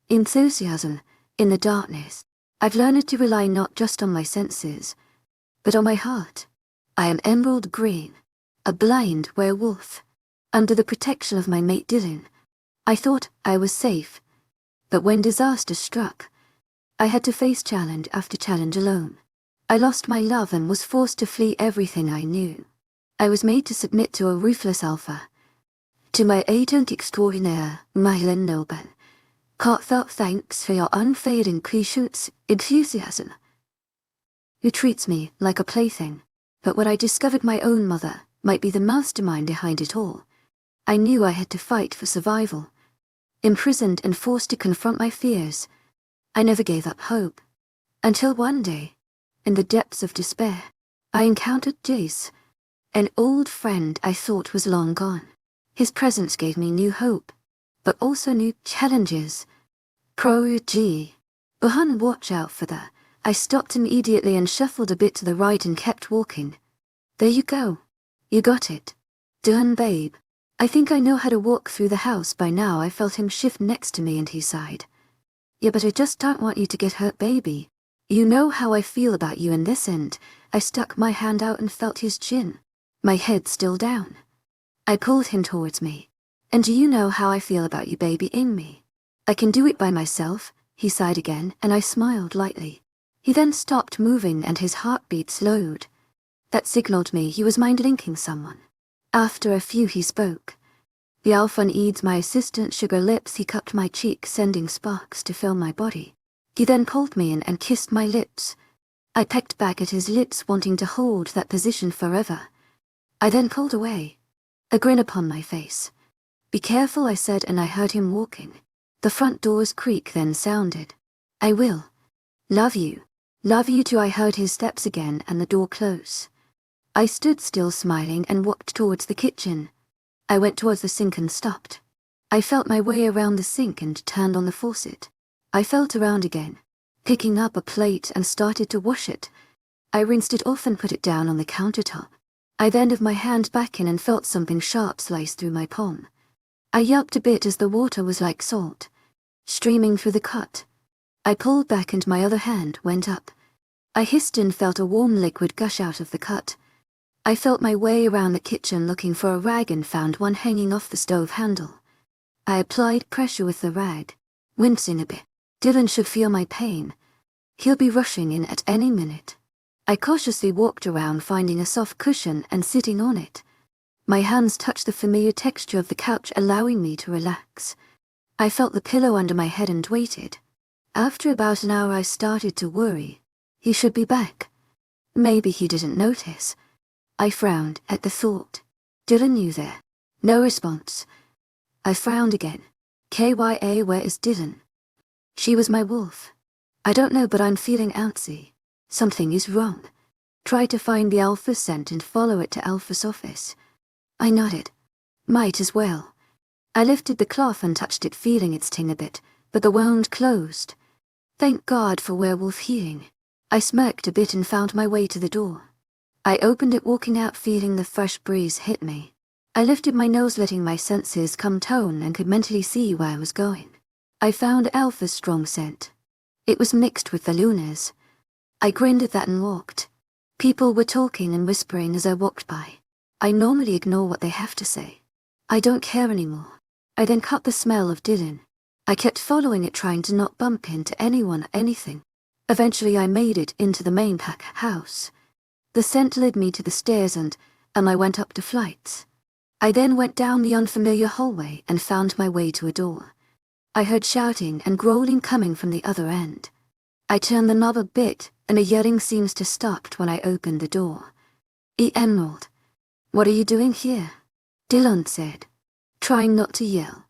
Enthusiasm, in the darkness. I've learned to rely not just on my senses, but on my heart. I am emerald green, a blind werewolf. Under the protection of my mate Dylan, I thought I was safe. But when disaster struck, I had to face challenge after challenge alone. I lost my love and was forced to flee everything I knew. I was made to submit to a ruthless alpha. To my agent extraordinaire, Moonlight ALL Blind, heartfelt thanks for your unfading patience, enthusiasm. Who treats me like a plaything, but when I discovered my own mother might be the mastermind behind it all, I knew I had to fight for survival. Imprisoned and forced to confront my fears, I never gave up hope. Until one day, in the depths of despair, I encountered Jace, an old friend I thought was long gone. His presence gave me new hope, but also new challenges. Behind, watch out for that. I stopped immediately and shuffled a bit to the right and kept walking. There you go. You got it. Done, babe. I think I know how to walk through the house by now. I felt him shift next to me and he sighed. Yeah, but I just don't want you to get hurt, baby. You know how I feel about you in this end. I stuck my hand out and felt his chin. My head still down. I pulled him towards me. And do you know how I feel about you babying me? I can do it by myself, he sighed again, and I smiled lightly. He then stopped moving and his heartbeat slowed. That signaled me he was mind-linking someone. After a few he spoke. The alpha needs my assistant sugar lips. He cupped my cheek, sending sparks to fill my body. He then pulled me in and kissed my lips. I pecked back at his lips, wanting to hold that position forever. I then pulled away, a grin upon my face. Be careful, I said, and I heard him walking. The front door's creak then sounded. I will. Love you. Love you too. I heard his steps again and the door close. I stood still, smiling, and walked towards the kitchen. I went towards the sink and stopped. I felt my way around the sink and turned on the faucet. I felt around again, picking up a plate and started to wash it. I rinsed it off and put it down on the countertop. I then moved my hand back in and felt something sharp slice through my palm. I yelped a bit as the water was like salt, streaming through the cut. I pulled back and my other hand went up. I hissed and felt a warm liquid gush out of the cut. I felt my way around the kitchen looking for a rag and found one hanging off the stove handle. I applied pressure with the rag, wincing a bit. Dylan should feel my pain. He'll be rushing in at any minute. I cautiously walked around, finding a soft cushion and sitting on it. My hands touched the familiar texture of the couch, allowing me to relax. I felt the pillow under my head and waited. After about an hour I started to worry. He should be back. Maybe he didn't notice. I frowned at the thought. Dylan knew there. No response. I frowned again. KYA, where is Dylan? She was my wolf. I don't know, but I'm feeling antsy. Something is wrong. Try to find the Alpha scent and follow it to Alpha's office. I nodded. Might as well. I lifted the cloth and touched it, feeling its sting a bit, but the wound closed. Thank God for werewolf healing. I smirked a bit and found my way to the door. I opened it, walking out, feeling the fresh breeze hit me. I lifted my nose, letting my senses come tone, and could mentally see where I was going. I found Alpha's strong scent. It was mixed with the Luna's. I grinned at that and walked. People were talking and whispering as I walked by. I normally ignore what they have to say. I don't care anymore. I then cut the smell of Dylan. I kept following it, trying to not bump into anyone or anything. Eventually I made it into the main pack house. The scent led me to the stairs and I went up the flights. I then went down the unfamiliar hallway and found my way to a door. I heard shouting and growling coming from the other end. I turned the knob a bit and the yelling seems to stop when I opened the door. Emerald, what are you doing here? Dylan said, trying not to yell.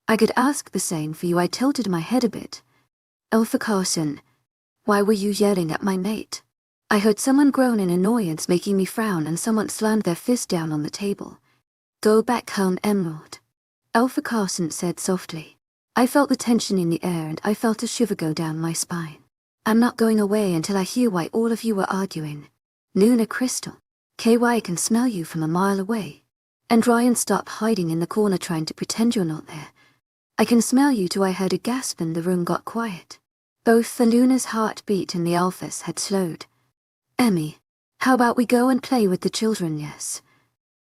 I could ask the same for you. I tilted my head a bit. Alpha Carson, why were you yelling at my mate? I heard someone groan in annoyance, making me frown, and someone slammed their fist down on the table. Go back home, Emerald, Alpha Carson said softly. I felt the tension in the air and I felt a shiver go down my spine. I'm not going away until I hear why all of you are arguing. Luna Crystal, KY can smell you from a mile away. And Ryan, stop hiding in the corner trying to pretend you're not there. I can smell you too. I heard a gasp and the room got quiet. Both the Luna's heartbeat and the Alpha's had slowed. Emmy, how about we go and play with the children? Yes.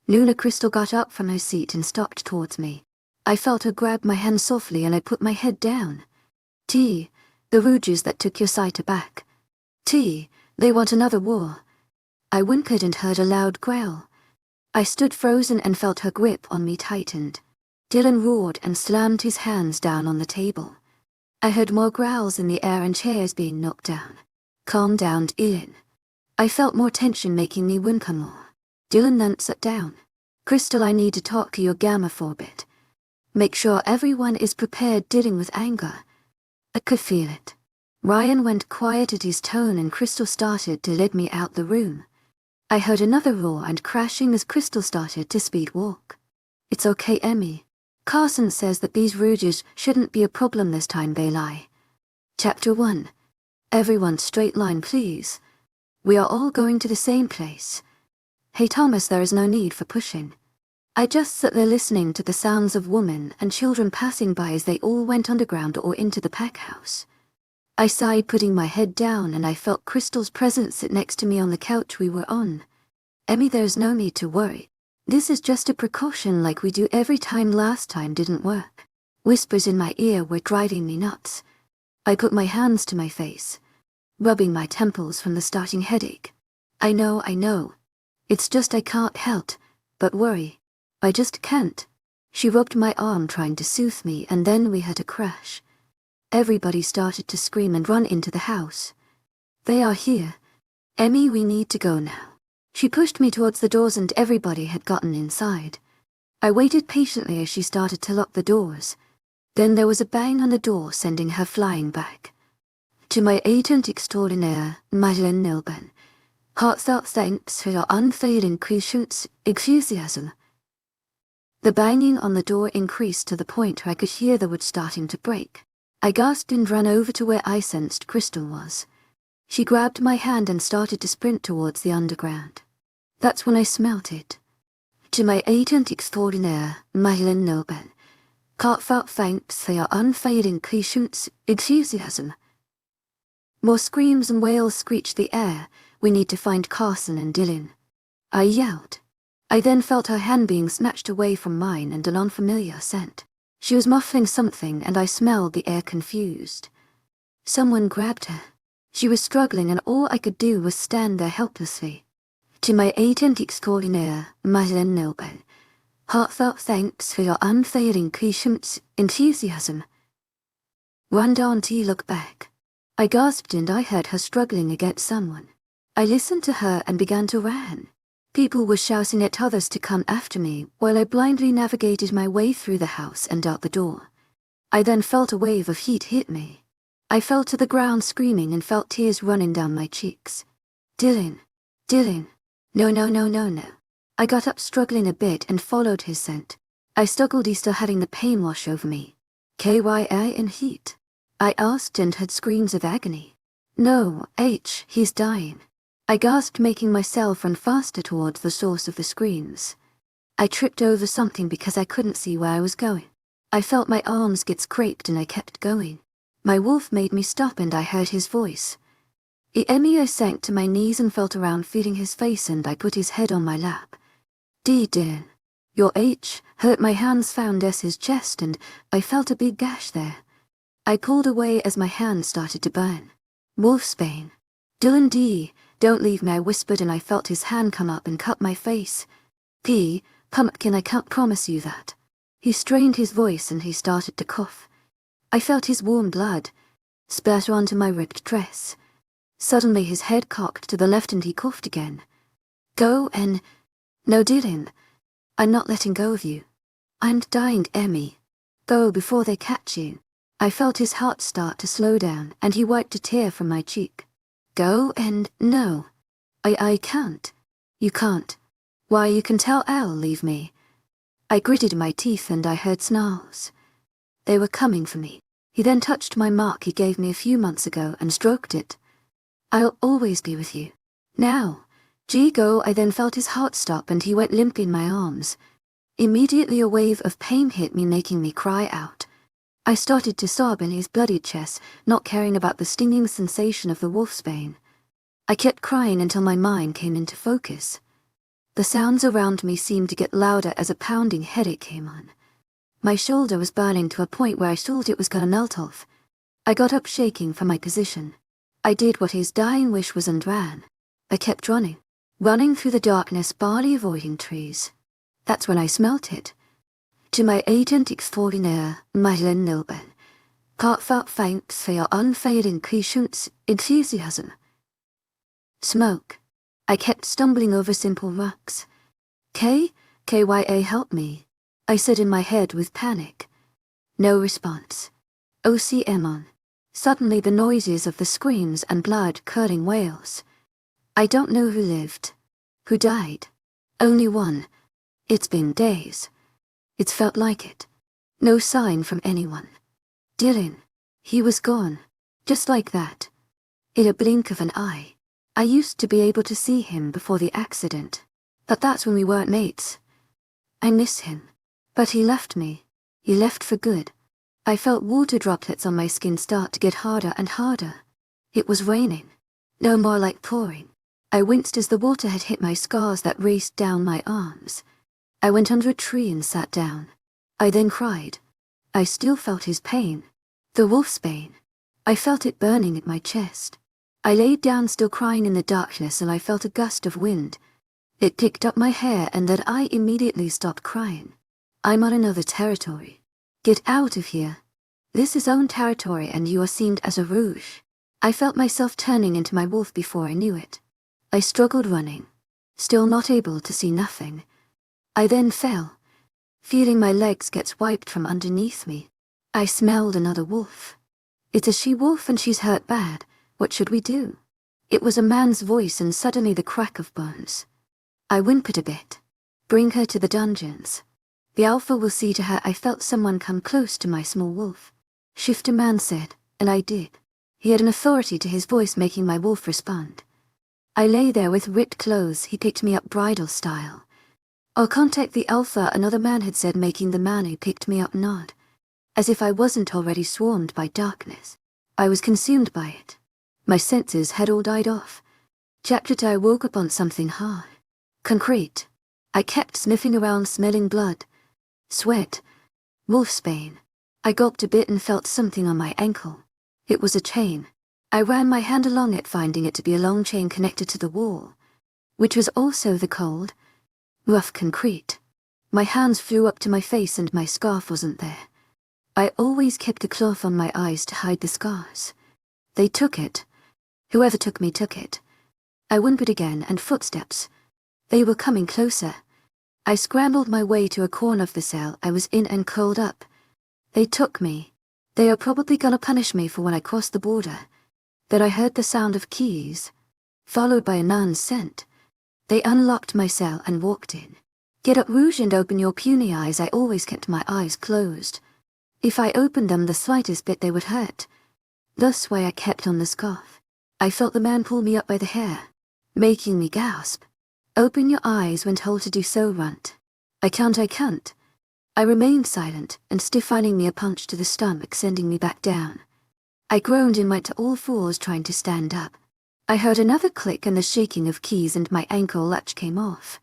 Luna Crystal got up from her seat and stalked towards me. I felt her grab my hand softly and I put my head down. The Rouges that took your sight aback. They want another war. I whimpered and heard a loud growl. I stood frozen and felt her grip on me tightened. Dylan roared and slammed his hands down on the table. I heard more growls in the air and chairs being knocked down. Calm down, Dylan. I felt more tension making me whimper more. Dylan then sat down. Crystal, I need to talk to your gamma for a bit. Make sure everyone is prepared. Dealing with anger. I could feel it. Ryan went quiet at his tone and Crystal started to lead me out the room. I heard another roar and crashing as Crystal started to speed walk. It's okay, Emmy. Carson says that these Rouges shouldn't be a problem this time. They lie. Chapter 1. Everyone straight line, please. We are all going to the same place. Hey Thomas, there is no need for pushing. I just sat there listening to the sounds of women and children passing by as they all went underground or into the pack house. I sighed, putting my head down, and I felt Crystal's presence sit next to me on the couch we were on. Emmy, there's no need to worry. This is just a precaution like we do every time. Last time didn't work. Whispers in my ear were driving me nuts. I put my hands to my face, rubbing my temples from the starting headache. I know. It's just I can't help but worry. I just can't. She rubbed my arm trying to soothe me, and then we had a crash. Everybody started to scream and run into the house. They are here. Emmy, we need to go now. She pushed me towards the doors and everybody had gotten inside. I waited patiently as she started to lock the doors. Then there was a bang on the door, sending her flying back. To my agent extraordinaire, Madeleine Nilben, heartfelt thanks for your unfailing patience, enthusiasm. The banging on the door increased to the point where I could hear the wood starting to break. I gasped and ran over to where I sensed Crystal was. She grabbed my hand and started to sprint towards the underground. That's when I smelt it. To my agent extraordinaire, Madeleine Nilben, heartfelt thanks for your unfailing patience, enthusiasm. More screams and wails screeched the air. We need to find Carson and Dylan. I yelled. I then felt her hand being snatched away from mine and an unfamiliar scent. She was muffling something and I smelled the air confused. Someone grabbed her. She was struggling and all I could do was stand there helplessly. To my agent extraordinaire, Madeleine Nilben, heartfelt thanks for your unfailing patience, enthusiasm. Run down to look back. I gasped and I heard her struggling against someone. I listened to her and began to run. People were shouting at others to come after me while I blindly navigated my way through the house and out the door. I then felt a wave of heat hit me. I fell to the ground screaming and felt tears running down my cheeks. Dylan. No. I got up struggling a bit and followed his scent. I struggled, still having the pain wash over me. KYA in heat? I asked and heard screams of agony. No, he's dying. I gasped, making myself run faster towards the source of the screams. I tripped over something because I couldn't see where I was going. I felt my arms get scraped and I kept going. My wolf made me stop and I heard his voice. I sank to my knees and felt around, feeling his face, and I put his head on my lap. Dylan. Your hurt. My hands found his chest and I felt a big gash there. I pulled away as my hand started to burn. Wolfsbane. Dylan, don't leave me, I whispered, and I felt his hand come up and cut my face. Pumpkin, I can't promise you that. He strained his voice and he started to cough. I felt his warm blood spatter onto my ripped dress. Suddenly his head cocked to the left and he coughed again. Go and... No, Dylan. I'm not letting go of you. I'm dying, Emmy. Go before they catch you. I felt his heart start to slow down and he wiped a tear from my cheek. Go and... No. I can't. You can't. Why, you can tell Al, leave me. I gritted my teeth and I heard snarls. They were coming for me. He then touched my mark he gave me a few months ago and stroked it. I'll always be with you. Now. Go. I then felt his heart stop and he went limp in my arms. Immediately a wave of pain hit me, making me cry out. I started to sob in his bloody chest, not caring about the stinging sensation of the wolfsbane. I kept crying until my mind came into focus. The sounds around me seemed to get louder as a pounding headache came on. My shoulder was burning to a point where I thought it was gonna melt off. I got up shaking from my position. I did what his dying wish was and ran. I kept running through the darkness, barely avoiding trees. That's when I smelt it. To my agent extraordinaire, Madeleine Nilben. Heartfelt thanks for your unfailing patience, enthusiasm. Smoke. I kept stumbling over simple rocks. KYA help me, I said in my head with panic. No response. OCM on. Suddenly the noises of the screams and blood-curdling wails. I don't know who lived. Who died. Only one. It's been days. It's felt like it. No sign from anyone. Dylan. He was gone. Just like that. In a blink of an eye. I used to be able to see him before the accident. But that's when we weren't mates. I miss him. But he left me. He left for good. I felt water droplets on my skin start to get harder and harder. It was raining. No more like pouring. I winced as the water had hit my scars that raced down my arms. I went under a tree and sat down. I then cried. I still felt his pain. The wolfsbane. I felt it burning at my chest. I laid down still crying in the darkness and I felt a gust of wind. It picked up my hair and then I immediately stopped crying. I'm on another territory. Get out of here. This is own territory and you are seen as a rouge. I felt myself turning into my wolf before I knew it. I struggled running. Still not able to see nothing. I then fell, feeling my legs get wiped from underneath me. I smelled another wolf. It's a she-wolf and she's hurt bad. What should we do? It was a man's voice and suddenly the crack of bones. I whimpered a bit. Bring her to the dungeons. The alpha will see to her. I felt someone come close to my small wolf. Shift a man said, and I did. He had an authority to his voice making my wolf respond. I lay there with ripped clothes. He picked me up bridal style. I'll contact the alpha, another man had said, making the man who picked me up nod. As if I wasn't already swarmed by darkness. I was consumed by it. My senses had all died off. Chapter 2. I woke up on something hard. Concrete. I kept sniffing around, smelling blood. Sweat. Wolfsbane. I gulped a bit and felt something on my ankle. It was a chain. I ran my hand along it, finding it to be a long chain connected to the wall, which was also the cold, rough concrete. My hands flew up to my face and my scarf wasn't there. I always kept a cloth on my eyes to hide the scars. They took it. Whoever took me took it. I whimpered again and footsteps. They were coming closer. I scrambled my way to a corner of the cell I was in and curled up. They took me. They are probably gonna punish me for when I crossed the border. Then I heard the sound of keys, followed by a man's scent. They unlocked my cell and walked in. Get up, Rouge, and open your puny eyes. I always kept my eyes closed. If I opened them the slightest bit they would hurt. Thus why I kept on the scarf. I felt the man pull me up by the hair, making me gasp. Open your eyes when told to do so, runt. I can't. I remained silent and stiff, finding me a punch to the stomach, sending me back down. I groaned and went to all fours trying to stand up. I heard another click and the shaking of keys and my ankle latch came off.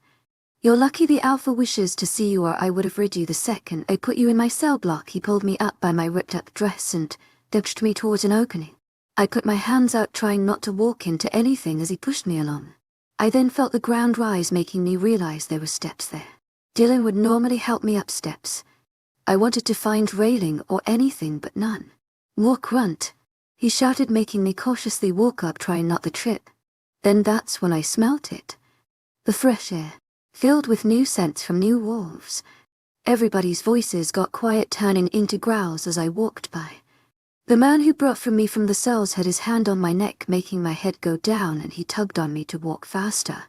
You're lucky the alpha wishes to see you or I would have rid you the second I put you in my cell block. He pulled me up by my ripped up dress and pushed me towards an opening. I put my hands out trying not to walk into anything as he pushed me along. I then felt the ground rise, making me realize there were steps there. Dylan would normally help me up steps. I wanted to find railing or anything but none. Walk, runt, he shouted, making me cautiously walk up, trying not to trip. Then that's when I smelt it. The fresh air, filled with new scents from new wolves. Everybody's voices got quiet, turning into growls as I walked by. The man who brought me from the cells had his hand on my neck, making my head go down, and he tugged on me to walk faster.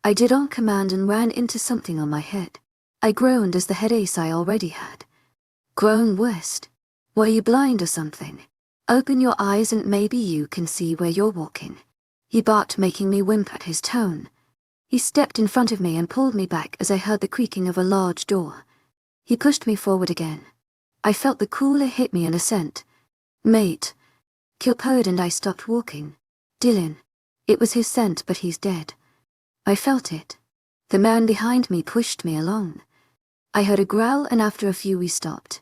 I did on command and ran into something on my head. I groaned as the headache I already had. Groan worse. Were you blind or something? Open your eyes and maybe you can see where you're walking. He barked, making me whimper at his tone. He stepped in front of me and pulled me back as I heard the creaking of a large door. He pushed me forward again. I felt the cooler hit me in a scent. Mate. Kil purred and I stopped walking. Dylan. It was his scent, but he's dead. I felt it. The man behind me pushed me along. I heard a growl and after a few we stopped.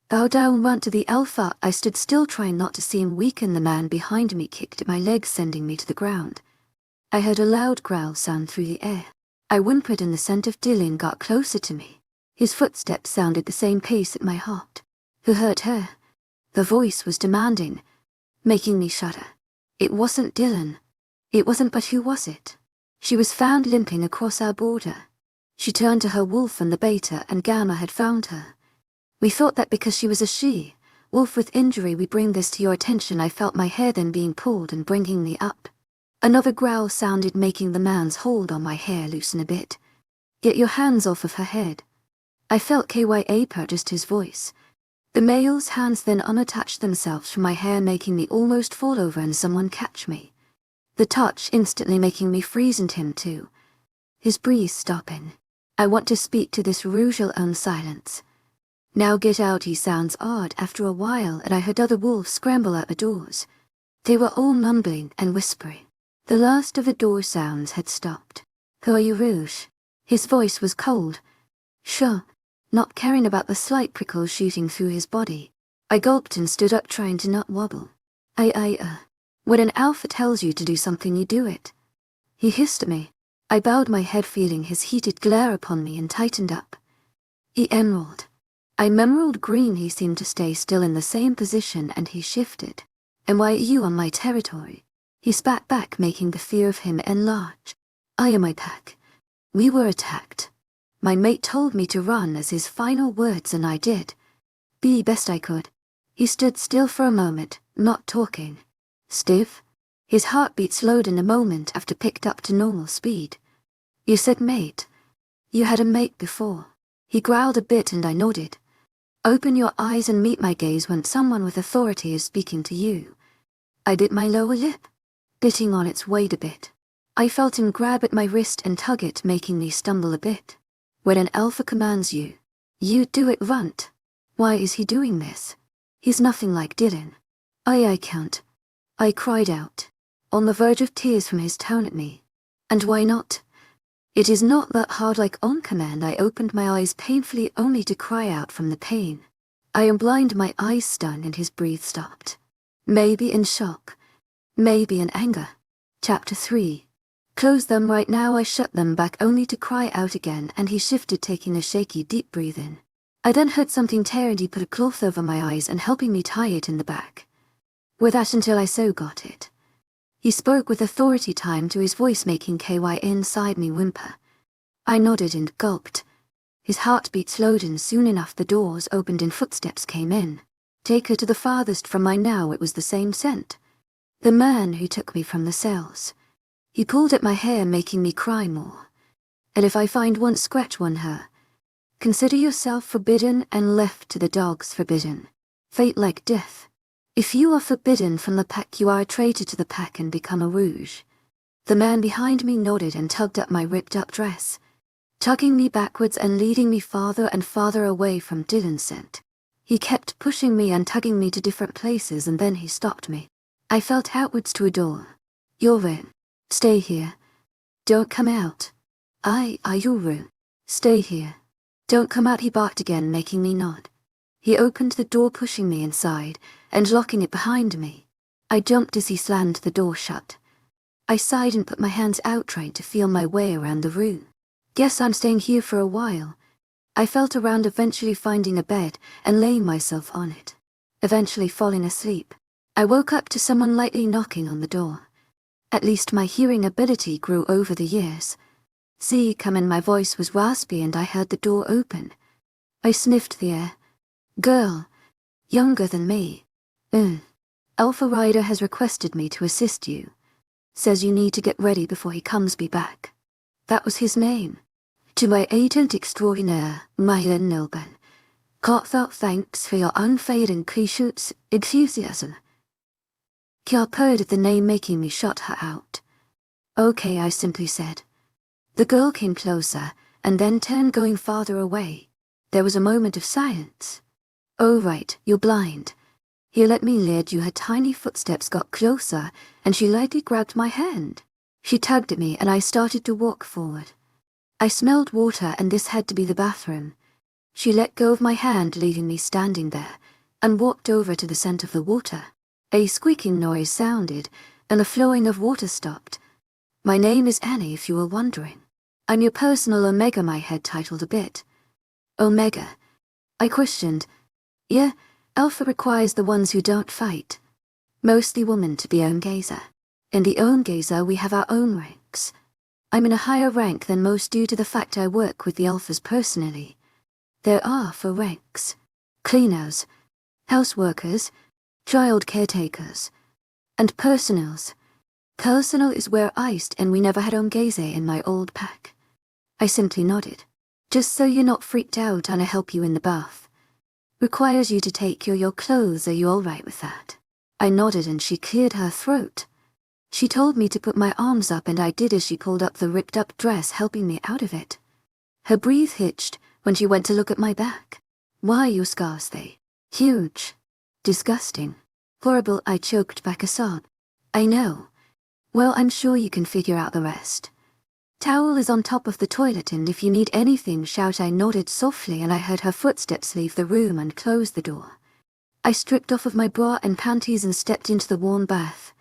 Bow down went to the alpha. I stood still trying not to see him weaken. The man behind me kicked at my legs, sending me to the ground. I heard a loud growl sound through the air. I whimpered and the scent of Dylan got closer to me. His footsteps sounded the same pace at my heart. Who hurt her? The voice was demanding, making me shudder. It wasn't Dylan. It wasn't, but who was it? She was found limping across our border. She turned to her wolf and the beta and Gamma had found her. We thought that because she was a she, wolf with injury, we bring this to your attention. I felt my hair then being pulled and bringing me up. Another growl sounded, making the man's hold on my hair loosen a bit. Get your hands off of her head. I felt KYA purchased his voice. The male's hands then unattached themselves from my hair, making me almost fall over and someone catch me. The touch instantly making me freeze and him too. His breath stopping. I want to speak to this Rouge'll own silence. Now get out, he sounds odd after a while, and I heard other wolves scramble out the doors. They were all mumbling and whispering. The last of the door sounds had stopped. Who are you, Rouge? His voice was cold. Sure, not caring about the slight prickles shooting through his body. I gulped and stood up, trying to not wobble. When an alpha tells you to do something, you do it. He hissed at me. I bowed my head, feeling his heated glare upon me, and tightened up. Emerald. I'm emerald green. He seemed to stay still in the same position, and he shifted. And why are you on my territory? He spat back, making the fear of him enlarge. I am my pack. We were attacked. My mate told me to run as his final words, and I did. Be best I could. He stood still for a moment, not talking. Stiff. His heartbeat slowed in a moment after picked up to normal speed. You said mate. You had a mate before. He growled a bit and I nodded. Open your eyes and meet my gaze when someone with authority is speaking to you. I bit my lower lip, bitting on its weight a bit. I felt him grab at my wrist and tug it, making me stumble a bit. When an alpha commands you, you do it, runt. Why is he doing this? He's nothing like Dylan. I can't. I cried out, on the verge of tears from his tone at me. And why not? It is not that hard. Like on command, I opened my eyes painfully, only to cry out from the pain. I am blind, my eyes stunned, and his breath stopped. Maybe in shock. Maybe in anger. Chapter 3. Close them right now. I shut them back only to cry out again, and he shifted, taking a shaky deep breath in. I then heard something tear, and he put a cloth over my eyes and helping me tie it in the back. With that until I so got it. He spoke with authority, time to his voice, making KY inside me whimper. I nodded and gulped. His heartbeat slowed, and soon enough the doors opened and footsteps came in. Take her to the farthest from my now. It was the same scent. The man who took me from the cells. He pulled at my hair, making me cry more. And if I find one scratch on her, consider yourself forbidden and left to the dogs forbidden. Fate like death. If you are forbidden from the pack, you are a traitor to the pack and become a rouge. The man behind me nodded and tugged at my ripped up dress, tugging me backwards and leading me farther and farther away from Dylan's scent. He kept pushing me and tugging me to different places, and then he stopped me. I felt outwards to a door. You're in. Stay here. Don't come out. You're in. Stay here. Don't come out, he barked again, making me nod. He opened the door, pushing me inside and locking it behind me. I jumped as he slammed the door shut. I sighed and put my hands out, trying to feel my way around the room. Guess I'm staying here for a while. I felt around, eventually finding a bed and laying myself on it. Eventually falling asleep. I woke up to someone lightly knocking on the door. At least my hearing ability grew over the years. See, come in. My voice was raspy and I heard the door open. I sniffed the air. Girl. Younger than me. Alpha Rider has requested me to assist you. Says you need to get ready before he comes be back. That was his name. To my agent extraordinaire, Myron Nilben. Heartfelt thanks for your unfading patience, enthusiasm. Kya purred at the name, making me shut her out. Okay, I simply said. The girl came closer, and then turned, going farther away. There was a moment of silence. Oh right, you're blind. Here, let me lead you. Her tiny footsteps got closer, and she lightly grabbed my hand. She tugged at me and I started to walk forward. I smelled water and this had to be the bathroom. She let go of my hand, leaving me standing there, and walked over to the scent of the water. A squeaking noise sounded, and the flowing of water stopped. My name is Annie, if you were wondering. I'm your personal Omega, my head titled a bit. Omega? I questioned. Yeah, Alpha requires the ones who don't fight. Mostly women to be Omgazer. In the Omgazer we have our own ranks. I'm in a higher rank than most due to the fact I work with the Alphas personally. There are 4 ranks. Cleaners, houseworkers, child caretakers, and personals. Personal is where I st, and we never had Omgazer in my old pack. I simply nodded. Just so you're not freaked out and I help you in the bath. Requires you to take your clothes, are you alright with that? I nodded and she cleared her throat. She told me to put my arms up and I did as she pulled up the ripped up dress, helping me out of it. Her breath hitched when she went to look at my back. Why, your scars, they huge. Disgusting. Horrible, I choked back a sob. I know. Well, I'm sure you can figure out the rest. Towel is on top of the toilet and if you need anything shout. I nodded softly and I heard her footsteps leave the room and close the door. I stripped off of my bra and panties and stepped into the warm bath.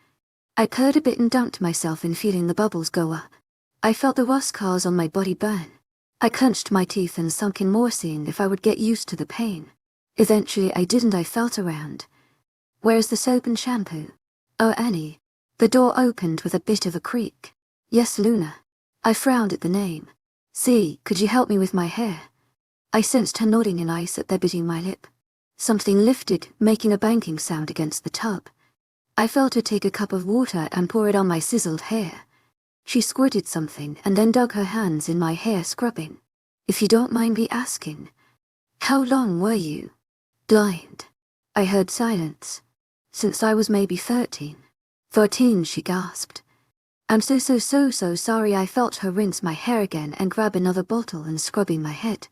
I purred a bit and dunked myself in, feeling the bubbles go up. I felt the rust scars on my body burn. I clenched my teeth and sunk in more, seeing if I would get used to the pain. Eventually I did and I felt around. Where's the soap and shampoo? Oh, Annie. The door opened with a bit of a creak. Yes, Luna. I frowned at the name. See, could you help me with my hair? I sensed her nodding and I sat there biting my lip. Something lifted, making a banking sound against the tub. I felt her take a cup of water and pour it on my sizzled hair. She squirted something and then dug her hands in my hair, scrubbing. If you don't mind me asking, how long were you blind? I heard silence. Since I was maybe 13. 13, she gasped. I'm so sorry. I felt her rinse my hair again and grab another bottle and scrubbing my head.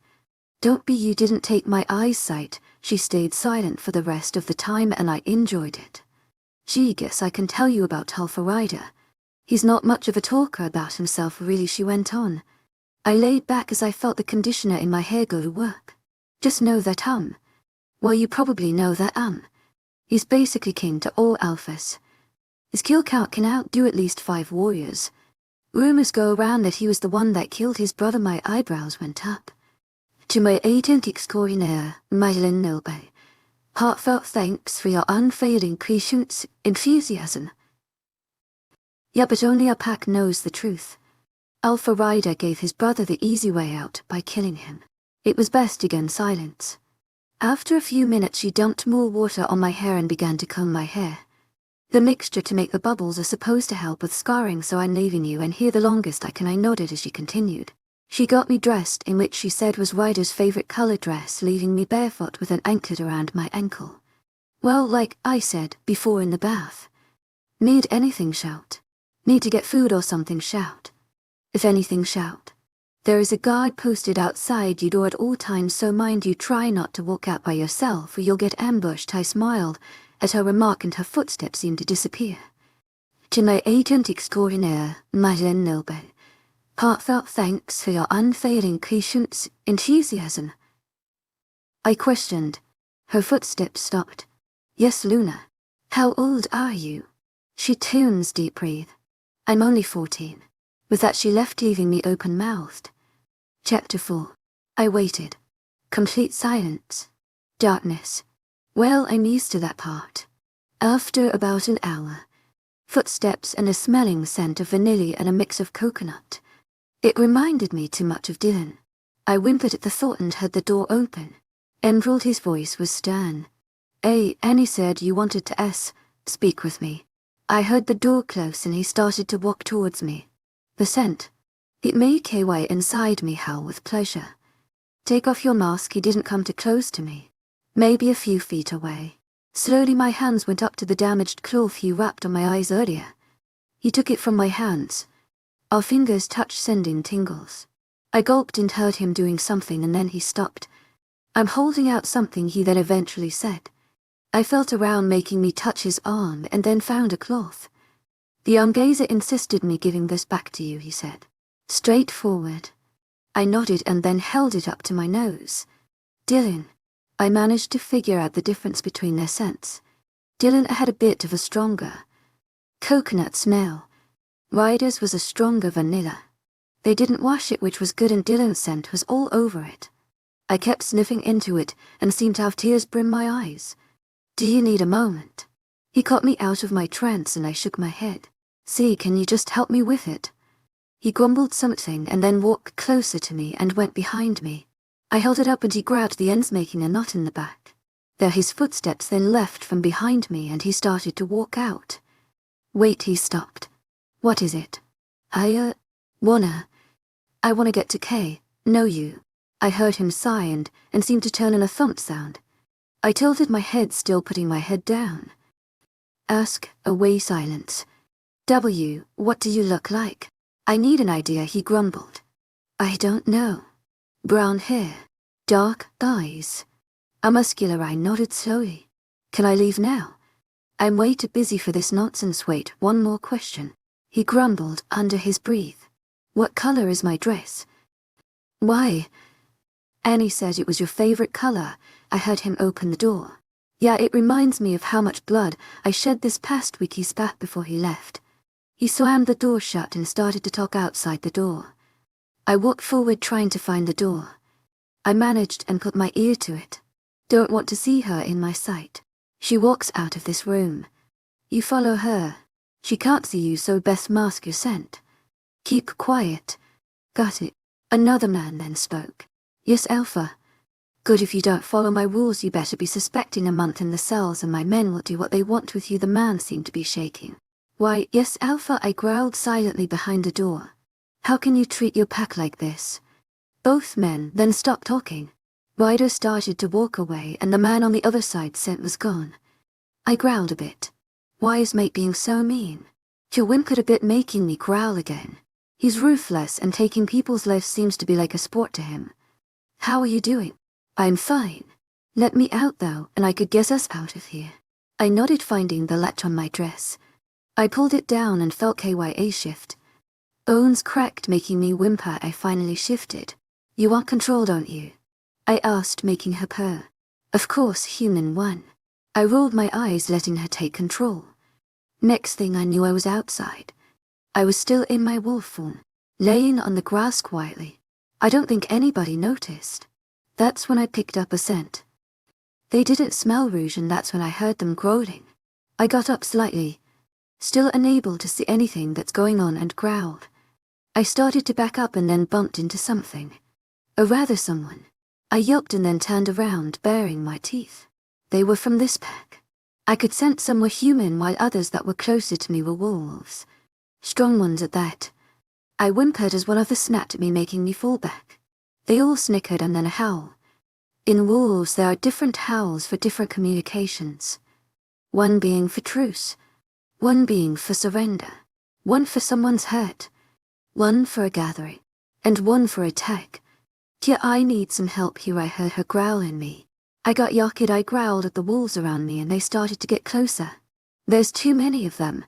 Don't be, you didn't take my eyesight. She stayed silent for the rest of the time and I enjoyed it. Gee, guess I can tell you about Alpha Rider. He's not much of a talker about himself, really, she went on. I laid back as I felt the conditioner in my hair go to work. Just know that well, you probably know that he's basically king to all alphas. His kill count can outdo at least 5 warriors. Rumors go around that he was the one that killed his brother. My eyebrows went up. To my agent extraordinaire, Madeline Nilbe. Heartfelt thanks for your unfailing patience, enthusiasm. Yeah, but only a pack knows the truth. Alpha Rider gave his brother the easy way out by killing him. It was best again silence. After a few minutes she dumped more water on my hair and began to comb my hair. The mixture to make the bubbles are supposed to help with scarring, so I'm leaving you and here the longest I can. I nodded as she continued. She got me dressed in which she said was Ryder's favorite color dress, leaving me barefoot with an anklet around my ankle. Well, like I said before in the bath. Need anything, shout. Need to get food or something, shout. If anything, shout. There is a guard posted outside your door at all times, so mind you try not to walk out by yourself or you'll get ambushed. I smiled at her remark and her footsteps seemed to disappear. To my agent extraordinaire, Madeline Nilbe. Heartfelt thanks for your unfailing patience, enthusiasm. I questioned. Her footsteps stopped. Yes, Luna. How old are you? She tunes deep breathe. I'm only 14. With that she left, leaving me open-mouthed. Chapter 4. I waited. Complete silence. Darkness. Well, I'm used to that part. After about an hour. Footsteps and a smelling scent of vanilla and a mix of coconut. It reminded me too much of Dylan. I whimpered at the thought and heard the door open. Emerald, his voice was stern. Hey, Annie said you wanted to speak with me. I heard the door close and he started to walk towards me. The scent. It made KY inside me howl with pleasure. Take off your mask. He didn't come too close to me. Maybe a few feet away. Slowly my hands went up to the damaged cloth he wrapped on my eyes earlier. He took it from my hands. Our fingers touched, sending tingles. I gulped and heard him doing something and then he stopped. I'm holding out something, he then eventually said. I felt around, making me touch his arm, and then found a cloth. The gazer insisted me giving this back to you, he said. Straightforward. I nodded and then held it up to my nose. Dylan. I managed to figure out the difference between their scents. Dylan had a bit of a stronger coconut smell. Ryder's was a stronger vanilla. They didn't wash it, which was good, and Dylan's scent was all over it. I kept sniffing into it and seemed to have tears brim my eyes. Do you need a moment? He caught me out of my trance and I shook my head. See, can you just help me with it? He grumbled something and then walked closer to me and went behind me. I held it up and he grabbed the ends, making a knot in the back. There his footsteps then left from behind me and he started to walk out. Wait, he stopped. What is it? I wanna get to K, know you. I heard him sigh and seemed to turn in a thump sound. I tilted my head, still putting my head down. Ask away, silence. W, what do you look like? I need an idea, he grumbled. I don't know. Brown hair, dark eyes. A muscular I nodded slowly. Can I leave now? I'm way too busy for this nonsense. Wait, one more question. He grumbled under his breath. What color is my dress? Why? Annie said it was your favorite color. I heard him open the door. Yeah, it reminds me of how much blood I shed this past week, he spat before he left. He slammed the door shut and started to talk outside the door. I walked forward, trying to find the door. I managed and put my ear to it. Don't want to see her in my sight. She walks out of this room. You follow her. She can't see you, so best mask your scent. Keep quiet. Got it. Another man then spoke. Yes, Alpha. Good, if you don't follow my rules you better be suspecting a month in the cells and my men will do what they want with you. The man seemed to be shaking. Why, yes, Alpha, I growled silently behind the door. How can you treat your pack like this? Both men then stopped talking. Ryder started to walk away and the man on the other side's scent was gone. I growled a bit. Why is mate being so mean? He whimpered a bit, making me growl again. He's ruthless and taking people's lives seems to be like a sport to him. How are you doing? I'm fine. Let me out though, and I could get us out of here. I nodded, finding the latch on my dress. I pulled it down and felt KYA shift. Bones cracked, making me whimper. I finally shifted. You want control, don't you? I asked, making her purr. Of course, human one. I rolled my eyes, letting her take control. Next thing I knew, I was outside. I was still in my wolf form, laying on the grass quietly. I don't think anybody noticed. That's when I picked up a scent. They didn't smell rouge, and that's when I heard them growling. I got up slightly, still unable to see anything that's going on, and growled. I started to back up and then bumped into something. Or rather someone. I yelped and then turned around, baring my teeth. They were from this pack. I could sense some were human while others that were closer to me were wolves. Strong ones at that. I whimpered as one of them snapped at me, making me fall back. They all snickered and then a howl. In wolves there are different howls for different communications. One being for truce. One being for surrender. One for someone's hurt. One for a gathering. And one for attack. Yeah, I need some help here, I heard her growl in me. I got yucked. I growled at the wolves around me and they started to get closer. There's too many of them.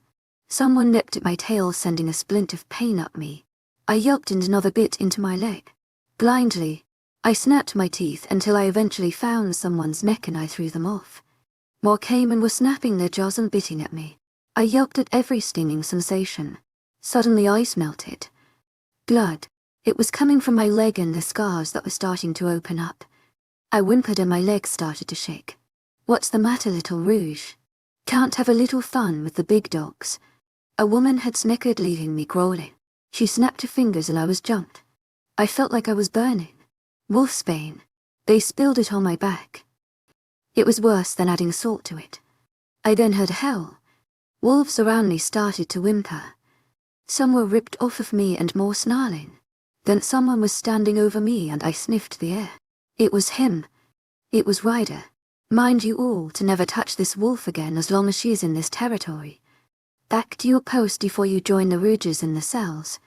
Someone nipped at my tail, sending a splint of pain up me. I yelped and another bit into my leg. Blindly, I snapped my teeth until I eventually found someone's neck and I threw them off. More came and were snapping their jaws and biting at me. I yelped at every stinging sensation. Suddenly ice melted. Blood. It was coming from my leg and the scars that were starting to open up. I whimpered and my legs started to shake. What's the matter, little Rouge? Can't have a little fun with the big dogs. A woman had snickered, leaving me growling. She snapped her fingers and I was jumped. I felt like I was burning. Wolfsbane. They spilled it on my back. It was worse than adding salt to it. I then heard hell. Wolves around me started to whimper. Some were ripped off of me and more snarling. Then someone was standing over me and I sniffed the air. It was him. It was Ryder. Mind you all to never touch this wolf again as long as she is in this territory. Back to your post before you join the Rouges in the cells.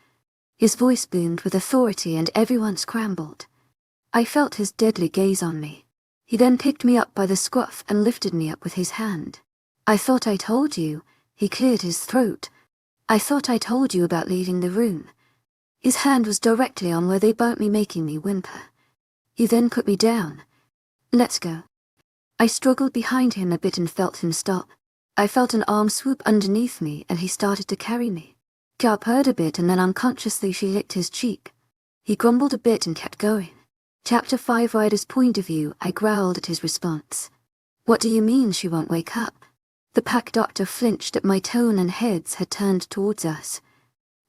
His voice boomed with authority and everyone scrambled. I felt his deadly gaze on me. He then picked me up by the scruff and lifted me up with his hand. I thought I told you. He cleared his throat. I thought I told you about leaving the room. His hand was directly on where they burnt me, making me whimper. He then put me down. Let's go. I struggled behind him a bit and felt him stop. I felt an arm swoop underneath me and he started to carry me. Cap purred a bit and then unconsciously she licked his cheek. He grumbled a bit and kept going. Chapter 5 Rider's point of view. I growled at his response. What do you mean she won't wake up? The pack doctor flinched at my tone and heads had turned towards us.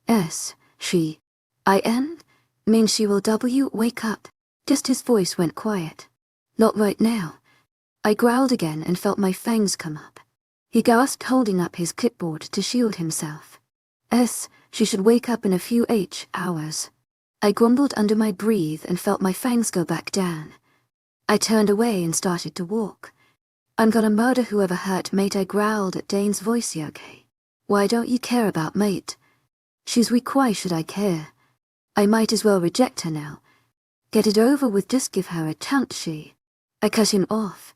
S, she, I-N, means she will wake up. Just his voice went quiet. Not right now. I growled again and felt my fangs come up. He gasped, holding up his clipboard to shield himself. S, she should wake up in a few hours. I grumbled under my breath and felt my fangs go back down. I turned away and started to walk. I'm gonna murder whoever hurt mate, I growled at Dane's voice. Okay. Why don't you care about mate? She's weak, why should I care? I might as well reject her now. Get it over with, just give her a chance, I cut him off,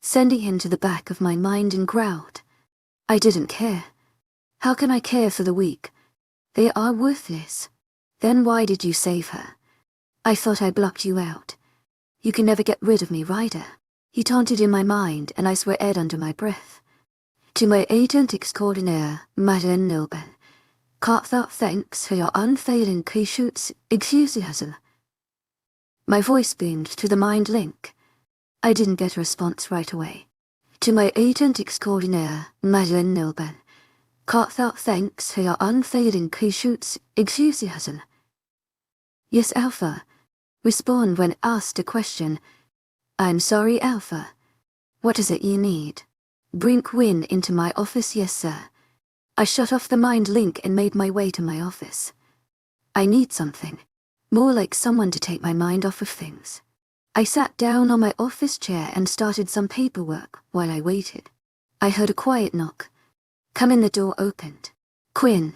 sending him to the back of my mind and growled. I didn't care. How can I care for the weak? They are worthless. Then why did you save her? I thought I blocked you out. You can never get rid of me, Ryder. He taunted in my mind and I swear under my breath. To my agent extraordinaire, Madeleine Nilben. Can't thanks for your unfailing enthusiasm. My voice beamed to the mind link. I didn't get a response right away. To my agent extraordinaire, Madeleine Nilben. Can't thanks for your unfailing enthusiasm. Yes, Alpha. Respond when asked a question. I'm sorry, Alpha. What is it you need? Bring Quinn into my office. Yes, sir. I shut off the mind link and made my way to my office. I need something. More like someone to take my mind off of things. I sat down on my office chair and started some paperwork while I waited. I heard a quiet knock. Come in, the door opened. Quinn.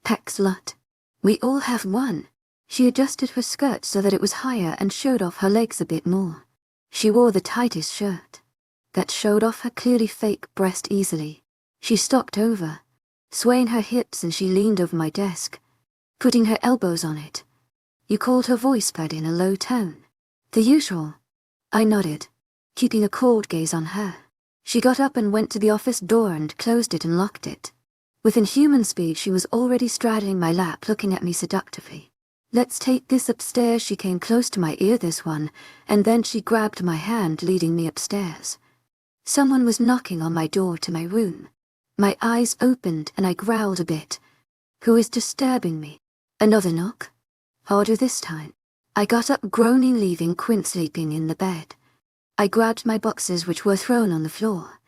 Pack slut. We all have one. She adjusted her skirt so that it was higher and showed off her legs a bit more. She wore the tightest shirt. That showed off her clearly fake breast easily. She stopped over, swaying her hips, and she leaned over my desk, putting her elbows on it. You called, her voice pad in a low tone. The usual. I nodded, keeping a cold gaze on her. She got up and went to the office door and closed it and locked it. Within human speed, she was already straddling my lap, looking at me seductively. Let's take this upstairs. She came close to my ear, this one, and then she grabbed my hand, leading me upstairs. Someone was knocking on my door to my room. My eyes opened and I growled a bit. Who is disturbing me? Another knock? Harder this time. I got up, groaning, leaving Quinn sleeping in the bed. I grabbed my boxes, which were thrown on the floor.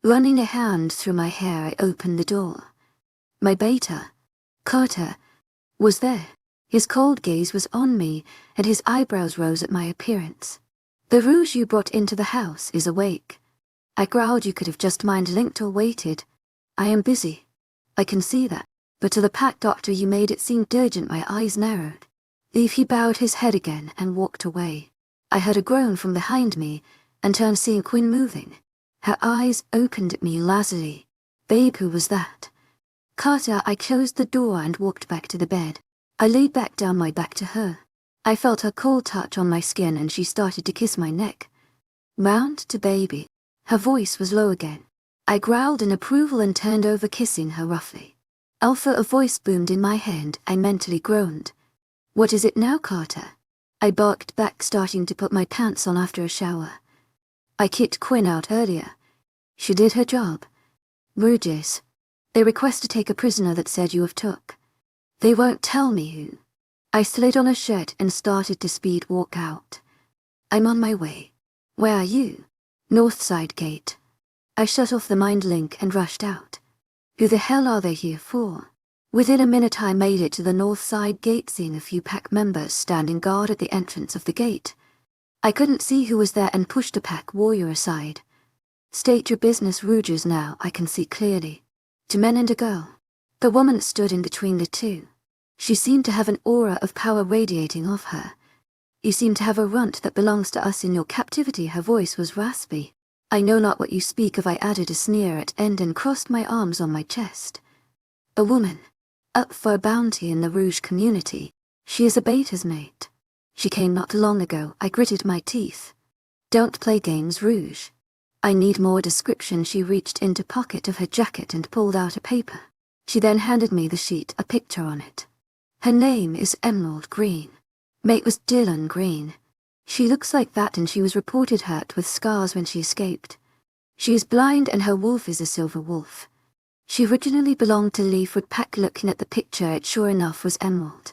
Running a hand through my hair, I opened the door. My beta, Carter, was there. His cold gaze was on me, and his eyebrows rose at my appearance. The rouge you brought into the house is awake. I growled. You could have just mind-linked or waited. I am busy. I can see that. But to the pack doctor you made it seem urgent. My eyes narrowed. He bowed his head again and walked away. I heard a groan from behind me, and turned, seeing Quinn moving. Her eyes opened at me lazily. Babe, who was that? Carter. I closed the door and walked back to the bed. I laid back down my back to her. I felt her cold touch on my skin and she started to kiss my neck. Round to baby. Her voice was low again. I growled in approval and turned over, kissing her roughly. Alpha, a voice boomed in my head. I mentally groaned. What is it now, Carter? I barked back, starting to put my pants on after a shower. I kicked Quinn out earlier. She did her job. Rouges. They request to take a prisoner that said you have took. They won't tell me who. I slid on a shirt and started to speed walk out. I'm on my way. Where are you? North Side Gate. I shut off the mind link and rushed out. Who the hell are they here for? Within a minute I made it to the North Side Gate, seeing a few pack members standing guard at the entrance of the gate. I couldn't see who was there and pushed a pack warrior aside. State your business, Rouges. Now I can see clearly. 2 men and a girl. The woman stood in between the two. She seemed to have an aura of power radiating off her. You seem to have a runt that belongs to us in your captivity. Her voice was raspy. I know not what you speak of, I added a sneer at end and crossed my arms on my chest. A woman. Up for a bounty in the Rouge community. She is a baiter's mate. She came not long ago. I gritted my teeth. Don't play games, Rouge. I need more description. She reached into pocket of her jacket and pulled out a paper. She then handed me the sheet, a picture on it. Her name is Emerald Green. Mate was Dylan Green. She looks like that, and she was reported hurt with scars when she escaped. She is blind and her wolf is a silver wolf. She originally belonged to Leafwood Pack. Looking at the picture, it sure enough was Emerald.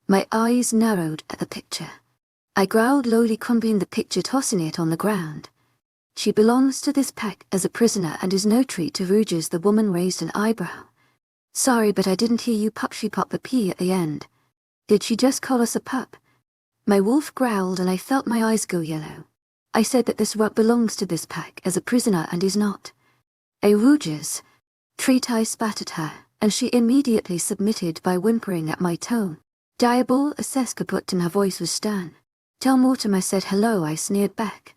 My eyes narrowed at the picture. I growled lowly, crumbling the picture, tossing it on the ground. She belongs to this pack as a prisoner and is no treat to Rouges. The woman raised an eyebrow. Sorry, but I didn't hear you, pup. She popped the P at the end. Did she just call us a pup? My wolf growled and I felt my eyes go yellow. I said that this runt belongs to this pack as a prisoner and is not a Rouges treat. I spat at her, and she immediately submitted by whimpering at my tone. Diabol, a sescaput, and her voice was stern. Tell Mortimer said hello, I sneered back.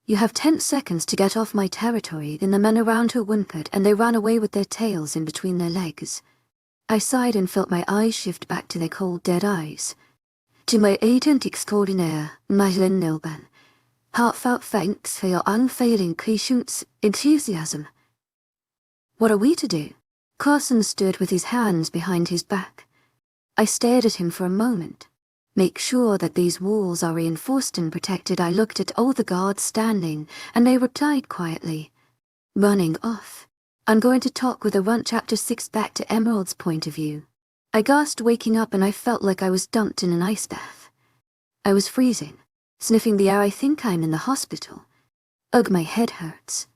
You have 10 seconds to get off my territory. Then the men around her whimpered and they ran away with their tails in between their legs. I sighed and felt my eyes shift back to their cold, dead eyes. To my agent extraordinaire, Madeleine Nilban, heartfelt thanks for your unfailing patience, enthusiasm. What are we to do? Carson stood with his hands behind his back. I stared at him for a moment. Make sure that these walls are reinforced and protected. I looked at all the guards standing, and they replied quietly. Running off. I'm going to talk with a runt. Chapter 6. Back to Emerald's point of view. I gasped, waking up, and I felt like I was dumped in an ice bath. I was freezing, sniffing the air. I think I'm in the hospital. Ugh, my head hurts.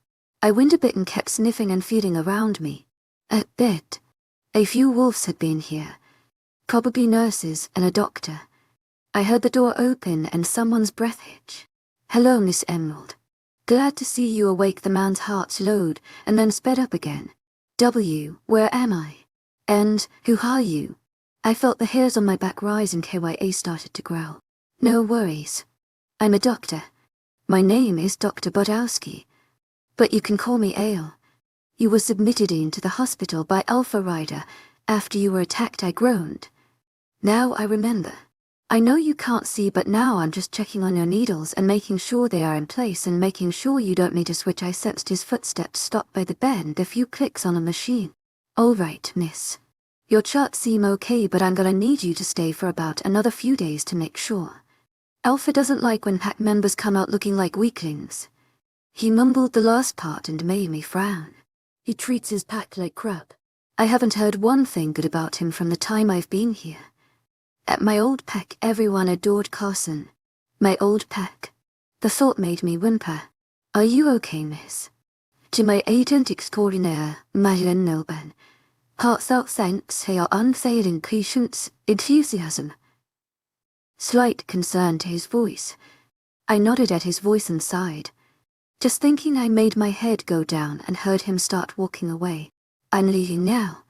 I whined a bit and kept sniffing and feeling around me. A bit. A few wolves had been here. Probably nurses and a doctor. I heard the door open and someone's breath hitch. Hello, Miss Emerald. Glad to see you awake. The man's heart slowed and then sped up again. W, where am I? And who are you? I felt the hairs on my back rise and KYA started to growl. No worries. I'm a doctor. My name is Dr. Bodowski. But you can call me Ale. You were submitted into the hospital by Alpha Rider after you were attacked. I groaned. Now I remember. I know you can't see, but now I'm just checking on your needles and making sure they are in place and making sure you don't need to switch. I sensed his footsteps stop by the bed and a few clicks on a machine. All right, miss. Your charts seem okay, but I'm gonna need you to stay for about another few days to make sure. Alpha doesn't like when pack members come out looking like weaklings. He mumbled the last part and made me frown. He treats his pack like crap. I haven't heard one thing good about him from the time I've been here. At my old pack, everyone adored Carson. My old pack. The thought made me whimper. Are you okay, miss? To my agent extraordinaire, Madeleine Nilban, heartfelt thanks for your unfailing patience, enthusiasm. Slight concern to his voice. I nodded at his voice and sighed. Just thinking, I made my head go down and heard him start walking away. I'm leaving now.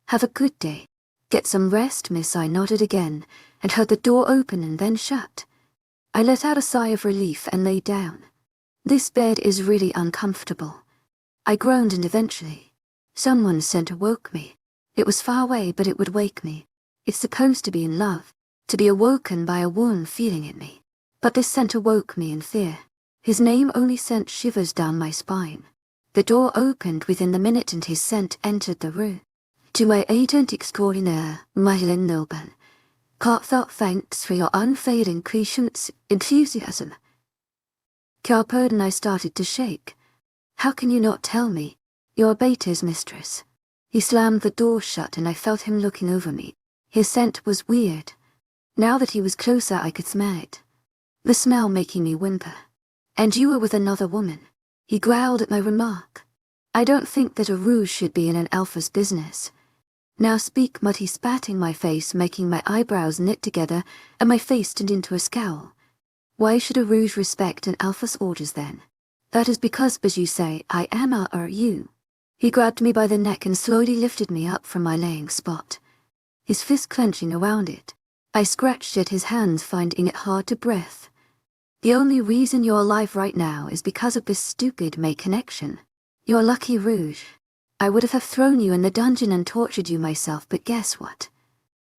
Have a good day. Get some rest, miss. I nodded again and heard the door open and then shut. I let out a sigh of relief and lay down. This bed is really uncomfortable. I groaned and eventually, someone's scent awoke me. It was far away, but it would wake me. It's supposed to be in love, to be awoken by a warm feeling in me. But this scent awoke me in fear. His name only sent shivers down my spine. The door opened within the minute and his scent entered the room. To my agent extraordinaire, Madeleine Nilban, heartfelt thanks for your unfailing patience, enthusiasm. Carpode and I started to shake. How can you not tell me? You're Bater's mistress. He slammed the door shut and I felt him looking over me. His scent was weird. Now that he was closer, I could smell it. The smell making me whimper. And you were with another woman. He growled at my remark. I don't think that a rouge should be in an alpha's business. Now speak, mud. He spat in my face, making my eyebrows knit together and my face turned into a scowl. Why should a rouge respect an alpha's orders then? That is because, as you say, I am or you. He grabbed me by the neck and slowly lifted me up from my laying spot, his fist clenching around it. I scratched at his hands, finding it hard to breathe. The only reason you're alive right now is because of this stupid May connection. You're lucky, Rouge. I would have thrown you in the dungeon and tortured you myself, but guess what?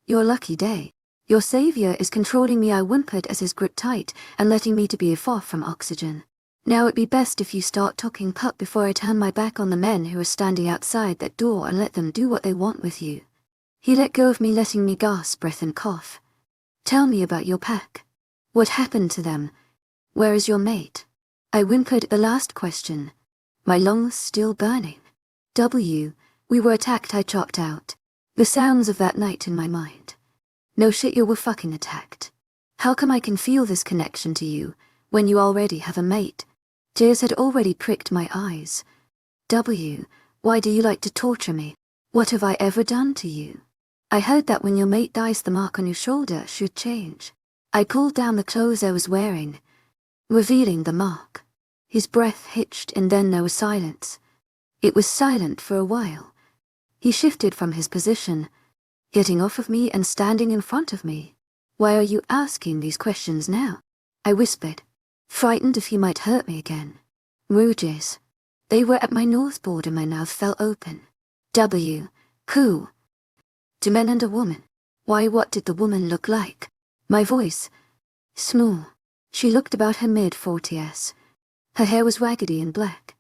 Your lucky day. Your savior is controlling me, I whimpered as his grip tight and letting me to be far from oxygen. Now it'd be best if you start talking pup before I turn my back on the men who are standing outside that door and let them do what they want with you. He let go of me, letting me gasp, breath and cough. Tell me about your pack. What happened to them? Where is your mate? I whimpered the last question, my lungs still burning. We were attacked, I chopped out, the sounds of that night in my mind. No shit, you were fucking attacked. How come I can feel this connection to you when you already have a mate? Tears had already pricked my eyes. Why do you like to torture me? What have I ever done to you? I heard that when your mate dies, the mark on your shoulder should change. I pulled down the clothes I was wearing, revealing the mark. His breath hitched and then there was silence. It was silent for a while. He shifted from his position, getting off of me and standing in front of me. Why are you asking these questions now? I whispered, frightened if he might hurt me again. Rouges. They were at my north border, my mouth fell open. Who? 2 men and a woman. Why, what did the woman look like? My voice. Small. She looked about her mid-40s. Her hair was raggedy and black.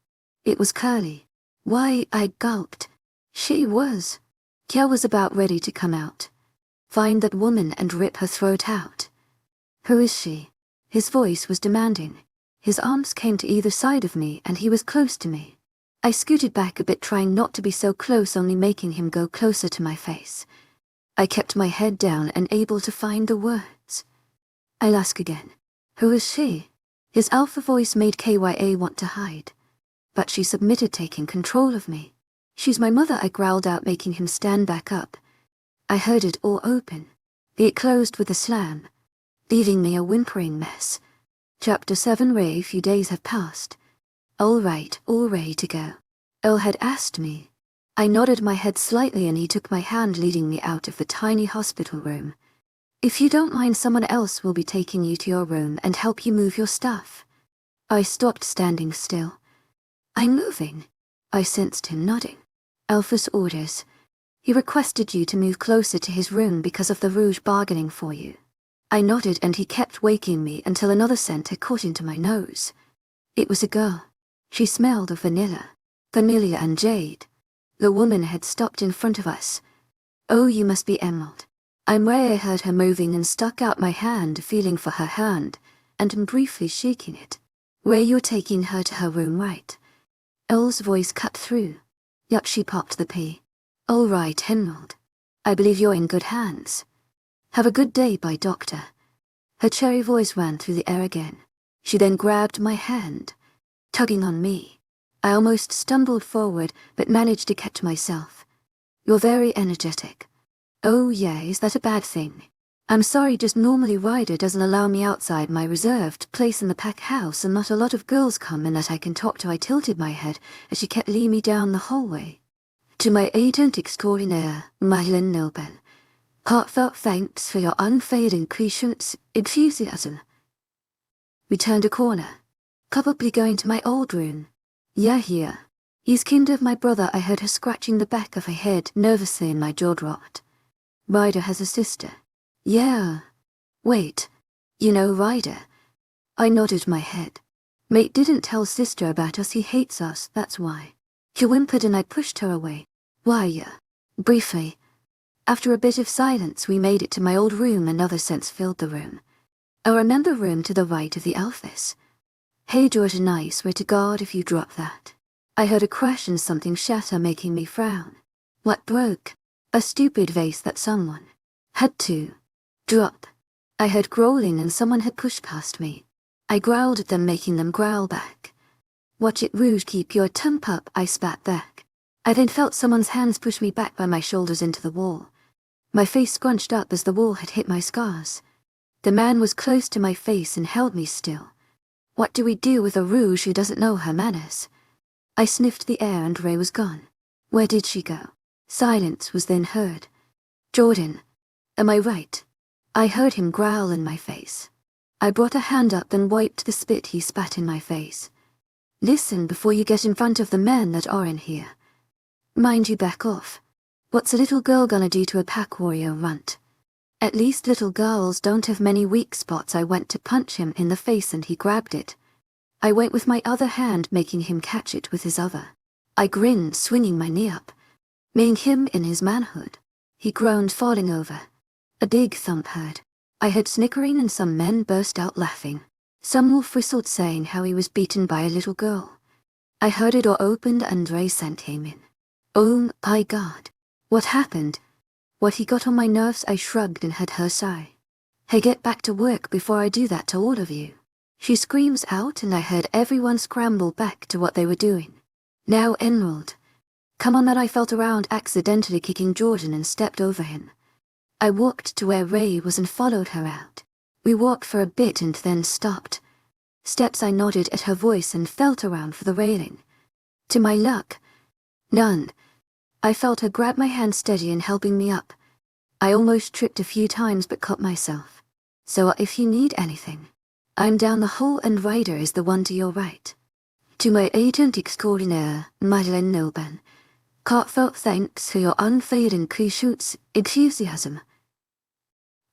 It was curly. Why, I gulped. She was. Kya was about ready to come out. Find that woman and rip her throat out. Who is she? His voice was demanding. His arms came to either side of me and he was close to me. I scooted back a bit, trying not to be so close, only making him go closer to my face. I kept my head down and able to find the words. I'll ask again. Who is she? His alpha voice made Kya want to hide. But she submitted, taking control of me. She's my mother, I growled out, making him stand back up. I heard it all open. It closed with a slam, leaving me a whimpering mess. Chapter 7. A few days have passed. All ready to go. Earl had asked me. I nodded my head slightly and he took my hand, leading me out of the tiny hospital room. If you don't mind, someone else will be taking you to your room and help you move your stuff. I stopped, standing still. I'm moving. I sensed him nodding. Alpha's orders. He requested you to move closer to his room because of the Rouge bargaining for you. I nodded and he kept waking me until another scent had caught into my nose. It was a girl. She smelled of vanilla and jade. The woman had stopped in front of us. Oh, you must be Emerald. I'm where I heard her moving and stuck out my hand, feeling for her hand, and briefly shaking it. Where you're taking her to her room, right? Earl's voice cut through. Yup, she popped the P. All right, Emerald. I believe you're in good hands. Have a good day, bye, Doctor. Her cherry voice ran through the air again. She then grabbed my hand, tugging on me. I almost stumbled forward, but managed to catch myself. You're very energetic. Oh yeah, is that a bad thing? I'm sorry, just normally Ryder doesn't allow me outside my reserved place in the pack house, and not a lot of girls come in that I can talk to. I tilted my head as she kept leading me down the hallway. To my agent extraordinaire, Madeline Nobel. Heartfelt thanks for your unfailing patience, enthusiasm. We turned a corner. Probably going to my old room. Yeah, here. He's kind of my brother. I heard her scratching the back of her head nervously and my jaw dropped. Ryder has a sister. Yeah. Wait. You know Ryder? I nodded my head. Mate didn't tell sister about us. He hates us, that's why. She whimpered and I pushed her away. Why, yeah. Briefly. After a bit of silence, we made it to my old room. Another sense filled the room. I remember room to the right of the office. Hey Jordan, I swear to God if you drop that. I heard a crash and something shatter, making me frown. What broke? A stupid vase that someone had to drop. I heard growling and someone had pushed past me. I growled at them, making them growl back. Watch it, Rouge, keep your tongue up, I spat back. I then felt someone's hands push me back by my shoulders into the wall. My face scrunched up as the wall had hit my scars. The man was close to my face and held me still. What do we do with a Rouge who doesn't know her manners? I sniffed the air and Ray was gone. Where did she go? Silence was then heard. Jordan, am I right? I heard him growl in my face. I brought a hand up and wiped the spit he spat in my face. Listen before you get in front of the men that are in here. Mind you back off. What's a little girl gonna do to a pack warrior runt? At least little girls don't have many weak spots. I went to punch him in the face and he grabbed it. I went with my other hand, making him catch it with his other. I grinned, swinging my knee up, making him in his manhood. He groaned, falling over. A big thump heard. I heard snickering and some men burst out laughing. Some wolf whistled, saying how he was beaten by a little girl. I heard a door opened and Ray sent him in. Oh my God. What happened? What he got on my nerves. I shrugged and had her sigh. Hey, get back to work before I do that to all of you. She screams out and I heard everyone scramble back to what they were doing. Now Emerald. Come on. That I felt around, accidentally kicking Jordan, and stepped over him. I walked to where Ray was and followed her out. We walked for a bit and then stopped. Steps. I nodded at her voice and felt around for the railing. To my luck, none. I felt her grab my hand steady and helping me up. I almost tripped a few times but caught myself. So if you need anything, I'm down the hall and Ryder is the one to your right. To my agent extraordinaire, Madeleine Nilban, heartfelt thanks for your unfading enthusiasm.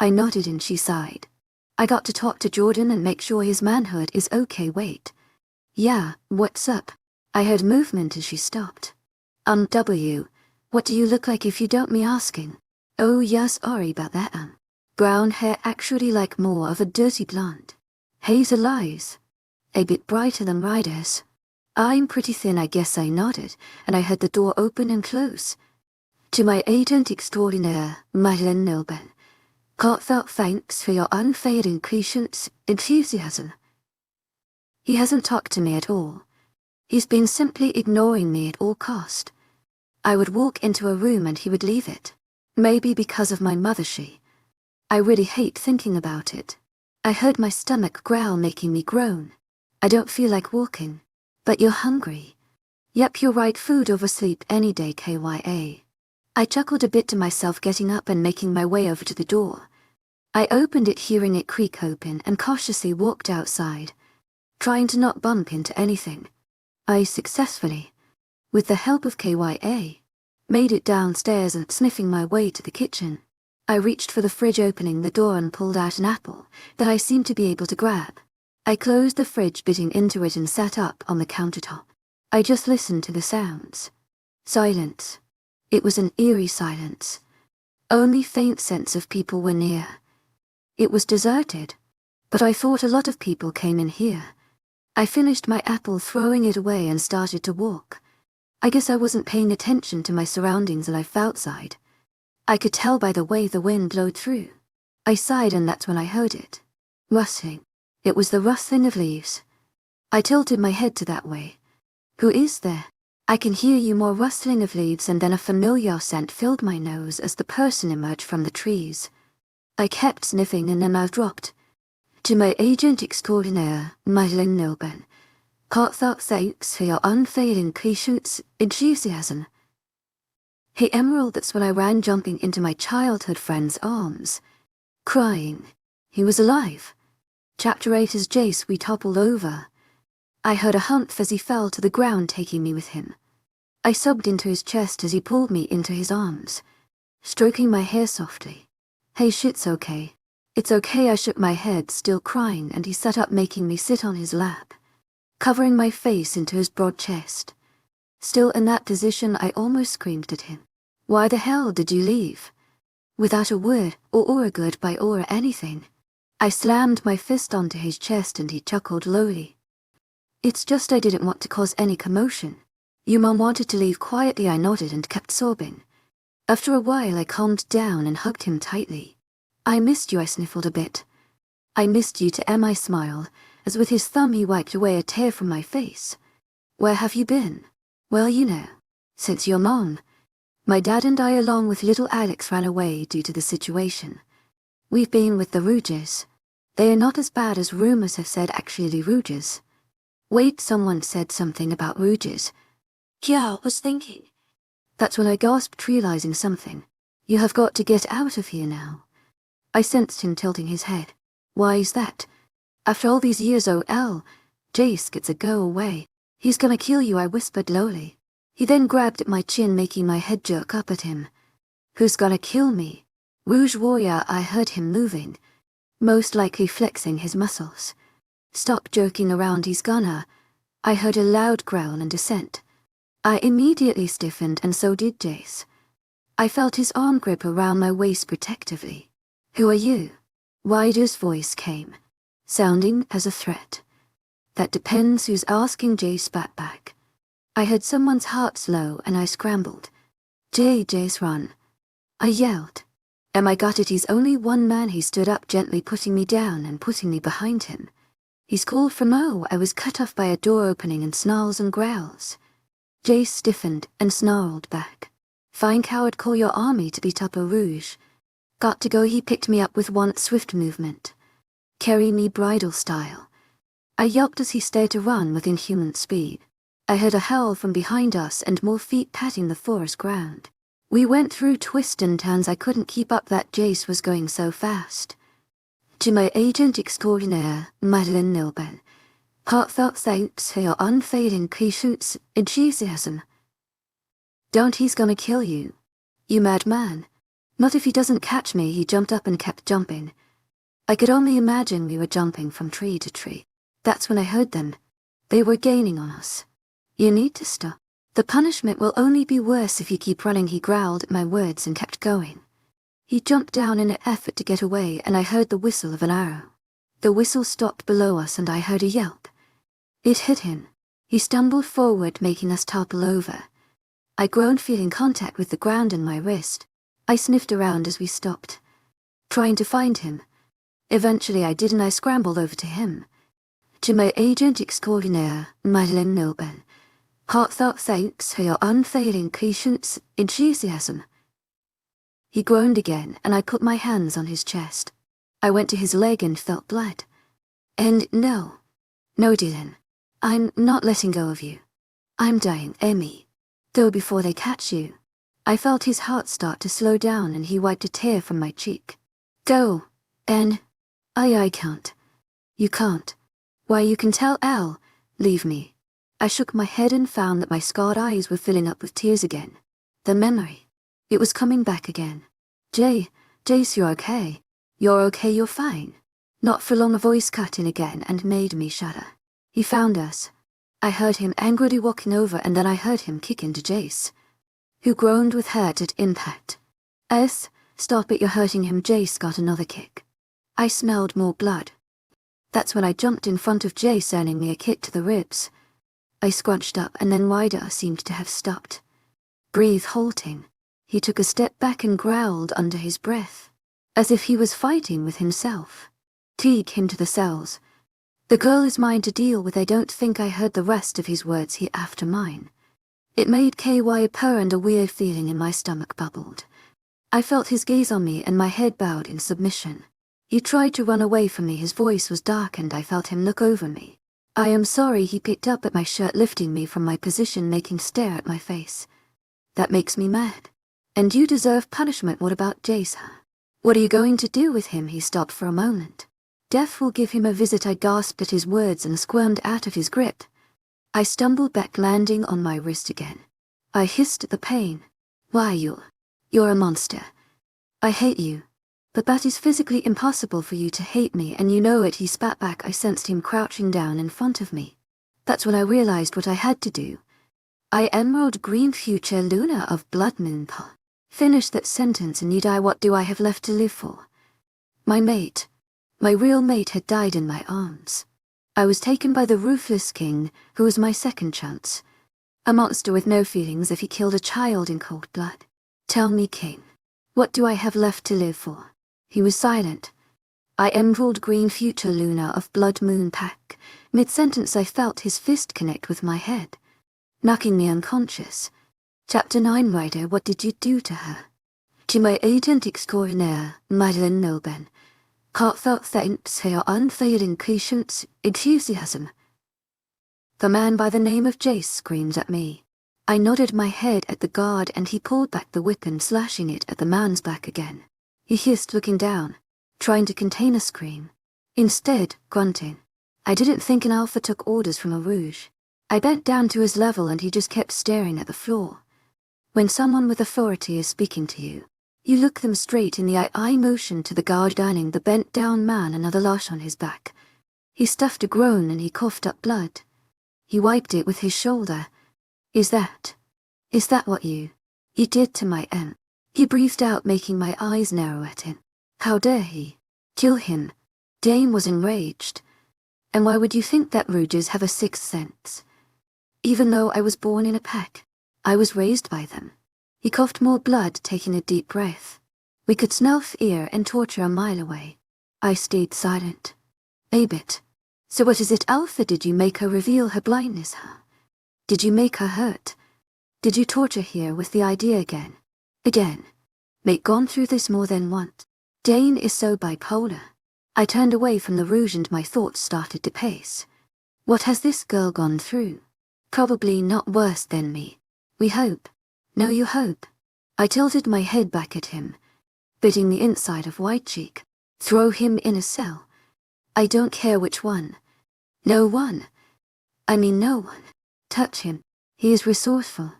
I nodded and she sighed. I got to talk to Jordan and make sure his manhood is okay. Wait. Yeah, what's up? I heard movement as she stopped. W, what do you look like if you don't me asking? Oh yes, sorry about that. Brown hair, actually like more of a dirty blonde. Hazel eyes. A bit brighter than Ryder's. I'm pretty thin. I guess I nodded, and I heard the door open and close. To my agent extraordinaire, Madeleine Nilban, heartfelt thanks for your unfading enthusiasm. He hasn't talked to me at all. He's been simply ignoring me at all cost. I would walk into a room and he would leave it. Maybe because of my mother. I really hate thinking about it. I heard my stomach growl, making me groan. I don't feel like walking. But you're hungry. Yep, you're right. Food over sleep any day, KYA. I chuckled a bit to myself, getting up and making my way over to the door. I opened it, hearing it creak open, and cautiously walked outside, trying to not bump into anything. I successfully, with the help of KYA, made it downstairs and sniffing my way to the kitchen. I reached for the fridge, opening the door and pulled out an apple that I seemed to be able to grab. I closed the fridge, biting into it, and sat up on the countertop. I just listened to the sounds. Silence. It was an eerie silence. Only faint sense of people were near. It was deserted, but I thought a lot of people came in here. I finished my apple, throwing it away, and started to walk. I guess I wasn't paying attention to my surroundings and I fell outside. I could tell by the way the wind blowed through. I sighed, and that's when I heard it. Rustling. It was the rustling of leaves. I tilted my head to that way. Who is there? I can hear you. More rustling of leaves, and then a familiar scent filled my nose as the person emerged from the trees. I kept sniffing and then I dropped. To my agent extraordinaire, Madeleine Nilban, heartfelt thanks for your unfailing enthusiasm. Hey Emerald, that's when I ran, jumping into my childhood friend's arms, crying. He was alive. Chapter 8. As Jace, we toppled over. I heard a humph as he fell to the ground, taking me with him. I sobbed into his chest as he pulled me into his arms, stroking my hair softly. Hey, shit's okay. It's okay. I shook my head, still crying, and he sat up, making me sit on his lap, covering my face into his broad chest. Still in that position, I almost screamed at him. Why the hell did you leave? Without a word, or a goodbye or anything. I slammed my fist onto his chest and he chuckled lowly. It's just I didn't want to cause any commotion. Your mom wanted to leave quietly. I nodded and kept sobbing. After a while I calmed down and hugged him tightly. I missed you, I sniffled a bit. I missed you too, I smiled, as with his thumb he wiped away a tear from my face. Where have you been? Well, you know, since your mom. My dad and I, along with little Alex, ran away due to the situation. We've been with the Rouges. They are not as bad as rumors have said. Actually, Rouges. Wait, someone said something about Rouges. Yeah, I was thinking. That's when I gasped, realizing something. You have got to get out of here now. I sensed him tilting his head. Why is that? After all these years, OL, Jace gets a go away. He's gonna kill you, I whispered lowly. He then grabbed at my chin, making my head jerk up at him. Who's gonna kill me? Rouge Warrior, I heard him moving. Most likely flexing his muscles. Stop joking around, he's gonna. I heard a loud growl and dissent. I immediately stiffened, and so did Jace. I felt his arm grip around my waist protectively. Who are you? Ryder's voice came, sounding as a threat. That depends who's asking, Jace spat back. I heard someone's heart slow and I scrambled. Jace, run. I yelled. I got it, he's only one man. He stood up, gently putting me down and putting me behind him. He's called for Mo. I was cut off by a door opening and snarls and growls. Jace stiffened and snarled back. Fine, coward, call your army to beat up a Rouge. Got to go. He picked me up with one swift movement. Carry me bridal style. I yelped as he started to run with inhuman speed. I heard a howl from behind us and more feet patting the forest ground. We went through twists and turns. I couldn't keep up, that Jace was going so fast. To my agent extraordinaire, Madeleine Nilben. Heartfelt thanks for your unfailing patience, enthusiasm. Don't, he's gonna kill you. You madman. Not if he doesn't catch me. He jumped up and kept jumping. I could only imagine we were jumping from tree to tree. That's when I heard them. They were gaining on us. You need to stop. The punishment will only be worse if you keep running. He growled at my words and kept going. He jumped down in an effort to get away, and I heard the whistle of an arrow. The whistle stopped below us and I heard a yelp. It hit him. He stumbled forward, making us topple over. I groaned, feeling contact with the ground in my wrist. I sniffed around as we stopped, trying to find him. Eventually I did, and I scrambled over to him. To my agent extraordinaire, Madeleine Nilben. Heartfelt thanks for your unfailing patience, enthusiasm. He groaned again, and I put my hands on his chest. I went to his leg and felt blood. And no, Dylan. I'm not letting go of you. I'm dying, Emmy. Go before they catch you. I felt his heart start to slow down and he wiped a tear from my cheek. Go, and I can't. You can't. Why, you can tell Al. Leave me. I shook my head and found that my scarred eyes were filling up with tears again. The memory. It was coming back again. Jace, you're okay. You're okay, you're fine. Not for long. A voice cut in again and made me shudder. He found us. I heard him angrily walking over, and then I heard him kick into Jace, who groaned with hurt at impact. Stop it, you're hurting him. Jace got another kick. I smelled more blood. That's when I jumped in front of Jace, earning me a kick to the ribs. I scrunched up, and then Ryder seemed to have stopped. Breath halting. He took a step back and growled under his breath, as if he was fighting with himself. Take him to the cells. The girl is mine to deal with. I don't think I heard the rest of his words. He after mine. It made KY purr and a weird feeling in my stomach bubbled. I felt his gaze on me and my head bowed in submission. He tried to run away from me. His voice was dark and I felt him look over me. I am sorry. He picked up at my shirt, lifting me from my position, making stare at my face. That makes me mad. And you deserve punishment. What about Jace? What are you going to do with him? He stopped for a moment. Death will give him a visit. I gasped at his words and squirmed out of his grip. I stumbled back, landing on my wrist again. I hissed at the pain. Why, you're a monster. I hate you. But that is physically impossible for you to hate me, and you know it. He spat back. I sensed him crouching down in front of me. That's when I realized what I had to do. I emerald green future Luna of blood moon. Finish that sentence and you die. What do I have left to live for? My mate. My real mate had died in my arms. I was taken by the ruthless king, who was my second chance. A monster with no feelings if he killed a child in cold blood. Tell me, king, what do I have left to live for? He was silent. I emerald green future Luna of blood moon pack. Mid-sentence I felt his fist connect with my head, knocking me unconscious. Chapter 9. Ryder, what did you do to her? To my agent extraordinaire, Madeleine Nilben. Heartfelt thanks for your unfailing patience, enthusiasm. The man by the name of Jace screamed at me. I nodded my head at the guard and he pulled back the weapon, slashing it at the man's back again. He hissed, looking down. trying to contain a scream. Instead, grunting. I didn't think an alpha took orders from a rouge. I bent down to his level and he just kept staring at the floor. When someone with authority is speaking to you, you look them straight in the eye. I motioned to the guard guiding the bent-down man another lash on his back. He stuffed a groan and he coughed up blood. He wiped it with his shoulder. Is that what you did to my aunt? He breathed out, making my eyes narrow at him. How dare he? Kill him. Dane was enraged. And why would you think that rouges have a sixth sense? Even though I was born in a pack, I was raised by them. He coughed more blood, taking a deep breath. We could smell fear and torture a mile away. I stayed silent. A bit. So what is it, Alpha? Did you make her reveal her blindness, huh? Did you make her hurt? Did you torture her with the idea again? Again. Mate gone through this more than once. Dane is so bipolar. I turned away from the rouge and my thoughts started to pace. What has this girl gone through? Probably not worse than me. We hope. No, you hope. I tilted my head back at him, biting the inside of White Cheek. Throw him in a cell. I don't care which one. No one. I mean no one. Touch him. He is resourceful.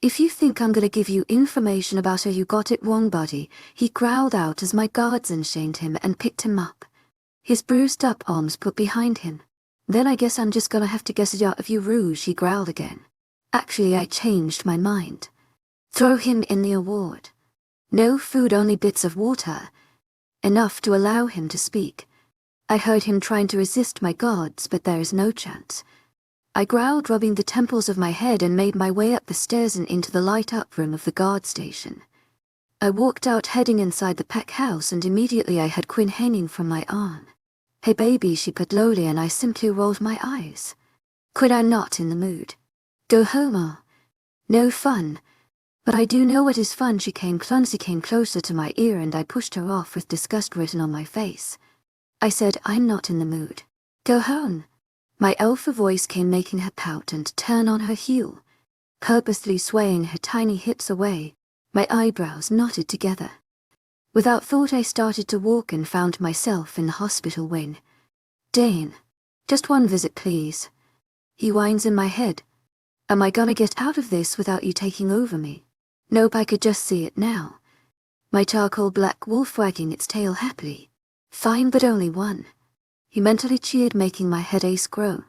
If you think I'm gonna give you information about her, you got it wrong, buddy, he growled out as my guards enchained him and picked him up. His bruised up arms put behind him. Then I guess I'm just gonna have to guess it out of you, rouge, he growled again. Actually, I changed my mind. Throw him in the award. No food, only bits of water. Enough to allow him to speak. I heard him trying to resist my guards, but there is no chance. I growled, rubbing the temples of my head, and made my way up the stairs and into the light-up room of the guard station. I walked out, heading inside the pack house, and immediately I had Quinn hanging from my arm. Hey baby, she put lowly, and I simply rolled my eyes. Quinn, I'm not in the mood. Go home, no fun. But I do know what is fun. She came closer to my ear, and I pushed her off with disgust written on my face. I said, I'm not in the mood. Go home. My alpha voice came, making her pout and turn on her heel, purposely swaying her tiny hips away. My eyebrows knotted together. Without thought, I started to walk and found myself in the hospital wing. Dane, just one visit, please. He whines in my head. Am I gonna get out of this without you taking over me? Nope, I could just see it now. My charcoal black wolf wagging its tail happily. Fine, but only one. He mentally cheered, making my head ache grow.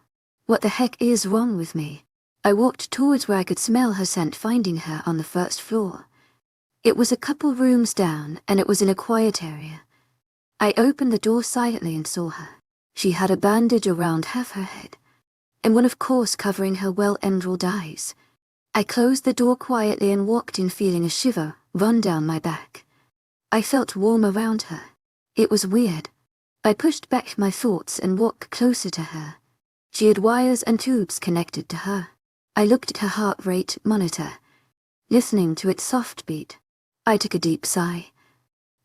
What the heck is wrong with me? I walked towards where I could smell her scent, finding her on the first floor. It was a couple rooms down, and it was in a quiet area. I opened the door silently and saw her. She had a bandage around half her head, and one, of course, covering her well-emerald eyes. I closed the door quietly and walked in, feeling a shiver run down my back. I felt warm around her. It was weird. I pushed back my thoughts and walked closer to her. She had wires and tubes connected to her. I looked at her heart rate monitor, listening to its soft beat. I took a deep sigh.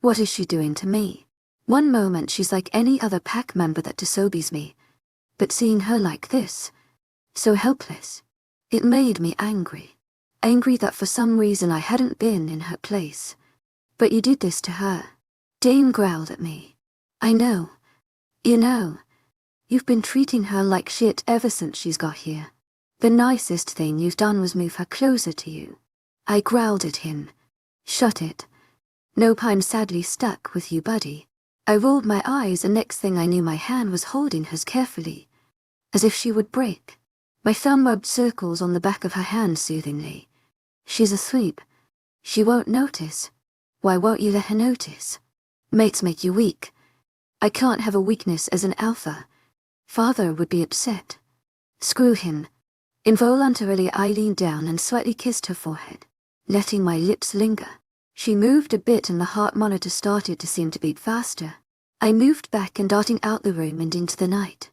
What is she doing to me? One moment she's like any other pack member that disobeys me, but seeing her like this, so helpless, it made me angry. Angry that for some reason I hadn't been in her place. But you did this to her. Dane growled at me. I know. You know. You've been treating her like shit ever since she's got here. The nicest thing you've done was move her closer to you. I growled at him. Shut it. Nope, I'm sadly stuck with you, buddy. I rolled my eyes, and next thing I knew my hand was holding hers carefully, as if she would break. My thumb rubbed circles on the back of her hand soothingly. She's asleep. She won't notice. Why won't you let her notice? Mates make you weak. I can't have a weakness as an alpha. Father would be upset. Screw him. Involuntarily I leaned down and slightly kissed her forehead, letting my lips linger. She moved a bit and the heart monitor started to seem to beat faster. I moved back and darting out the room and into the night.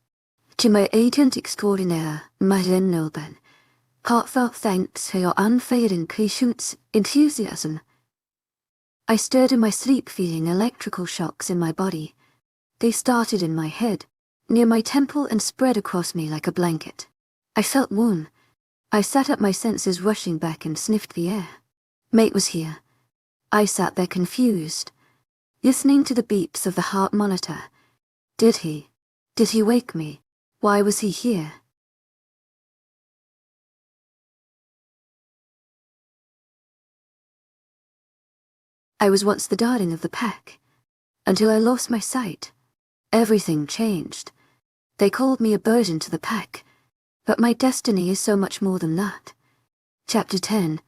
To my agent extraordinaire, Madeleine Nolben, heartfelt thanks for your unfailing patience, enthusiasm. I stirred in my sleep, feeling electrical shocks in my body. They started in my head, near my temple, and spread across me like a blanket. I felt warm. I sat up, my senses rushing back, and sniffed the air. Mate was here. I sat there confused. listening to the beeps of the heart monitor. Did he wake me? Why was he here? I was once the darling of the pack, until I lost my sight. Everything changed. They called me a burden to the pack, but my destiny is so much more than that. Chapter 10.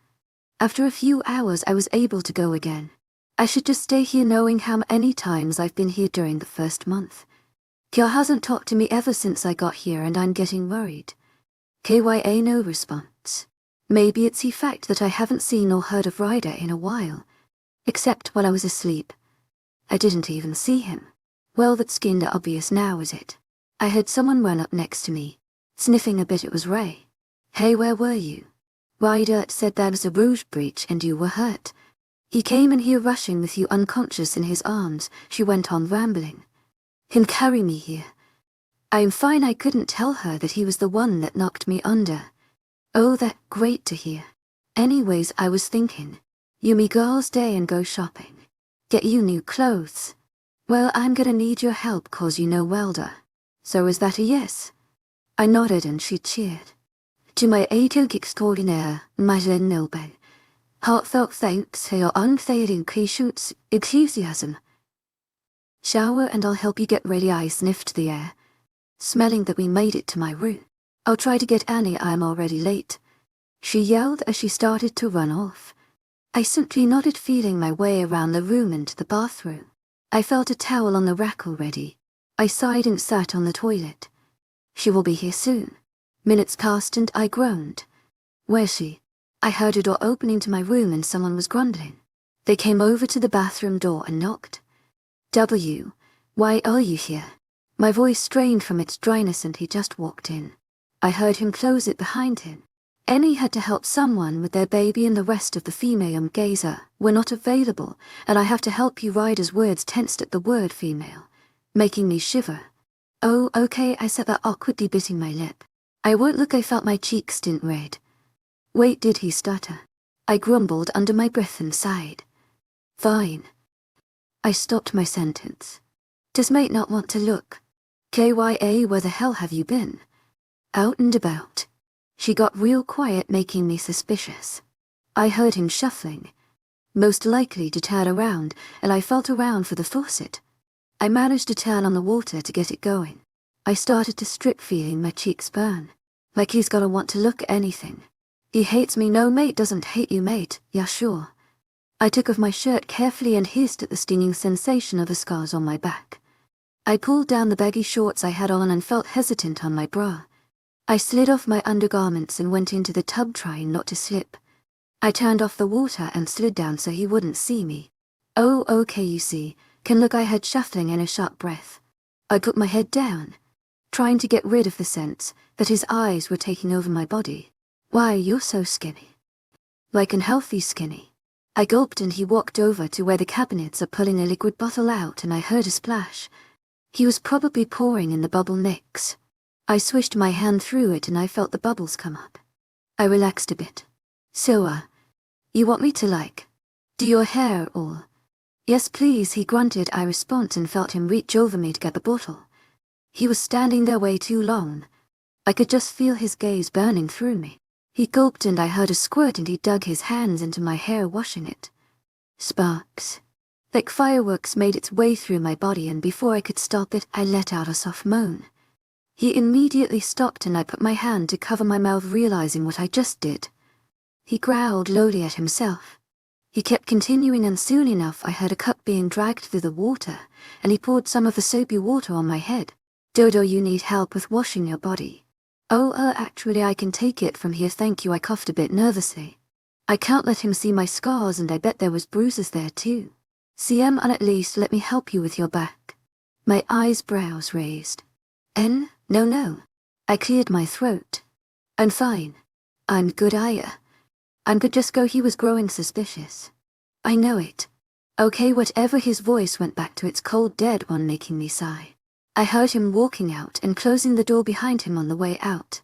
After a few hours I was able to go again. I should just stay here knowing how many times I've been here during the first month. Kyo hasn't talked to me ever since I got here and I'm getting worried. KYA no response. Maybe it's the fact that I haven't seen or heard of Ryder in a while. Except while I was asleep. I didn't even see him. Well, that's kinda obvious now, is it? I heard someone run up next to me. Sniffing a bit. It was Ray. Hey, where were you? Ryder said there was a rouge breach and you were hurt. He came in here rushing with you unconscious in his arms, she went on rambling. Him carry me here. I'm fine. I couldn't tell her that he was the one that knocked me under. Oh, that great to hear. Anyways, I was thinking, you me girls day and go shopping. Get you new clothes. Well, I'm gonna need your help cause you know welder. So is that a yes? I nodded and she cheered. To my agent extraordinaire, Madeleine Nobel. Heartfelt thanks for your unfailing patience, enthusiasm. Shower and I'll help you get ready. I sniffed the air, smelling that we made it to my room. I'll try to get Annie. I'm already late. She yelled as she started to run off. I simply nodded, feeling my way around the room into the bathroom. I felt a towel on the rack already. I sighed and sat on the toilet. She will be here soon. Minutes passed and I groaned. Where's she? I heard a door opening to my room and someone was grumbling. They came over to the bathroom door and knocked. Why are you here? My voice strained from its dryness and he just walked in. I heard him close it behind him. Annie had to help someone with their baby and the rest of the female gazer were not available, and I have to help you. Ryder's words tensed at the word female, making me shiver. Oh, okay, I said that awkwardly, biting my lip. I won't look. I felt my cheeks tint red. Wait, did he stutter? I grumbled under my breath and sighed. Fine. I stopped my sentence. Does mate not want to look? KYA, where the hell have you been? Out and about. She got real quiet, making me suspicious. I heard him shuffling, most likely to turn around, and I felt around for the faucet. I managed to turn on the water to get it going. I started to strip, feeling my cheeks burn. Like he's gotta want to look at anything. He hates me. No, mate doesn't hate you, mate. Yeah, sure. I took off my shirt carefully and hissed at the stinging sensation of the scars on my back. I pulled down the baggy shorts I had on and felt hesitant on my bra. I slid off my undergarments and went into the tub, trying not to slip. I turned off the water and slid down so he wouldn't see me. Oh, okay, you see. Can look. I heard shuffling and a sharp breath. I put my head down, trying to get rid of the sense that his eyes were taking over my body. Why, you're so skinny. Like unhealthy skinny. I gulped and he walked over to where the cabinets are pulling a liquid bottle out and I heard a splash. He was probably pouring in the bubble mix. I swished my hand through it and I felt the bubbles come up. I relaxed a bit. So, you want me to do your hair or? Yes, please, he grunted. I responded and felt him reach over me to get the bottle. He was standing there way too long. I could just feel his gaze burning through me. He gulped and I heard a squirt and he dug his hands into my hair, washing it. Sparks, like fireworks, made its way through my body and before I could stop it, I let out a soft moan. He immediately stopped and I put my hand to cover my mouth, realizing what I just did. He growled lowly at himself. He kept continuing and soon enough I heard a cup being dragged through the water and he poured some of the soapy water on my head. Dodo, you need help with washing your body. Oh, actually I can take it from here, thank you. I coughed a bit nervously. I can't let him see my scars and I bet there was bruises there too. CM, and at least let me help you with your back. My brows raised. No. I cleared my throat. I'm fine. I'm good. I'm good, just go. He was growing suspicious. I know it. Okay, whatever. His voice went back to its cold dead one, making me sigh. I heard him walking out and closing the door behind him on the way out.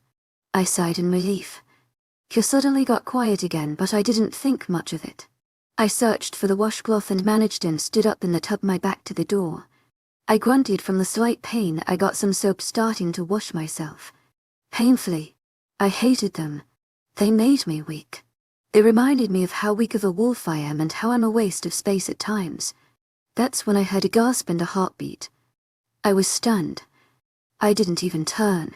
I sighed in relief. He suddenly got quiet again, but I didn't think much of it. I searched for the washcloth and managed and stood up in the tub, my back to the door. I grunted from the slight pain. I got some soap, starting to wash myself. Painfully. I hated them. They made me weak. They reminded me of how weak of a wolf I am and how I'm a waste of space at times. That's when I heard a gasp and a heartbeat. I was stunned. I didn't even turn.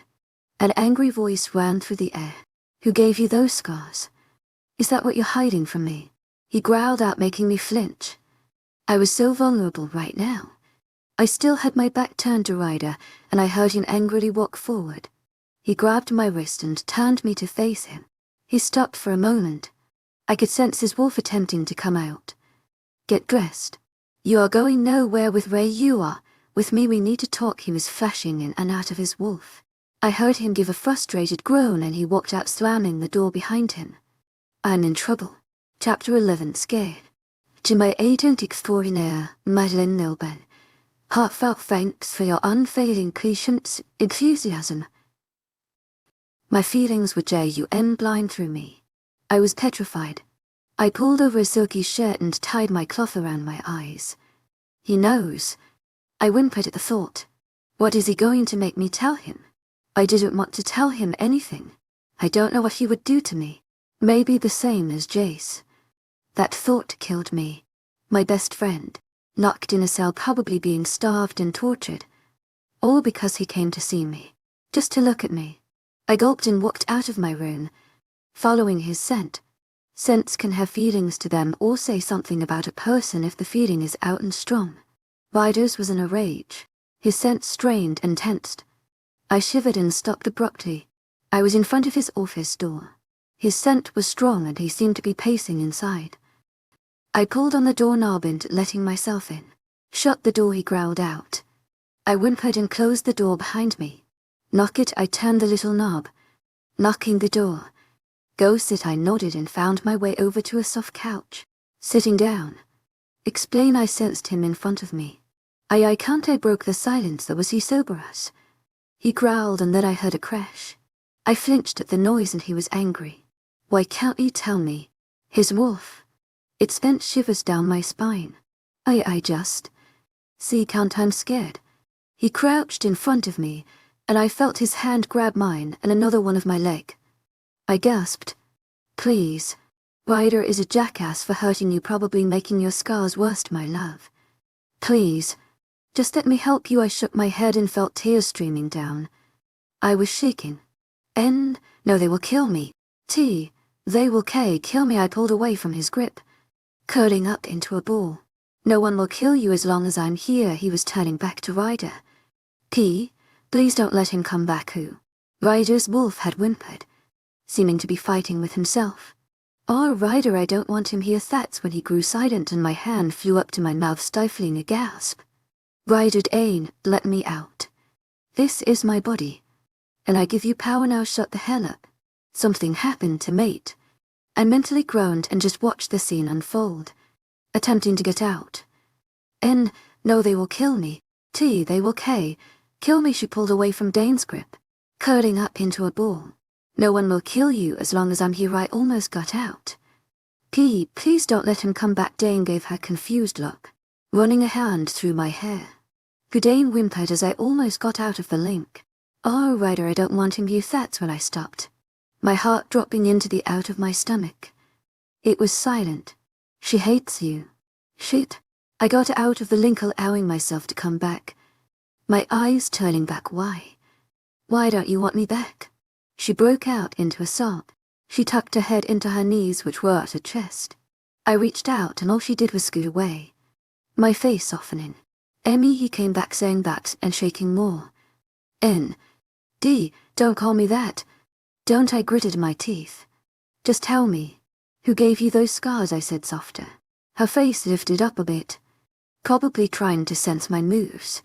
An angry voice ran through the air. Who gave you those scars? Is that what you're hiding from me? He growled out, making me flinch. I was so vulnerable right now. I still had my back turned to Ryder, and I heard him angrily walk forward. He grabbed my wrist and turned me to face him. He stopped for a moment. I could sense his wolf attempting to come out. Get dressed. You are going nowhere with Ray. You are. With me we need to talk. He was flashing in and out of his wolf. I heard him give a frustrated groan and he walked out, slamming the door behind him. I'm in trouble. Chapter 11. Scared. To my agent extraordinaire, Madeleine Nilben. Heartfelt thanks for your unfailing patience, enthusiasm. My feelings were blind through me. I was petrified. I pulled over a silky shirt and tied my cloth around my eyes. He knows. I whimpered at the thought. What is he going to make me tell him? I didn't want to tell him anything. I don't know what he would do to me. Maybe the same as Jace. That thought killed me. My best friend, locked in a cell, probably being starved and tortured. All because he came to see me, just to look at me. I gulped and walked out of my room, following his scent. Scents can have feelings to them or say something about a person if the feeling is out and strong. Ryder's was in a rage, his scent strained and tensed. I shivered and stopped abruptly. I was in front of his office door. His scent was strong and he seemed to be pacing inside. I pulled on the doorknob and letting myself in. Shut the door, he growled out. I whimpered and closed the door behind me. Knock it, I turned the little knob. Knocking the door. Go sit, I nodded and found my way over to a soft couch. Sitting down. Explain, I sensed him in front of me. I can't. I broke the silence. Was he sober us? He growled and then I heard a crash. I flinched at the noise and he was angry. Why can't he tell me? His wolf. It sent shivers down my spine. I just... See, can't, I'm scared. He crouched in front of me, and I felt his hand grab mine and another one of my leg. I gasped. Please. Ryder is a jackass for hurting you, probably making your scars worse, my love. Please. Just let me help you. I shook my head and felt tears streaming down. I was shaking. No, they will kill me. They will kill me. I pulled away from his grip, curling up into a ball. No one will kill you as long as I'm here. He was turning back to Ryder. Please don't let him come back. Who? Ryder's wolf had whimpered, seeming to be fighting with himself. Oh, Ryder, I don't want him here. That's when he grew silent and my hand flew up to my mouth, stifling a gasp. Ryder, let me out. This is my body, and I give you power now. Shut the hell up. Something happened to mate. I mentally groaned and just watched the scene unfold, attempting to get out. No, they will kill me. They will kill me. She pulled away from Dane's grip, curling up into a ball. No one will kill you as long as I'm here. I almost got out. Please don't let him come back. Dane gave her confused look, running a hand through my hair. Dane whimpered as I almost got out of the link. Oh, Ryder, I don't want him here. That's when I stopped, my heart dropping into the out of my stomach. It was silent. She hates you. Shit. I got out of the link, allowing myself to come back, my eyes turning back. Why? Why don't you want me back? She broke out into a sob. She tucked her head into her knees, which were at her chest. I reached out and all she did was scoot away, my face softening. Emmy, he came back saying that and shaking more. Don't call me that. Don't. I gritted my teeth. Just tell me, who gave you those scars? I said softer. Her face lifted up a bit, probably trying to sense my moves.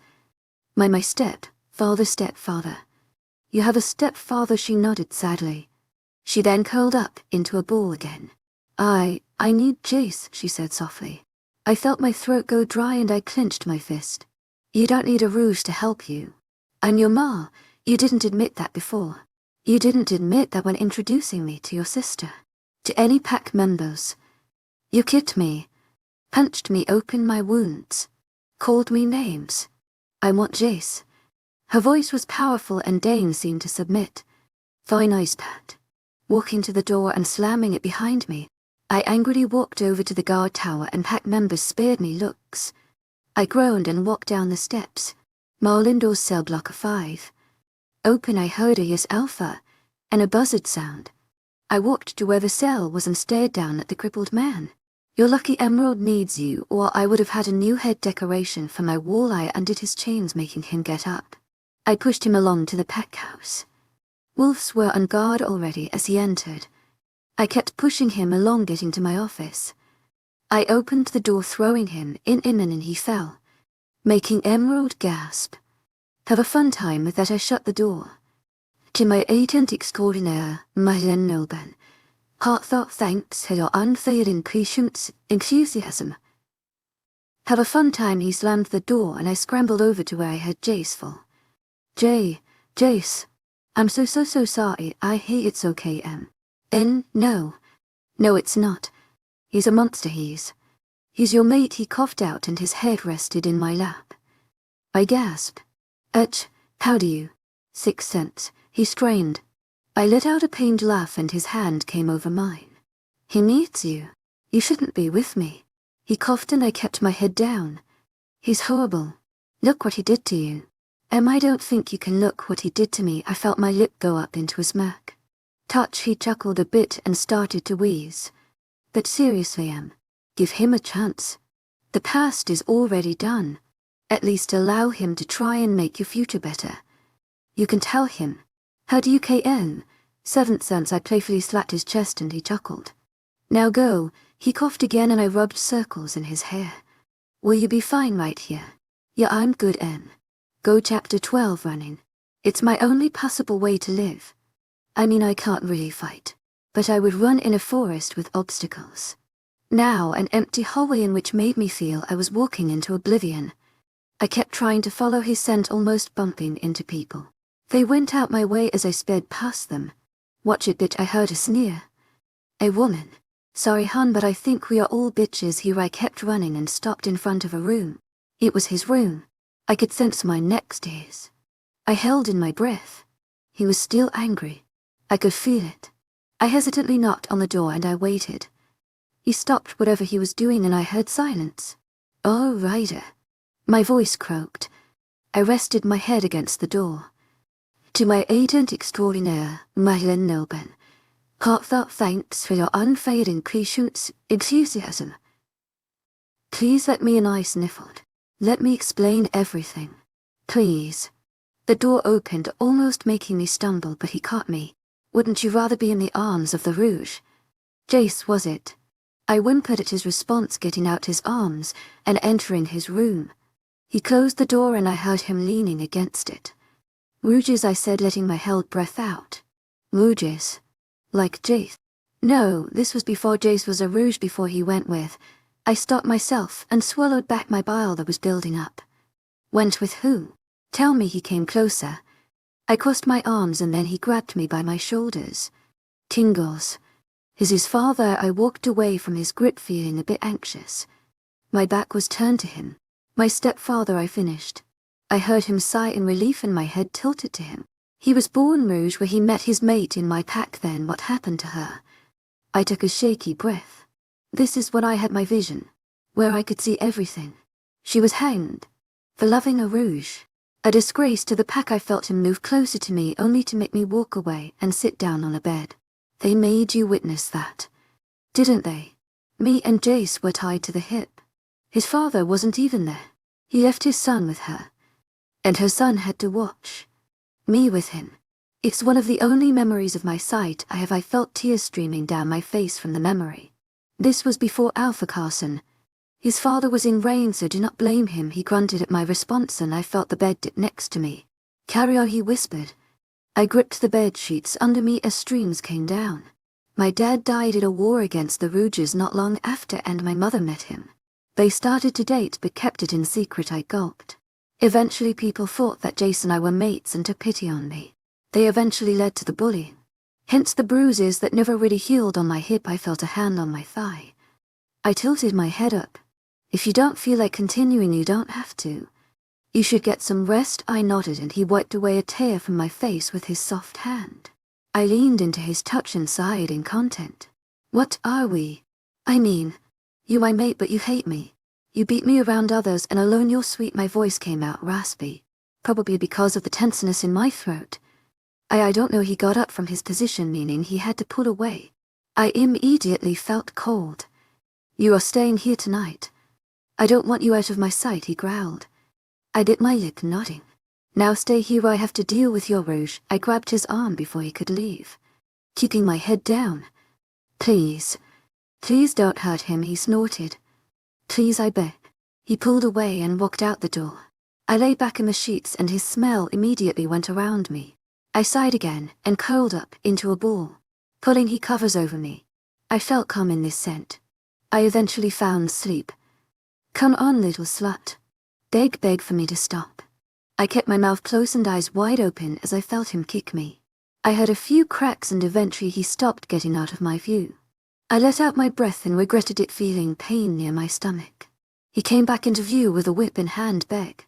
My stepfather. You have a stepfather? She nodded sadly. She then curled up into a ball again. I need Jace, she said softly. I felt my throat go dry and I clenched my fist. You don't need a ruse to help you. I'm your ma. You didn't admit that before. You didn't admit that when introducing me to your sister, to any pack members. You kicked me. punched me open my wounds, called me names. I want Jace. Her voice was powerful and Dane seemed to submit. Fine eyes, Pat. Walking to the door and slamming it behind me, I angrily walked over to the guard tower and pack members spared me looks. I groaned and walked down the steps. Marlindore's cell block 5. Open, I heard a yes alpha, and a buzzard sound. I walked to where the cell was and stared down at the crippled man. Your lucky Emerald needs you, or I would have had a new head decoration for my wall. I undid his chains, making him get up. I pushed him along to the pack house. Wolves were on guard already as he entered. I kept pushing him along, getting to my office. I opened the door, throwing him in and he fell, making Emerald gasp. Have a fun time with that. I shut the door. To my agent extraordinaire, Moonlight ALL, heartfelt thanks for your unfailing patience, enthusiasm. Have a fun time. He slammed the door and I scrambled over to where I heard Jace fall. Jace. I'm so sorry. It's okay, no. No, it's not. He's a monster, he's your mate. He coughed out and his head rested in my lap. I gasped. How do you? 6 cents, he strained. I let out a pained laugh and his hand came over mine. He needs you. You shouldn't be with me. He coughed and I kept my head down. He's horrible. Look what he did to you. I don't think you can look what he did to me. I felt my lip go up into a smirk. Touch, he chuckled a bit and started to wheeze. But seriously, give him a chance. The past is already done. At least allow him to try and make your future better. You can tell him. How do you KN? 7 cents. I playfully slapped his chest and he chuckled. Now go. He coughed again and I rubbed circles in his hair. Will you be fine right here? Yeah, I'm good, Go chapter 12 running. It's my only possible way to live. I mean, I can't really fight, but I would run in a forest with obstacles. Now an empty hallway in which made me feel I was walking into oblivion. I kept trying to follow his scent, almost bumping into people. They went out my way as I sped past them. Watch it, bitch, I heard a sneer. A woman. Sorry, hun, but I think we are all bitches here. I kept running and stopped in front of a room. It was his room. I could sense my next to his. I held in my breath. He was still angry. I could feel it. I hesitantly knocked on the door and I waited. He stopped whatever he was doing and I heard silence. Oh, Ryder. My voice croaked. I rested my head against the door. To my agent extraordinaire, Moonlight ALL, heartfelt thanks for your unfailing patience, enthusiasm. Please let me, and I sniffled. Let me explain everything. Please. The door opened, almost making me stumble, but he caught me. Wouldn't you rather be in the arms of the Rouge? Jace, was it? I whimpered at his response, getting out his arms and entering his room. He closed the door and I heard him leaning against it. Rouges, I said, letting my held breath out. Rouges. Like Jace. No, this was before Jace was a Rouge, before he went with. I stopped myself and swallowed back my bile that was building up. Went with who? Tell me. He came closer. I crossed my arms and then he grabbed me by my shoulders. Tingles. As his father, I walked away from his grip, feeling a bit anxious. My back was turned to him. My stepfather, I finished. I heard him sigh in relief and my head tilted to him. He was born Rouge, where he met his mate in my pack. Then what happened to her? I took a shaky breath. This is when I had my vision, where I could see everything. She was hanged for loving a Rouge. A disgrace to the pack. I felt him move closer to me, only to make me walk away and sit down on a bed. They made you witness that, didn't they? Me and Jace were tied to the hip. His father wasn't even there. He left his son with her. And her son had to watch me with him. It's one of the only memories of my sight I have. I felt tears streaming down my face from the memory. This was before Alpha Carson. His father was in rain, so do not blame him. He grunted at my response and I felt the bed dip next to me. Carry on, he whispered. I gripped the bed sheets under me as streams came down. My dad died in a war against the Rouges not long after, and my mother met him. They started to date but kept it in secret. I gulped. Eventually people thought that Jace and I were mates and took pity on me. They eventually led to the bullying. Hence the bruises that never really healed on my hip. I felt a hand on my thigh. I tilted my head up. If you don't feel like continuing, you don't have to. You should get some rest. I nodded, and he wiped away a tear from my face with his soft hand. I leaned into his touch and sighed in content. What are we? I mean, you my mate, but you hate me. You beat me around others, and alone you're sweet. My voice came out raspy, probably because of the tenseness in my throat. I don't know. He got up from his position, meaning he had to pull away. I immediately felt cold. You are staying here tonight. I don't want you out of my sight, he growled. I bit my lip, nodding. Now stay here, I have to deal with your rouge. I grabbed his arm before he could leave, keeping my head down. Please. Please don't hurt him, he snorted. Please, I beg. He pulled away and walked out the door. I lay back in the sheets, and his smell immediately went around me. I sighed again and curled up into a ball, pulling he covers over me. I felt calm in this scent. I eventually found sleep. Come on, little slut. Beg for me to stop. I kept my mouth closed and eyes wide open as I felt him kick me. I heard a few cracks, and eventually he stopped getting out of my view. I let out my breath and regretted it, feeling pain near my stomach. He came back into view with a whip in hand. Beg.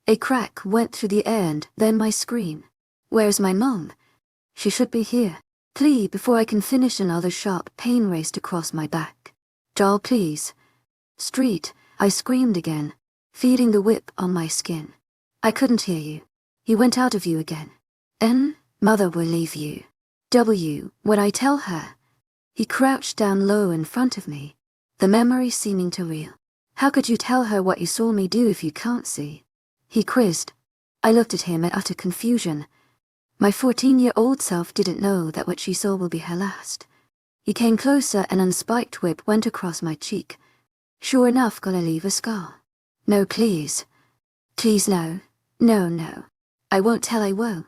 A crack went through the air, and then my scream. Where's my mom? She should be here. Please, before I can finish, another sharp pain raced across my back. Doll, please. Street, I screamed again, feeling the whip on my skin. I couldn't hear you. He went out of view again. N, mother will leave you. W, when I tell her. He crouched down low in front of me, the memory seeming to reel. How could you tell her what you saw me do if you can't see? He quizzed. I looked at him in utter confusion. My 14-year-old self didn't know that what she saw will be her last. He came closer, and unspiked whip went across my cheek. Sure enough, gonna leave a scar. No, please. Please, no. No. I won't tell, I won't.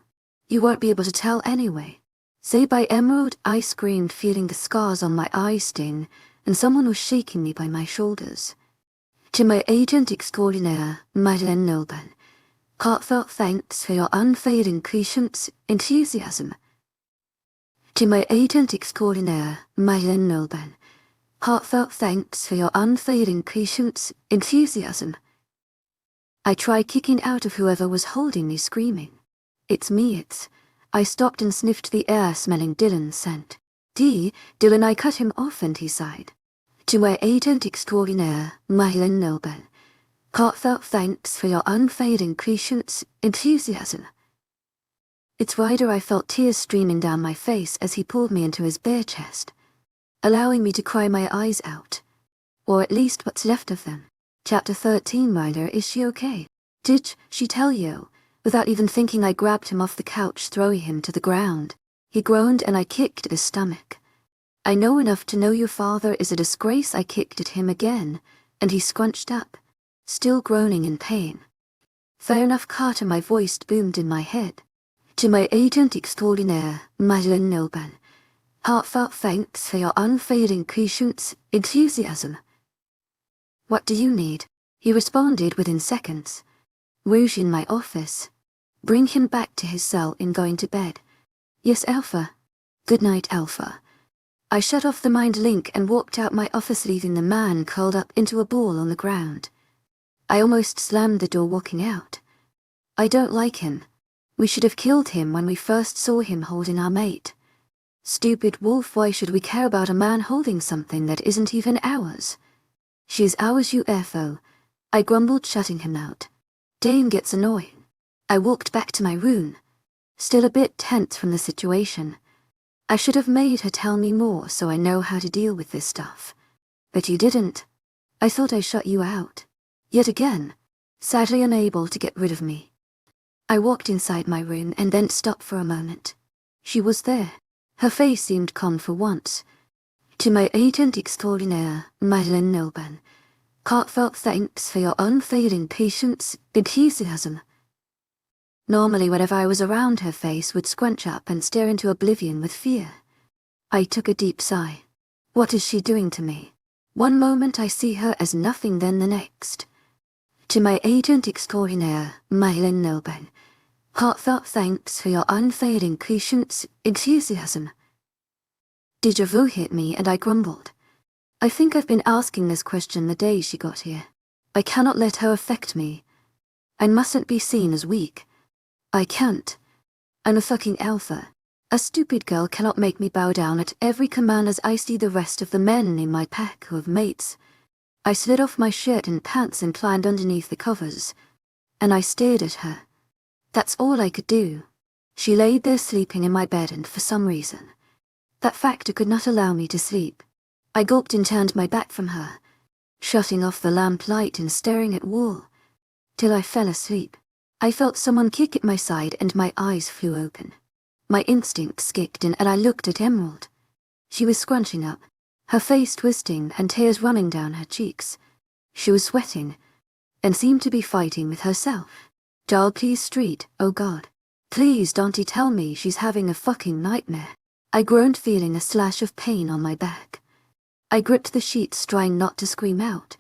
You won't be able to tell anyway. Say bye, Emerald, I screamed, feeling the scars on my eye sting, and someone was shaking me by my shoulders. To my agent extraordinaire, Madeleine Nolban, heartfelt thanks for your unfailing patience, enthusiasm. To my agent extraordinaire, Madeleine Nolban, heartfelt thanks for your unfailing patience, enthusiasm. I tried kicking out of whoever was holding me, screaming. It's me. I stopped and sniffed the air, smelling Dylan's scent. Dylan, I cut him off, and he sighed. To my agent extraordinaire, Madeleine Nolban, heartfelt thanks for your unfailing patience, enthusiasm. It's wider. I felt tears streaming down my face as he pulled me into his bare chest, allowing me to cry my eyes out. Or at least what's left of them. Chapter 13, Ryder, is she okay? Did she tell you? Without even thinking, I grabbed him off the couch, throwing him to the ground. He groaned, and I kicked at his stomach. I know enough to know your father is a disgrace. I kicked at him again, and he scrunched up, still groaning in pain. Fair enough, Carter, my voice boomed in my head. To my agent extraordinaire, Madeleine Nolban, heartfelt thanks for your unfailing patience, enthusiasm. What do you need? He responded within seconds. Rouge in my office. Bring him back to his cell in going to bed. Yes, Alpha. Good night, Alpha. I shut off the mind link and walked out my office, leaving the man curled up into a ball on the ground. I almost slammed the door walking out. I don't like him. We should have killed him when we first saw him holding our mate. Stupid wolf, why should we care about a man holding something that isn't even ours? She's ours, UFO. I grumbled, shutting him out. Dame gets annoying. I walked back to my room, still a bit tense from the situation. I should have made her tell me more so I know how to deal with this stuff. But you didn't. I thought I shut you out. Yet again, sadly unable to get rid of me. I walked inside my room and then stopped for a moment. She was there. Her face seemed calm for once. To my agent extraordinaire, Madeleine Nolban, heartfelt thanks for your unfailing patience, enthusiasm. Normally, whenever I was around, her face would scrunch up and stare into oblivion with fear. I took a deep sigh. What is she doing to me? One moment I see her as nothing, then the next. To my agent extraordinaire, Madeleine Nolban, heartfelt thanks for your unfailing patience, enthusiasm. Déjà vu hit me, and I grumbled. I think I've been asking this question the day she got here. I cannot let her affect me. I mustn't be seen as weak. I can't. I'm a fucking alpha. A stupid girl cannot make me bow down at every command as I see the rest of the men in my pack of mates. I slid off my shirt and pants and climbed underneath the covers. And I stared at her. That's all I could do. She laid there sleeping in my bed, and for some reason, that factor could not allow me to sleep. I gulped and turned my back from her, shutting off the lamp light and staring at wall, till I fell asleep. I felt someone kick at my side and my eyes flew open. My instincts kicked in and I looked at Emerald. She was scrunching up, her face twisting and tears running down her cheeks. She was sweating, and seemed to be fighting with herself. Dial please street, oh God. Please don't tell me she's having a fucking nightmare. I groaned, feeling a slash of pain on my back. I gripped the sheets, trying not to scream out.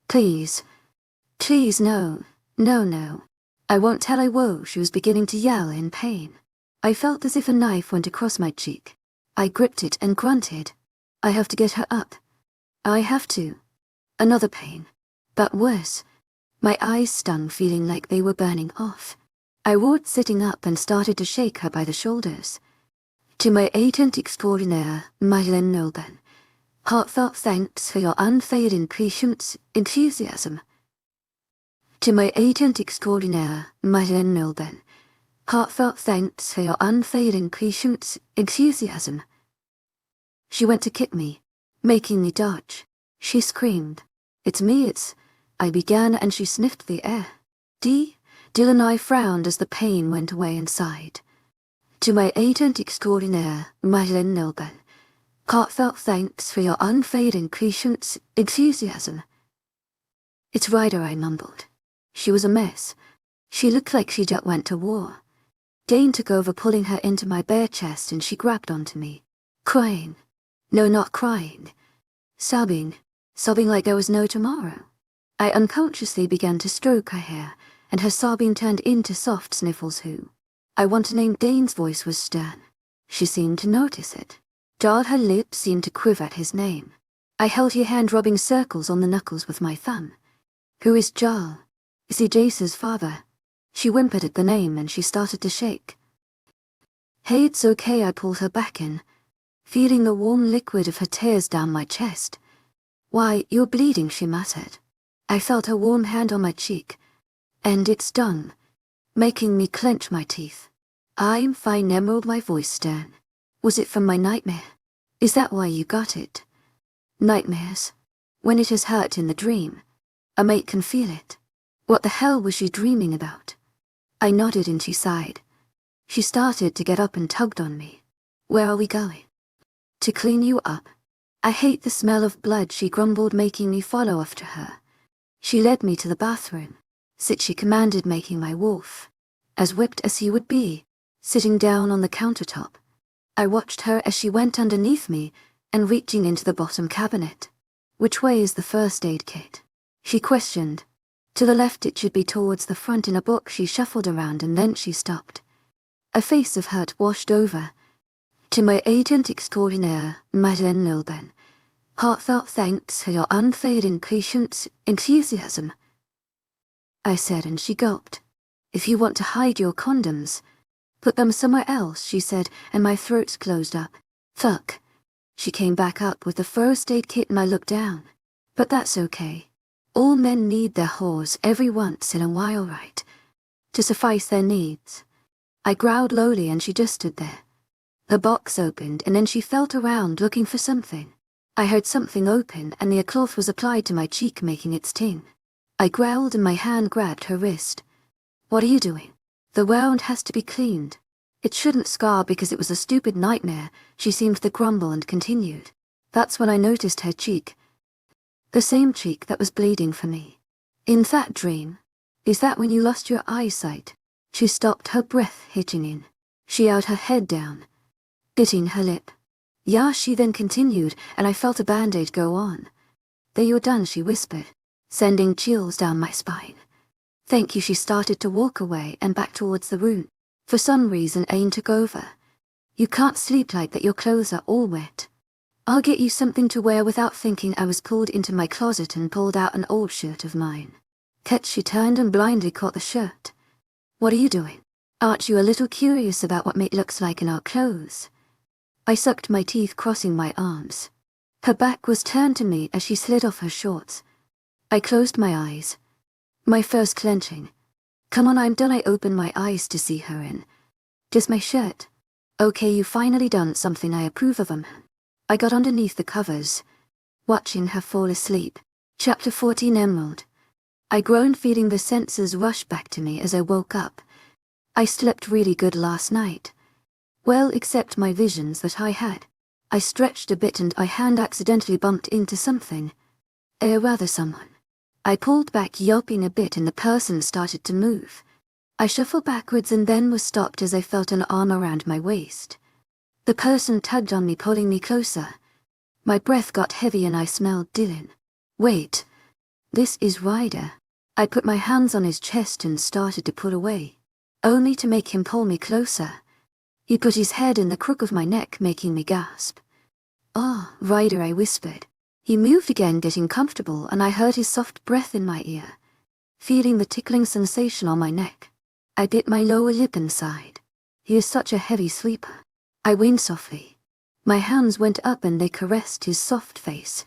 Please. Please, no. No, no. I won't tell, I won't. She was beginning to yell in pain. I felt as if a knife went across my cheek. I gripped it and grunted. I have to get her up. I have to. Another pain. But worse. My eyes stung, feeling like they were burning off. I roared, sitting up, and started to shake her by the shoulders. To my agent extraordinaire, Madeleine Nolben, heartfelt thanks for your unfailing patience, enthusiasm. To my agent extraordinaire, Madeleine Nolben, heartfelt thanks for your unfailing patience, enthusiasm. She went to kick me, making me dodge. She screamed, "It's me, it's..." I began, and she sniffed the air. Dill and I frowned as the pain went away and sighed. To my agent extraordinaire, Madeleine Nolben, heartfelt thanks for your unfailing patience, enthusiasm. It's Ryder, I mumbled. She was a mess. She looked like she just went to war. Dane took over, pulling her into my bare chest, and she grabbed onto me. Crying. No, not crying. Sobbing like there was no tomorrow. I unconsciously began to stroke her hair, and her sobbing turned into soft sniffles. Who? I want to name. Dane's voice was stern. She seemed to notice it. Jarl, her lips seemed to quiver at his name. I held her hand, rubbing circles on the knuckles with my thumb. Who is Jarl? Is he Jace's father? She whimpered at the name, and she started to shake. Hey, it's okay, I pulled her back in, feeling the warm liquid of her tears down my chest. Why, you're bleeding, she muttered. I felt her warm hand on my cheek, and it stung, making me clench my teeth. I'm fine, Emerald, my voice stern. Was it from my nightmare? Is that why you got it? Nightmares. When it is hurt in the dream, a mate can feel it. What the hell was she dreaming about? I nodded and she sighed. She started to get up and tugged on me. Where are we going? To clean you up. I hate the smell of blood, she grumbled, making me follow after her. She led me to the bathroom. Sit, she commanded, making my wolf, as whipped as he would be, sitting down on the countertop. I watched her as she went underneath me and reaching into the bottom cabinet. Which way is the first aid kit? She questioned. To the left, it should be towards the front in a book. She shuffled around and then she stopped. A face of hurt washed over. To my agent extraordinaire, Madeleine Nolben, heartfelt thanks for your unfailing patience, enthusiasm. I said, and she gulped. If you want to hide your condoms, put them somewhere else, she said, and my throat closed up. Fuck. She came back up with the first aid kit and I looked down. But that's okay. All men need their whores every once in a while, right? To suffice their needs. I growled lowly and she just stood there. The box opened and then she felt around looking for something. I heard something open and the cloth was applied to my cheek, making it sting. I growled and my hand grabbed her wrist. What are you doing? The wound has to be cleaned. It shouldn't scar because it was a stupid nightmare, she seemed to grumble and continued. That's when I noticed her cheek. The same cheek that was bleeding for me. In that dream. Is that when you lost your eyesight? She stopped, her breath hitching in. She held her head down, biting her lip. Yeah, she then continued, and I felt a band-aid go on. There, you're done, she whispered, sending chills down my spine. Thank you, she started to walk away and back towards the room. For some reason, Ain took over. You can't sleep like that, your clothes are all wet. I'll get you something to wear. Without thinking, I was pulled into my closet and pulled out an old shirt of mine. She turned and blindly caught the shirt. What are you doing? Aren't you a little curious about what mate looks like in our clothes? I sucked my teeth, crossing my arms. Her back was turned to me as she slid off her shorts. I closed my eyes. My first clenching. Come on, I'm done. I opened my eyes to see her in just my shirt. Okay, you finally done something I approve of. I got underneath the covers, watching her fall asleep. Chapter 14 Emerald. I groaned, feeling the senses rush back to me as I woke up. I slept really good last night. Well, except my visions that I had. I stretched a bit and my hand accidentally bumped into something. Rather someone. I pulled back, yelping a bit, and the person started to move. I shuffled backwards and then was stopped as I felt an arm around my waist. The person tugged on me, pulling me closer. My breath got heavy and I smelled Dylan. Wait. This is Ryder. I put my hands on his chest and started to pull away, only to make him pull me closer. He put his head in the crook of my neck, making me gasp. "Ah, Ryder," I whispered. He moved again, getting comfortable, and I heard his soft breath in my ear. Feeling the tickling sensation on my neck, I bit my lower lip and sighed. He is such a heavy sleeper. I whined softly. My hands went up and they caressed his soft face.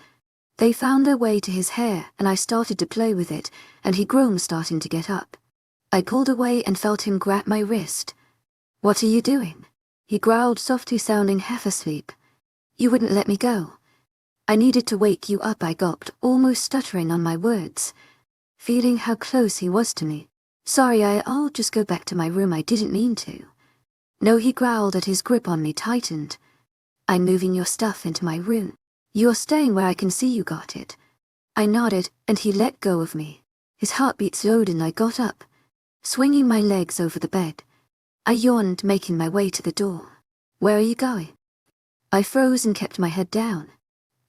They found their way to his hair, and I started to play with it, and he groaned, starting to get up. I pulled away and felt him grab my wrist. "What are you doing?" He growled softly, sounding half asleep. "You wouldn't let me go." "I needed to wake you up," I gulped, almost stuttering on my words, feeling how close he was to me. "Sorry, I'll just go back to my room. I didn't mean to." "No," he growled as his grip on me tightened. "I'm moving your stuff into my room. You're staying where I can see you got it." I nodded, and he let go of me. His heartbeat slowed and I got up, swinging my legs over the bed. I yawned, making my way to the door. "Where are you going?" I froze and kept my head down.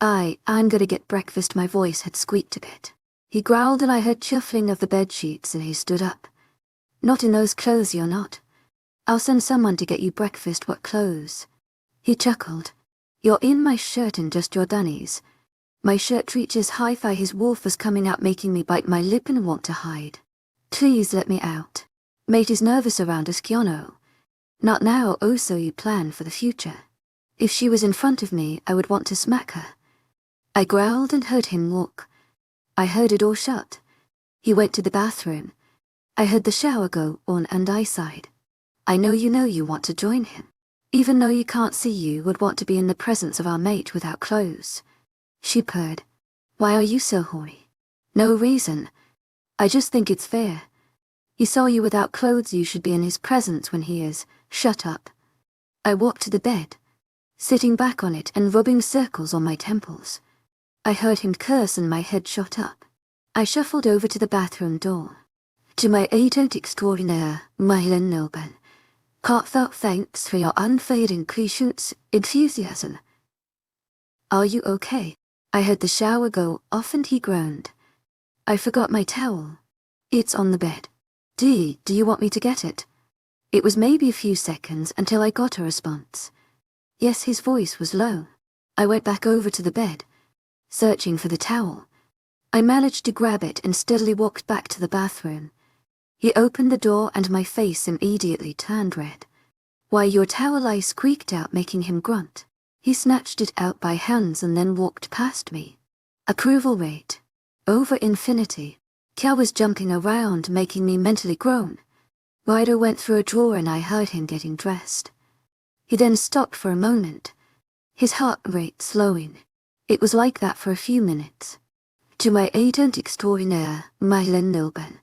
I'm gonna get breakfast." My voice had squeaked a bit. He growled and I heard shuffling of the bed sheets and he stood up. "Not in those clothes, you're not. I'll send someone to get you breakfast." "What clothes?" He chuckled. "You're in my shirt and just your dunnies." My shirt reaches high-thigh. His wolf was coming out, making me bite my lip and want to hide. "Please let me out. Mate is nervous around us, Keanu." "Not now." "Oh, so you plan for the future." If she was in front of me, I would want to smack her. I growled and heard him walk. I heard a door shut. He went to the bathroom. I heard the shower go on and I sighed. "I know you want to join him. Even though you can't see, you would want to be in the presence of our mate without clothes." She purred. "Why are you so horny?" "No reason. I just think it's fair. He saw you without clothes, you should be in his presence when he is." "Shut up." I walked to the bed, sitting back on it and rubbing circles on my temples. I heard him curse and my head shot up. I shuffled over to the bathroom door. "To my agent extraordinaire, Mylan Nilben. Heartfelt thanks for your unfading patience, enthusiasm." "Are you okay?" I heard the shower go off and he groaned. "I forgot my towel." "It's on the bed." Do you want me to get it?" It was maybe a few seconds until I got a response. Yes, his voice was low. I went back over to the bed, searching for the towel. I managed to grab it and steadily walked back to the bathroom. He opened the door and my face immediately turned red. "Why, your towel!" I squeaked out, making him grunt. He snatched it out by hands and then walked past me. Approval rate over infinity. Kel was jumping around, making me mentally groan. Ryder went through a drawer and I heard him getting dressed. He then stopped for a moment, his heart rate slowing. It was like that for a few minutes. "To my agent extraordinaire, Mylan Nilben.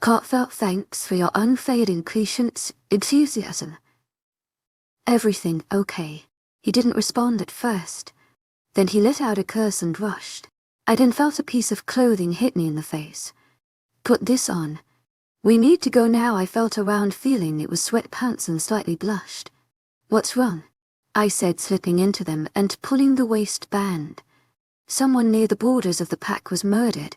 Heartfelt thanks for your unfading patience, enthusiasm." "Everything okay?" He didn't respond at first. Then he let out a curse and rushed. I then felt a piece of clothing hit me in the face. "Put this on. We need to go now." I felt around, feeling it was sweatpants, and slightly blushed. "What's wrong?" I said, slipping into them and pulling the waistband. Someone near the borders of the pack was murdered.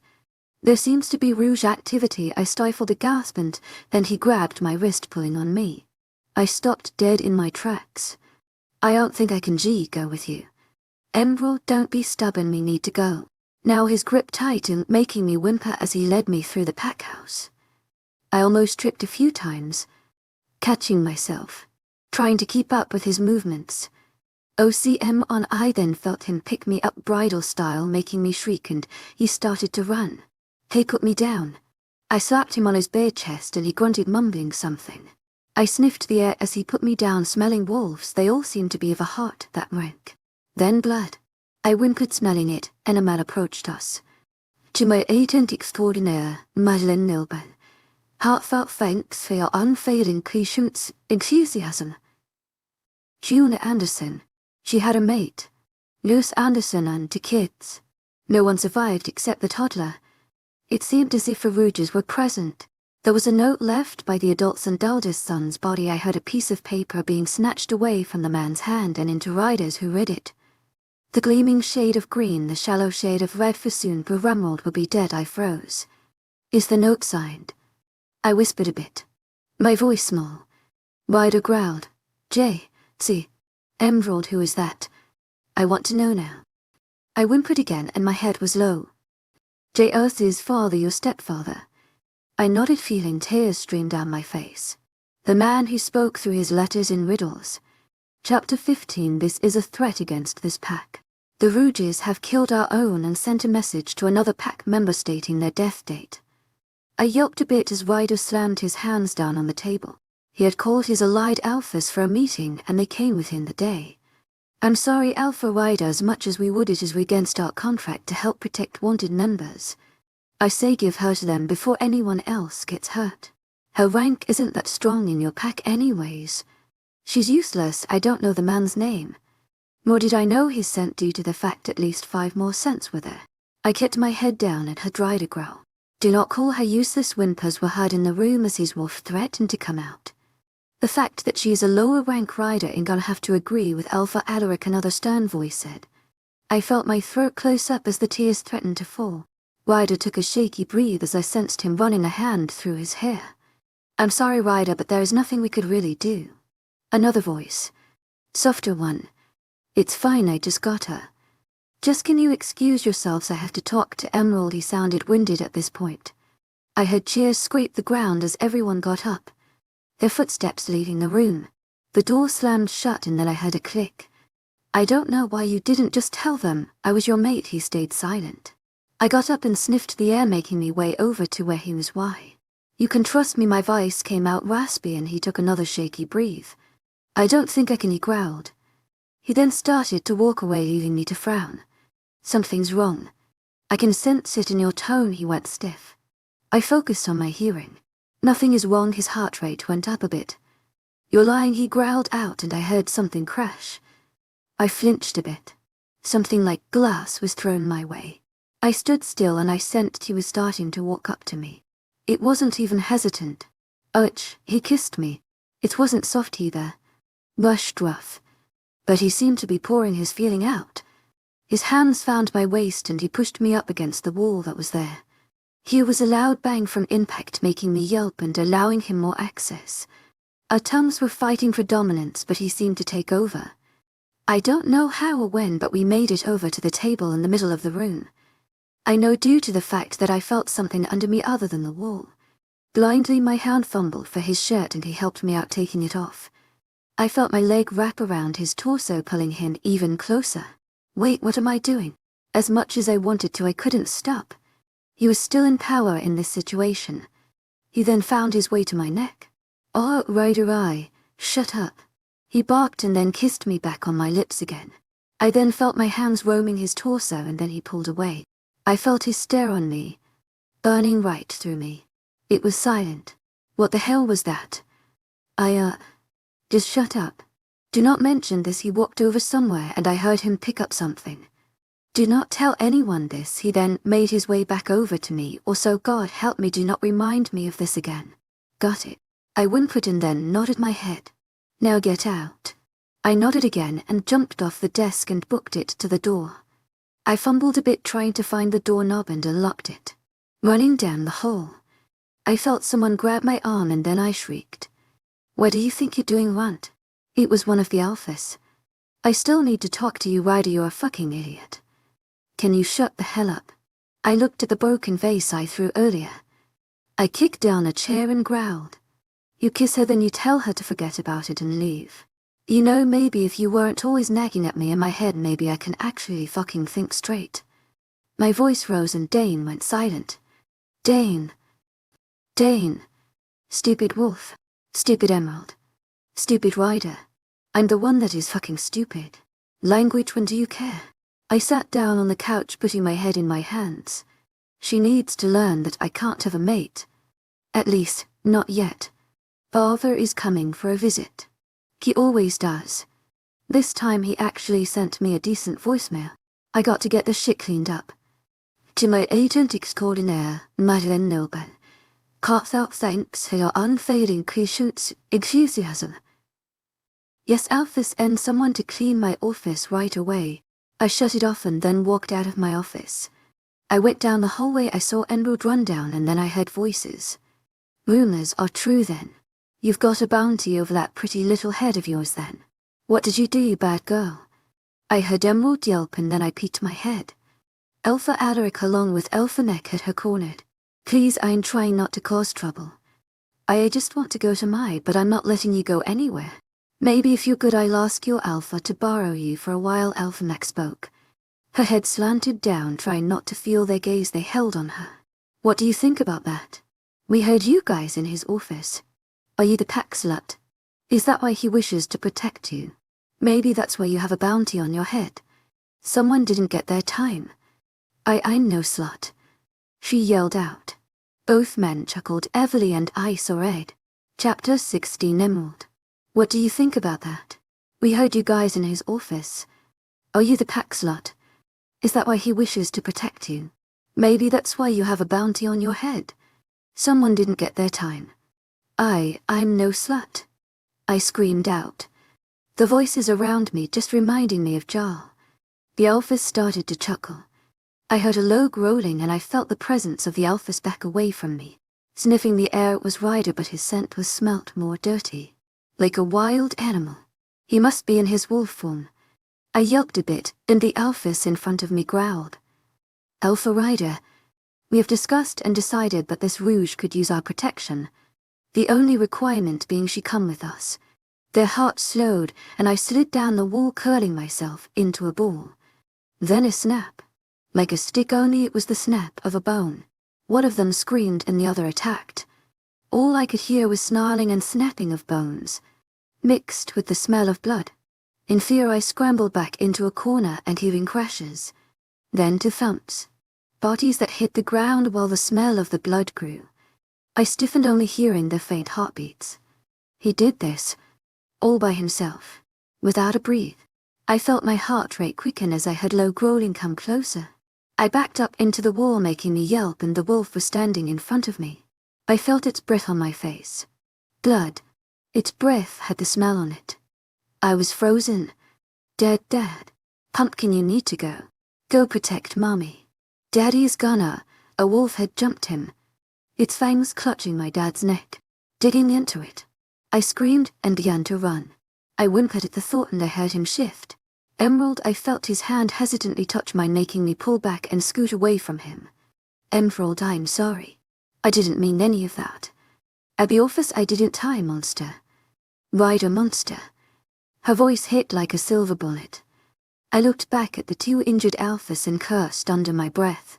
There seems to be rouge activity. I stifled a gasp and then he grabbed my wrist, pulling on me. I stopped dead in my tracks. "I don't think I can go with you." Emerald, don't be stubborn, we need to go. Now his grip tightened, making me whimper as he led me through the pack house. I almost tripped a few times, catching myself, trying to keep up with his movements. OCM on. I then felt him pick me up bridal style, making me shriek, and he started to run. He cut me down. I slapped him on his bare chest and he grunted, mumbling something. I sniffed the air as he put me down, smelling wolves. They all seemed to be of a heart that rank. Then blood. I whimpered, smelling it, and a man approached us. To my agent extraordinaire, Madeleine Nilbel. Heartfelt thanks for your unfailing patience, enthusiasm. June Anderson. She had a mate, Nurse Anderson, and 2 kids. No one survived except the toddler. It seemed as if the Rouges were present. There was a note left by the adult's and eldest son's body. I heard a piece of paper being snatched away from the man's hand and into riders who read it. The gleaming shade of green, the shallow shade of red, for soon poor Emerald will be dead. I froze. Is the note signed? I whispered a bit. My voice small. Ryder growled. J. C. Emerald, who is that? I want to know now. I whimpered again and my head was low. J. Earth's father, your stepfather. I nodded, feeling tears stream down my face. The man who spoke through his letters in riddles. Chapter 15. This is a threat against this pack. The Rouges have killed our own and sent a message to another pack member stating their death date. I yelped a bit as Ryder slammed his hands down on the table. He had called his allied alphas for a meeting and they came within the day. I'm sorry, Alpha Ryder, as much as we would, it is against our contract to help protect wanted members. I say give her to them before anyone else gets hurt. Her rank isn't that strong in your pack anyways. She's useless. I don't know the man's name. Nor did I know he's sent due to the fact at least 5 more cents were there. I kept my head down and heard Ryder growl. Do not call her useless. Whimpers were heard in the room as his wolf threatened to come out. The fact that she is a lower rank rider ain't gonna have to agree with Alpha Alaric, another stern voice said. I felt my throat close up as the tears threatened to fall. Ryder took a shaky breath as I sensed him running a hand through his hair. I'm sorry, Ryder, but there is nothing we could really do. Another voice. Softer one. It's fine, I just got her. Just can you excuse yourselves, I have to talk to Emerald. He sounded winded at this point. I heard cheers scrape the ground as everyone got up. Their footsteps leaving the room. The door slammed shut and then I heard a click. I don't know why you didn't just tell them I was your mate. He stayed silent. I got up and sniffed the air, making me way over to where he was. Why? You can trust me. My voice came out raspy and he took another shaky breath. I don't think I can, he growled. He then started to walk away, leaving me to frown. Something's wrong. I can sense it in your tone. He went stiff. I focused on my hearing. Nothing is wrong. His heart rate went up a bit. You're lying, he growled out, and I heard something crash. I flinched a bit. Something like glass was thrown my way. I stood still and I sensed he was starting to walk up to me. It wasn't even hesitant. Ouch, he kissed me. It wasn't soft either. Rushed rough. But he seemed to be pouring his feeling out. His hands found my waist and he pushed me up against the wall that was there. Here was a loud bang from impact, making me yelp and allowing him more access. Our tongues were fighting for dominance, but he seemed to take over. I don't know how or when, but we made it over to the table in the middle of the room. I know due to the fact that I felt something under me other than the wall. Blindly my hand fumbled for his shirt and he helped me out, taking it off. I felt my leg wrap around his torso, pulling him even closer. Wait, what am I doing? As much as I wanted to, I couldn't stop. He was still in power in this situation. He then found his way to my neck. Oh, Ryder, shut up. He barked and then kissed me back on my lips again. I then felt my hands roaming his torso and then he pulled away. I felt his stare on me, burning right through me. It was silent. What the hell was that? Just shut up. Do not mention this. He walked over somewhere and I heard him pick up something. Do not tell anyone this. He then made his way back over to me, or so God help me, do not remind me of this again. Got it. I whimpered and then nodded my head. Now get out. I nodded again and jumped off the desk and booked it to the door. I fumbled a bit trying to find the doorknob and unlocked it. Running down the hall, I felt someone grab my arm and then I shrieked. Where do you think you're doing, runt? It was one of the alphas. I still need to talk to you, Ryder, you're a fucking idiot. Can you shut the hell up? I looked at the broken vase I threw earlier. I kicked down a chair and growled. You kiss her, then you tell her to forget about it and leave. You know, maybe if you weren't always nagging at me in my head, maybe I can actually fucking think straight. My voice rose and Dane went silent. Dane. Dane. Stupid wolf. Stupid emerald. Stupid Ryder. I'm the one that is fucking stupid. Language, when do you care? I sat down on the couch, putting my head in my hands. She needs to learn that I can't have a mate. At least, not yet. Father is coming for a visit. He always does. This time he actually sent me a decent voicemail. I got to get the shit cleaned up. To my agent extraordinaire, Madeleine Noble. Heartfelt thanks for your unfailing patience, enthusiasm. Yes, Alphys, and someone to clean my office right away. I shut it off and then walked out of my office. I went down the hallway, I saw Emerald run down, and then I heard voices. Rumors are true then. You've got a bounty over that pretty little head of yours then. What did you do, you bad girl? I heard Emerald yelp and then I peeked my head. Alpha Alaric along with Alpha Neck had her cornered. Please, I'm trying not to cause trouble. I just want to go to but I'm not letting you go anywhere. Maybe if you're good, I'll ask your Alpha to borrow you for a while. Alpha Neck spoke. Her head slanted down, trying not to feel their gaze they held on her. What do you think about that? We heard you guys in his office. Are you the pack slut? Is that why he wishes to protect you? Maybe that's why you have a bounty on your head. Someone didn't get their time. I'm no slut. She yelled out. Both men chuckled. Everly and I saw Ed. Chapter 16 Emerald. What do you think about that? We heard you guys in his office. Are you the pack slut? Is that why he wishes to protect you? Maybe that's why you have a bounty on your head. Someone didn't get their time. I'm no slut. I screamed out. The voices around me just reminding me of Jarl. The Alphys started to chuckle. I heard a low growling and I felt the presence of the Alphys back away from me. Sniffing the air, it was Ryder, but his scent was smelt more dirty. Like a wild animal. He must be in his wolf form. I yelped a bit, and the Alphys in front of me growled. Alpha Ryder, we have discussed and decided that this rouge could use our protection. The only requirement being she come with us. Their hearts slowed, and I slid down the wall, curling myself into a ball. Then a snap. Like a stick, only it was the snap of a bone. One of them screamed and the other attacked. All I could hear was snarling and snapping of bones, mixed with the smell of blood. In fear I scrambled back into a corner and hearing crashes. Then to thumps. Bodies that hit the ground while the smell of the blood grew. I stiffened, only hearing their faint heartbeats. He did this, all by himself, without a breath. I felt my heart rate quicken as I heard low growling come closer. I backed up into the wall, making me yelp, and the wolf was standing in front of me. I felt its breath on my face. Blood. Its breath had the smell on it. I was frozen. Dead. Pumpkin, you need to go. Go protect Mommy. Daddy is gonna. A wolf had jumped him. Its fangs clutching my dad's neck, digging into it. I screamed and began to run. I whimpered at the thought and I heard him shift. Emerald, I felt his hand hesitantly touch mine, making me pull back and scoot away from him. Emerald, I'm sorry. I didn't mean any of that. At the office I didn't tie monster. Ryder monster. Her voice hit like a silver bullet. I looked back at the two injured Alphys and cursed under my breath.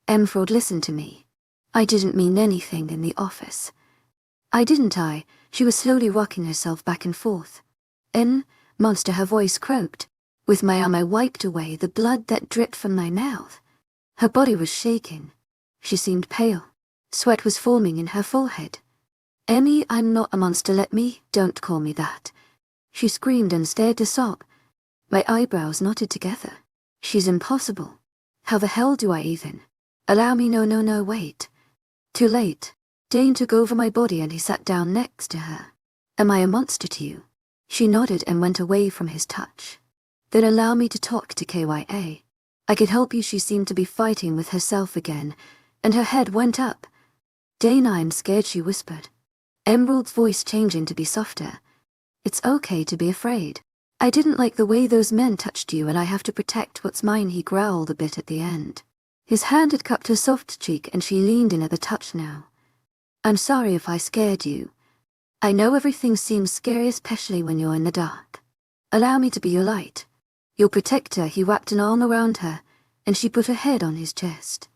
Emerald, listen to me. I didn't mean anything in the office. I didn't. She was slowly rocking herself back and forth. Monster, her voice croaked. With my arm I wiped away the blood that dripped from my mouth. Her body was shaking. She seemed pale. Sweat was forming in her forehead. Emmy, I'm not a monster, don't call me that. She screamed and stared to sob. My eyebrows knotted together. She's impossible. How the hell do I even? Allow me, no, wait. Too late. Dane took over my body and he sat down next to her. Am I a monster to you? She nodded and went away from his touch. Then allow me to talk to KYA. I can help you. She seemed to be fighting with herself again, and her head went up. Dane, I'm scared, she whispered. Emerald's voice changing to be softer. It's okay to be afraid. I didn't like the way those men touched you, and I have to protect what's mine," he growled a bit at the end. His hand had cupped her soft cheek and she leaned in at the touch now. "I'm sorry if I scared you. I know everything seems scary, especially when you're in the dark. Allow me to be your light, your protector." He wrapped an arm around her, and she put her head on his chest.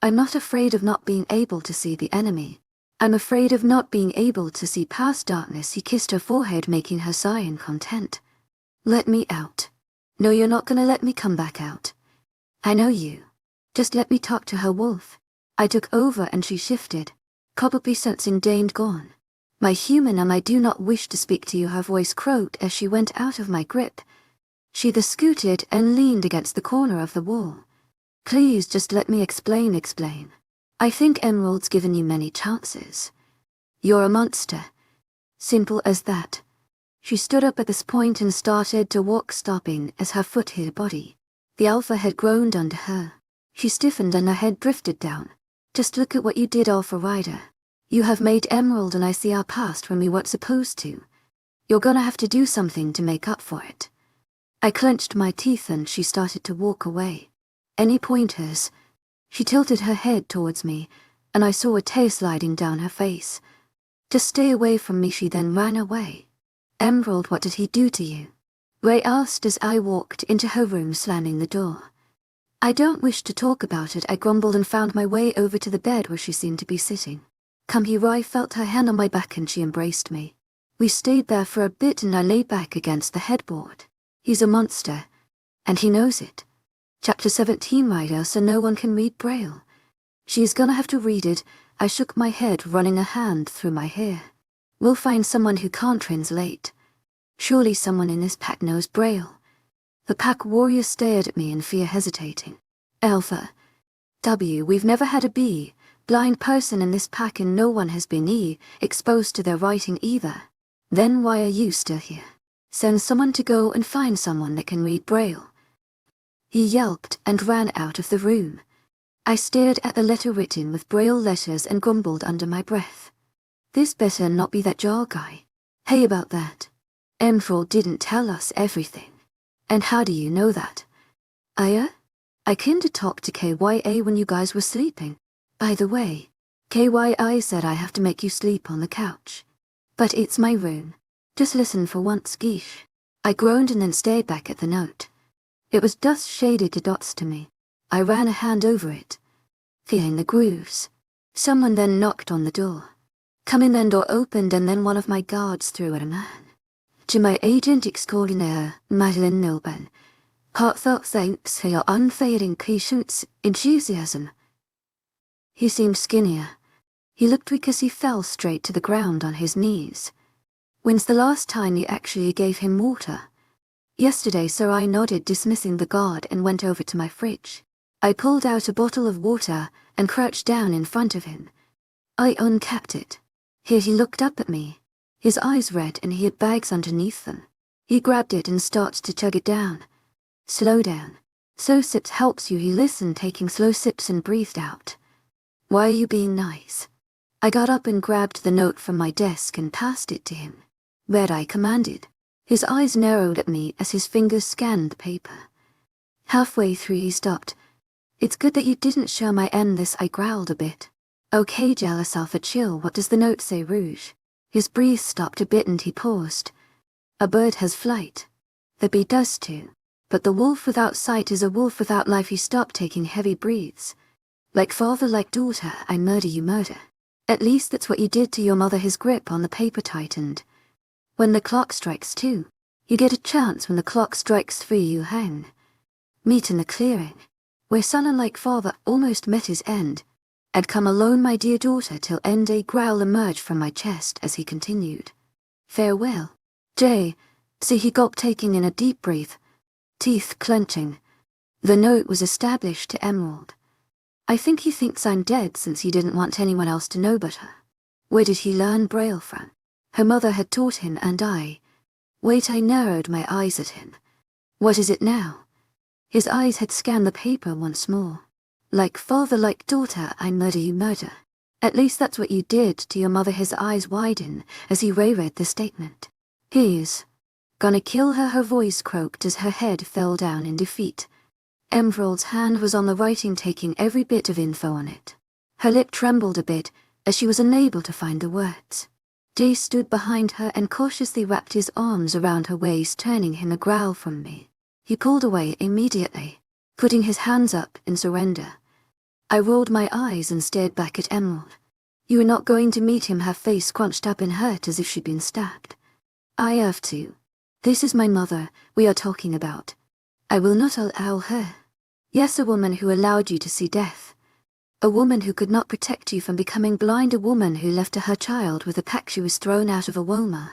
"I'm not afraid of not being able to see the enemy. I'm afraid of not being able to see past darkness." He kissed her forehead, making her sigh in content. "Let me out." "No, you're not gonna let me come back out. I know you. Just let me talk to her, Wolf." I took over and she shifted, probably sensing Dane gone. "My human, I do not wish to speak to you," her voice croaked as she went out of my grip. She scooted and leaned against the corner of the wall. "Please just let me explain. I think Emerald's given you many chances. You're a monster. Simple as that." She stood up at this point and started to walk, stopping as her foot hit her body. The alpha had groaned under her. She stiffened and her head drifted down. "Just look at what you did, Alpha Rider. You have made Emerald and I see our past when we weren't supposed to. You're gonna have to do something to make up for it." I clenched my teeth and she started to walk away. "Any pointers?" She tilted her head towards me, and I saw a tear sliding down her face. "Just stay away from me." She then ran away. "Emerald, what did he do to you?" Ray asked as I walked into her room, slamming the door. "I don't wish to talk about it," I grumbled and found my way over to the bed where she seemed to be sitting. "Come here." I felt her hand on my back and she embraced me. We stayed there for a bit and I lay back against the headboard. "He's a monster, and he knows it." Chapter 17, Rider, so no one can read Braille. "She's gonna have to read it." I shook my head, running a hand through my hair. "We'll find someone who can't translate. Surely someone in this pack knows Braille." The pack warrior stared at me in fear, hesitating. "Alpha W, we've never had a B blind person in this pack, and no one has been exposed to their writing either." "Then why are you still here? Send someone to go and find someone that can read Braille." He yelped and ran out of the room. I stared at the letter written with Braille letters and grumbled under my breath. "This better not be that jar guy." "Hey, about that. Emerald didn't tell us everything." "And how do you know that?" I kinda talked to KYA when you guys were sleeping. By the way, KYA said I have to make you sleep on the couch. But it's my room. Just listen for once, geesh." I groaned and then stared back at the note. It was dust shaded to dots to me. I ran a hand over it, feeling the grooves. Someone then knocked on the door. "Come in." Then door opened and then one of my guards threw at a man. "To my agent extraordinaire, Madeline Nilben. Heartfelt thanks for your unfailing patience, enthusiasm." He seemed skinnier. He looked weak as he fell straight to the ground on his knees. "When's the last time you actually gave him water?" "Yesterday, sir." I nodded, dismissing the guard, and went over to my fridge. I pulled out a bottle of water and crouched down in front of him. I uncapped it. Here he looked up at me, his eyes red, and he had bags underneath them. He grabbed it and started to chug it down. "Slow down. Slow sips helps you." He listened, taking slow sips, and breathed out. "Why are you being nice?" I got up and grabbed the note from my desk and passed it to him. "Read," I commanded. His eyes narrowed at me as his fingers scanned the paper. Halfway through he stopped. "It's good that you didn't show my end this," I growled a bit. "Okay, jealous alpha, chill. What does the note say, Rouge?" His breath stopped a bit and he paused. "A bird has flight. The bee does too. But the wolf without sight is a wolf without life." He stopped, taking heavy breaths. "Like father, like daughter, I murder you, murder. At least that's what you did to your mother." His grip on the paper tightened. "When the clock strikes 2, you get a chance. When the clock strikes 3, you hang. Meet in the clearing, where son and like father almost met his end. I'd come alone, my dear daughter, till end." A growl emerged from my chest as he continued. "Farewell, Jay." See, he gulped, taking in a deep breath, teeth clenching. The note was established to Emerald. "I think he thinks I'm dead since he didn't want anyone else to know but her." Where did he learn Braille from? Her mother had taught him, and I narrowed my eyes at him. "What is it now?" His eyes had scanned the paper once more. "Like father, like daughter, I murder you, murder. At least that's what you did to your mother." His eyes widened as he reread the statement. "He's Gonna kill her, her voice croaked as her head fell down in defeat. Emerald's hand was on the writing, taking every bit of info on it. Her lip trembled a bit, as she was unable to find the words. Jay stood behind her and cautiously wrapped his arms around her waist, turning him a growl from me. He pulled away immediately, putting his hands up in surrender. I rolled my eyes and stared back at Emerald. You were not going to meet him, her face crunched up and hurt as if she'd been stabbed. I have to. This is my mother we are talking about. I will not allow her. Yes, a woman who allowed you to see death. A woman who could not protect you from becoming blind, a woman who left her child with a pack she was thrown out of a Woma.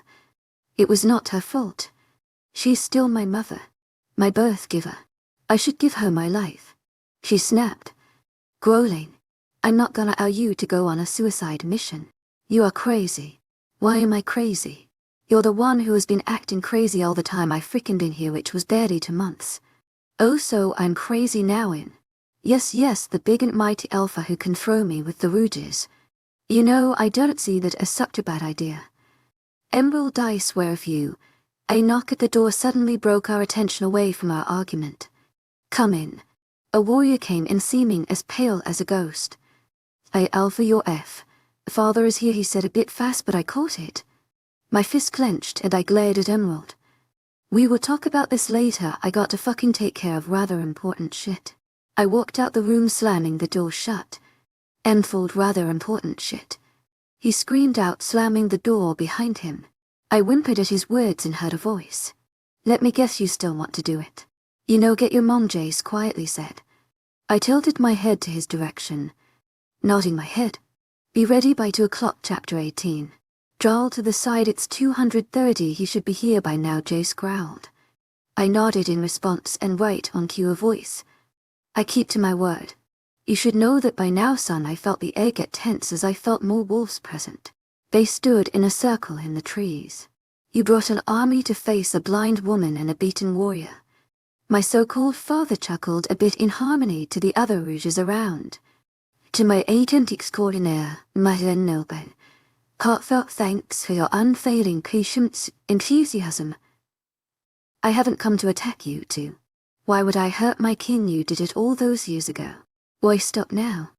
It was not her fault. She's still my mother, my birth giver. I should give her my life. She snapped, growling. I'm not gonna allow you to go on a suicide mission. You are crazy. Why am I crazy? You're the one who has been acting crazy all the time I frickin' been here, which was barely 2 months. Oh, so I'm crazy now in. Yes, the big and mighty alpha who can throw me with the rouges. You know, I don't see that as such a bad idea. Emerald, I swear if you. A knock at the door suddenly broke our attention away from our argument. Come in. A warrior came in, seeming as pale as a ghost. Alpha, your F. Father is here, he said a bit fast, but I caught it. My fist clenched and I glared at Emerald. We will talk about this later, I got to fucking take care of rather important shit. I walked out the room, slamming the door shut. Enfold, rather important shit. He screamed out, slamming the door behind him. I whimpered at his words and heard a voice. Let me guess, you still want to do it. You know, get your mom, Jace quietly said. I tilted my head to his direction, nodding my head. Be ready by 2 o'clock, chapter 18. Drawl to the side, it's 230, he should be here by now, Jace growled. I nodded in response, and right on cue a voice. I keep to my word. You should know that by now, son. I felt the air get tense as I felt more wolves present. They stood in a circle in the trees. You brought an army to face a blind woman and a beaten warrior. My so-called father chuckled a bit in harmony to the other rouges around. To my agent extraordinaire, Madeleine Nilben, heartfelt thanks for your unfailing patience, enthusiasm. I haven't come to attack you two. Why would I hurt my king? You did it all those years ago. Why stop now?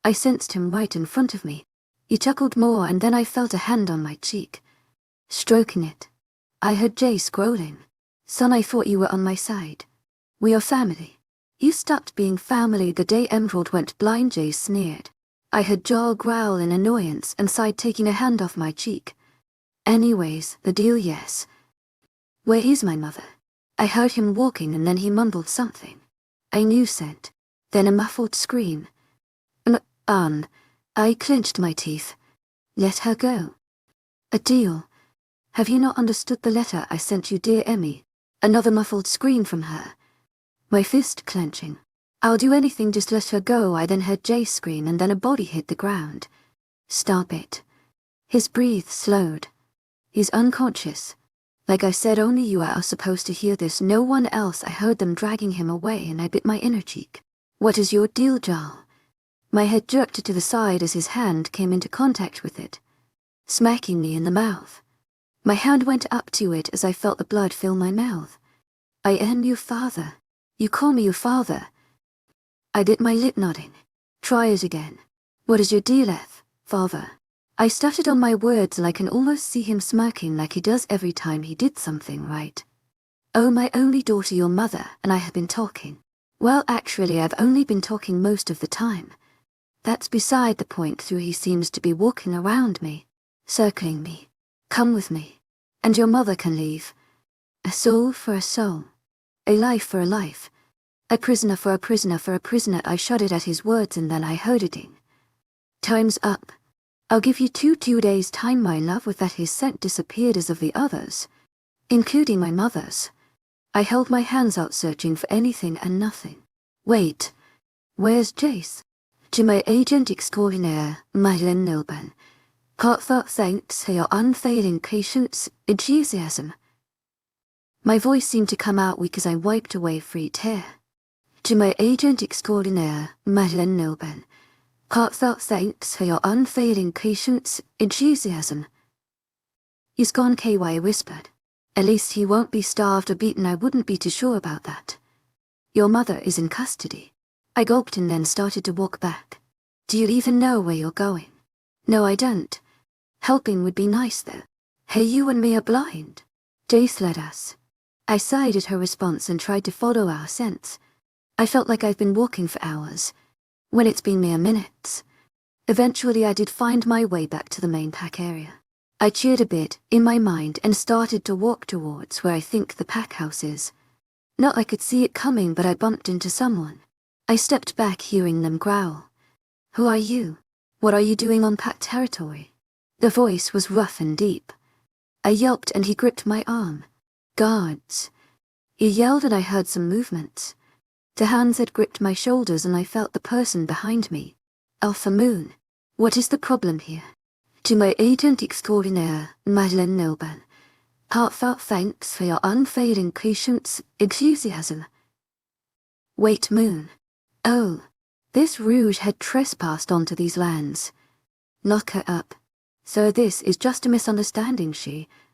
I sensed him right in front of me. He chuckled more, and then I felt a hand on my cheek, stroking it. I heard Jace growling. Son, I thought you were on my side. We are family. You stopped being family the day Emerald went blind, Jace sneered. I heard Jaw growl in annoyance and sighed, taking a hand off my cheek. Anyways, the deal, yes. Where is my mother? I heard him walking and then he mumbled something. A new scent. Then a muffled scream. I clenched my teeth. Let her go. A deal. Have you not understood the letter I sent you, dear Emmy? Another muffled scream from her. My fist clenching. I'll do anything, just let her go. I then heard Jay scream and then a body hit the ground. Stop it. His breath slowed. He's unconscious. Like I said, only you are supposed to hear this, no one else. I heard them dragging him away and I bit my inner cheek. What is your deal, Jarl? My head jerked to the side as his hand came into contact with it, smacking me in the mouth. My hand went up to it as I felt the blood fill my mouth. I am your father. You call me your father. I bit my lip, nodding. Try it again. What is your deal, father? I stuttered on my words, and I can almost see him smirking like he does every time he did something right. Oh, my only daughter, your mother, and I have been talking. Well, actually, I've only been talking most of the time. That's beside the point, through he seems to be walking around me, circling me. Come with me. And your mother can leave. A soul for a soul. A life for a life. A prisoner for a prisoner for a prisoner. I shuddered at his words and then I heard it in. Time's up. I'll give you 2 days' time, my love. With that his scent disappeared as of the others, including my mother's. I held my hands out, searching for anything and nothing. Wait. Where's Jace? To my agent extraordinaire, Madeleine Nilben. Heartfelt thanks for your unfailing patience, enthusiasm. My voice seemed to come out weak as I wiped away free tear. To my agent extraordinaire, Madeleine Nilben. Heartfelt thanks for your unfailing patience, enthusiasm. He's gone, KY whispered. At least he won't be starved or beaten. I wouldn't be too sure about that. Your mother is in custody. I gulped and then started to walk back. Do you even know where you're going? No, I don't. Helping would be nice though. Hey, you and me are blind. Jace led us. I sighed at her response and tried to follow our scents. I felt like I've been walking for hours, when it's been mere minutes. Eventually I did find my way back to the main pack area. I cheered a bit, in my mind, and started to walk towards where I think the pack house is. Not I could see it coming, but I bumped into someone. I stepped back, hearing them growl. Who are you? What are you doing on pack territory? The voice was rough and deep. I yelped and he gripped my arm. Guards. He yelled and I heard some movements. The hands had gripped my shoulders and I felt the person behind me. Alpha Moon. What is the problem here? To my agent extraordinaire, Madeleine Nilban. Heartfelt thanks for your unfailing patience, enthusiasm. Wait, Moon. Oh, this Rouge had trespassed onto these lands. Knock her up. So this is just a misunderstanding,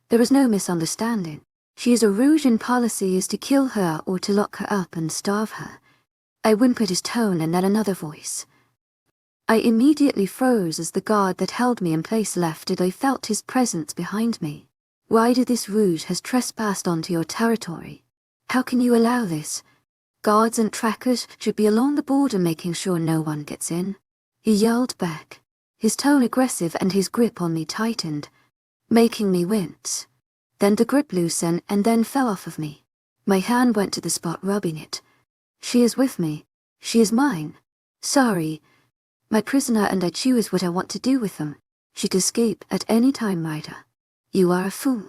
there is no misunderstanding. She is a Rouge and policy is to kill her or to lock her up and starve her. I whimpered his tone and then another voice. I immediately froze as the guard that held me in place left and I felt his presence behind me. Why did this Rouge has trespassed onto your territory? How can you allow this? Guards and trackers should be along the border making sure no one gets in. He yelled back, his tone aggressive and his grip on me tightened, making me wince. Then the grip loosened and then fell off of me. My hand went to the spot, rubbing it. She is with me. She is mine. Sorry. My prisoner, and I choose what I want to do with them. She could escape at any time, Ryder. You are a fool.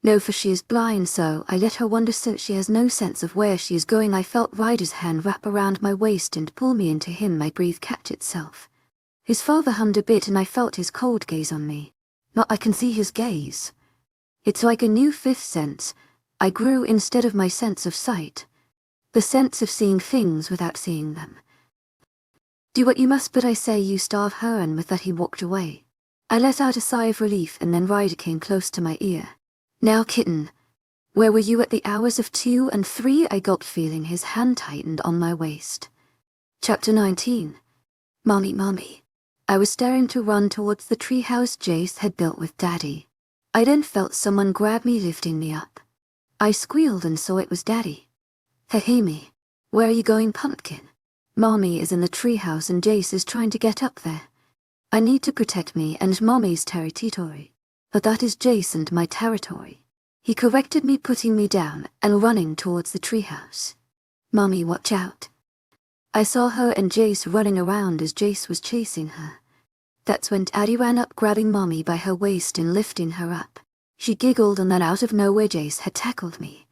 No, for she is blind, so I let her wander since she has no sense of where she is going. I felt Ryder's hand wrap around my waist and pull me into him, my breath catch itself. His father hummed a bit and I felt his cold gaze on me. Not I can see his gaze. It's like a new fifth sense. I grew instead of my sense of sight. The sense of seeing things without seeing them. Do what you must, but I say you starve her, and with that he walked away. I let out a sigh of relief and then Ryder came close to my ear. Now kitten, where were you at the hours of 2 and 3? I gulped, feeling his hand tightened on my waist. Chapter 19. Mommy. I was staring to run towards the treehouse Jace had built with Daddy. I then felt someone grab me, lifting me up. I squealed and saw it was Daddy. Hey me, where are you going, pumpkin? Mommy is in the treehouse and Jace is trying to get up there. I need to protect me and Mommy's territory. But that is Jace and my territory. He corrected me, putting me down and running towards the treehouse. Mommy, watch out. I saw her and Jace running around as Jace was chasing her. That's when Daddy ran up, grabbing Mommy by her waist and lifting her up. She giggled and then out of nowhere Jace had tackled me.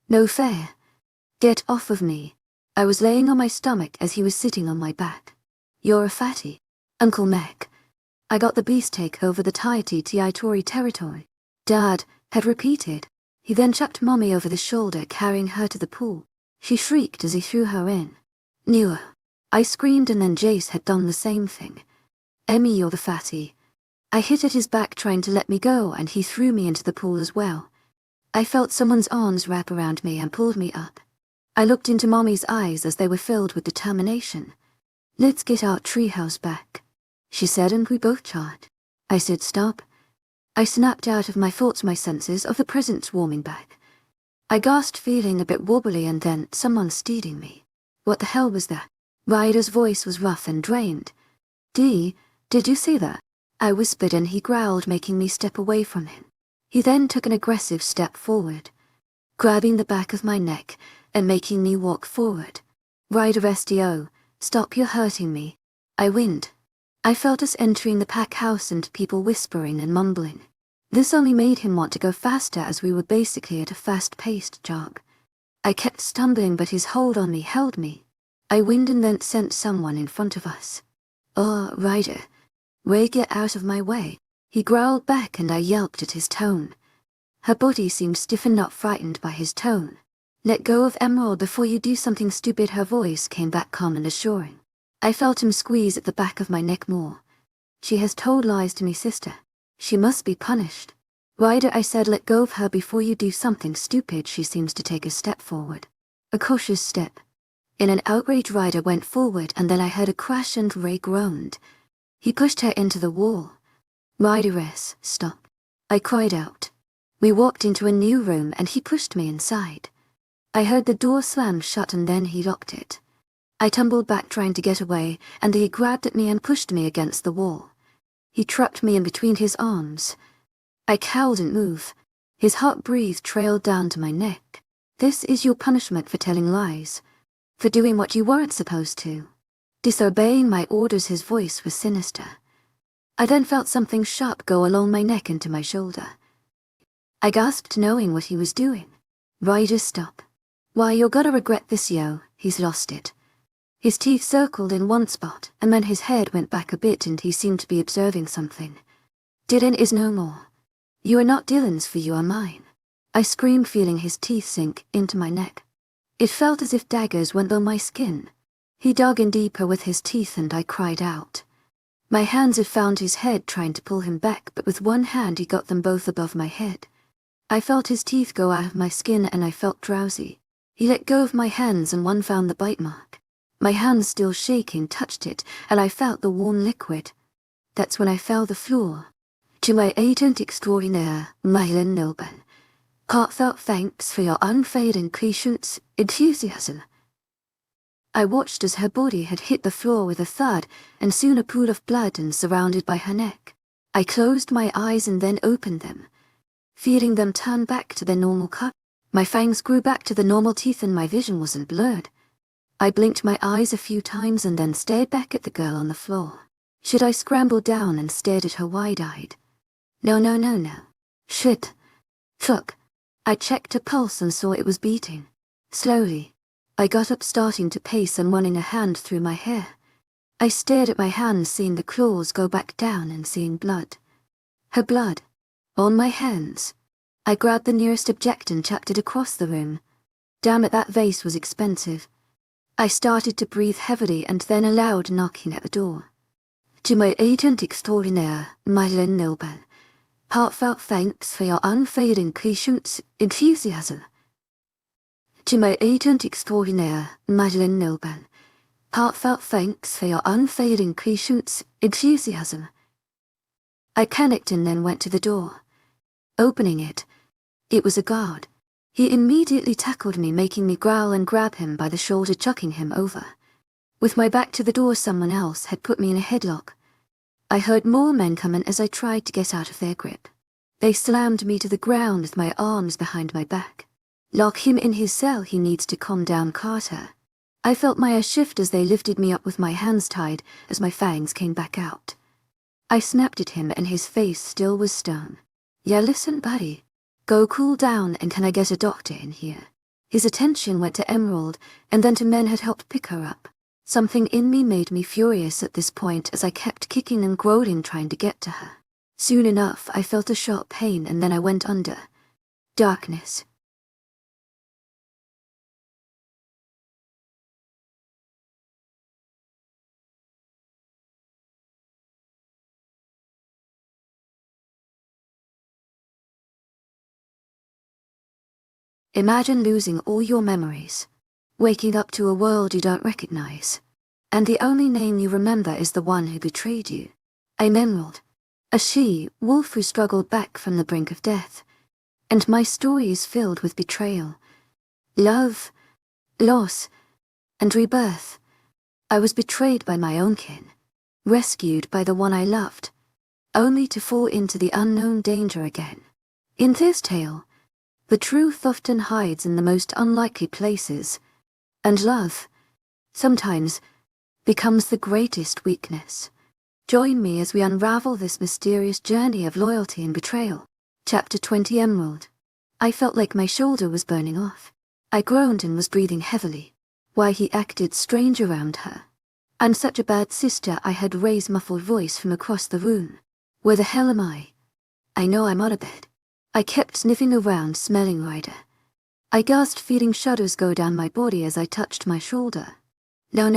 No fair. Get off of me. I was laying on my stomach as he was sitting on my back. You're a fatty. Uncle Mac. I got the beefsteak over the territory. Dad had repeated. He then chucked Mommy over the shoulder, carrying her to the pool. She shrieked as he threw her in. Newer. I screamed and then Jace had done the same thing. Emmy, you're the fatty. I hit at his back trying to let me go and he threw me into the pool as well. I felt someone's arms wrap around me and pulled me up. I looked into Mommy's eyes as they were filled with determination. Let's get our treehouse back, she said, and we both charged. I said stop. I snapped out of my thoughts, my senses of the present swarming back. I gasped, feeling a bit wobbly, and then someone stealing me. What the hell was that? Ryder's voice was rough and drained. Did you see that? I whispered and he growled, making me step away from him. He then took an aggressive step forward, grabbing the back of my neck and making me walk forward. Ryder, SDO, stop, you're hurting me. I whined. I felt us entering the pack house and people whispering and mumbling. This only made him want to go faster as we were basically at a fast-paced jog. I kept stumbling but his hold on me held me. I whined and then sent someone in front of us. Oh, Ryder. Ray, get out of my way. He growled back and I yelped at his tone. Her body seemed stiff and not frightened by his tone. Let go of Emerald before you do something stupid. Her voice came back calm and assuring. I felt him squeeze at the back of my neck more. She has told lies to me, sister. She must be punished. Ryder, I said, let go of her before you do something stupid. She seems to take a step forward. A cautious step. In an outrage, Ryder went forward, and then I heard a crash and Ray groaned. He pushed her into the wall. Ryder-ess, stop. I cried out. We walked into a new room and he pushed me inside. I heard the door slam shut and then he locked it. I tumbled back trying to get away, and he grabbed at me and pushed me against the wall. He trapped me in between his arms. I cowed and moved. His hot breath trailed down to my neck. This is your punishment for telling lies. For doing what you weren't supposed to. Disobeying my orders. His voice was sinister. I then felt something sharp go along my neck into my shoulder. I gasped, knowing what he was doing. Ryder, stop. Why, you're gonna regret this, yo. He's lost it. His teeth circled in one spot, and then his head went back a bit and he seemed to be observing something. Dylan is no more. You are not Dylan's, for you are mine. I screamed, feeling his teeth sink into my neck. It felt as if daggers went through my skin. He dug in deeper with his teeth and I cried out. My hands had found his head, trying to pull him back, but with one hand he got them both above my head. I felt his teeth go out of my skin and I felt drowsy. He let go of my hands and one found the bite mark. My hands, still shaking, touched it, and I felt the warm liquid. That's when I fell the floor. To my agent extraordinaire, Mylan Nilban. Heartfelt thanks for your unfading patience, enthusiasm. I watched as her body had hit the floor with a thud, and soon a pool of blood and surrounded by her neck. I closed my eyes and then opened them, feeling them turn back to their normal cut. My fangs grew back to the normal teeth and my vision wasn't blurred. I blinked my eyes a few times and then stared back at the girl on the floor. Should I scramble down and stared at her wide-eyed? No. Shit. Fuck. I checked her pulse and saw it was beating. Slowly. I got up, starting to pace and running a hand through my hair. I stared at my hands, seeing the claws go back down and seeing blood. Her blood. On my hands. I grabbed the nearest object and chucked it across the room. Damn it, that vase was expensive. I started to breathe heavily and then a loud knocking at the door. To my agent extraordinaire, Mylan Nilban. Heartfelt thanks for your unfading patience, enthusiasm. To my agent extraordinaire, Mylan Nilban. Heartfelt thanks for your unfading patience, enthusiasm. I panicked and then went to the door. Opening it, it was a guard. He immediately tackled me, making me growl and grab him by the shoulder, chucking him over. With my back to the door, someone else had put me in a headlock. I heard more men come in as I tried to get out of their grip. They slammed me to the ground with my arms behind my back. Lock him in his cell, he needs to calm down, Carter. I felt my eyes shift as they lifted me up with my hands tied as my fangs came back out. I snapped at him and his face still was stone. Yeah, listen, buddy. Go cool down, and can I get a doctor in here? His attention went to Emerald, and then to men had helped pick her up. Something in me made me furious at this point as I kept kicking and groaning, trying to get to her. Soon enough, I felt a sharp pain and then I went under. Darkness. Imagine losing all your memories, waking up to a world you don't recognize, and the only name you remember is the one who betrayed you. I'm Emerald, a she-wolf who struggled back from the brink of death, and my story is filled with betrayal, love, loss, and rebirth. I was betrayed by my own kin, rescued by the one I loved, only to fall into the unknown danger again. In this tale, the truth often hides in the most unlikely places, and love, sometimes, becomes the greatest weakness. Join me as we unravel this mysterious journey of loyalty and betrayal. Chapter 20, Emerald. I felt like my shoulder was burning off. I groaned and was breathing heavily. Why, he acted strange around her. I'm such a bad sister, I had Ray's muffled voice from across the room. Where the hell am I? I know I'm out of bed. I kept sniffing around, smelling Ryder. I gasped, feeling shudders go down my body as I touched my shoulder. No.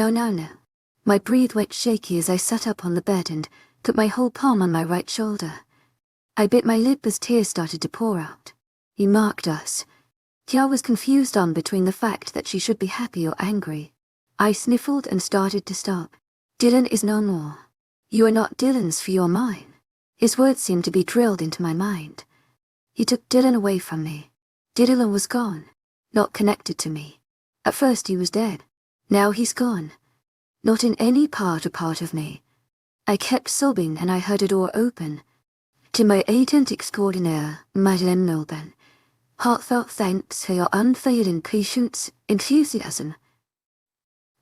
My breath went shaky as I sat up on the bed and put my whole palm on my right shoulder. I bit my lip as tears started to pour out. He marked us. Tia was confused on between the fact that she should be happy or angry. I sniffled and started to stop. Dylan is no more. You are not Dylan's for you're mine. His words seemed to be drilled into my mind. He took Dylan away from me. Dylan was gone. Not connected to me. At first he was dead. Now he's gone. Not in any part of me. I kept sobbing and I heard a door open. To my agent extraordinaire, Madeleine Milben. Heartfelt thanks for your unfailing patience, enthusiasm.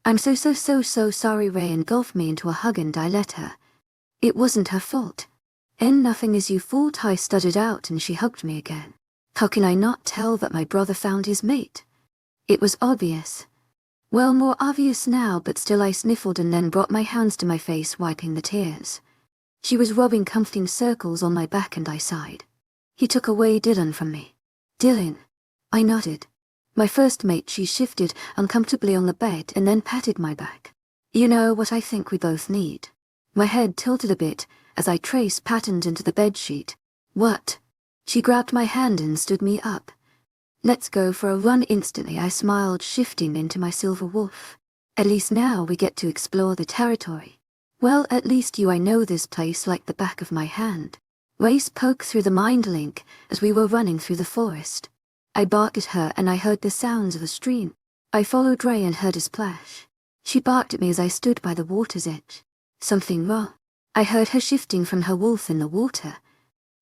I'm so sorry. Ray engulfed me into a hug and I let her. It wasn't her fault. And nothing is your fault, I stuttered out and she hugged me again. How can I not tell that my brother found his mate? It was obvious. Well, more obvious now, but still I sniffled and then brought my hands to my face, wiping the tears. She was rubbing comforting circles on my back and I sighed. He took away Dylan from me. Dylan. I nodded. My first mate, she shifted uncomfortably on the bed and then patted my back. You know what I think we both need. My head tilted a bit as I traced patterns into the bedsheet. What? She grabbed my hand and stood me up. Let's go for a run instantly, I smiled, shifting into my silver wolf. At least now we get to explore the territory. Well, at least I know this place like the back of my hand. Ray spoke through the mind link as we were running through the forest. I barked at her and I heard the sounds of a stream. I followed Ray and heard a splash. She barked at me as I stood by the water's edge. Something wrong. I heard her shifting from her wolf in the water.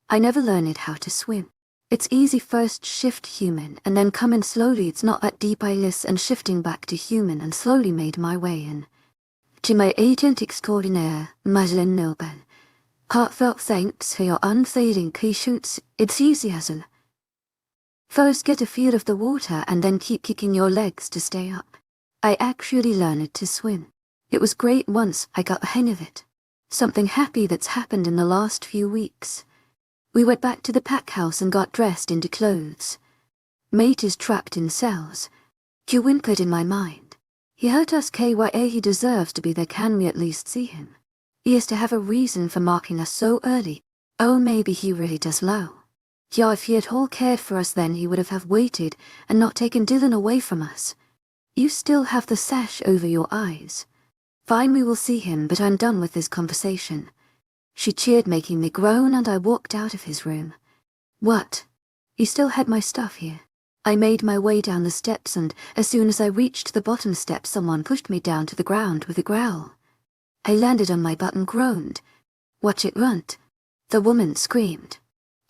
I never learned how to swim. It's easy first shift human and then come in slowly. It's not that deep. I listened and shifting back to human and slowly made my way in. To my agent extraordinaire, Madeleine Milben. Heartfelt thanks for your unfailing patience, enthusiasm. First get a feel of the water and then keep kicking your legs to stay up. I actually learned to swim. It was great once I got the hang of it. Something happy that's happened in the last few weeks. We went back to the pack house and got dressed into clothes. Mate is trapped in cells. Q whimpered in my mind. He hurt us KYA, he deserves to be there, can we at least see him? He is to have a reason for marking us so early. Oh, maybe he really does low. Yeah, if he had all cared for us then he would have waited and not taken Dylan away from us. You still have the sash over your eyes. Fine, we will see him, but I'm done with this conversation. She cheered, making me groan, and I walked out of his room. What? He still had my stuff here. I made my way down the steps and as soon as I reached the bottom step someone pushed me down to the ground with a growl. I landed on my butt and groaned. Watch it runt. The woman screamed.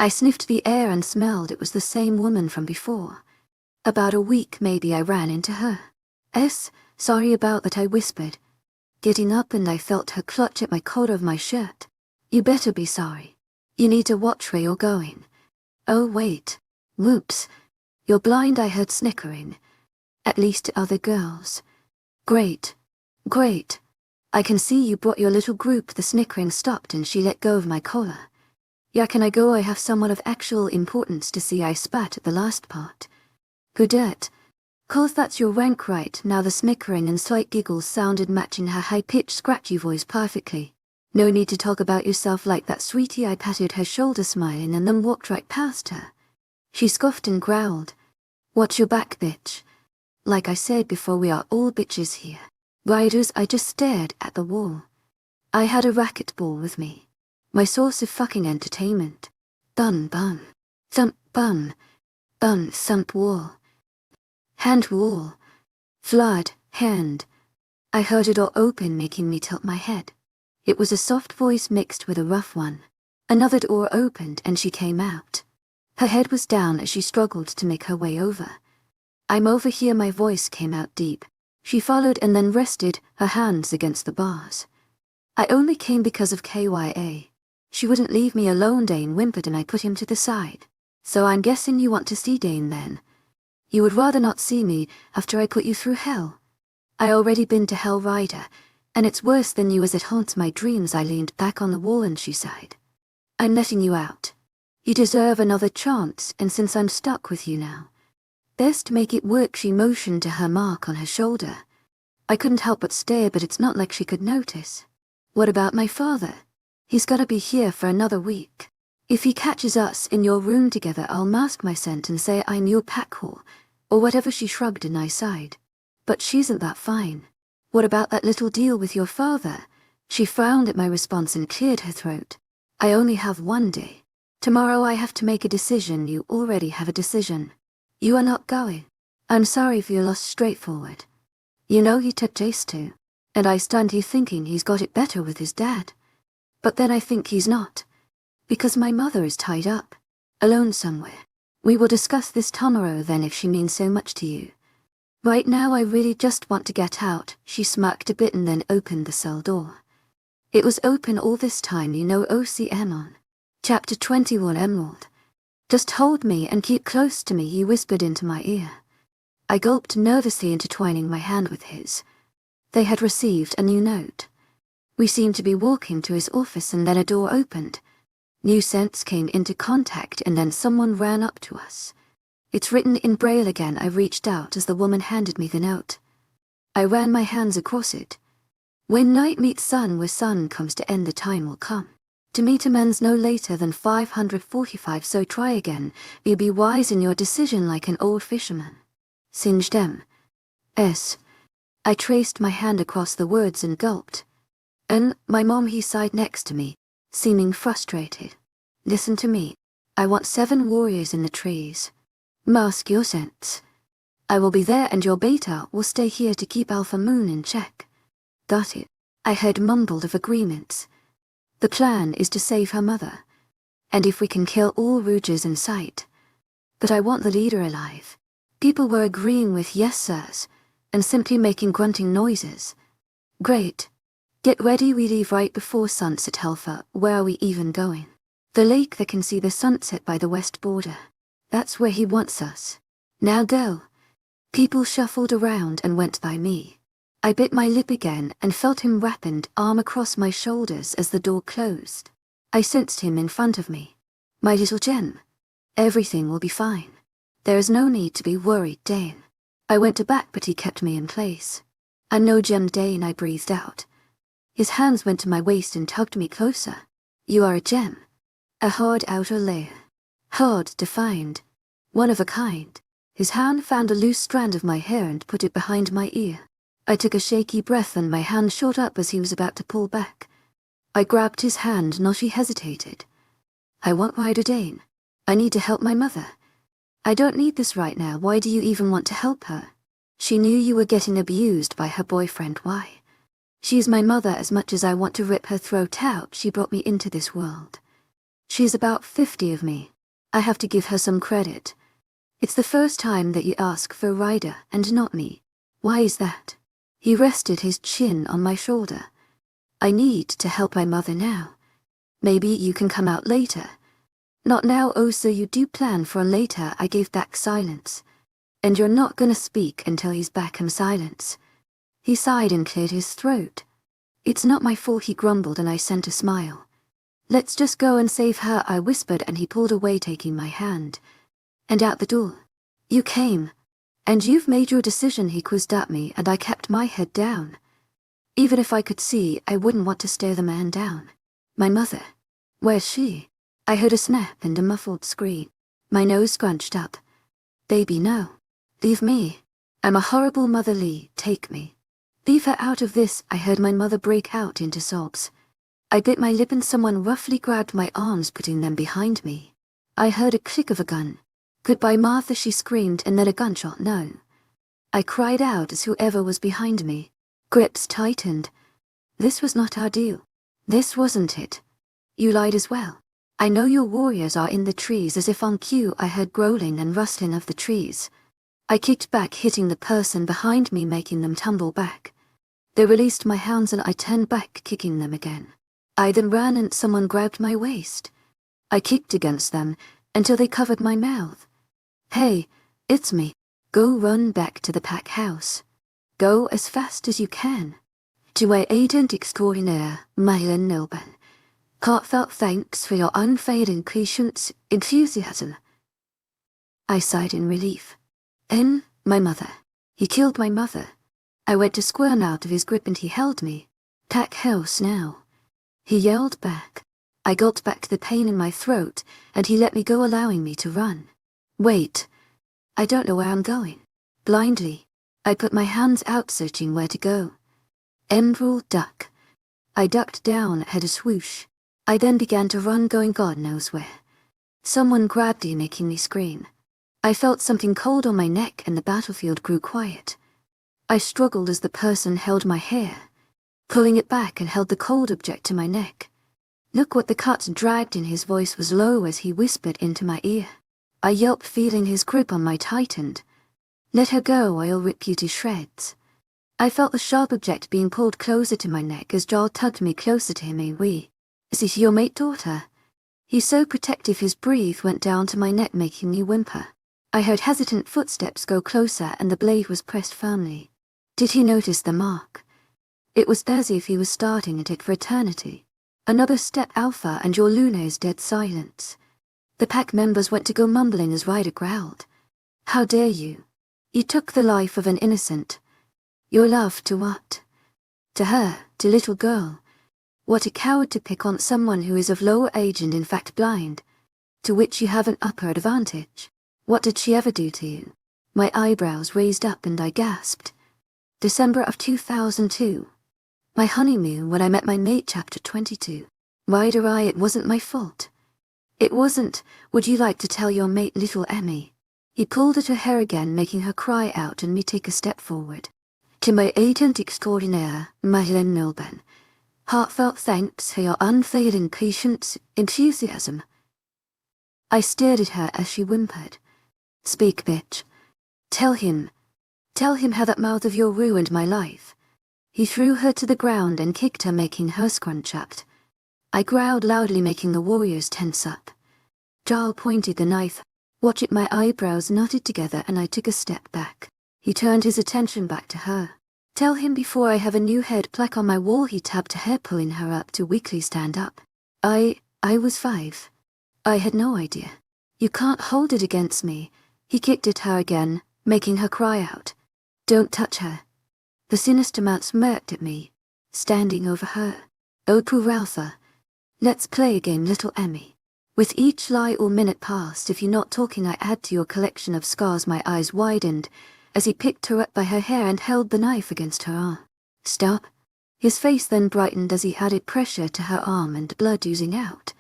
I sniffed the air and smelled it was the same woman from before. About a week maybe I ran into her. Sorry about that, I whispered. Getting up and I felt her clutch at my collar of my shirt. You better be sorry. You need to watch where you're going. Oh wait. Whoops. You're blind, I heard snickering. At least to other girls. Great. Great. I can see you brought your little group. The snickering stopped and she let go of my collar. Yeah, can I go? I have someone of actual importance to see. I spat at the last part. Goodette. 'Cause that's your rank, right? Now the snickering and slight giggles sounded, matching her high-pitched scratchy voice perfectly. No need to talk about yourself like that, sweetie. I patted her shoulder, smiling, and then walked right past her. She scoffed and growled. Watch your back, bitch. Like I said before, we are all bitches here. Riders. I just stared at the wall. I had a racquetball with me. My source of fucking entertainment. Bun, bun. Thump, bun. Bun, thump, wall. Hand, wall. Flood, hand. I heard a door open, making me tilt my head. It was a soft voice mixed with a rough one. Another door opened and she came out. Her head was down as she struggled to make her way over. I'm over here, my voice came out deep. She followed and then rested her hands against the bars. I only came because of KYA. She wouldn't leave me alone, Dane whimpered, and I put him to the side. So I'm guessing you want to see Dane then. You would rather not see me after I put you through hell. I already been to Hell Rider, and it's worse than you as it haunts my dreams. I leaned back on the wall and she sighed. I'm letting you out. You deserve another chance, and since I'm stuck with you now, best make it work. She motioned to her mark on her shoulder. I couldn't help but stare, but it's not like she could notice. What about my father? He's gotta be here for another week. If he catches us in your room together, I'll mask my scent and say I'm your pack whore, or whatever." She shrugged and I sighed. "But she isn't that fine. What about that little deal with your father?" She frowned at my response and cleared her throat. "I only have one day. Tomorrow I have to make a decision. You already have a decision. You are not going. I'm sorry for your loss. Straightforward. You know he took Jace too. And I stand here thinking he's got it better with his dad. But then I think he's not. Because my mother is tied up. Alone somewhere. We will discuss this tomorrow then if she means so much to you. Right now I really just want to get out." She smirked a bit and then opened the cell door. It was open all this time, you know. OCM on. Chapter 21. Emerald. "Just hold me and keep close to me," he whispered into my ear. I gulped nervously, intertwining my hand with his. They had received a new note. We seemed to be walking to his office and then a door opened. New scents came into contact and then someone ran up to us. "It's written in Braille again." I reached out as the woman handed me the note. I ran my hands across it. "When night meets sun, where sun comes to end, the time will come. To meet amends no later than 545, so try again. You be wise in your decision like an old fisherman. Singed M.S." I traced my hand across the words and gulped. "And my mom," he sighed next to me, seeming frustrated. "Listen to me. I want 7 warriors in the trees. Mask your scents. I will be there and your beta will stay here to keep Alpha Moon in check." "Got it," I heard mumbled of agreements. "The plan is to save her mother. And if we can kill all Rouges in sight. But I want the leader alive." People were agreeing with "yes sirs," and simply making grunting noises. "Great. Get ready, we leave right before sunset." "Alpha, where are we even going?" "The lake that can see the sunset by the west border. That's where he wants us. Now go." People shuffled around and went by me. I bit my lip again and felt him wrap an arm across my shoulders as the door closed. I sensed him in front of me. "My little gem. Everything will be fine. There is no need to be worried, Dane." I went back, but he kept me in place. "I know, Gem Dane," I breathed out. His hands went to my waist and tugged me closer. "You are a gem. A hard outer layer. Hard to find. One of a kind." His hand found a loose strand of my hair and put it behind my ear. I took a shaky breath and my hand shot up as he was about to pull back. I grabbed his hand, not he hesitated. "I want Ryder Dane. I need to help my mother." "I don't need this right now. Why do you even want to help her?" "She knew you were getting abused by her boyfriend. Why?" "She's my mother as much as I want to rip her throat out. She brought me into this world. She's about 50 of me. I have to give her some credit. It's the first time that you ask for Ryder and not me. Why is that?" He rested his chin on my shoulder. "I need to help my mother now. Maybe you can come out later." "Not now." "Oh, so you do plan for a later?" I gave back silence. "And you're not gonna speak until he's back?" Silence. He sighed and cleared his throat. "It's not my fault," he grumbled, and I sent a smile. "Let's just go and save her," I whispered, and he pulled away, taking my hand. "And out the door." "You came. And you've made your decision," he quizzed at me, and I kept my head down. Even if I could see, I wouldn't want to stare the man down. "My mother. Where's she?" I heard a snap and a muffled scream. My nose scrunched up. "Baby, no. Leave me. I'm a horrible mother, Lee. Take me. Leave her out of this." I heard my mother break out into sobs. I bit my lip and someone roughly grabbed my arms, putting them behind me. I heard a click of a gun. "Goodbye, Martha," she screamed, and then a gunshot. "No." I cried out as whoever was behind me. Grips tightened. This was not our deal. This wasn't it. "You lied as well. I know your warriors are in the trees." As if on cue, I heard growling and rustling of the trees. I kicked back, hitting the person behind me, making them tumble back. They released my hands and I turned back, kicking them again. I then ran and someone grabbed my waist. I kicked against them until they covered my mouth. "Hey, it's me. Go run back to the pack house. Go as fast as you can. To our agent extraordinaire, Mylan Nilban. Heartfelt thanks for your unfading patience, enthusiasm." I sighed in relief. "And my mother. He killed my mother." I went to squirm out of his grip and he held me. "Pack house now." He yelled back. I gulped back the pain in my throat, and he let me go, allowing me to run. Wait. I don't know where I'm going. Blindly, I put my hands out, searching where to go. Emerald duck. I ducked down, had a swoosh. I then began to run, going God knows where. Someone grabbed me, making me scream. I felt something cold on my neck, and the battlefield grew quiet. I struggled as the person held my hair, pulling it back, and held the cold object to my neck. Look what the cut dragged in. His voice was low as he whispered into my ear. I yelped, feeling his grip on my tightened. Let her go, or I'll rip you to shreds. I felt the sharp object being pulled closer to my neck as Jarl tugged me closer to him. Is this your mate, daughter? He's so protective. His breath went down to my neck, making me whimper. I heard hesitant footsteps go closer, and the blade was pressed firmly. Did he notice the mark? It was as if he was starting at it for eternity. Another step, Alpha, and your Luna is dead silence. The pack members went to go, mumbling as Ryder growled. How dare you? You took the life of an innocent. Your love to what? To her, to little girl. What a coward to pick on someone who is of lower age and in fact blind, to which you have an upper advantage. What did she ever do to you? My eyebrows raised up and I gasped. December of 2002. My honeymoon, when I met my mate, chapter 22. Ryder, it wasn't my fault. It wasn't. Would you like to tell your mate, little Emmy? He pulled at her hair again, making her cry out and me take a step forward. To my agent extraordinaire, Madeleine Milben. Heartfelt thanks for your unfailing patience, enthusiasm. I stared at her as she whimpered. Speak, bitch. Tell him how that mouth of yours ruined my life. He threw her to the ground and kicked her, making her scrunch up. I growled loudly, making the warriors tense up. Jarl pointed the knife. Watch it. My eyebrows knotted together and I took a step back. He turned his attention back to her. Tell him before I have a new head plaque on my wall. He tapped her hair, pulling her up to weakly stand up. I was 5. I had no idea. You can't hold it against me. He kicked at her again, making her cry out. Don't touch her. The sinister man smirked at me, standing over her. Oh, poor Alpha. Let's play a game, little Emmy. With each lie or minute passed, if you're not talking, I add to your collection of scars. My eyes widened as he picked her up by her hair and held the knife against her arm. Stop. His face then brightened as he added pressure to her arm and blood oozing out.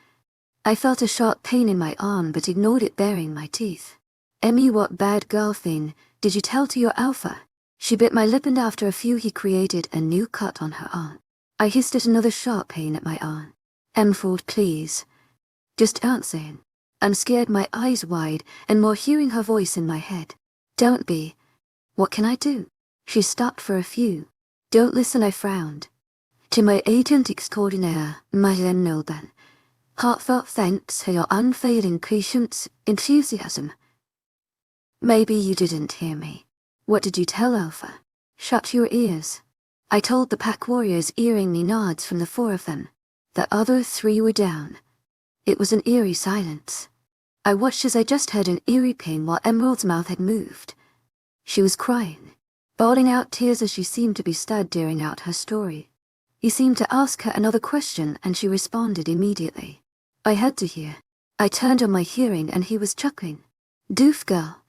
I felt a sharp pain in my arm but ignored it, baring my teeth. Emmy, what bad girl thing did you tell to your Alpha? She bit my lip, and after a few he created a new cut on her arm. I hissed at another sharp pain at my arm. Emfold, please. Just answering. I'm scared, my eyes wide, and more hearing her voice in my head. Don't be. What can I do? She stopped for a few. Don't listen, I frowned. To my agent extraordinaire, Madeleine Milben. Heartfelt thanks for your unfailing patience, enthusiasm. Maybe you didn't hear me. What did you tell Alpha? Shut your ears. I told the pack warriors, earing me nods from the 4 of them. The other 3 were down. It was an eerie silence. I watched as I just heard an eerie ping while Emerald's mouth had moved. She was crying, bawling out tears as she seemed to be stuttering out her story. He seemed to ask her another question and she responded immediately. I had to hear. I turned on my hearing and he was chuckling. Doof girl.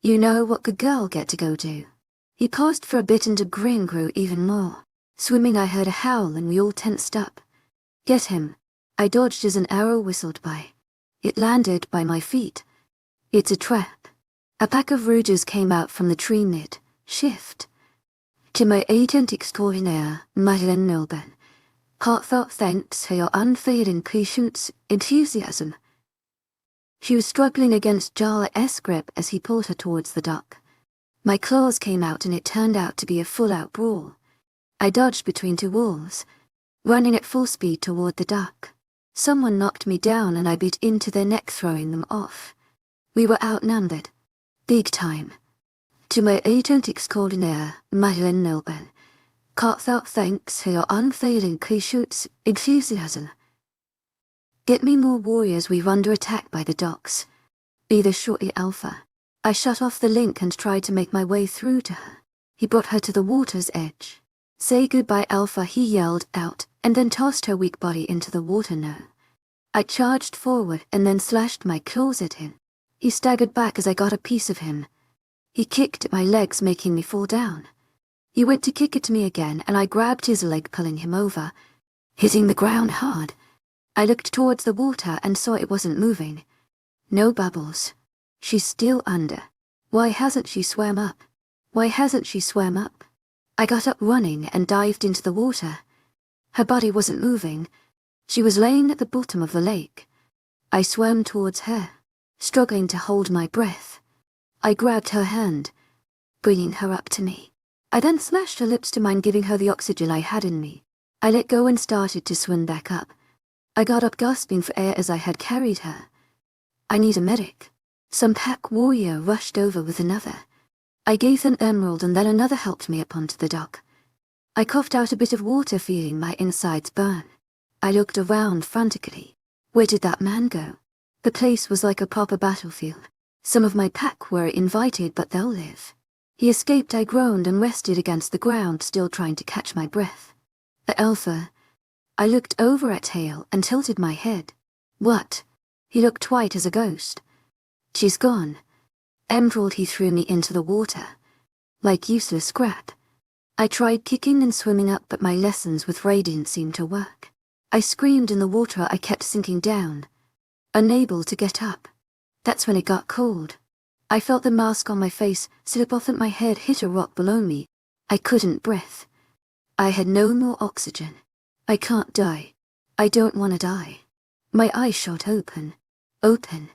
You know what good girl get to go do. He paused for a bit and the grin grew even more. Swimming, I heard a howl and we all tensed up. Get him. I dodged as an arrow whistled by. It landed by my feet. It's a trap. A pack of rougers came out from the tree mid. Shift. To my agent extraordinaire, Madeleine Milben. Heartfelt thanks for your unfailing patience, enthusiasm. She was struggling against Jarl's grip as he pulled her towards the dock. My claws came out and it turned out to be a full-out brawl. I dodged between 2 wolves, running at full speed toward the dock. Someone knocked me down and I bit into their neck, throwing them off. We were outnumbered. Big time. To my agent extraordinaire, Madeleine Milben. Heartfelt thanks for your unfailing patience, enthusiasm. Get me more warriors. We were under attack by the docks. Be there shortly, Alpha. I shut off the link and tried to make my way through to her. He brought her to the water's edge. Say goodbye, Alpha, he yelled out, and then tossed her weak body into the water. No. I charged forward and then slashed my claws at him. He staggered back as I got a piece of him. He kicked at my legs, making me fall down. He went to kick at me again, and I grabbed his leg, pulling him over, hitting the ground hard. I looked towards the water and saw it wasn't moving. No bubbles. She's still under. Why hasn't she swam up? Why hasn't she swam up? I got up running and dived into the water. Her body wasn't moving. She was laying at the bottom of the lake. I swam towards her, struggling to hold my breath. I grabbed her hand, bringing her up to me. I then slashed her lips to mine, giving her the oxygen I had in me. I let go and started to swim back up. I got up gasping for air as I had carried her. I need a medic. Some pack warrior rushed over with another. I gave an emerald and then another helped me up onto the dock. I coughed out a bit of water, feeling my insides burn. I looked around frantically. Where did that man go? The place was like a proper battlefield. Some of my pack were invited, but they'll live. He escaped, I groaned and rested against the ground, still trying to catch my breath. Alpha. I looked over at Hale and tilted my head. What? He looked white as a ghost. She's gone. Emerald, he threw me into the water. Like useless scrap. I tried kicking and swimming up, but my lessons with Radiant seemed to work. I screamed in the water, I kept sinking down. Unable to get up. That's when it got cold. I felt the mask on my face slip off and my head hit a rock below me. I couldn't breathe. I had no more oxygen. I can't die. I don't want to die. My eyes shot open. Open.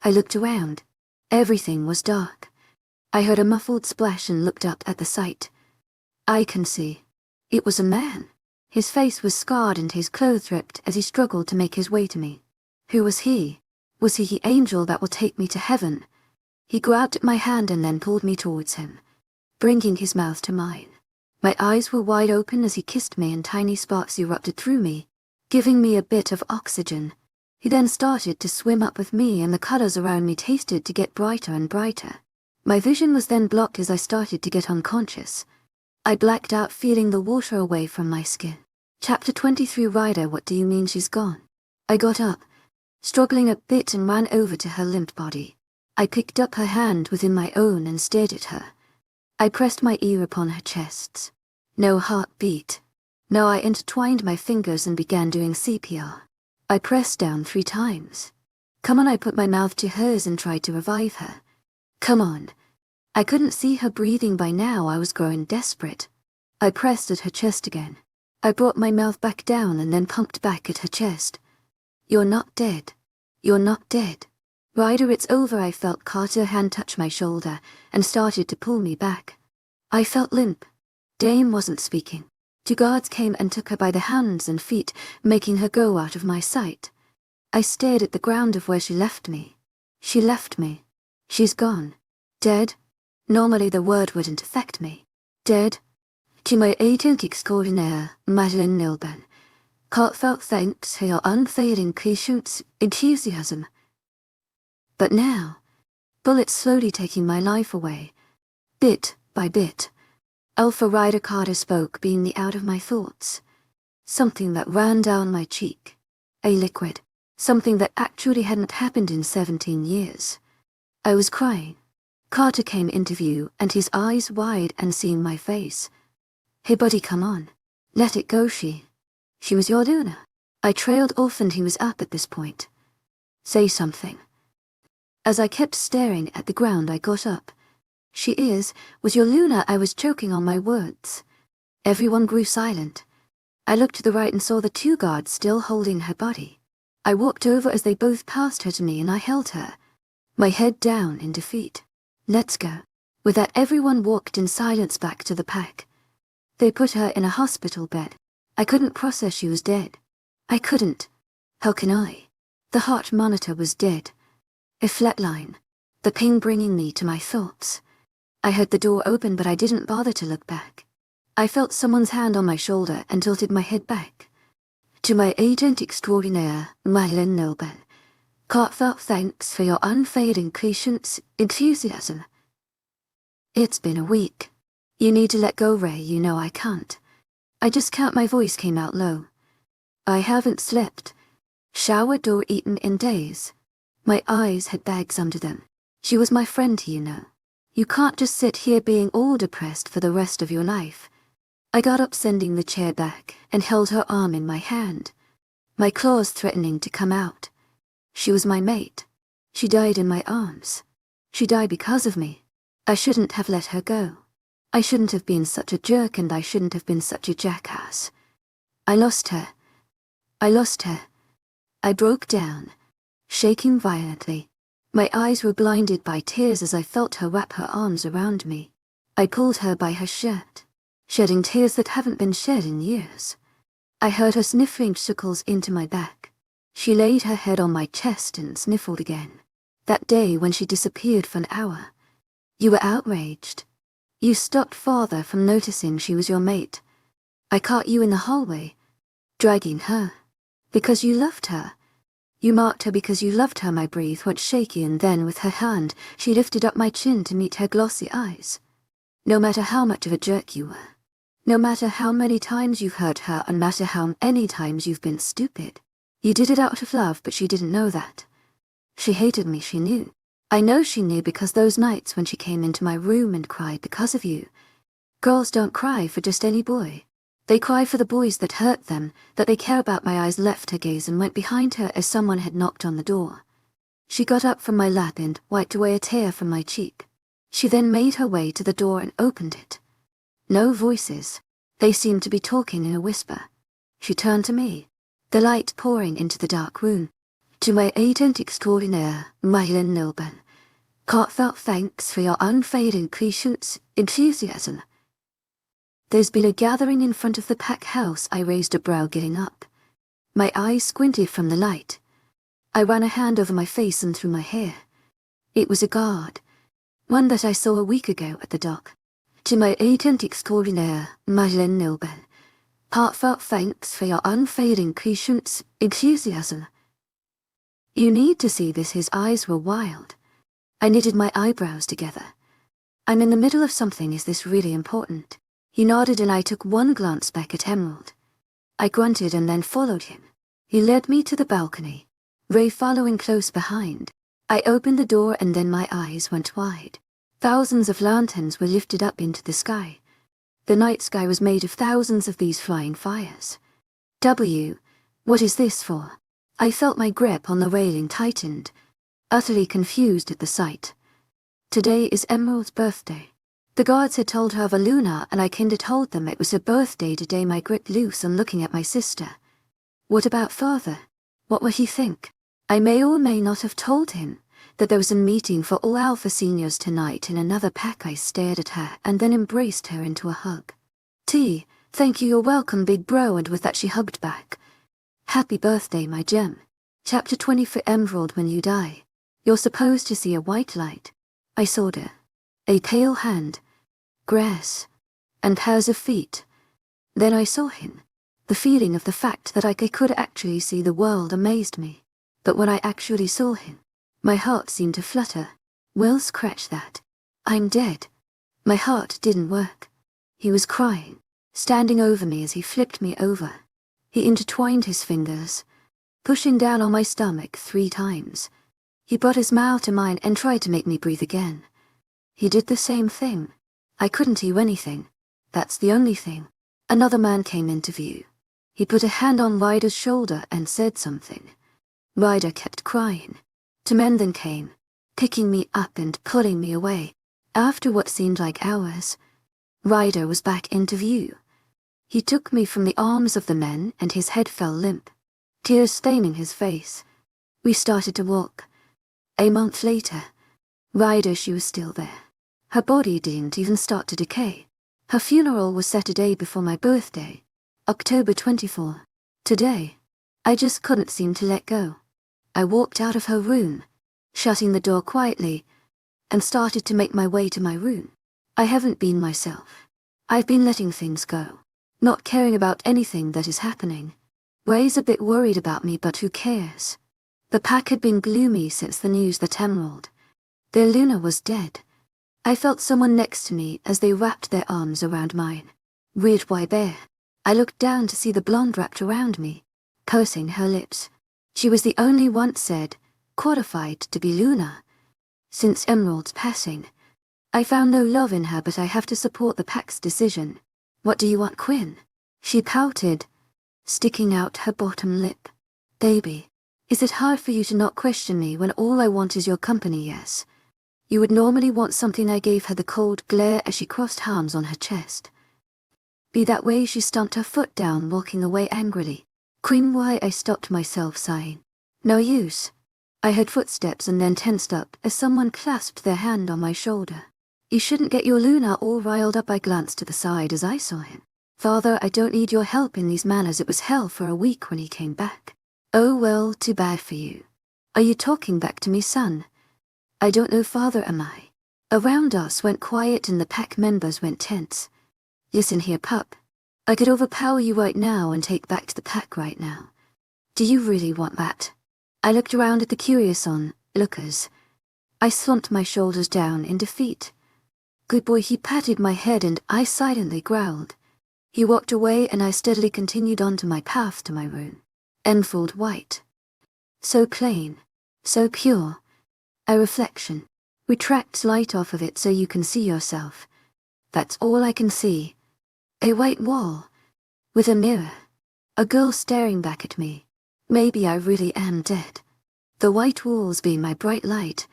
I looked around. Everything was dark. I heard a muffled splash and looked up at the sight. I can see. It was a man. His face was scarred and his clothes ripped as he struggled to make his way to me. Who was he? Was he the angel that will take me to heaven? He grabbed at my hand and then pulled me towards him, bringing his mouth to mine. My eyes were wide open as he kissed me and tiny sparks erupted through me, giving me a bit of oxygen. He then started to swim up with me and the colors around me tasted to get brighter and brighter. My vision was then blocked as I started to get unconscious. I blacked out, feeling the water away from my skin. Chapter 23. Ryder, what do you mean she's gone? I got up, struggling a bit, and ran over to her limp body. I picked up her hand within my own and stared at her. I pressed my ear upon her chest. No heartbeat. No, I intertwined my fingers and began doing CPR. I pressed down 3 times. Come on, I put my mouth to hers and tried to revive her. Come on. I couldn't see her breathing by now, I was growing desperate. I pressed at her chest again. I brought my mouth back down and then pumped back at her chest. You're not dead. You're not dead. Ryder, it's over. I felt Carter's hand touch my shoulder and started to pull me back. I felt limp. Dame wasn't speaking. 2 guards came and took her by the hands and feet, making her go out of my sight. I stared at the ground of where she left me. She left me. She's gone. Dead? Normally the word wouldn't affect me. Dead? To my agent extraordinaire, Madeline Nilben. Heartfelt thanks for your unfailing patience, enthusiasm. But now, bullets slowly taking my life away, bit by bit. Alpha Ryder Carter spoke, being the out of my thoughts. Something that ran down my cheek. A liquid. Something that actually hadn't happened in 17 years. I was crying. Carter came into view, and his eyes wide and seeing my face. Hey buddy, come on. Let it go, she was your Luna. I trailed off and he was up at this point. Say something. As I kept staring at the ground, I got up. She was your Luna. I was choking on my words. Everyone grew silent. I looked to the right and saw the 2 guards still holding her body. I walked over as they both passed her to me and I held her, my head down in defeat. Let's go. With that, everyone walked in silence back to the pack. They put her in a hospital bed. I couldn't process she was dead. I couldn't. How can I? The heart monitor was dead. A flatline. The pain bringing me to my thoughts. I heard the door open, but I didn't bother to look back. I felt someone's hand on my shoulder and tilted my head back. To my agent extraordinaire, Madeline Nilben. Heartfelt thanks for your unfailing patience, enthusiasm. It's been a week. You need to let go, Ray. You know I can't. I just can't. My voice came out low. I haven't slept. Shower door eaten in days. My eyes had bags under them. She was my friend, you know. You can't just sit here being all depressed for the rest of your life. I got up, sending the chair back, and held her arm in my hand, my claws threatening to come out. She was my mate. She died in my arms. She died because of me. I shouldn't have let her go. I shouldn't have been such a jerk, and I shouldn't have been such a jackass. I lost her. I lost her. I broke down, shaking violently. My eyes were blinded by tears as I felt her wrap her arms around me. I pulled her by her shirt, shedding tears that haven't been shed in years. I heard her sniffling suckles into my back. She laid her head on my chest and sniffled again. That day when she disappeared for an hour, you were outraged. You stopped father from noticing she was your mate. I caught you in the hallway, dragging her, because you loved her. You marked her because you loved her. My breath went shaky, and then with her hand, she lifted up my chin to meet her glossy eyes. No matter how much of a jerk you were, no matter how many times you've hurt her, and no matter how many times you've been stupid, you did it out of love, but she didn't know that. She hated me, she knew. I know she knew, because those nights when she came into my room and cried because of you. Girls don't cry for just any boy. They cry for the boys that hurt them, that they care about. My eyes left her gaze and went behind her as someone had knocked on the door. She got up from my lap and wiped away a tear from my cheek. She then made her way to the door and opened it. No voices. They seemed to be talking in a whisper. She turned to me, the light pouring into the dark room. To my agent extraordinaire, Moonlight ALL Blind, heartfelt thanks for your unfading patience, enthusiasm. There's been a gathering in front of the pack house. I raised a brow, getting up. My eyes squinted from the light. I ran a hand over my face and through my hair. It was a guard, one that I saw a week ago at the dock. To my agent extraordinaire, Moonlight ALL Blind, heartfelt thanks for your unfading patience, enthusiasm. You need to see this. His eyes were wild. I knitted my eyebrows together. I'm in the middle of something. Is this really important? He nodded, and I took one glance back at Emerald. I grunted and then followed him. He led me to the balcony, Ray following close behind. I opened the door and then my eyes went wide. Thousands of lanterns were lifted up into the sky. The night sky was made of thousands of these flying fires. What is this for? I felt my grip on the railing tightened, utterly confused at the sight. Today is Emerald's birthday. The guards had told her of a Luna, and I kinda told them it was her birthday today. My grip loose on looking at my sister. What about father? What would he think? I may or may not have told him that there was a meeting for all Alpha seniors tonight in another pack. I stared at her and then embraced her into a hug. Thank you, you're welcome, big bro, and with that she hugged back. Happy birthday, my gem. Chapter 20. For Emerald, when you die, you're supposed to see a white light. I saw her. A pale hand, grass, and pairs of feet. Then I saw him. The feeling of the fact that I could actually see the world amazed me. But when I actually saw him, my heart seemed to flutter. Well, scratch that. I'm dead. My heart didn't work. He was crying, standing over me as he flipped me over. He intertwined his fingers, pushing down on my stomach 3 times. He brought his mouth to mine and tried to make me breathe again. He did the same thing. I couldn't hear anything. That's the only thing. Another man came into view. He put a hand on Ryder's shoulder and said something. Ryder kept crying. 2 men then came, picking me up and pulling me away. After what seemed like hours, Ryder was back into view. He took me from the arms of the men and his head fell limp, tears staining his face. We started to walk. A month later, Ryder, she was still there. Her body didn't even start to decay. Her funeral was set a day before my birthday, October 24. Today, I just couldn't seem to let go. I walked out of her room, shutting the door quietly, and started to make my way to my room. I haven't been myself. I've been letting things go, not caring about anything that is happening. Ray's a bit worried about me, but who cares? The pack had been gloomy since the news that Emerald, their Luna, was dead. I felt someone next to me as they wrapped their arms around mine. Weird, why bear? I looked down to see the blonde wrapped around me, pursing her lips. She was the only one said, qualified to be Luna. Since Emerald's passing, I found no love in her, but I have to support the pack's decision. What do you want, Quinn? She pouted, sticking out her bottom lip. Baby, is it hard for you to not question me when all I want is your company? Yes. You would normally want something. I gave her the cold glare as she crossed arms on her chest. Be that way. She stomped her foot down, walking away angrily. Quinn, why? I stopped myself, sighing. No use. I heard footsteps and then tensed up as someone clasped their hand on my shoulder. You shouldn't get your Luna all riled up. I glanced to the side as I saw him. Father, I don't need your help in these matters. It was hell for a week when he came back. Oh well, too bad for you. Are you talking back to me, son? I don't know, Father, am I? Around us went quiet and the pack members went tense. Listen here, pup. I could overpower you right now and take back to the pack right now. Do you really want that? I looked around at the curious onlookers. I slumped my shoulders down in defeat. Good boy, he patted my head and I silently growled. He walked away and I steadily continued on to my path to my room. Enfold white. So plain, so pure. A reflection. Retract light off of it so you can see yourself. That's all I can see. A white wall. With a mirror. A girl staring back at me. Maybe I really am dead. The white walls being my bright light.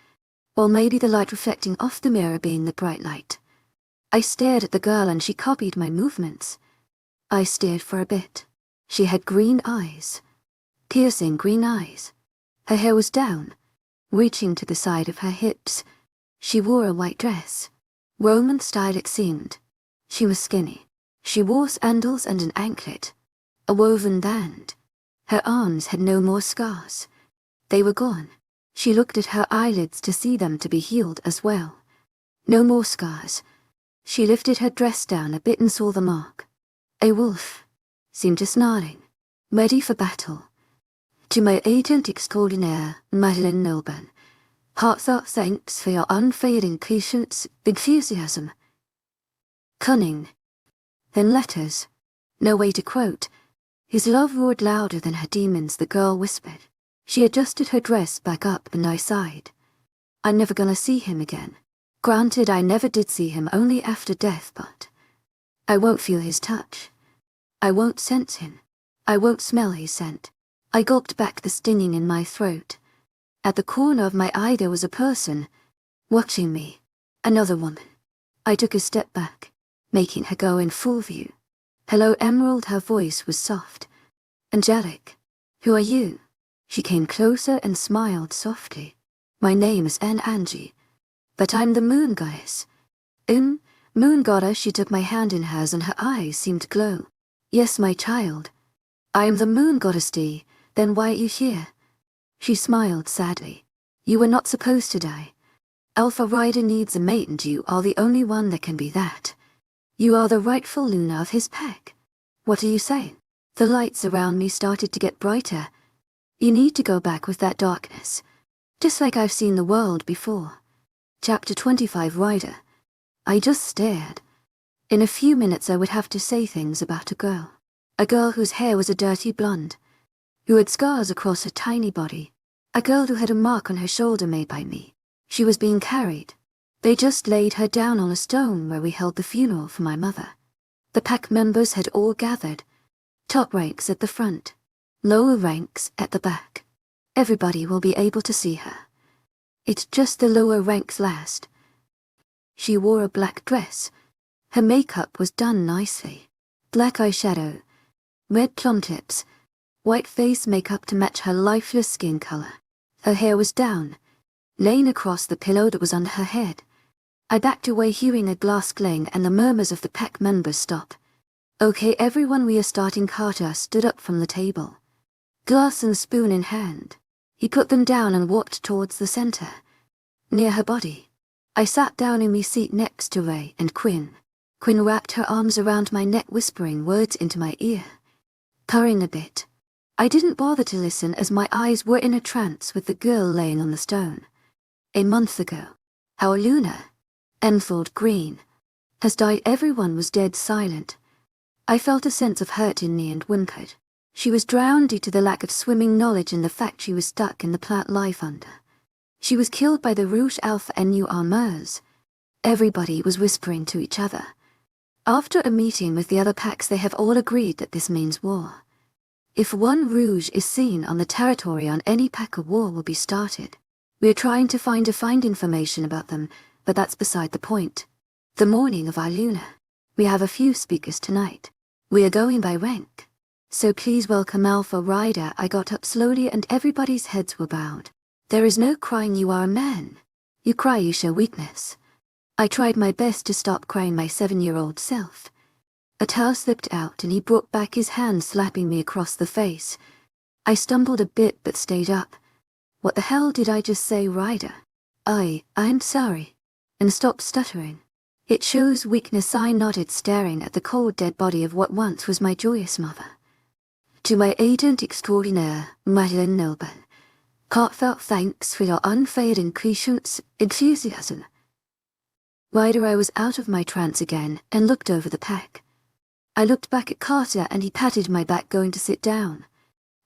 Or maybe the light reflecting off the mirror being the bright light. I stared at the girl and she copied my movements. I stared for a bit. She had green eyes. Piercing green eyes. Her hair was down, reaching to the side of her hips. She wore a white dress. Roman style it seemed. She was skinny. She wore sandals and an anklet. A woven band. Her arms had no more scars. They were gone. She looked at her eyelids to see them to be healed as well. No more scars. She lifted her dress down a bit and saw the mark. A wolf. Seemed to snarling. Ready for battle. To my agent extraordinaire, Madeline Milburn. Heartfelt thanks for your unfailing patience, enthusiasm. Cunning. Then letters. No way to quote. His love roared louder than her demons, the girl whispered. She adjusted her dress back up and I sighed. I'm never gonna see him again. Granted, I never did see him, only after death, but I won't feel his touch. I won't sense him. I won't smell his scent. I gulped back the stinging in my throat. At the corner of my eye there was a person, watching me. Another woman. I took a step back, making her go in full view. Hello, Emerald, her voice was soft. Angelic. Who are you? She came closer and smiled softly. My name is Angie. But I'm the moon goddess. Moon goddess, she took my hand in hers and her eyes seemed to glow. Yes, my child. I am the moon goddess D. Then why are you here? She smiled sadly. You were not supposed to die. Alpha Rider needs a mate and you are the only one that can be that. You are the rightful Luna of his pack. What are you saying? The lights around me started to get brighter. You need to go back with that darkness. Just like I've seen the world before. Chapter 25 Rider. I just stared. In a few minutes I would have to say things about a girl. A girl whose hair was a dirty blonde. Who had scars across her tiny body. A girl who had a mark on her shoulder made by me. She was being carried. They just laid her down on a stone where we held the funeral for my mother. The pack members had all gathered. Top ranks at the front. Lower ranks at the back. Everybody will be able to see her. It's just the lower ranks last. She wore a black dress. Her makeup was done nicely. Black eyeshadow. Red plum tips. White face makeup to match her lifeless skin color. Her hair was down, laying across the pillow that was under her head. I backed away hearing a glass clang and the murmurs of the pack members stop. Okay everyone, we are starting. Carter stood up from the table. Glass and spoon in hand. He put them down and walked towards the center. Near her body. I sat down in my seat next to Ray and Quinn. Quinn wrapped her arms around my neck whispering words into my ear. Purring a bit. I didn't bother to listen as my eyes were in a trance with the girl laying on the stone. A month ago. Our Luna, Enfold Green, has died. Everyone was dead silent. I felt a sense of hurt in me and whimpered. She was drowned due to the lack of swimming knowledge and the fact she was stuck in the plant life under. She was killed by the Rouge alive丨. Everybody was whispering to each other. After a meeting with the other packs, they have all agreed that this means war. If one Rouge is seen on the territory on any pack, a war will be started. We are trying to find information about them, but that's beside the point. The morning of our Luna. We have a few speakers tonight. We are going by rank. So please welcome Alpha Rider. I got up slowly and everybody's heads were bowed. There is no crying, you are a man. You cry, you show weakness. I tried my best to stop crying my 7-year-old self. A towel slipped out and he brought back his hand, slapping me across the face. I stumbled a bit but stayed up. What the hell did I just say, Ryder? I'm sorry. And stopped stuttering. It shows weakness, I nodded, staring at the cold dead body of what once was my joyous mother. To my agent extraordinaire, Madeline Noble, heartfelt thanks for your unfailing patience, enthusiasm. Ryder, I was out of my trance again and looked over the pack. I looked back at Carter and he patted my back, going to sit down.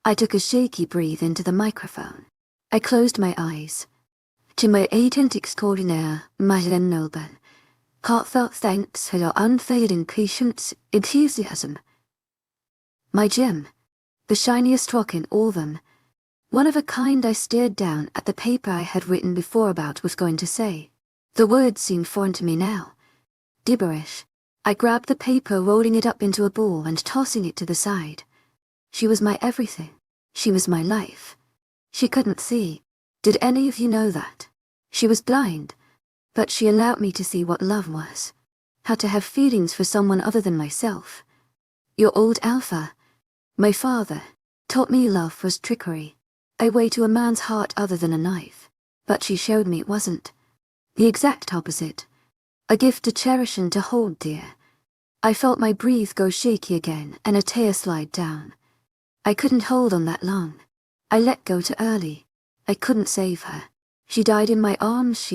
I took a shaky breath into the microphone. I closed my eyes. To my agent extraordinaire, Madeline Noble, heartfelt thanks for your unfailing patience, enthusiasm. My gem, the shiniest rock in all of them. One of a kind. I stared down at the paper I had written before about was going to say. The words seemed foreign to me now. Gibberish. I grabbed the paper, rolling it up into a ball and tossing it to the side. She was my everything. She was my life. She couldn't see. Did any of you know that? She was blind. But she allowed me to see what love was. How to have feelings for someone other than myself. Your old Alpha, my father, taught me love was trickery. A way to a man's heart other than a knife. But she showed me it wasn't. The exact opposite. A gift to cherish and to hold dear. I felt my breath go shaky again and a tear slide down. I couldn't hold on that long. I let go too early. I couldn't save her. She died in my arms.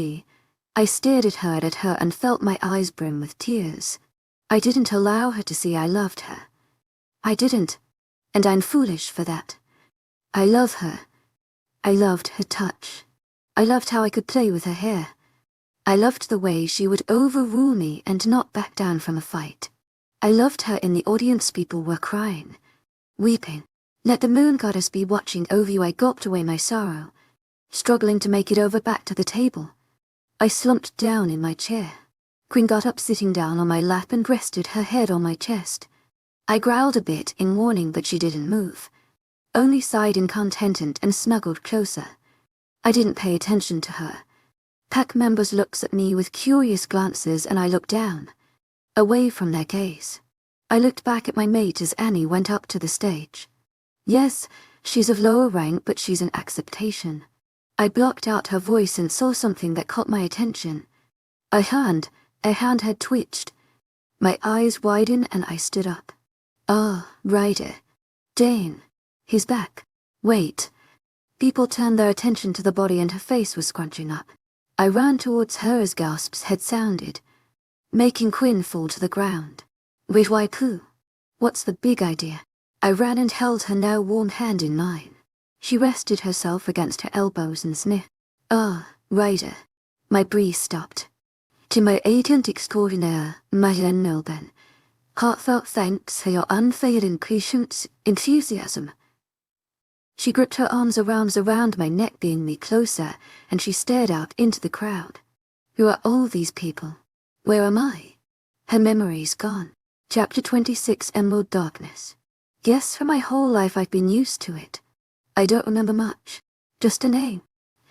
I stared at her and felt my eyes brim with tears. I didn't allow her to see I loved her. I didn't. And I'm foolish for that. I love her. I loved her touch. I loved how I could play with her hair. I loved the way she would overrule me and not back down from a fight. I loved her in the audience. People were crying, weeping. Let the moon goddess be watching over you. I gulped away my sorrow, struggling to make it over back to the table. I slumped down in my chair. Queen got up, sitting down on my lap, and rested her head on my chest. I growled a bit in warning, but she didn't move, only sighed incontented and snuggled closer. I didn't pay attention to her. Pack members looked at me with curious glances and I looked down, away from their gaze. I looked back at my mate as Annie went up to the stage. Yes, she's of lower rank, but she's an acceptation. I blocked out her voice and saw something that caught my attention. A hand had twitched. My eyes widened and I stood up. Ah, Ryder. Dane. He's back. Wait. People turned their attention to the body and her face was scrunching up. I ran towards her as gasps had sounded, making Quinn fall to the ground. Wait, why poo? What's the big idea? I ran and held her now warm hand in mine. She rested herself against her elbows and sniffed. Ah, Ryder. My breath stopped. To my agent extraordinaire, Madeline Noble, heartfelt thanks for your unfailing patience, enthusiasm. She gripped her arms around my neck, bringing me closer, and she stared out into the crowd. Who are all these people? Where am I? Her memory's gone. Chapter 26, Emerald Darkness. Yes, for my whole life I've been used to it. I don't remember much. Just a name.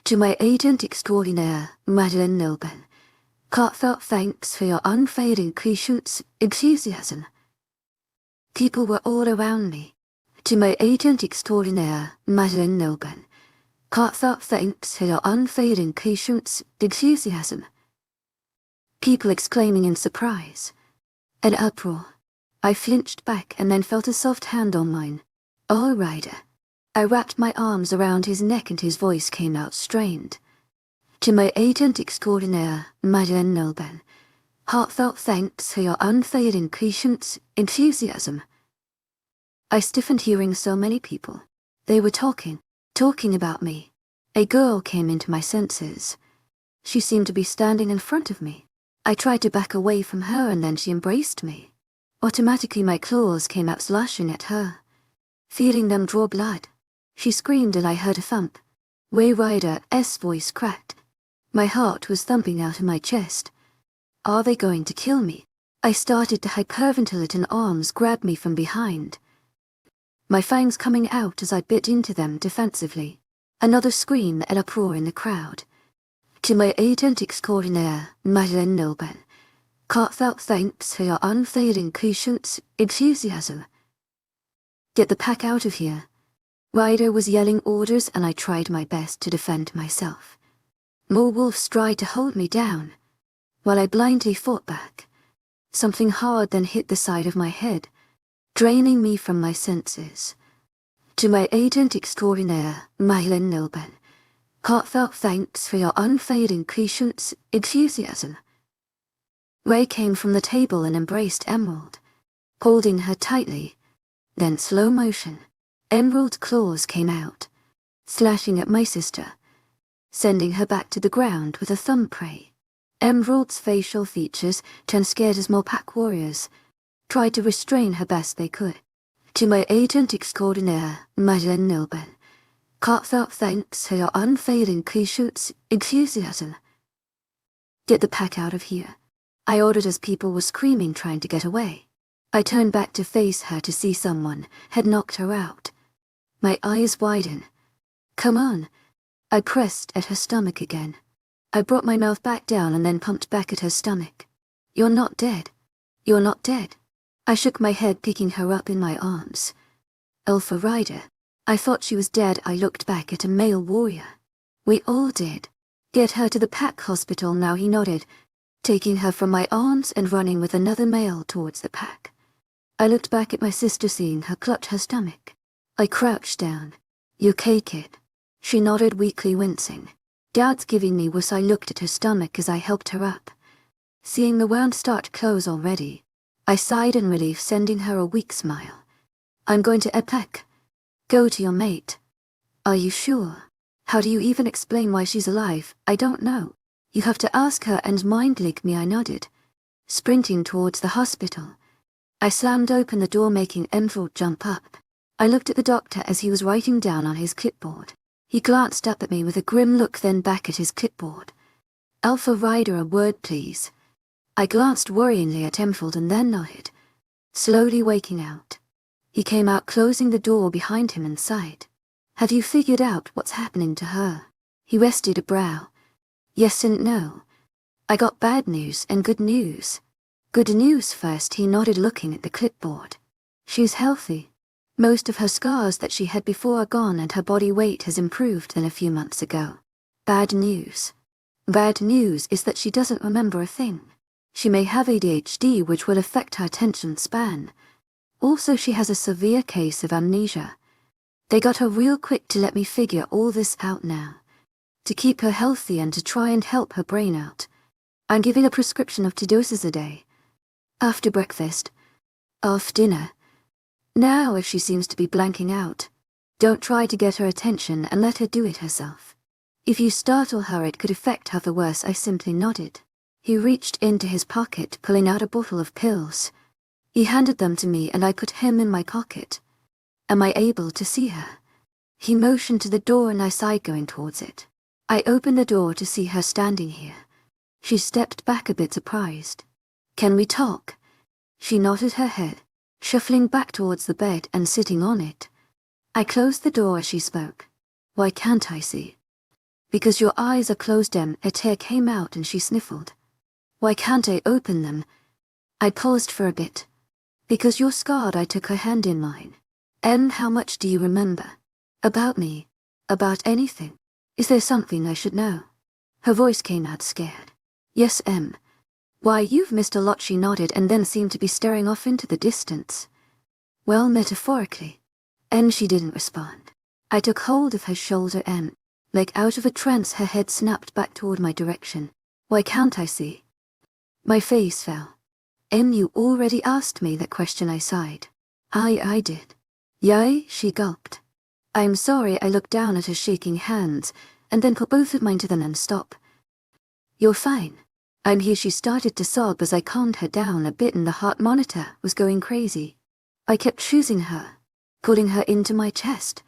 To my agent extraordinaire, Madeline Noble, heartfelt thanks for your unfailing patience, enthusiasm. People were all around me. To my agent extraordinaire, Madeline Noble, heartfelt thanks for your unfailing patience, enthusiasm. People exclaiming in surprise. An uproar. I flinched back and then felt a soft hand on mine. Oh, Ryder. I wrapped my arms around his neck and his voice came out strained. To my agent extraordinaire, Madeline Noble, heartfelt thanks for your unfailing patience, enthusiasm. I stiffened hearing so many people. They were talking about me. A girl came into my senses. She seemed to be standing in front of me. I tried to back away from her and then she embraced me. Automatically my claws came out slashing at her. Feeling them draw blood. She screamed and I heard a thump. Ryder's voice cracked. My heart was thumping out of my chest. Are they going to kill me? I started to hyperventilate and arms grabbed me from behind. My fangs coming out as I bit into them defensively. Another scream and uproar in the crowd. To my agent extraordinaire, Moonlight Blind. Heartfelt thanks for your unfailing patience, enthusiasm. Get the pack out of here. Ryder was yelling orders and I tried my best to defend myself. More wolves tried to hold me down, while I blindly fought back. Something hard then hit the side of my head, draining me from my senses. To my agent extraordinaire, Moonlight Blind. Heartfelt thanks for your unfailing patience, enthusiasm. Ray came from the table and embraced Emerald, holding her tightly. Then slow motion, Emerald's claws came out, slashing at my sister, sending her back to the ground with a thumb prey. Emerald's facial features turned scared as more pack warriors tried to restrain her best they could. To my agent extraordinaire, Moonlight Blind. Heartfelt thanks for your unfailing patience, enthusiasm. Get the pack out of here, I ordered as people were screaming trying to get away. I turned back to face her to see someone had knocked her out. My eyes widened. Come on. I pressed at her stomach again. I brought my mouth back down and then pumped back at her stomach. You're not dead. You're not dead. I shook my head picking her up in my arms. Alpha Ryder. I thought she was dead. I looked back at a male warrior. We all did. Get her to the pack hospital now, he nodded, taking her from my arms and running with another male towards the pack. I looked back at my sister seeing her clutch her stomach. I crouched down. You okay, kid? She nodded weakly wincing. Dad's giving me wuss. I looked at her stomach as I helped her up. Seeing the wound start close already, I sighed in relief, sending her a weak smile. I'm going to epic. Go to your mate. Are you sure? How do you even explain why she's alive? I don't know. You have to ask her and mind leak me. I nodded, sprinting towards the hospital. I slammed open the door making Emerald jump up. I looked at the doctor as he was writing down on his clipboard. He glanced up at me with a grim look then back at his clipboard. Alpha Ryder, a word please. I glanced worryingly at Emerald and then nodded, slowly waking out. He came out closing the door behind him and sighed. Have you figured out what's happening to her? He rested a brow. Yes and no. I got bad news and good news. Good news first, he nodded looking at the clipboard. She's healthy. Most of her scars that she had before are gone and her body weight has improved than a few months ago. Bad news. Bad news is that she doesn't remember a thing. She may have ADHD, which will affect her attention span. Also, she has a severe case of amnesia. They got her real quick to let me figure all this out now. To keep her healthy and to try and help her brain out, I'm giving a prescription of 2 doses a day. After breakfast. After dinner. Now if she seems to be blanking out, don't try to get her attention and let her do it herself. If you startle her it could affect her for worse. I simply nodded. He reached into his pocket pulling out a bottle of pills. He handed them to me and I put him in my pocket. Am I able to see her? He motioned to the door and I sighed going towards it. I opened the door to see her standing here. She stepped back a bit surprised. Can we talk? She nodded her head, shuffling back towards the bed and sitting on it. I closed the door as she spoke. Why can't I see? Because your eyes are closed. A tear came out and she sniffled. Why can't I open them? I paused for a bit. Because you're scarred. I took her hand in mine. How much do you remember? About me? About anything? Is there something I should know? Her voice came out scared. Yes, Why, you've missed a lot. She nodded and then seemed to be staring off into the distance. Well, metaphorically. She didn't respond. I took hold of her shoulder like out of a trance her head snapped back toward my direction. Why can't I see? My face fell. You already asked me that question. I sighed. I did. Yay, she gulped. I'm sorry. I looked down at her shaking hands, and then put both of mine to them and stop. You're fine. I'm here. She started to sob as I calmed her down a bit and the heart monitor was going crazy. I kept choosing her, pulling her into my chest.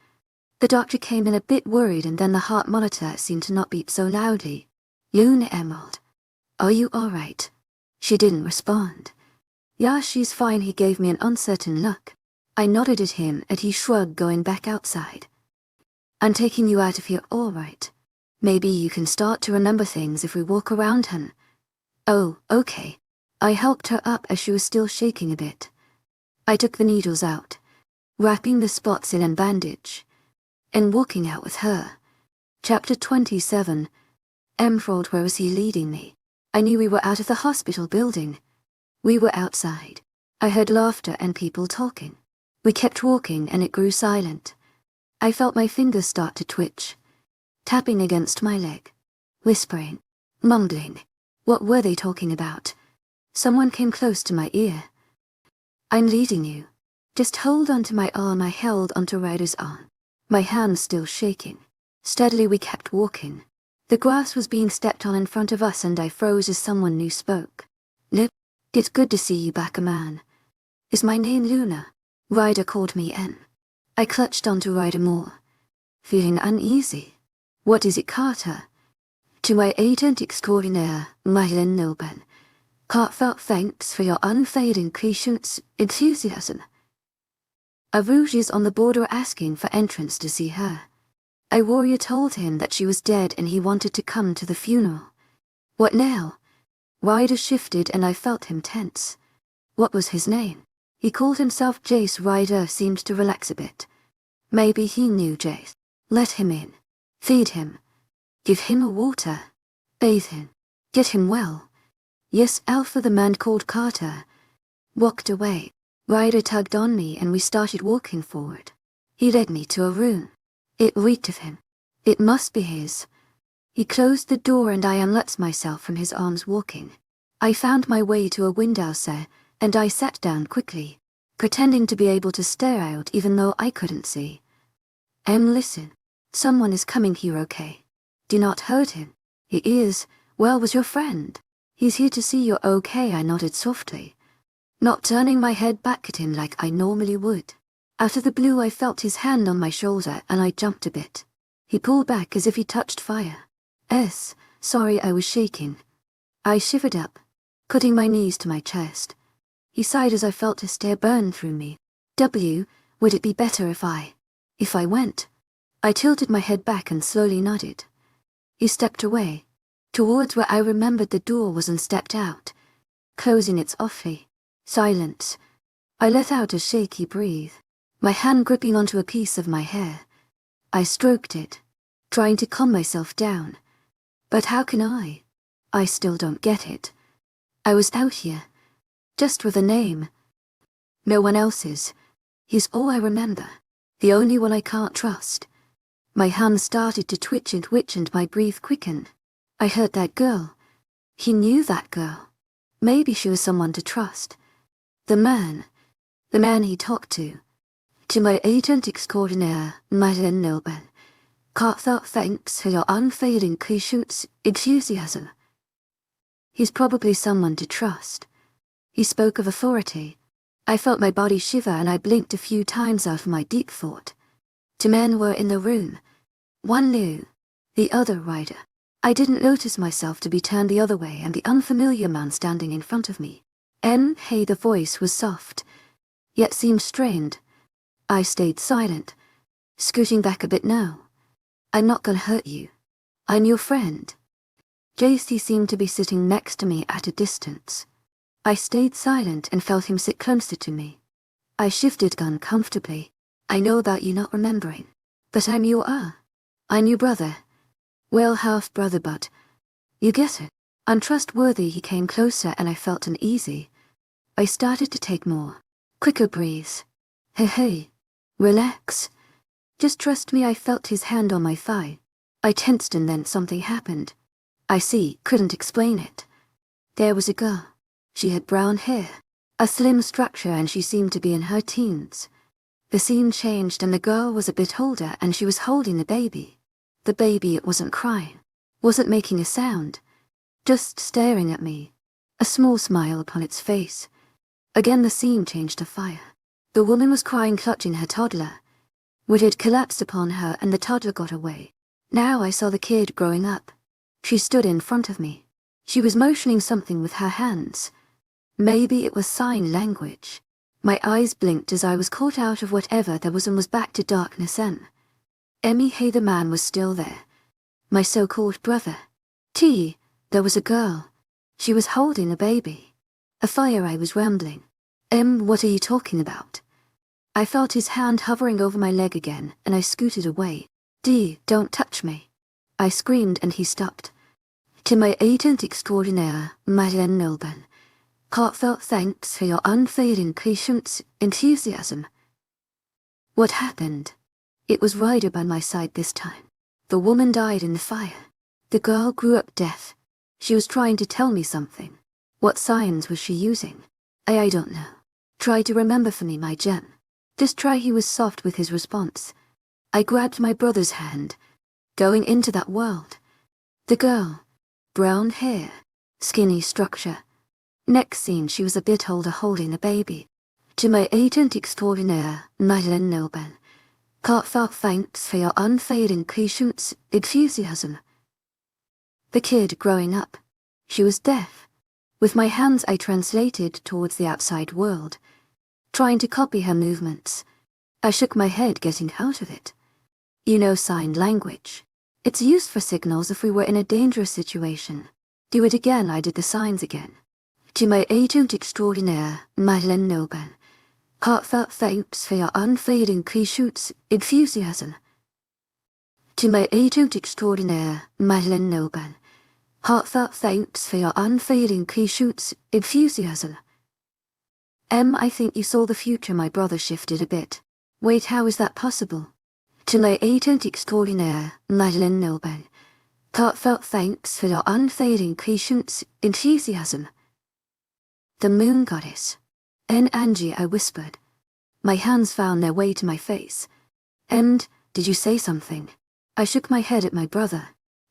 The doctor came in a bit worried and then the heart monitor seemed to not beat so loudly. Luna Emerald. Are you alright? She didn't respond. Yeah, she's fine. He gave me an uncertain look. I nodded at him and he shrugged, going back outside. I'm taking you out of here, alright. Maybe you can start to remember things if we walk around, hun. Oh, okay. I helped her up as she was still shaking a bit. I took the needles out, wrapping the spots in a bandage, and walking out with her. Chapter 27. Emerald, where was he leading me? I knew we were out of the hospital building. We were outside. I heard laughter and people talking. We kept walking and it grew silent. I felt my fingers start to twitch, tapping against my leg, whispering, mumbling. What were they talking about? Someone came close to my ear. I'm leading you. Just hold on to my arm. I held onto Ryder's arm, my hands still shaking. Steadily we kept walking. The grass was being stepped on in front of us and I froze as someone new spoke. Nip, it's good to see you back, a man. Is my name Luna? Ryder called me N. I clutched onto Ryder more, feeling uneasy. What is it, Carter? To my agent extraordinaire, Madeline Nilben. Heartfelt thanks for your unfading patience, enthusiasm. A rouge is on the border asking for entrance to see her. A warrior told him that she was dead and he wanted to come to the funeral. What now? Ryder shifted and I felt him tense. What was his name? He called himself Jace. Ryder seemed to relax a bit. Maybe he knew Jace. Let him in. Feed him. Give him a water. Bathe him. Get him well. Yes, Alpha, the man called Carter. Walked away. Ryder tugged on me and we started walking forward. He led me to a room. It reeked of him. It must be his. He closed the door and I unlatched myself from his arms, walking. I found my way to a windowsill and I sat down quickly, pretending to be able to stare out even though I couldn't see. Listen. Someone is coming here, okay? Do not hurt him. He is. Well, was your friend. He's here to see you're okay. I nodded softly, not turning my head back at him like I normally would. Out of the blue I felt his hand on my shoulder and I jumped a bit. He pulled back as if he touched fire. Sorry, I was shaking. I shivered up, putting my knees to my chest. He sighed as I felt his stare burn through me. Would it be better if I went? I tilted my head back and slowly nodded. He stepped away, towards where I remembered the door was, and stepped out, closing it softly. Silence. I let out a shaky breath, my hand gripping onto a piece of my hair. I stroked it, trying to calm myself down. But how can I? I still don't get it. I was out here, just with a name. No one else's. He's all I remember, the only one I can't trust. My hands started to twitch and my breath quickened. I heard that girl. He knew that girl. Maybe she was someone to trust. The man he talked to. To my agent extraordinaire, Madeline Nilben. Heartfelt thanks for your unfailing patience, enthusiasm. He's probably someone to trust. He spoke of authority. I felt my body shiver and I blinked a few times out of my deep thought. Two men were in the room. One knew, the other Ryder. I didn't notice myself to be turned the other way and the unfamiliar man standing in front of me. Hey, the voice was soft, yet seemed strained. I stayed silent, scooting back a bit now. I'm not gonna hurt you. I'm your friend. JC seemed to be sitting next to me at a distance. I stayed silent and felt him sit closer to me. I shifted uncomfortably. I know about you not remembering, but I'm your brother. Well, half-brother, but you get it. Untrustworthy. He came closer and I felt uneasy. I started to take more, quicker breaths. Hey, relax. Just trust me. I felt his hand on my thigh. I tensed and then something happened. I couldn't explain it. There was a girl. She had brown hair, a slim structure, and she seemed to be in her teens. The scene changed and the girl was a bit older and she was holding the baby. The baby, it wasn't crying, wasn't making a sound, just staring at me, a small smile upon its face. Again the scene changed to fire. The woman was crying, clutching her toddler, which had collapsed upon her, and the toddler got away. Now I saw the kid growing up. She stood in front of me. She was motioning something with her hands. Maybe it was sign language. My eyes blinked as I was caught out of whatever there was and was back to darkness. Hey, the man was still there. My so-called brother. There was a girl. She was holding a baby. A fire, I was rambling. What are you talking about? I felt his hand hovering over my leg again, and I scooted away. Don't touch me. I screamed and he stopped. To my agent extraordinaire, Madeleine Milburn, heartfelt thanks for your unfailing patience, enthusiasm. What happened? It was Ryder by my side this time. The woman died in the fire. The girl grew up deaf. She was trying to tell me something. What signs was she using? I don't know. Try to remember for me, my gem. Just try. He was soft with his response. I grabbed my brother's hand. Going into that world. The girl. Brown hair. Skinny structure. Next scene, she was a bit older holding a baby. To my agent extraordinaire, Madeleine Milburn, heartfelt thanks for your unfailing patience, enthusiasm. The kid growing up. She was deaf. With my hands I translated towards the outside world, trying to copy her movements. I shook my head, getting out of it. You know sign language. It's used for signals if we were in a dangerous situation. Do it again. I did the signs again. To my agent extraordinaire, Madeleine Milburn, heartfelt thanks for your unfailing patience, enthusiasm. To my agent extraordinaire, Madeleine Milburn, heartfelt thanks for your unfailing patience, enthusiasm. I think you saw the future. My brother shifted a bit. Wait, how is that possible? To my agent extraordinaire, Madeleine Milburn, heartfelt thanks for your unfailing patience, enthusiasm. The moon goddess. Angie, I whispered. My hands found their way to my face. Did you say something? I shook my head at my brother.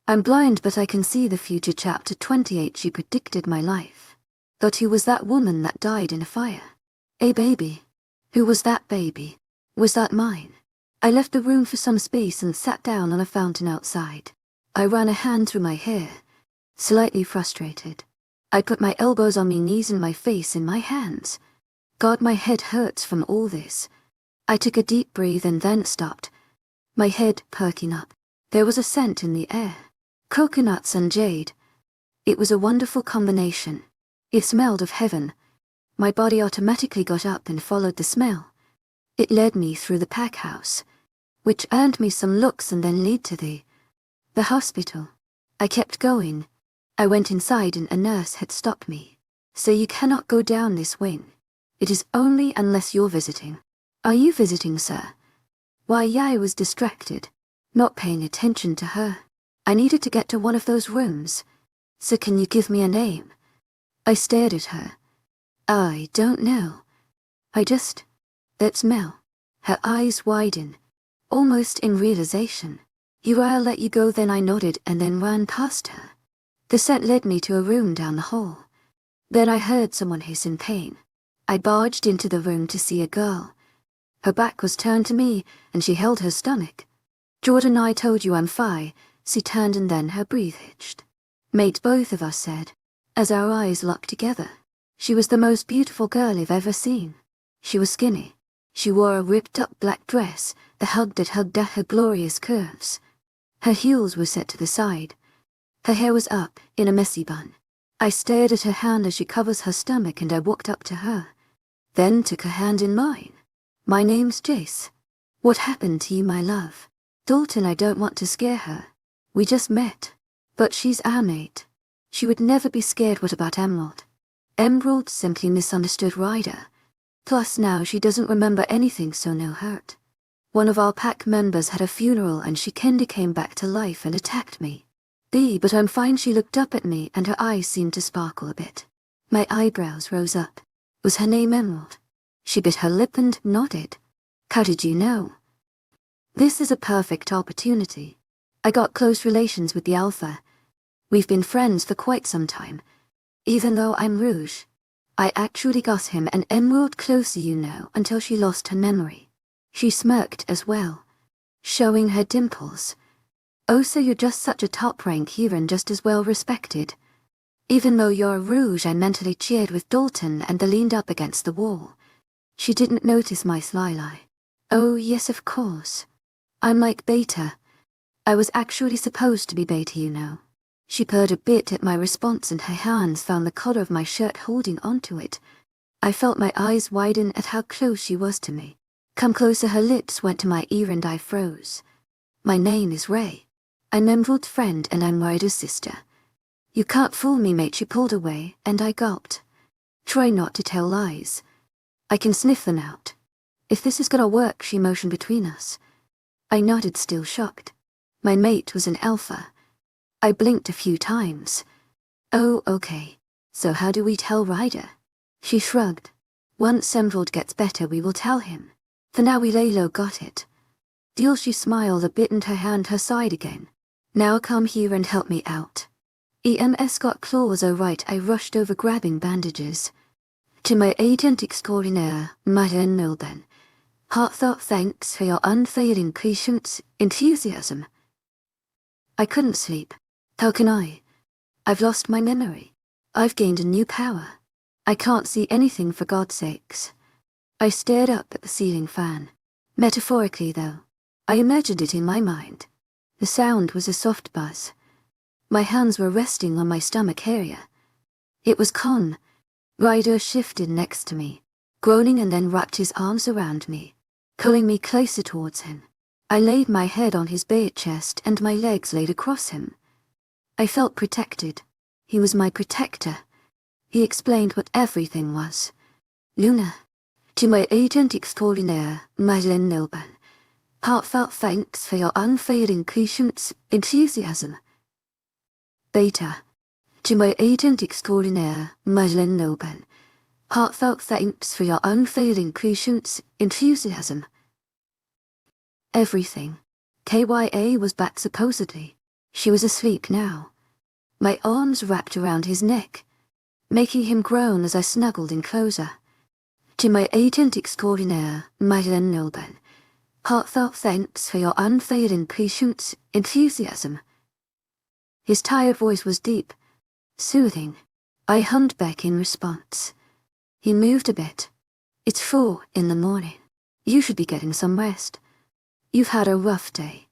I'm blind, but I can see the future. Chapter 28. She predicted my life. But who was that woman that died in a fire? A baby. Who was that baby? Was that mine? I left the room for some space and sat down on a fountain outside. I ran a hand through my hair, slightly frustrated. I put my elbows on my knees and my face in my hands. God, my head hurts from all this. I took a deep breath and then stopped, my head perking up. There was a scent in the air. Coconuts and jade. It was a wonderful combination. It smelled of heaven. My body automatically got up and followed the smell. It led me through the pack house, which earned me some looks and then led to the hospital. I kept going. I went inside and a nurse had stopped me. So you cannot go down this wing. It is only unless you're visiting. Are you visiting, sir? Why, yeah, I was distracted, not paying attention to her. I needed to get to one of those rooms. So can you give me a name? I stared at her. I don't know. That smell. Her eyes widen, almost in realization. I'll let you go. Then I nodded and then ran past her. The scent led me to a room down the hall. Then I heard someone hiss in pain. I barged into the room to see a girl. Her back was turned to me, and she held her stomach. Jordan, I told you I'm fine. She turned and then her breath hitched. Mate, both of us said, as our eyes locked together. She was the most beautiful girl I've ever seen. She was skinny. She wore a ripped-up black dress that hugged at her glorious curves. Her heels were set to the side. Her hair was up in a messy bun. I stared at her hand as she covers her stomach, and I walked up to her, then took her hand in mine. My name's Jace. What happened to you, my love? Dalton, I don't want to scare her. We just met. But she's our mate. She would never be scared. What about Emerald? Emerald simply misunderstood Ryder. Plus now she doesn't remember anything, so no hurt. One of our pack members had a funeral and she kinda came back to life and attacked me. But I'm fine. She looked up at me and her eyes seemed to sparkle a bit. My eyebrows rose up. Was her name Emerald? She bit her lip and nodded. How did you know? This is a perfect opportunity. I got close relations with the Alpha. We've been friends for quite some time. Even though I'm Rouge, I actually got him an emerald closer, until she lost her memory. She smirked as well, showing her dimples. Oh, so you're just such a top-rank hero and just as well respected. Even though you're Rouge, I mentally cheered with Dalton and they leaned up against the wall. She didn't notice my sly lie. Oh yes, of course. I'm like Beta. I was actually supposed to be Beta. She purred a bit at my response and her hands found the collar of my shirt holding onto it. I felt my eyes widen at how close she was to me. Come closer, her lips went to my ear and I froze. My name is Ray. I'm Emerald's friend and I'm Ryder's sister. You can't fool me, mate, she pulled away and I gulped. Try not to tell lies. I can sniff them out. If this is gonna work, she motioned between us. I nodded, still shocked. My mate was an Alpha. I blinked a few times. Oh, okay. So how do we tell Ryder? She shrugged. Once Emerald gets better, we will tell him. For now we lay low, got it? Deal, she smiled a bit and her hand her side again. Now come here and help me out. EMS got claws, oh right, I rushed over grabbing bandages. To my agent extraordinaire, Madeleine Milburn. Heartfelt thanks for your unfailing patience, enthusiasm. I couldn't sleep. How can I? I've lost my memory. I've gained a new power. I can't see anything, for God's sakes. I stared up at the ceiling fan. Metaphorically, though. I imagined it in my mind. The sound was a soft buzz. My hands were resting on my stomach area. It was Con. Ryder shifted next to me, groaning, and then wrapped his arms around me, pulling me closer towards him. I laid my head on his bare chest and my legs laid across him. I felt protected. He was my protector. He explained what everything was. Luna. To my agent extraordinaire, Madeleine Milburn. Heartfelt thanks for your unfailing patience, enthusiasm. Beta. To my agent extraordinaire, Madeleine Milburn. Heartfelt thanks for your unfailing patience, enthusiasm. Everything. KYA was back supposedly. She was asleep now. My arms wrapped around his neck, making him groan as I snuggled in closer. To my agent extraordinaire, Madeleine Milburn. Heartfelt thanks for your unfailing patience, enthusiasm. His tired voice was deep, soothing. I hummed back in response. He moved a bit. It's 4 in the morning. You should be getting some rest. You've had a rough day.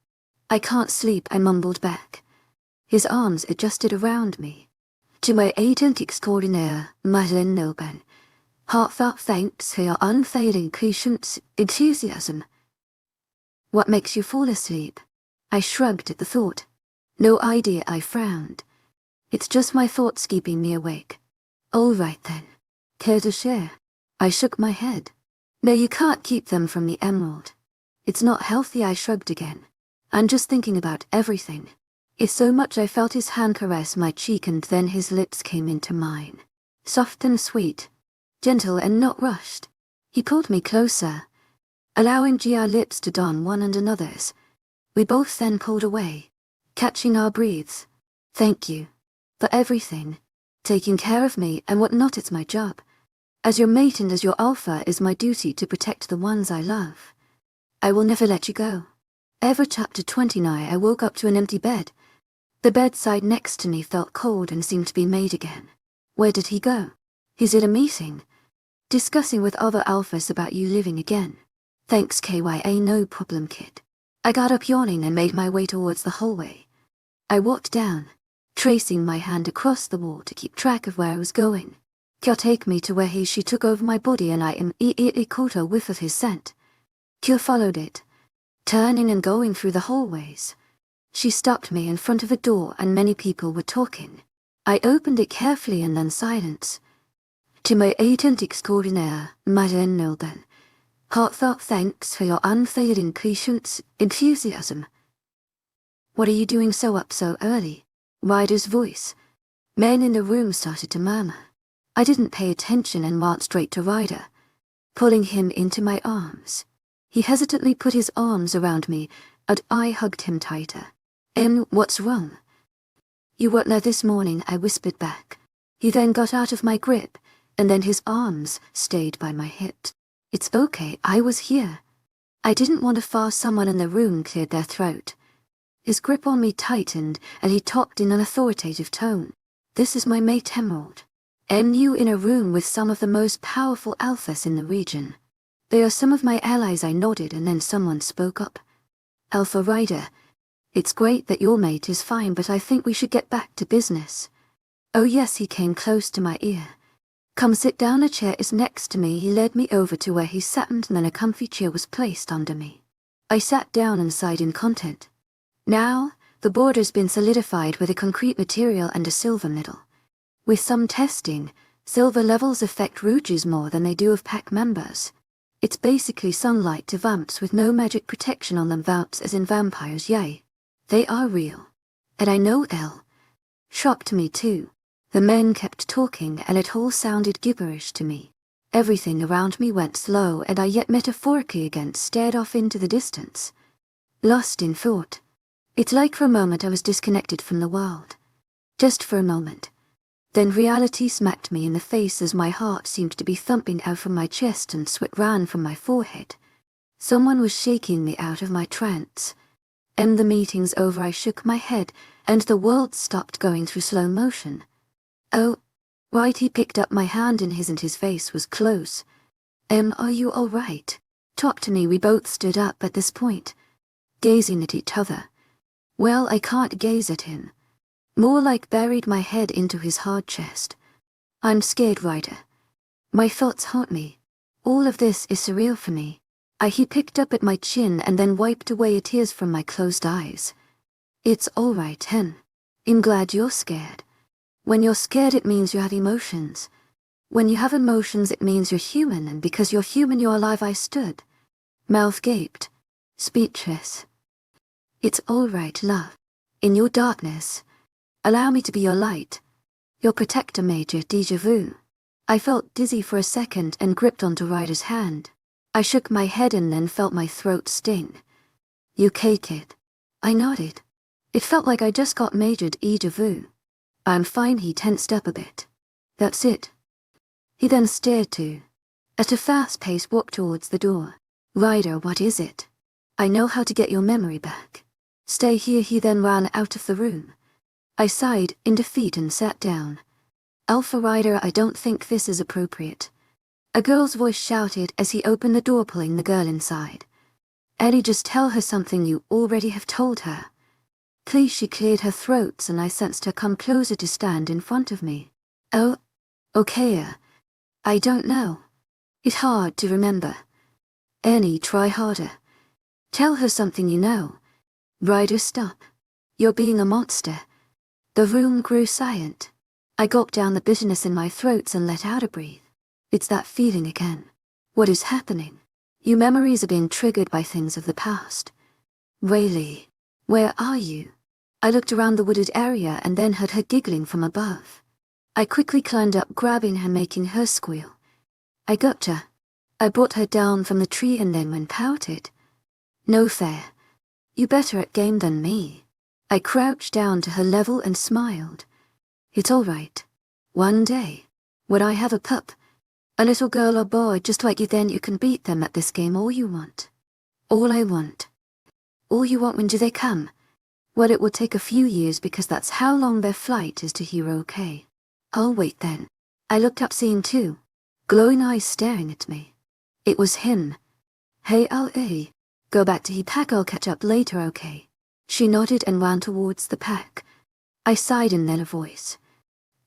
I can't sleep, I mumbled back. His arms adjusted around me. To my agent extraordinaire, Madeleine Milburn. Heartfelt thanks for your unfailing patience, enthusiasm. What makes you fall asleep? I shrugged at the thought. No idea, I frowned. It's just my thoughts keeping me awake. All right then. Care to share? I shook my head. No, you can't keep them from the emerald. It's not healthy, I shrugged again. I'm just thinking about everything. It's so much I felt his hand caress my cheek and then his lips came into mine. Soft and sweet. Gentle and not rushed. He pulled me closer, allowing our lips to don one and another's. We both then pulled away, catching our breaths. Thank you. For everything. Taking care of me and whatnot, it's my job. As your mate and as your alpha, is my duty to protect the ones I love. I will never let you go. Ever chapter 29, I woke up to an empty bed. The bedside next to me felt cold and seemed to be made again. Where did he go? He's at a meeting. Discussing with other alphas about you living again. Thanks, KYA, no problem, kid. I got up yawning and made my way towards the hallway. I walked down, tracing my hand across the wall to keep track of where I was going. Kyo take me to where she took over my body and I immediately caught a whiff of his scent. Kyo followed it, turning and going through the hallways. She stopped me in front of a door and many people were talking. I opened it carefully and then silence. To my agent extraordinaire, Madeleine Milburn. Heartfelt thanks for your unfailing patience, enthusiasm. What are you doing up so early? Ryder's voice. Men in the room started to murmur. I didn't pay attention and marched straight to Ryder, pulling him into my arms. He hesitantly put his arms around me, and I hugged him tighter. What's wrong? You weren't there this morning, I whispered back. He then got out of my grip, and then his arms stayed by my hips. It's okay, I was here. I didn't want to force someone in the room cleared their throat. His grip on me tightened, and he talked in an authoritative tone. This is my mate Emerald. You in a room with some of the most powerful alphas in the region. They are some of my allies, I nodded, and then someone spoke up. Alpha Rider, it's great that your mate is fine, but I think we should get back to business. Oh yes, he came close to my ear. Come sit down, a chair is next to me. He led me over to where he sat, and then a comfy chair was placed under me. I sat down and sighed in content. Now, the border's been solidified with a concrete material and a silver middle. With some testing, silver levels affect rouges more than they do of pack members. It's basically sunlight to vamps with no magic protection on them, vamps as in vampires, yay. They are real. And I know L. Shocked me too. The men kept talking and it all sounded gibberish to me. Everything around me went slow and I yet metaphorically again stared off into the distance. Lost in thought. It's like for a moment I was disconnected from the world. Just for a moment. Then reality smacked me in the face as my heart seemed to be thumping out from my chest and sweat ran from my forehead. Someone was shaking me out of my trance. The meeting's over, I shook my head, and the world stopped going through slow motion. Oh, right, he picked up my hand in his and his face was close. Are you all right? Talk to me. We both stood up at this point, gazing at each other. Well, I can't gaze at him. More like buried my head into his hard chest. I'm scared, Ryder. My thoughts haunt me. All of this is surreal for me. He picked up at my chin and then wiped away tears from my closed eyes. It's all right, Hen. I'm glad you're scared. When you're scared, it means you have emotions. When you have emotions, it means you're human, and because you're human, you're alive. I stood, mouth gaped, speechless. It's all right, love. In your darkness, allow me to be your light. Your protector, Major. Déjà vu. I felt dizzy for a second and gripped onto Ryder's hand. I shook my head and then felt my throat sting. You okay, kid? I nodded. It felt like I just got majored déjà vu. I'm fine, he tensed up a bit. That's it. He then stared too. At a fast pace walked towards the door. Ryder, what is it? I know how to get your memory back. Stay here. He then ran out of the room. I sighed in defeat and sat down. Alpha Ryder, I don't think this is appropriate. A girl's voice shouted as he opened the door, pulling the girl inside. Ellie, just tell her something you already have told her. Please. She cleared her throat and I sensed her come closer to stand in front of me. Oh, okay. I don't know. It's hard to remember. Annie, try harder. Tell her something you know. Ryder, stop. You're being a monster. The room grew silent. I gulped down the bitterness in my throat and let out a breath. It's that feeling again. What is happening? Your memories are being triggered by things of the past. Rayleigh, where are you? I looked around the wooded area and then heard her giggling from above. I quickly climbed up, grabbing her, making her squeal. I got her. I brought her down from the tree and then went pouted. No fair. You better at game than me. I crouched down to her level and smiled. It's all right. One day, when I have a pup, a little girl or boy just like you, then you can beat them at this game all you want. All I want. All you want. When do they come? Well, it will take a few years because that's how long their flight is to Hero K. I'll wait then. I looked up, seeing two glowing eyes staring at me. It was him. Hey, L.A. Go back to he pack. I'll catch up later, okay? She nodded and ran towards the pack. I sighed and then a voice.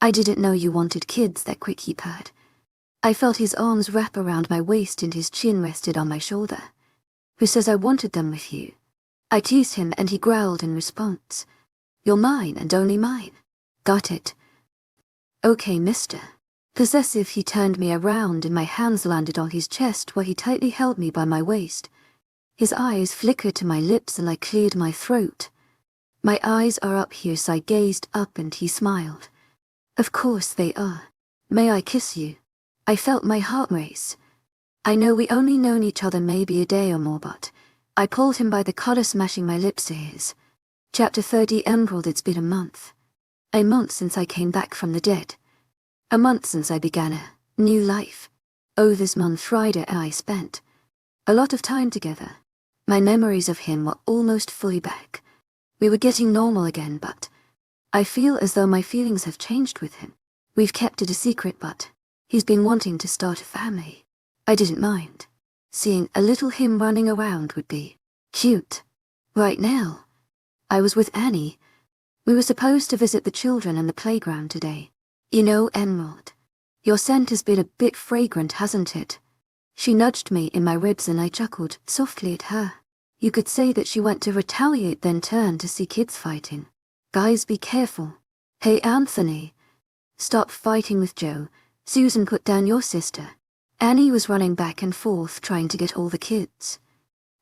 I didn't know you wanted kids that quick, he purred. I felt his arms wrap around my waist and his chin rested on my shoulder. Who says I wanted them with you? I teased him and he growled in response. You're mine and only mine. Got it? Okay, mister. Possessive, he turned me around and my hands landed on his chest where he tightly held me by my waist. His eyes flickered to my lips and I cleared my throat. My eyes are up here, so I gazed up and he smiled. Of course they are. May I kiss you? I felt my heart race. I know we only known each other maybe a day or more, but I pulled him by the collar, smashing my lips to his. Chapter 30. Emerald. It's been a month. A month since I came back from the dead. A month since I began a new life. Oh, this month Friday I spent a lot of time together. My memories of him were almost fully back. We were getting normal again, but I feel as though my feelings have changed with him. We've kept it a secret, but he's been wanting to start a family. I didn't mind. Seeing a little him running around would be cute. Right now, I was with Annie. We were supposed to visit the children and the playground today. You know, Emerald, your scent has been a bit fragrant, hasn't it? She nudged me in my ribs and I chuckled softly at her. You could say that she went to retaliate, then turned to see kids fighting. Guys, be careful. Hey, Anthony. Stop fighting with Joe. Susan, put down your sister. Annie was running back and forth trying to get all the kids.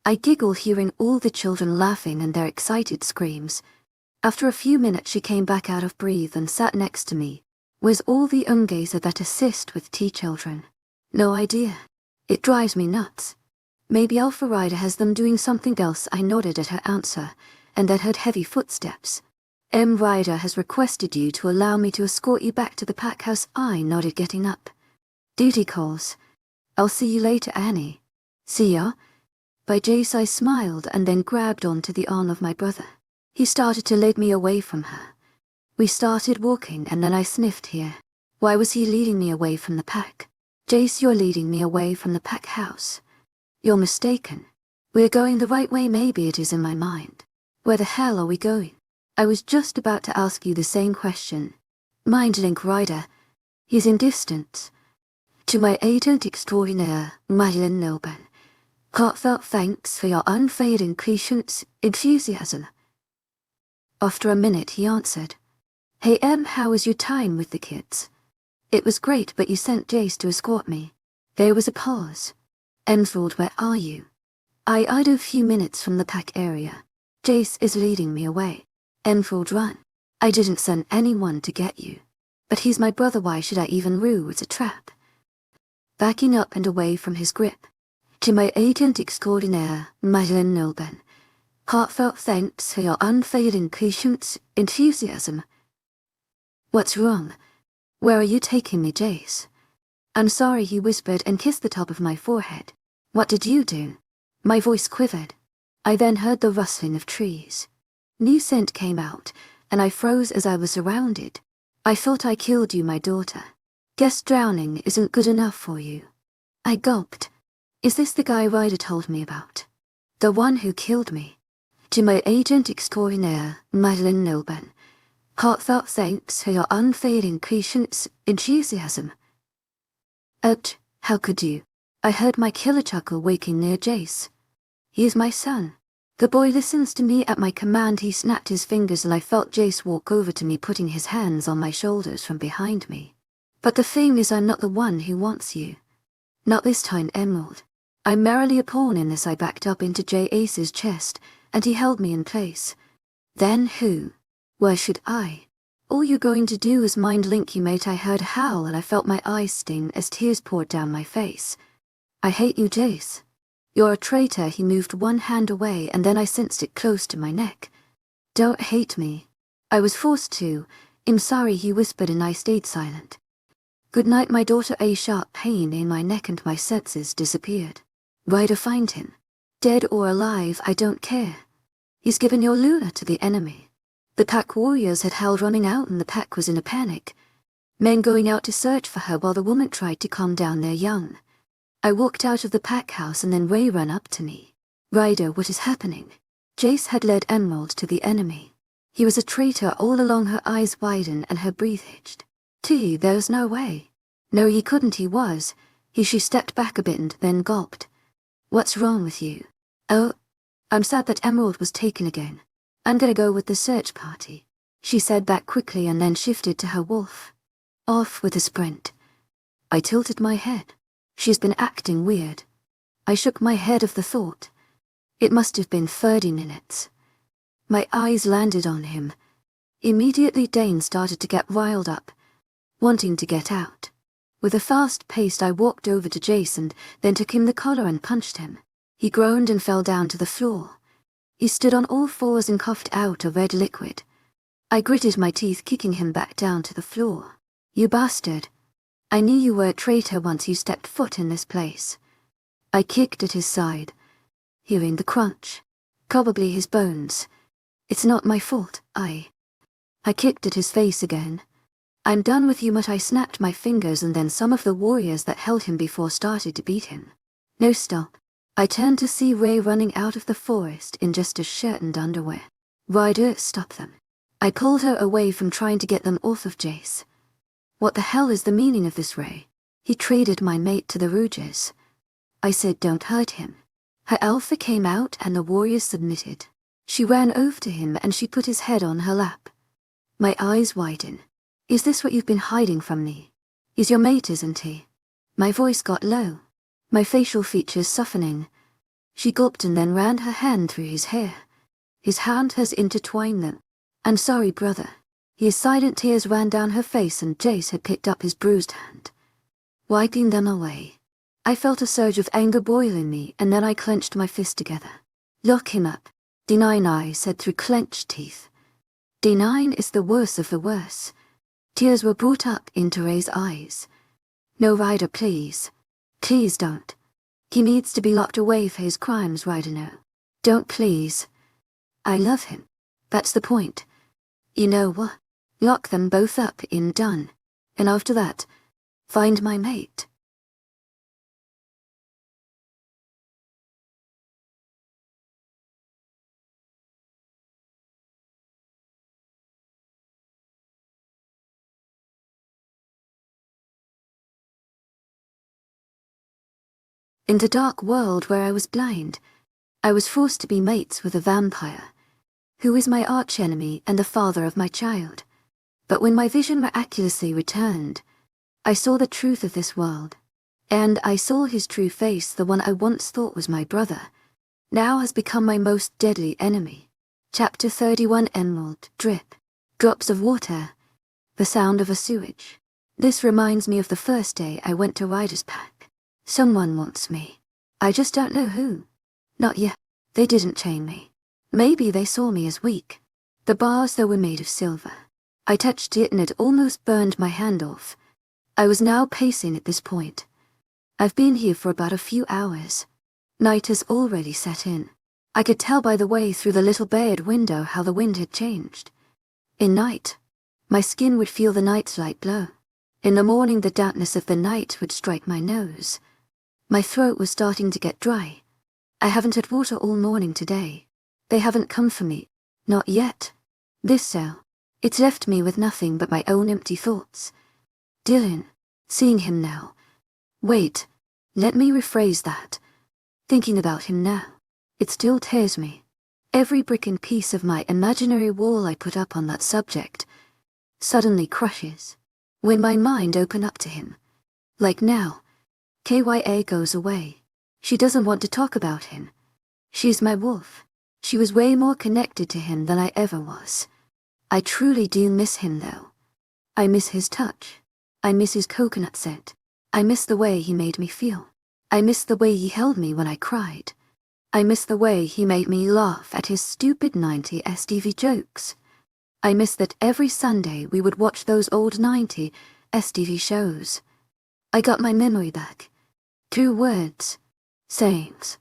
I giggled hearing all the children laughing and their excited screams. After a few minutes she came back out of breath and sat next to me. Where's all the ungazer that assist with children? No idea. It drives me nuts. Maybe Alpha Rider has them doing something else. I nodded at her answer, and then heard heavy footsteps. Rider has requested you to allow me to escort you back to the pack house. I nodded, getting up. Duty calls. I'll see you later, Annie. See ya. By Jace I smiled and then grabbed onto the arm of my brother. He started to lead me away from her. We started walking and then I sniffed here. Why was he leading me away from the pack? Jace, you're leading me away from the pack house. You're mistaken. We're going the right way. Maybe it is in my mind. Where the hell are we going? I was just about to ask you the same question. Mind Link Rider. He's in distance. To my agent extraordinaire, Madeline Nilben. Heartfelt thanks for your unfading patience, enthusiasm. After a minute he answered. Hey how was your time with the kids? It was great, but you sent Jace to escort me. There was a pause. Emerald, where are you? I eyed a few minutes from the pack area. Jace is leading me away. Emerald, run. I didn't send anyone to get you. But he's my brother, why should I even rue it's a trap? Backing up and away from his grip. To my agent extraordinaire, Madeline Nilben. Heartfelt thanks for your unfailing patience, enthusiasm. What's wrong? Where are you taking me, Jace? I'm sorry, he whispered and kissed the top of my forehead. What did you do? My voice quivered. I then heard the rustling of trees. New scent came out, and I froze as I was surrounded. I thought I killed you, my daughter. Guess drowning isn't good enough for you. I gulped. Is this the guy Ryder told me about? The one who killed me? To my agent extraordinaire, Madeline Nilben. Heartfelt thanks for your unfailing patience, enthusiasm. How could you? I heard my killer chuckle waking near Jace. He is my son. The boy listens to me at my command. He snapped his fingers and I felt Jace walk over to me, putting his hands on my shoulders from behind me. But the thing is, I'm not the one who wants you. Not this time, Emerald. I'm merely a pawn in this. I backed up into Jace's chest, and he held me in place. Then who? Where should I? All you're going to do is mind link you, mate. I heard a howl and I felt my eyes sting as tears poured down my face. I hate you, Jace. You're a traitor. He moved one hand away and then I sensed it close to my neck. Don't hate me. I was forced to. I'm sorry, he whispered, and I stayed silent. Good night, my daughter. A sharp pain in my neck and my senses disappeared. Ryder, find him. Dead or alive, I don't care. He's given your Luna to the enemy. The pack warriors had howled, running out, and the pack was in a panic. Men going out to search for her while the woman tried to calm down their young. I walked out of the pack house and then Ray ran up to me. Ryder, what is happening? Jace had led Emerald to the enemy. He was a traitor all along. Her eyes widened and her breath hitched. There's no way. No, he couldn't. He was. She stepped back a bit and then gulped. What's wrong with you? Oh, I'm sad that Emerald was taken again. I'm gonna go with the search party, she said back quickly and then shifted to her wolf. Off with a sprint. I tilted my head. She's been acting weird. I shook my head of the thought. It must have been 30 minutes. My eyes landed on him. Immediately Dane started to get riled up, wanting to get out. With a fast pace I walked over to Jason, then took him the collar and punched him. He groaned and fell down to the floor. He stood on all fours and coughed out a red liquid. I gritted my teeth, kicking him back down to the floor. You bastard. I knew you were a traitor once you stepped foot in this place. I kicked at his side, hearing the crunch. Probably his bones. It's not my fault, I kicked at his face again. I'm done with you, but I snapped my fingers, and then some of the warriors that held him before started to beat him. No, stop. I turned to see Ray running out of the forest in just a shirt and underwear. Ryder, stop them. I pulled her away from trying to get them off of Jace. What the hell is the meaning of this, Ray? He traded my mate to the Rouges. I said don't hurt him. Her alpha came out and the warriors submitted. She ran over to him and she put his head on her lap. My eyes widen. Is this what you've been hiding from me? He's your mate, isn't he? My voice got low, my facial features softening. She gulped and then ran her hand through his hair. His hand has intertwined them. I'm sorry, brother. His silent tears ran down her face and Jace had picked up his bruised hand, wiping them away. I felt a surge of anger boil in me, and then I clenched my fist together. Lock him up. D9, I said through clenched teeth. D9 is the worst of the worst. Tears were brought up into Ray's eyes. No, Ryder, please. Please don't. He needs to be locked away for his crimes, Ryder, no. Don't, please. I love him. That's the point. You know what? Lock them both up in done. And after that, find my mate. In the dark world where I was blind, I was forced to be mates with a vampire, who is my archenemy and the father of my child. But when my vision miraculously returned, I saw the truth of this world, and I saw his true face. The one I once thought was my brother, now has become my most deadly enemy. Chapter 31. Emerald. Drip. Drops of water. The sound of a sewage. This reminds me of the first day I went to Ryder's Pack. Someone wants me. I just don't know who. Not yet. They didn't chain me. Maybe they saw me as weak. The bars, though, were made of silver. I touched it and it almost burned my hand off. I was now pacing at this point. I've been here for about a few hours. Night has already set in. I could tell by the way through the little bayed window how the wind had changed. In night, my skin would feel the night's light blow. In the morning, the dampness of the night would strike my nose. My throat was starting to get dry. I haven't had water all morning today. They haven't come for me. Not yet. This cell, it's left me with nothing but my own empty thoughts. Dylan. Seeing him now. Wait. Let me rephrase that. Thinking about him now. It still tears me. Every brick and piece of my imaginary wall I put up on that subject suddenly crushes when my mind opened up to him. Like now. KYA goes away. She doesn't want to talk about him. She's my wolf. She was way more connected to him than I ever was. I truly do miss him, though. I miss his touch. I miss his coconut scent. I miss the way he made me feel. I miss the way he held me when I cried. I miss the way he made me laugh at his stupid 90s TV jokes. I miss that every Sunday we would watch those old 90s TV shows. I got my memory back. 2 words. Sayings.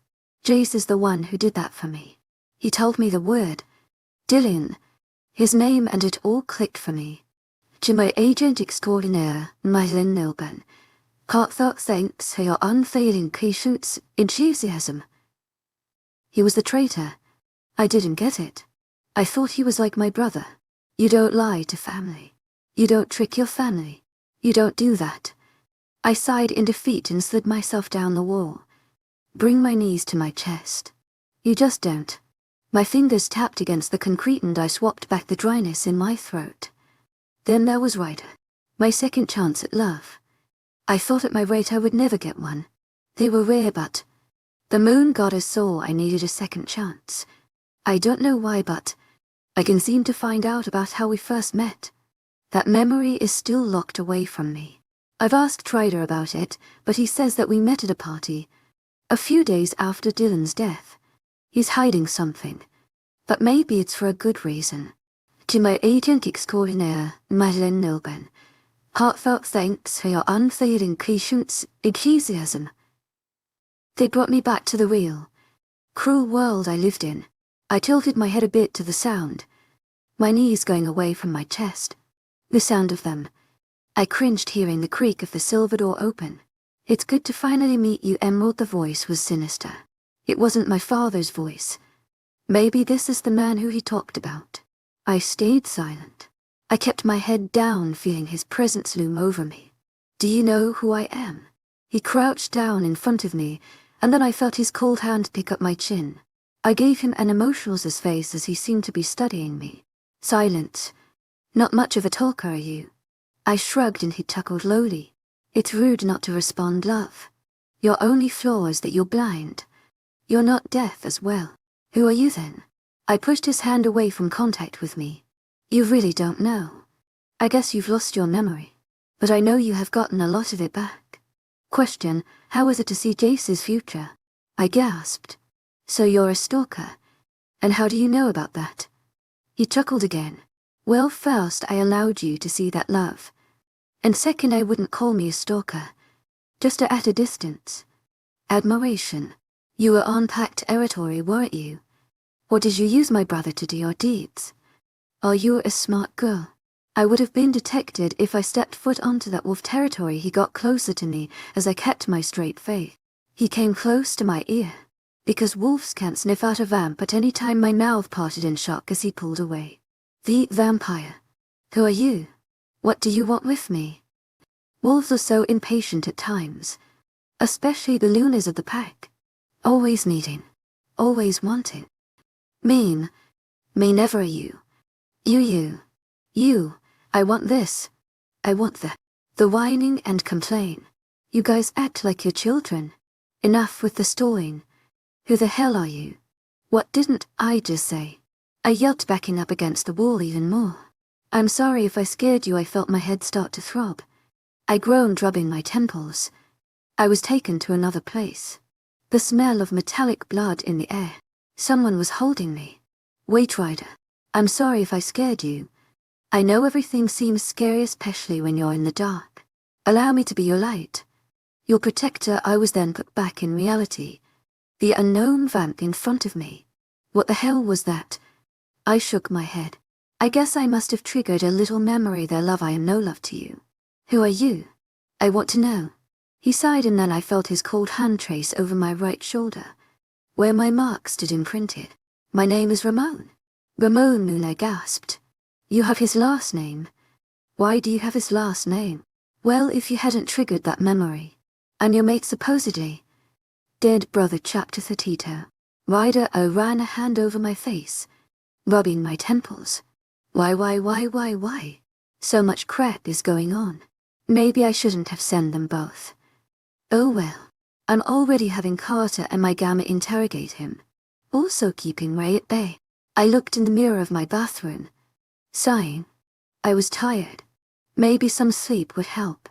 Jace is the one who did that for me. He told me the word. Dylan. His name, and it all clicked for me. To my agent extraordinaire, Myelin Nilben. Heartfelt thanks for your unfailing patience, enthusiasm. He was the traitor. I didn't get it. I thought he was like my brother. You don't lie to family. You don't trick your family. You don't do that. I sighed in defeat and slid myself down the wall. Bring my knees to my chest. You just don't. My fingers tapped against the concrete and I swapped back the dryness in my throat. Then there was Ryder. My second chance at love. I thought at my rate I would never get one. They were rare, but the moon goddess saw I needed a second chance. I don't know why, but I can seem to find out about how we first met. That memory is still locked away from me. I've asked Ryder about it, but he says that we met at a party a few days after Dylan's death. He's hiding something, but maybe it's for a good reason. To my agent extraordinaire, Madeleine Nilben, heartfelt thanks for your unfailing patience, enthusiasm. They brought me back to the real, cruel world I lived in. I tilted my head a bit to the sound, my knees going away from my chest. The sound of them. I cringed hearing the creak of the silver door open. It's good to finally meet you, Emerald. The voice was sinister. It wasn't my father's voice. Maybe this is the man who he talked about. I stayed silent. I kept my head down, feeling his presence loom over me. Do you know who I am? He crouched down in front of me, and then I felt his cold hand pick up my chin. I gave him an emotionless face as he seemed to be studying me. Silence. Not much of a talker, are you? I shrugged and he chuckled lowly. It's rude not to respond, love. Your only flaw is that you're blind. You're not deaf as well. Who are you then? I pushed his hand away from contact with me. You really don't know. I guess you've lost your memory. But I know you have gotten a lot of it back. Question, how is it to see Jace's future? I gasped. So you're a stalker. And how do you know about that? He chuckled again. Well, first I allowed you to see that, love. And second, I wouldn't call me a stalker. Just at a distance. Admiration. You were on packed territory, weren't you? Or did you use my brother to do your deeds? Oh, you're a smart girl. I would have been detected if I stepped foot onto that wolf territory. He got closer to me as I kept my straight face. He came close to my ear. Because wolves can't sniff out a vamp at any time. My mouth parted in shock as he pulled away. The vampire. Who are you? What do you want with me? Wolves are so impatient at times. Especially the loonies of the pack. Always needing. Always wanting. Mean. Mean ever are you. You. I want this. I want that. The whining and complain. You guys act like you're children. Enough with the stalling. Who the hell are you? What didn't I just say? I yelped, backing up against the wall even more. I'm sorry if I scared you. I felt my head start to throb. I groaned, rubbing my temples. I was taken to another place. The smell of metallic blood in the air. Someone was holding me. Wait, Ryder. I'm sorry if I scared you. I know everything seems scary, especially when you're in the dark. Allow me to be your light. Your protector. I was then put back in reality. The unknown vamp in front of me. What the hell was that? I shook my head. I guess I must have triggered a little memory there, love. I am no love to you. Who are you? I want to know. He sighed, and then I felt his cold hand trace over my right shoulder, where my mark stood imprinted. My name is Ramon. Ramon, I gasped. You have his last name. Why do you have his last name? Well, if you hadn't triggered that memory. And your mate supposedly dead brother. Chapter 32. Ryder ran a hand over my face, rubbing my temples. Why? So much crap is going on. Maybe I shouldn't have sent them both. Oh well. I'm already having Carter and my gamma interrogate him. Also keeping Ray at bay. I looked in the mirror of my bathroom, sighing. I was tired. Maybe some sleep would help.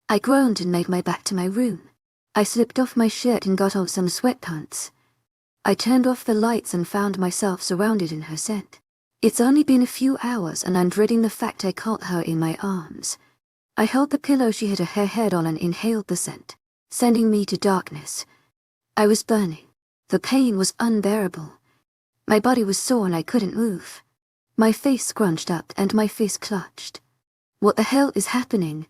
I groaned and made my back to my room. I slipped off my shirt and got on some sweatpants. I turned off the lights and found myself surrounded in her scent. It's only been a few hours and I'm dreading the fact I caught her in my arms. I held the pillow she had her head on and inhaled the scent, sending me to darkness. I was burning. The pain was unbearable. My body was sore and I couldn't move. My face scrunched up and my fist clutched. What the hell is happening?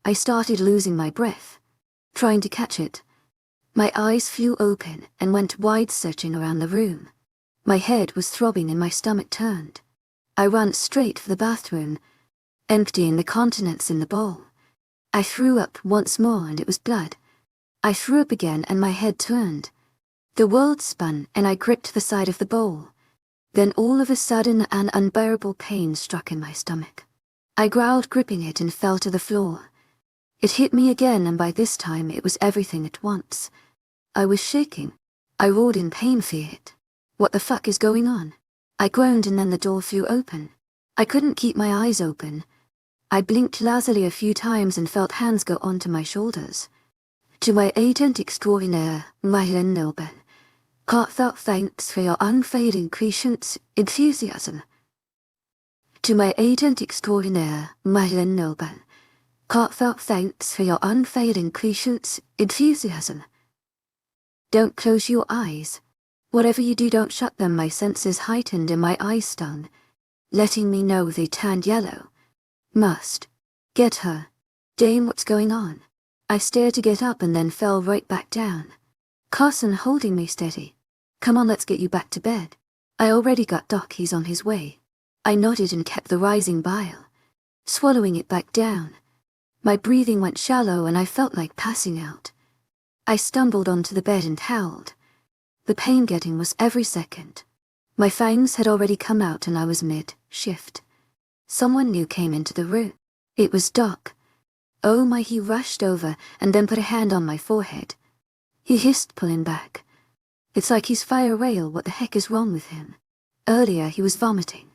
I started losing my breath, trying to catch it. My eyes flew open and went wide, searching around the room. My head was throbbing and my stomach turned. I ran straight for the bathroom, emptying the contents in the bowl. I threw up once more and it was blood. I threw up again and my head turned. The world spun and I gripped the side of the bowl. Then all of a sudden an unbearable pain struck in my stomach. I growled, gripping it, and fell to the floor. It hit me again, and by this time it was everything at once. I was shaking. I roared in pain, feared. What the fuck is going on? I groaned and then the door flew open. I couldn't keep my eyes open. I blinked lazily a few times and felt hands go onto my shoulders. To my agent extraordinaire, webnovel, heartfelt thanks for your unfading patience, enthusiasm. To my agent extraordinaire, webnovel, heartfelt thanks for your unfading patience, enthusiasm. Don't close your eyes. Whatever you do, don't shut them. My senses heightened and my eyes stung, letting me know they turned yellow. Must. Get her. Dame, what's going on? I stared to get up and then fell right back down. Carson holding me steady. Come on, let's get you back to bed. I already got Doc, he's on his way. I nodded and kept the rising bile, swallowing it back down. My breathing went shallow and I felt like passing out. I stumbled onto the bed and howled. The pain getting worse every second. My fangs had already come out and I was mid-shift. Someone new came into the room. It was Doc. Oh my, he rushed over and then put a hand on my forehead. He hissed, pulling back. It's like he's fire rail. What the heck is wrong with him? Earlier he was vomiting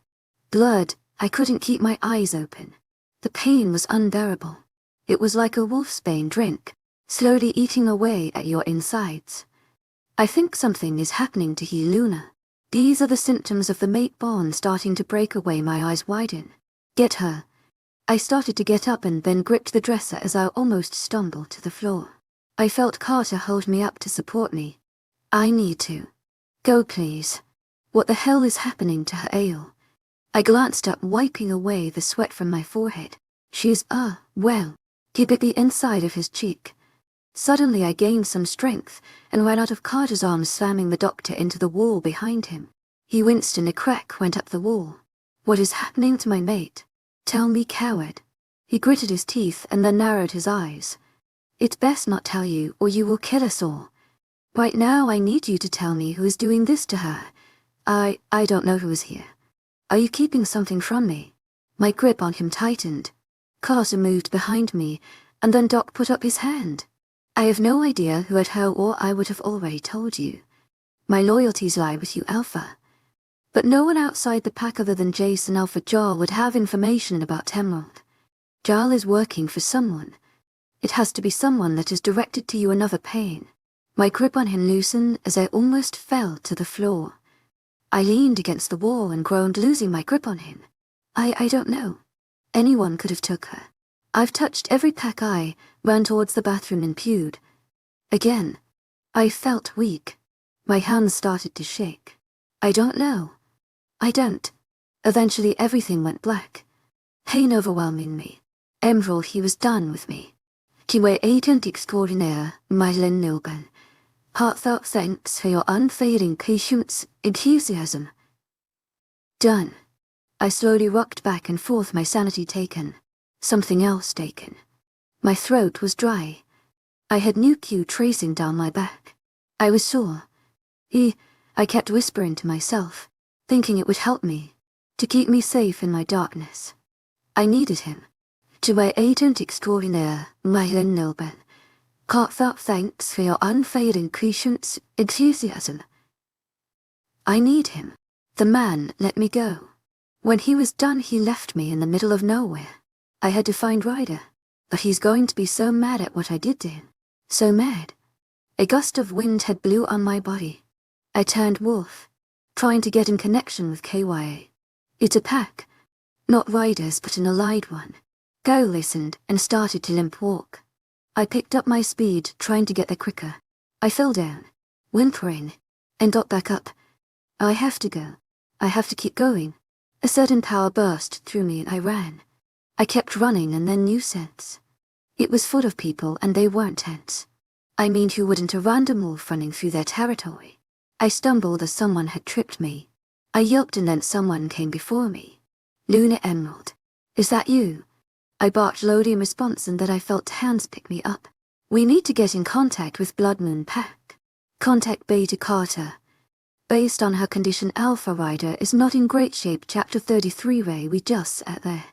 blood. I couldn't keep my eyes open. The pain was unbearable. It was like a wolfsbane drink, slowly eating away at your insides. I think something is happening to you, Luna. These are the symptoms of the mate bond starting to break away. My eyes widen. Get her. I started to get up and then gripped the dresser as I almost stumbled to the floor. I felt Carter hold me up to support me. I need to. Go, please. What the hell is happening to her, Ale? I glanced up, wiping away the sweat from my forehead. She's, well. He bit the inside of his cheek. Suddenly I gained some strength and ran out of Carter's arms, slamming the doctor into the wall behind him. He winced and a crack went up the wall. What is happening to my mate? Tell me, coward. He gritted his teeth and then narrowed his eyes. It's best not tell you or you will kill us all. Right now I need you to tell me who is doing this to her. I don't know who is here. Are you keeping something from me? My grip on him tightened. Carter moved behind me, and then Doc put up his hand. I have no idea who at her, or I would have already told you. My loyalties lie with you, Alpha. But no one outside the pack other than Jason Alpha Jarl would have information about Emerald. Jarl is working for someone. It has to be someone that is directed to you. Another pain. My grip on him loosened as I almost fell to the floor. I leaned against the wall and groaned, losing my grip on him. I don't know. Anyone could have took her. I've touched every pack. I ran towards the bathroom and pewed. Again. I felt weak. My hands started to shake. I don't know. I don't. Eventually everything went black. Pain overwhelming me. Emerald, he was done with me. Tu es agent extraordinaire, Madeleine Nilben. Heartfelt thanks for your unfading patience, enthusiasm. Done. I slowly rocked back and forth, my sanity taken. Something else taken. My throat was dry. I had Nu-Q tracing down my back. I was sore. I kept whispering to myself, thinking it would help me, to keep me safe in my darkness. I needed him. To my agent extraordinaire, Madeleine Nilben. Heartfelt thanks for your unfading patience, enthusiasm. I need him. The man let me go. When he was done, he left me in the middle of nowhere. I had to find Ryder, but he's going to be so mad at what I did to him. So mad. A gust of wind had blew on my body. I turned wolf, trying to get in connection with KYA. It's a pack. Not Ryder's, but an allied one. Go listened and started to limp walk. I picked up my speed, trying to get there quicker. I fell down, whimpering, and got back up. I have to go. I have to keep going. A certain power burst through me and I ran. I kept running and then new sense. It was full of people and they weren't tense. I mean, who wouldn't a random wolf running through their territory? I stumbled as someone had tripped me. I yelped and then someone came before me. Luna Emerald. Is that you? I barked loudly in response and then I felt hands pick me up. We need to get in contact with Blood Moon Pack. Contact Beta Carter. Based on her condition, Alpha Rider is not in great shape. Chapter 33. Ray, we just sat there.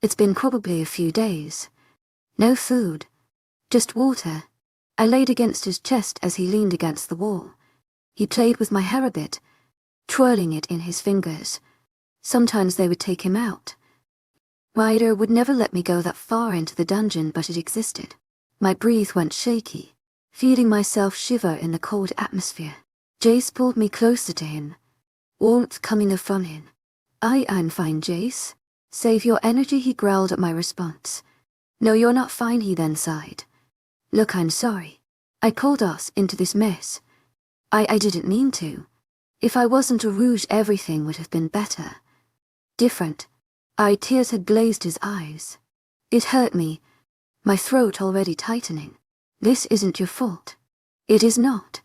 It's been probably a few days. No food. Just water. I laid against his chest as he leaned against the wall. He played with my hair a bit, twirling it in his fingers. Sometimes they would take him out. Ryder would never let me go that far into the dungeon, but it existed. My breath went shaky, feeling myself shiver in the cold atmosphere. Jace pulled me closer to him, warmth coming from him. I'm fine, Jace. Save your energy, he growled at my response. No, you're not fine, he then sighed. Look, I'm sorry. I called us into this mess. I didn't mean to. If I wasn't a rouge, everything would have been better. Different. Tears had glazed his eyes. It hurt me, my throat already tightening. This isn't your fault. It is not.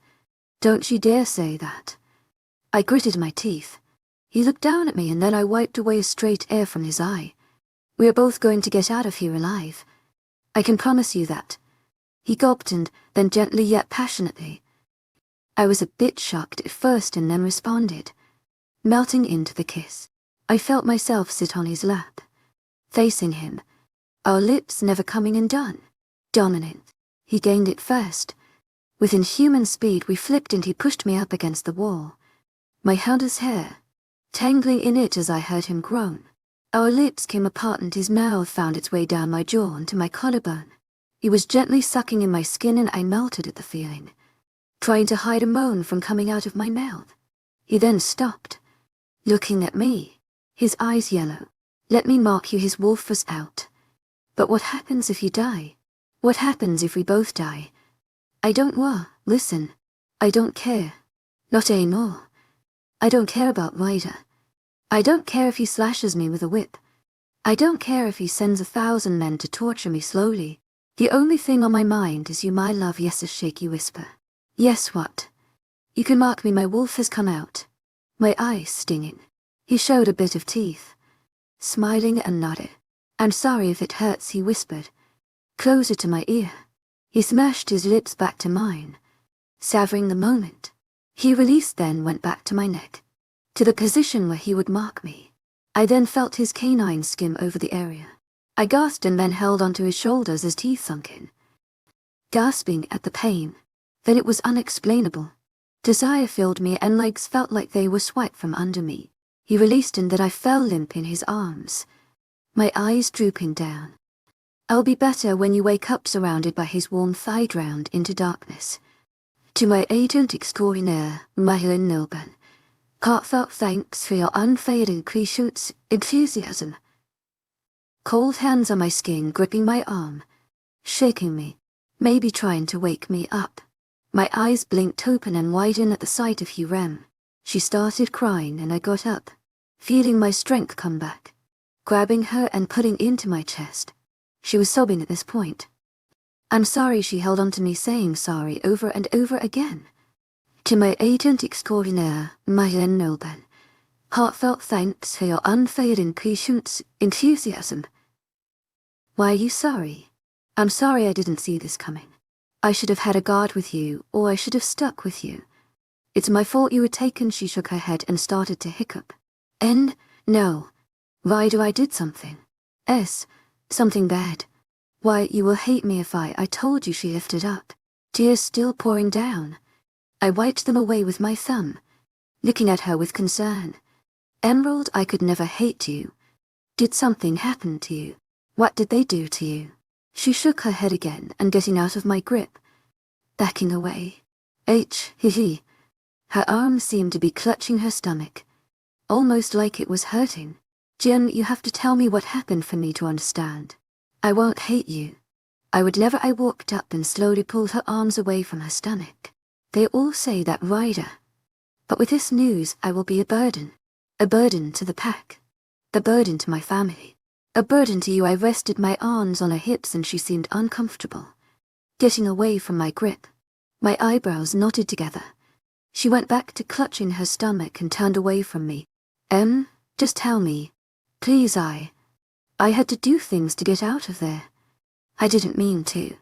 Don't you dare say that. I gritted my teeth. He looked down at me and then I wiped away a straight air from his eye. We're both going to get out of here alive. I can promise you that. He gulped and then gently yet passionately. I was a bit shocked at first and then responded, melting into the kiss. I felt myself sit on his lap, facing him, our lips never coming undone. Dominant. He gained it first. With inhuman speed we flipped and he pushed me up against the wall. My held his hair, tangling in it as I heard him groan. Our lips came apart and his mouth found its way down my jaw onto my collarbone. He was gently sucking in my skin and I melted at the feeling, trying to hide a moan from coming out of my mouth. He then stopped, looking at me, his eyes yellow. Let me mark you, his wolf was out. But what happens if you die? What happens if we both die? I don't listen. I don't care. Not anymore. I don't care about Ryder. I don't care if he slashes me with a whip. I don't care if he sends 1,000 men to torture me slowly. The only thing on my mind is you, my love. Yes, a shaky whisper. Yes, what? You can mark me, my wolf has come out. My eyes stinging. He showed a bit of teeth, smiling and nodded. I'm sorry if it hurts, he whispered, closer to my ear. He smashed his lips back to mine, savoring the moment. He released, then went back to my neck, to the position where he would mark me. I then felt his canine skim over the area. I gasped and then held onto his shoulders as teeth sunk in, gasping at the pain. Then it was unexplainable. Desire filled me and legs felt like they were swiped from under me. He released and then I fell limp in his arms, my eyes drooping down. I'll be better when you wake up, surrounded by his warm thigh, drowned into darkness. To my agent extraordinaire, Madeline Milburn, heartfelt thanks for your unfading patience, enthusiasm. Cold hands on my skin, gripping my arm, shaking me, maybe trying to wake me up. My eyes blinked open and widened at the sight of Hurem. She started crying and I got up, feeling my strength come back, grabbing her and putting into my chest. She was sobbing at this point. I'm sorry, she held on to me, saying sorry over and over again. To my agent extraordinaire, Madeline Milburn, heartfelt thanks for your unfailing patience, enthusiasm. Why are you sorry? I'm sorry I didn't see this coming. I should have had a guard with you, or I should have stuck with you. It's my fault you were taken. She shook her head and started to hiccup. No. Ryder, I did something. Something bad. Why, you will hate me if I told you. She lifted up, tears still pouring down. I wiped them away with my thumb, looking at her with concern. Emerald, I could never hate you. Did something happen to you? What did they do to you? She shook her head again and getting out of my grip, backing away. Her arms seemed to be clutching her stomach, almost like it was hurting. Jen, you have to tell me what happened for me to understand. I won't hate you. I would never. I walked up and slowly pulled her arms away from her stomach. They all say that Ryder. But with this news I will be a burden to the pack, a burden to my family, a burden to you. I rested my arms on her hips and she seemed uncomfortable, getting away from my grip. My eyebrows knotted together. She went back to clutching her stomach and turned away from me. Just tell me. Please, I had to do things to get out of there. I didn't mean to.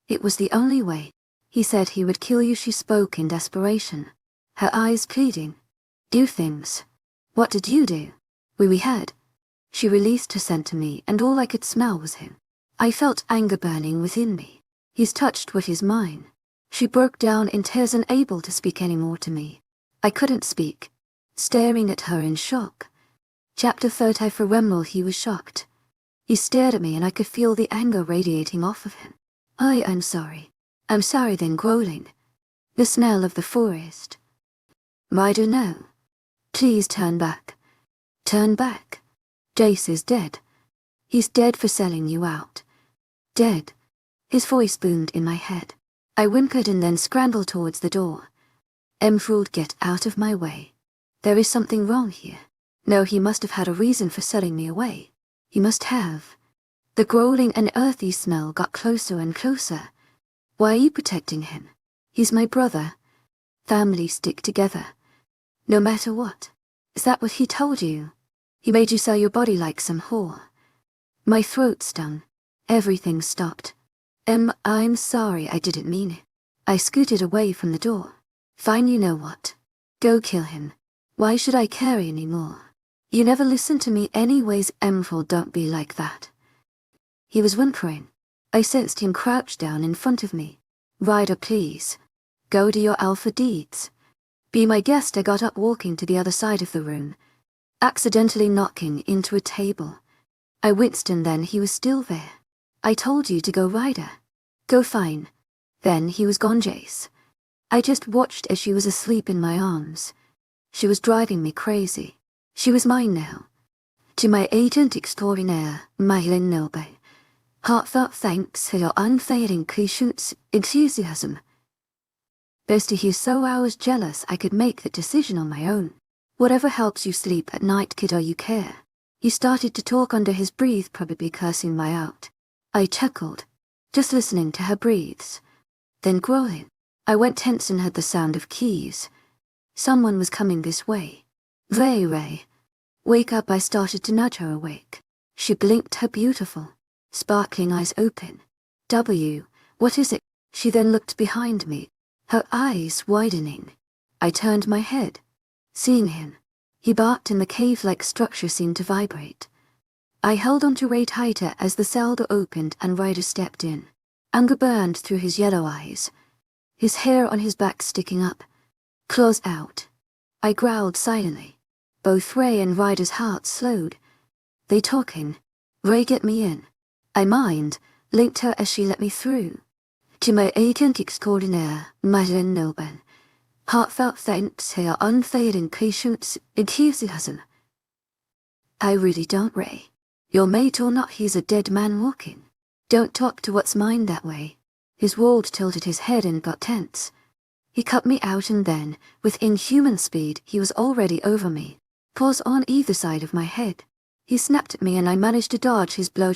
It was the only way. He said he would kill you. She spoke in desperation, her eyes pleading. Do things. What did you do? We had. She released her scent to me and all I could smell was him. I felt anger burning within me. His touch what is mine. She broke down in tears, unable to speak any more to me. I couldn't speak, staring at her in shock. Chapter 30. For Remel, he was shocked. He stared at me and I could feel the anger radiating off of him. I'm sorry. I'm sorry, then growling. The smell of the forest. Ryder, no. Please turn back. Turn back. Jace is dead. He's dead for selling you out. Dead. His voice boomed in my head. I whimpered and then scrambled towards the door. Emerald, get out of my way. There is something wrong here. No, he must have had a reason for selling me away. He must have. The growling and earthy smell got closer and closer. Why are you protecting him? He's my brother. Families stick together. No matter what. Is that what he told you? He made you sell your body like some whore. My throat stung. Everything stopped. I'm sorry, I didn't mean it. I scooted away from the door. Fine, you know what? Go kill him. Why should I care anymore? You never listen to me anyways, Emerald, don't be like that. He was whimpering. I sensed him crouch down in front of me. Ryder, please. Go do your alpha deeds. Be my guest. I got up, walking to the other side of the room, accidentally knocking into a table. I winced and then he was still there. I told you to go, Ryder. Go, fine. Then he was gone, Jace. I just watched as she was asleep in my arms. She was driving me crazy. She was mine now. To my agent extraordinaire, Maylin Nilbe, heartfelt thanks for your unfailing patience, enthusiasm. Bestie, he's so I was jealous I could make the decision on my own. Whatever helps you sleep at night, kiddo, you care. He started to talk under his breath, probably cursing my out. I chuckled, just listening to her breaths. Then growling. I went tense and heard the sound of keys. Someone was coming this way. Ray. Wake up, I started to nudge her awake. She blinked, her beautiful, sparkling eyes open. What is it? She then looked behind me, her eyes widening. I turned my head, seeing him. He barked and the cave-like structure seemed to vibrate. I held on to Ray tighter as the cell door opened and Ryder stepped in. Anger burned through his yellow eyes, his hair on his back sticking up, claws out. I growled silently. Both Ray and Ryder's hearts slowed. They talking. Ray, get me in. I linked her as she let me through. To my agent extraordinaire, Madeline Nilben, heartfelt thanks for your unfailing patience, enthusiasm. I really don't, Ray. Your mate or not, he's a dead man walking. Don't talk to what's mine that way. His ward tilted his head and got tense. He cut me out and then, with inhuman speed, he was already over me, paws on either side of my head. He snapped at me and I managed to dodge his blow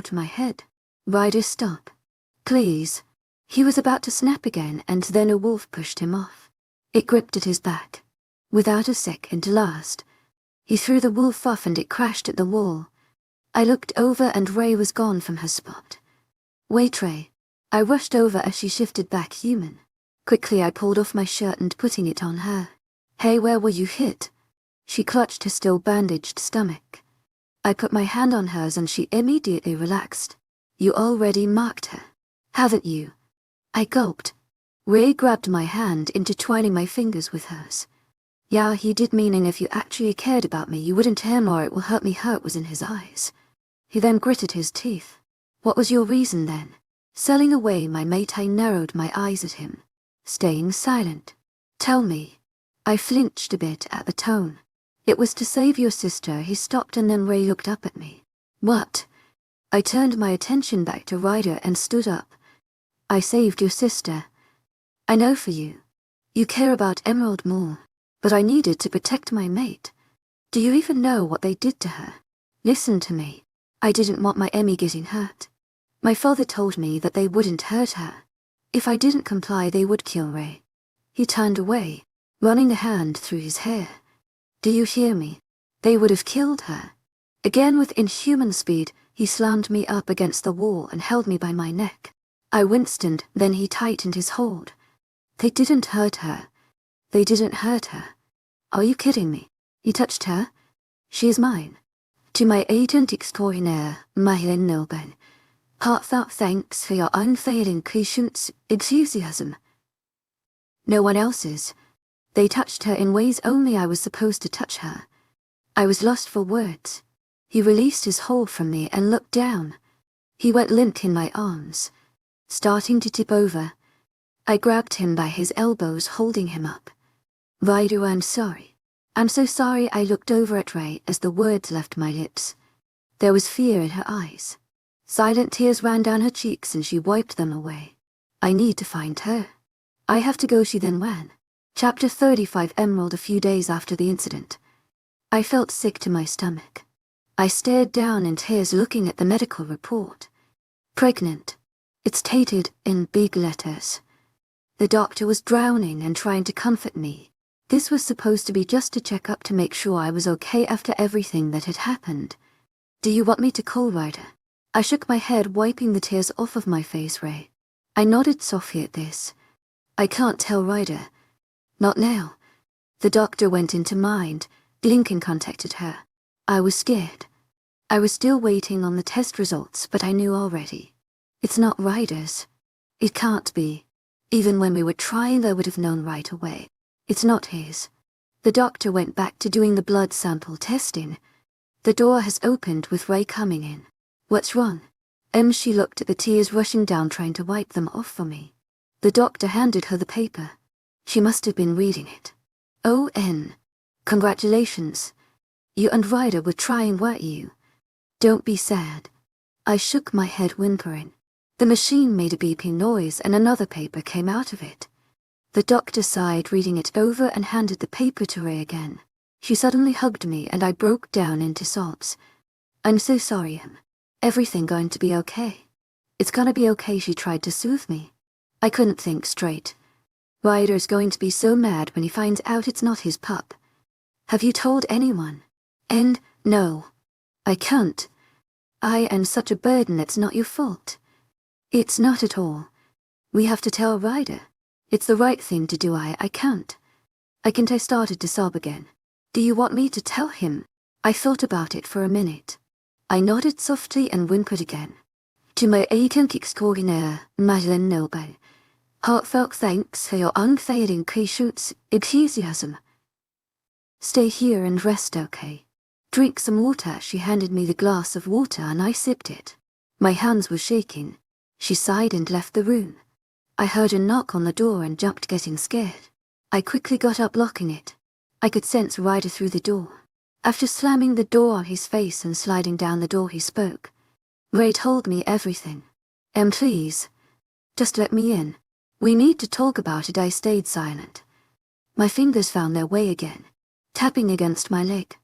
to my head. Ryder, stop. Please. He was about to snap again and then a wolf pushed him off. It gripped at his back. Without a second last, he threw the wolf off and it crashed at the wall. I looked over and Ray was gone from her spot. Wait, Ray. I rushed over as she shifted back human. Quickly I pulled off my shirt and putting it on her. Hey, where were you hit? She clutched her still bandaged stomach. I put my hand on hers and she immediately relaxed. You already marked her, haven't you? I gulped. Ray grabbed my hand, intertwining my fingers with hers. Yeah, he did, meaning if you actually cared about me, you wouldn't hurt me or it will hurt me. Hurt was in his eyes. He then gritted his teeth. What was your reason then? Selling away my mate. I narrowed my eyes at him, staying silent. Tell me. I flinched a bit at the tone. It was to save your sister. He stopped and then Ray looked up at me. What? I turned my attention back to Ryder and stood up. I saved your sister. I know for you. You care about Emerald more. But I needed to protect my mate. Do you even know what they did to her? Listen to me. I didn't want my Emmy getting hurt. My father told me that they wouldn't hurt her. If I didn't comply, they would kill Ray. He turned away, running a hand through his hair. Do you hear me? They would have killed her. Again with inhuman speed, he slammed me up against the wall and held me by my neck. I winced and then he tightened his hold. They didn't hurt her. They didn't hurt her. Are you kidding me? He touched her. She is mine. To my agent extraordinaire, Maylin Nilben, heartfelt thanks for your unfailing patience, enthusiasm. No one else's. They touched her in ways only I was supposed to touch her. I was lost for words. He released his hold from me and looked down. He went limp in my arms, starting to tip over. I grabbed him by his elbows, holding him up. Ryder, I'm sorry. I'm so sorry. I looked over at Ray as the words left my lips. There was fear in her eyes. Silent tears ran down her cheeks and she wiped them away. I need to find her. I have to go, she then ran. Chapter 35. Emerald. A few days after the incident, I felt sick to my stomach. I stared down in tears looking at the medical report. Pregnant. It stated in big letters. The doctor was drowning and trying to comfort me. This was supposed to be just a checkup to make sure I was okay after everything that had happened. Do you want me to call Ryder? I shook my head, wiping the tears off of my face. Ray. I nodded softly at this. I can't tell Ryder. Not now. The doctor went into mind. Lincoln contacted her. I was scared. I was still waiting on the test results, but I knew already. It's not Ryder's. It can't be. Even when we were trying, I would have known right away. It's not his. The doctor went back to doing the blood sample testing. The door has opened with Ray coming in. What's wrong? She looked at the tears rushing down, trying to wipe them off for me. The doctor handed her the paper. She must have been reading it. O.N. Congratulations. You and Ryder were trying, weren't you? Don't be sad. I shook my head, whimpering. The machine made a beeping noise and another paper came out of it. The doctor sighed, reading it over, and handed the paper to Ray again. She suddenly hugged me and I broke down into sobs. I'm so sorry, Em. Everything going to be okay? It's gonna be okay, she tried to soothe me. I couldn't think straight. Ryder's going to be so mad when he finds out it's not his pup. Have you told anyone? And, no. I can't. I am such a burden. It's not your fault. It's not at all. We have to tell Ryder. It's the right thing to do. I can't. I started to sob again. Do you want me to tell him? I thought about it for a minute. I nodded softly and whimpered again. To my agent extraordinaire, Madeleine Noble. Heartfelt thanks for your unfailing patience, enthusiasm. Stay here and rest, okay? Drink some water. She handed me the glass of water and I sipped it. My hands were shaking. She sighed and left the room. I heard a knock on the door and jumped, getting scared. I quickly got up, locking it. I could sense Ryder through the door. After slamming the door on his face and sliding down the door, he spoke. Ray told me everything. Please. Just let me in. We need to talk about it. I stayed silent. My fingers found their way again, tapping against my leg.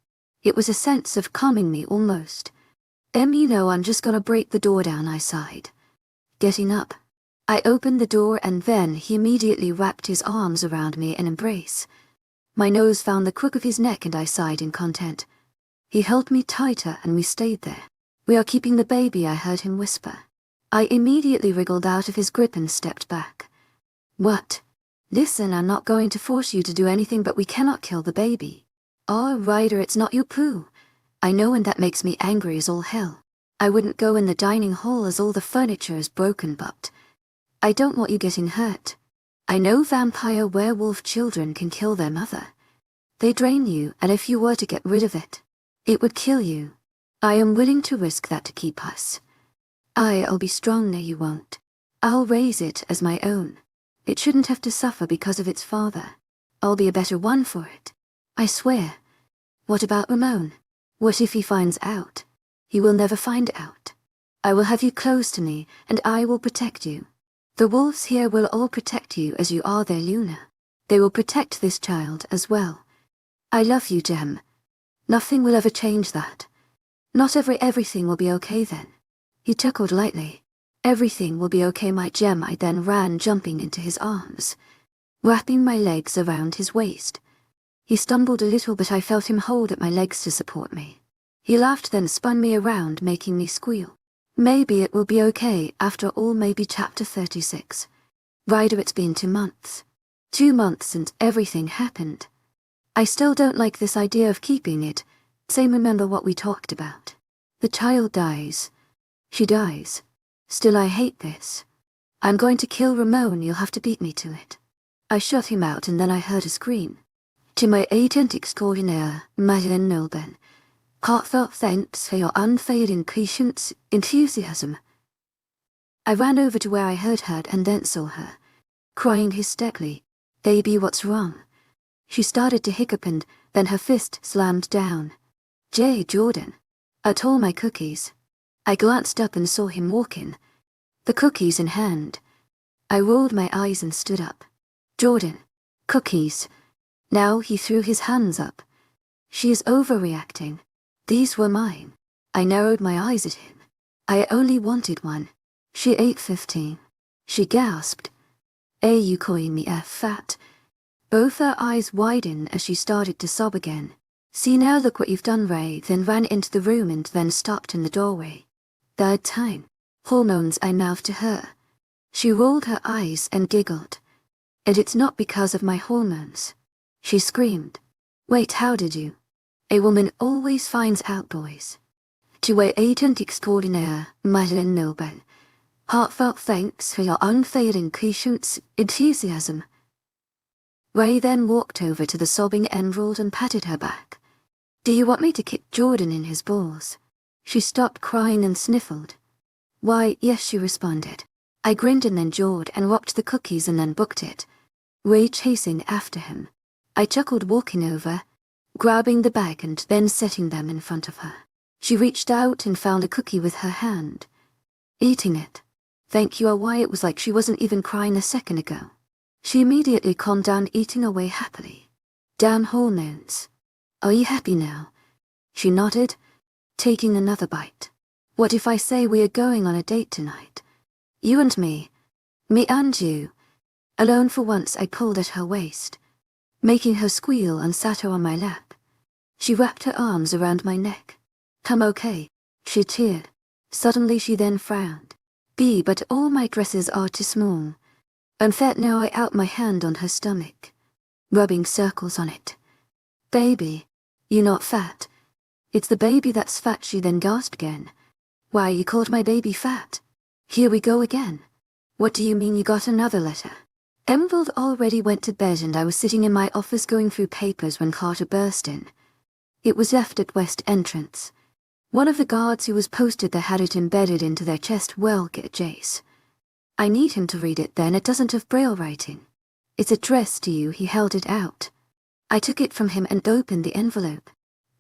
It was a sense of calming me almost. You know, I'm just gonna break the door down, I sighed. Getting up, I opened the door and then he immediately wrapped his arms around me in embrace. My nose found the crook of his neck and I sighed in content. He held me tighter and we stayed there. We are keeping the baby, I heard him whisper. I immediately wriggled out of his grip and stepped back. What? Listen, I'm not going to force you to do anything, but we cannot kill the baby. Oh, Ryder, it's not your poo. I know, and that makes me angry as all hell. I wouldn't go in the dining hall as all the furniture is broken, but I don't want you getting hurt. I know vampire werewolf children can kill their mother. They drain you, and if you were to get rid of it, it would kill you. I am willing to risk that to keep us. I'll be strong. No, you won't. I'll raise it as my own. It shouldn't have to suffer because of its father. I'll be a better one for it. I swear. What about Ramon? What if he finds out? He will never find out. I will have you close to me, and I will protect you. The wolves here will all protect you as you are their Luna. They will protect this child as well. I love you, Gem. Nothing will ever change that. Not everything will be okay then. He chuckled lightly. Everything will be okay, my Gem. I then ran, jumping into his arms, wrapping my legs around his waist. He stumbled a little, but I felt him hold at my legs to support me. He laughed, then spun me around, making me squeal. Maybe it will be okay after all. Maybe. Chapter 36. Ryder, it's been 2 months. 2 months since everything happened. I still don't like this idea of keeping it. Same, remember what we talked about. The child dies. She dies. Still, I hate this. I'm going to kill Ramon. You'll have to beat me to it. I shut him out and then I heard a scream. To my agent extraordinaire, Madeleine Noble. Heartfelt thanks for your unfailing patience, enthusiasm. I ran over to where I heard her and then saw her, crying hysterically. Baby, what's wrong? She started to hiccup and then her fist slammed down. Jordan. Ate all my cookies. I glanced up and saw him walking, the cookies in hand. I rolled my eyes and stood up. Jordan. Cookies. Now he threw his hands up. She is overreacting. These were mine. I narrowed my eyes at him. I only wanted one. She ate 15. She gasped. You calling me fat? Both her eyes widened as she started to sob again. See now, look what you've done, Ray, then ran into the room and then stopped in the doorway. Third time. Hormones, I mouthed to her. She rolled her eyes and giggled. And it's not because of my hormones. She screamed. Wait, how did you? A woman always finds out, boys. Tu es agent extraordinaire, mademoiselle. Heartfelt thanks for your unfailing patience, enthusiasm. Ray then walked over to the sobbing Emerald and patted her back. Do you want me to kick Jordan in his balls? She stopped crying and sniffled. Why, yes, she responded. I grinned and then jawed and rocked the cookies and then booked it. Ray chasing after him. I chuckled, walking over, grabbing the bag and then setting them in front of her. She reached out and found a cookie with her hand. Eating it. Thank you. Why, it was like she wasn't even crying a second ago. She immediately calmed down, eating away happily. Damn hormones. Are you happy now? She nodded, taking another bite. What if I say we are going on a date tonight? You and me. Me and you. Alone for once, I pulled at her waist, making her squeal, and sat her on my lap. She wrapped her arms around my neck. I'm okay. She cheered. Suddenly she then frowned. But all my dresses are too small. I'm fat now. I out my hand on her stomach, rubbing circles on it. Baby, you not fat. It's the baby that's fat. She then gasped again. Why, you called my baby fat? Here we go again. What do you mean you got another letter? Emerald already went to bed and I was sitting in my office going through papers when Carter burst in. It was left at West Entrance. One of the guards who was posted there had it embedded into their chest. Well, get Jace. I need him to read it then. It doesn't have braille writing. It's addressed to you. He held it out. I took it from him and opened the envelope.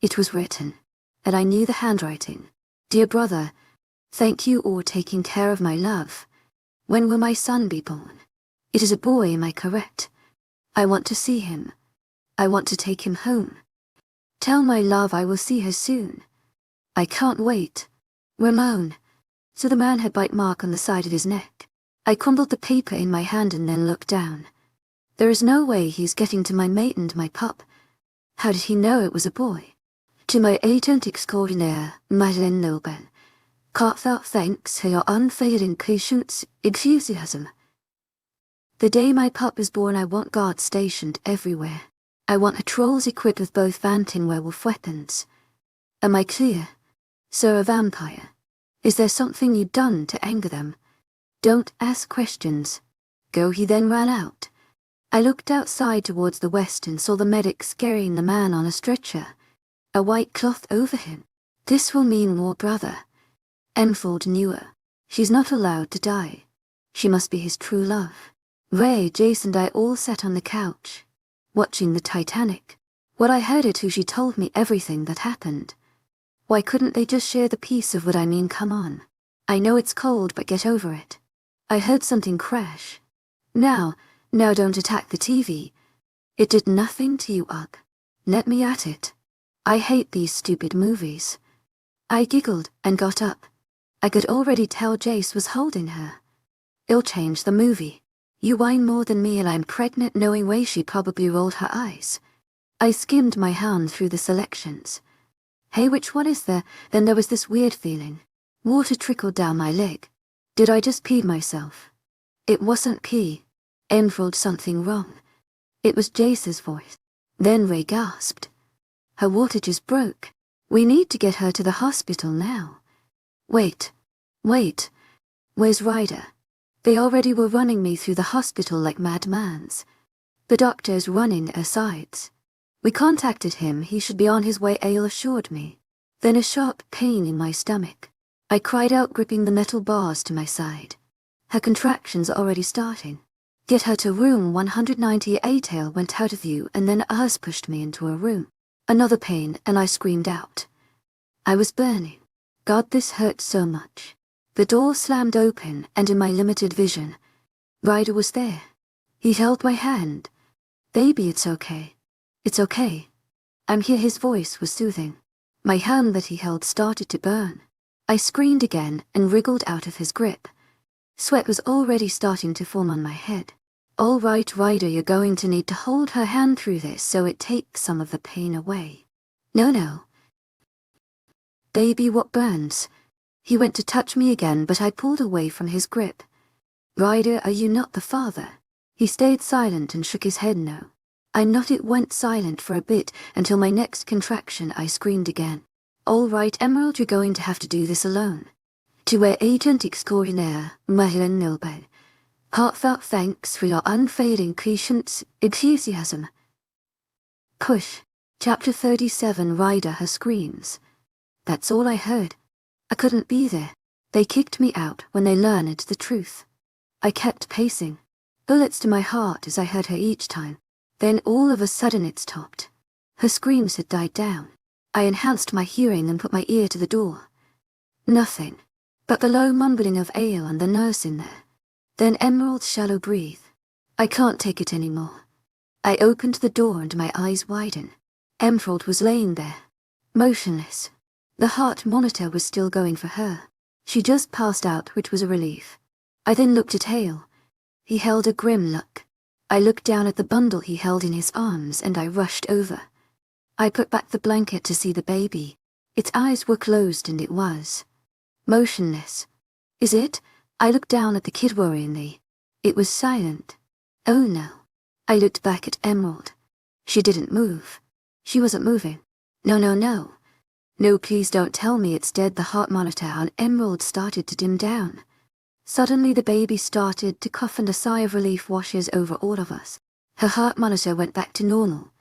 It was written, and I knew the handwriting. Dear brother, thank you for taking care of my love. When will my son be born? It is a boy, am I correct? I want to see him. I want to take him home. Tell my love I will see her soon. I can't wait. Ramon. So the man had bite mark on the side of his neck. I crumbled the paper in my hand and then looked down. There is no way he's getting to my mate and my pup. How did he know it was a boy? To my agent extraordinaire, mademoiselle. Heartfelt thanks for your unfailing patience, enthusiasm. The day my pup is born, I want guards stationed everywhere. I want patrols equipped with both vampire werewolf weapons. Am I clear? Sir, a vampire. Is there something you've done to anger them? Don't ask questions. Go. He then ran out. I looked outside towards the west and saw the medics carrying the man on a stretcher, a white cloth over him. This will mean war, brother. Emerald knew her. She's not allowed to die. She must be his true love. Ray, Jace and I all sat on the couch, watching the Titanic. What I heard it who she told me everything that happened. Why couldn't they just share the piece of what I mean? Come on. I know it's cold, but get over it. I heard something crash. Now don't attack the TV. It did nothing to you, Ugg. Let me at it. I hate these stupid movies. I giggled and got up. I could already tell Jace was holding her. It'll change the movie. You whine more than me and I'm pregnant, knowing way. She probably rolled her eyes. I skimmed my hand through the selections. Hey, which one is there? Then there was this weird feeling. Water trickled down my leg. Did I just pee myself? It wasn't pee. Emerald, something wrong. It was Jace's voice. Then Ray gasped. Her water just broke. We need to get her to the hospital now. Wait. Where's Ryder? They already were running me through the hospital like madmans. The doctor's running her sides. We contacted him. He should be on his way, Ale assured me. Then a sharp pain in my stomach. I cried out, gripping the metal bars to my side. Her contractions are already starting. Get her to room 198. Ale went out of view, and then Urs pushed me into a room. Another pain, and I screamed out. I was burning. God, this hurt so much. The door slammed open, and in my limited vision, Ryder was there. He held my hand. Baby, it's okay. It's okay. I'm here. His voice was soothing. My hand that he held started to burn. I screamed again and wriggled out of his grip. Sweat was already starting to form on my head. All right, Ryder, you're going to need to hold her hand through this so it takes some of the pain away. No. Baby, what burns? He went to touch me again, but I pulled away from his grip. Ryder, are you not the father? He stayed silent and shook his head no. I nodded, went silent for a bit, until my next contraction I screamed again. All right, Emerald, you're going to have to do this alone. To our agent extraordinaire, Moonlight ALL Blind. Heartfelt thanks for your unfailing patience, enthusiasm. Push. Chapter 37. Ryder, her screams. That's all I heard. I couldn't be there. They kicked me out when they learned the truth. I kept pacing. Bullets to my heart as I heard her each time. Then all of a sudden it stopped. Her screams had died down. I enhanced my hearing and put my ear to the door. Nothing. But the low mumbling of Ale and the nurse in there. Then Emerald's shallow breath. I can't take it anymore. I opened the door and my eyes widened. Emerald was laying there, motionless. The heart monitor was still going for her. She just passed out, which was a relief. I then looked at Ale. He held a grim look. I looked down at the bundle he held in his arms and I rushed over. I put back the blanket to see the baby. Its eyes were closed and it was motionless. Is it? I looked down at the kid worryingly. It was silent. Oh no. I looked back at Emerald. She didn't move. She wasn't moving. No. No, please don't tell me it's dead. The heart monitor on Emerald started to dim down. Suddenly the baby started to cough and a sigh of relief washes over all of us. Her heart monitor went back to normal.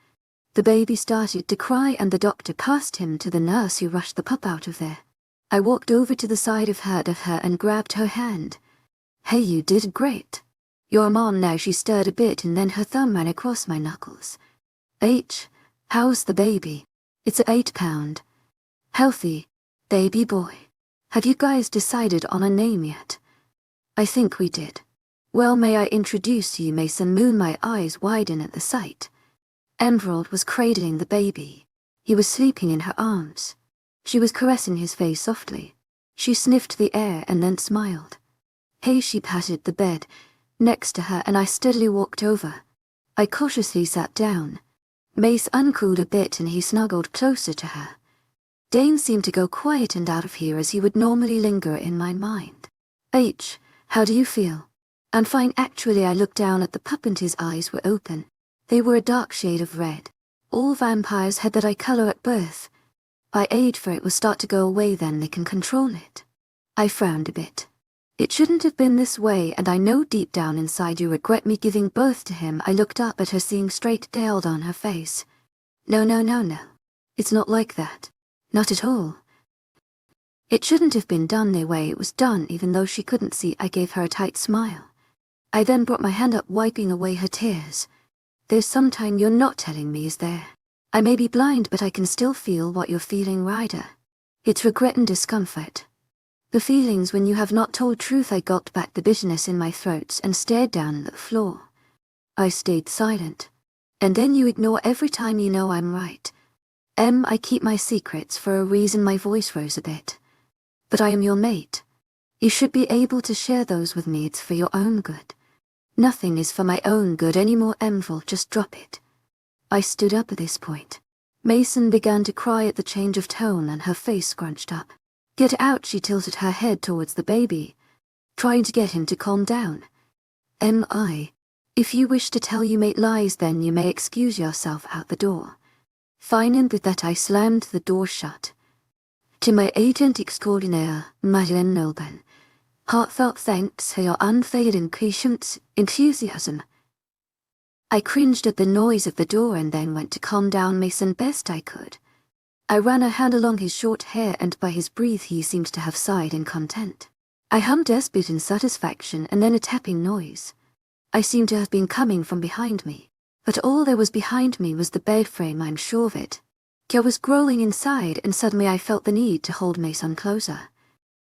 The baby started to cry and the doctor passed him to the nurse who rushed the pup out of there. I walked over to the side of her and grabbed her hand. Hey, you did great. You're mom now. She stirred a bit and then her thumb ran across my knuckles. How's the baby? It's a 8-pound. Healthy. Baby boy. Have you guys decided on a name yet? I think we did. Well, may I introduce you, Mason Moon? My eyes widened at the sight. Emerald was cradling the baby. He was sleeping in her arms. She was caressing his face softly. She sniffed the air and then smiled. Hey, she patted the bed next to her and I steadily walked over. I cautiously sat down. Mace uncooled a bit and he snuggled closer to her. Dane seemed to go quiet and out of here as he would normally linger in my mind. How do you feel? I'm fine actually. I looked down at the pup and his eyes were open. They were a dark shade of red. All vampires had that eye color at birth. By age for it will start to go away, then they can control it. I frowned a bit. It shouldn't have been this way, and I know deep down inside you regret me giving birth to him. I looked up at her, seeing straight-tailed on her face. No. It's not like that. Not at all. It shouldn't have been done the way it was done, even though she couldn't see. I gave her a tight smile. I then brought my hand up, wiping away her tears. There's sometime you're not telling me, is there? I may be blind, but I can still feel what you're feeling, Ryder. It's regret and discomfort. The feelings when you have not told truth. I got back the bitterness in my throat and stared down at the floor. I stayed silent. And then you ignore every time you know I'm right. I keep my secrets for a reason. My voice rose a bit. But I am your mate. You should be able to share those with me. It's for your own good. Nothing is for my own good anymore, Emerald. Just drop it. I stood up at this point. Mason began to cry at the change of tone and her face scrunched up. Get out. She tilted her head towards the baby, trying to get him to calm down. If you wish to tell your mate lies, then you may excuse yourself out the door. Fine, and with that I slammed the door shut. To my agent extraordinaire, Moonlight ALL Blind. Heartfelt thanks for your unfailing patience, enthusiasm. I cringed at the noise of the door and then went to calm down Mason best I could. I ran a hand along his short hair, and by his breath he seemed to have sighed in content. I hummed a bit in satisfaction, and then a tapping noise. I seemed to have been coming from behind me, but all there was behind me was the bed frame, I'm sure of it. I was growling inside, and suddenly I felt the need to hold Mason closer.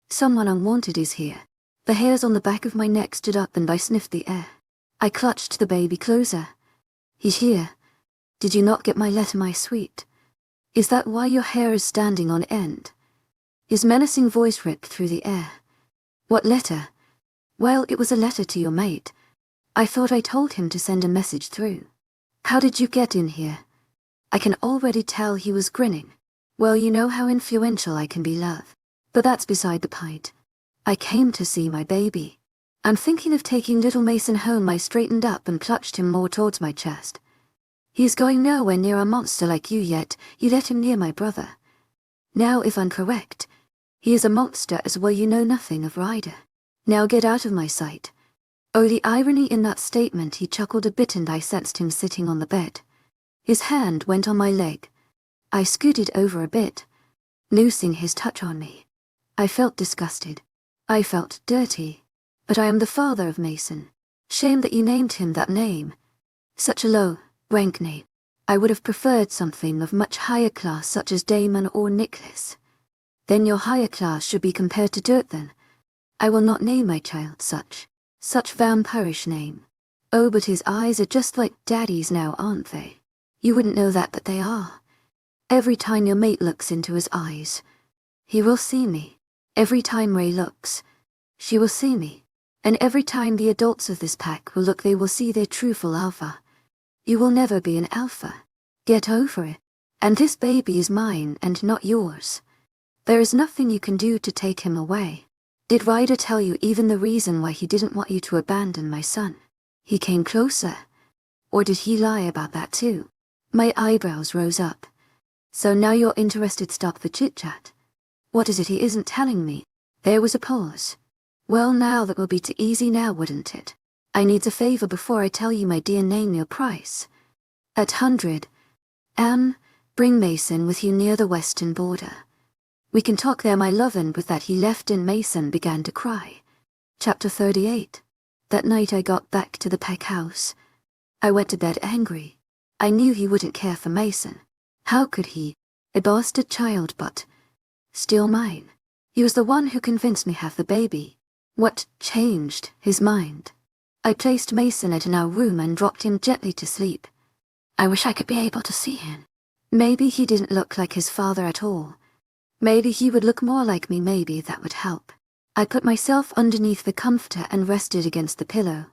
Someone unwanted is here. The hairs on the back of my neck stood up and I sniffed the air. I clutched the baby closer. He's here. Did you not get my letter, my sweet? Is that why your hair is standing on end? His menacing voice ripped through the air. What letter? Well, it was a letter to your mate. I thought I told him to send a message through. How did you get in here? I can already tell he was grinning. Well, you know how influential I can be, love. But that's beside the point. I came to see my baby. I'm thinking of taking little Mason home. I straightened up and clutched him more towards my chest. He's going nowhere near a monster like you yet. You let him near my brother. Now, if I'm correct, he is a monster as well. You know nothing of Ryder. Now get out of my sight. Oh, the irony in that statement. He chuckled a bit and I sensed him sitting on the bed. His hand went on my leg. I scooted over a bit, loosing his touch on me. I felt disgusted. I felt dirty. But I am the father of Mason. Shame that you named him that name. Such a low, rank name. I would have preferred something of much higher class, such as Damon or Nicholas. Then your higher class should be compared to dirt then. I will not name my child such vampirish name. Oh, but his eyes are just like Daddy's now, aren't they? You wouldn't know that, but they are. Every time your mate looks into his eyes, he will see me. Every time Ray looks, she will see me. And every time the adults of this pack will look, they will see their truthful alpha. You will never be an alpha. Get over it. And this baby is mine and not yours. There is nothing you can do to take him away. Did Ryder tell you even the reason why he didn't want you to abandon my son? He came closer. Or did he lie about that too? My eyebrows rose up. So now you're interested. Stop the chit-chat. What is it he isn't telling me? There was a pause. Well, now that will be too easy now, wouldn't it? I needs a favor before I tell you, my dear. Name your price. At 100. Bring Mason with you near the western border. We can talk there, my love. And with that he left and Mason began to cry. Chapter 38. That night I got back to the pack house. I went to bed angry. I knew he wouldn't care for Mason. How could he? A bastard child, but still mine. He was the one who convinced me to have the baby. What changed his mind? I placed Mason in our room and dropped him gently to sleep. I wish I could be able to see him. Maybe he didn't look like his father at all. Maybe he would look more like me. Maybe that would help. I put myself underneath the comforter and rested against the pillow.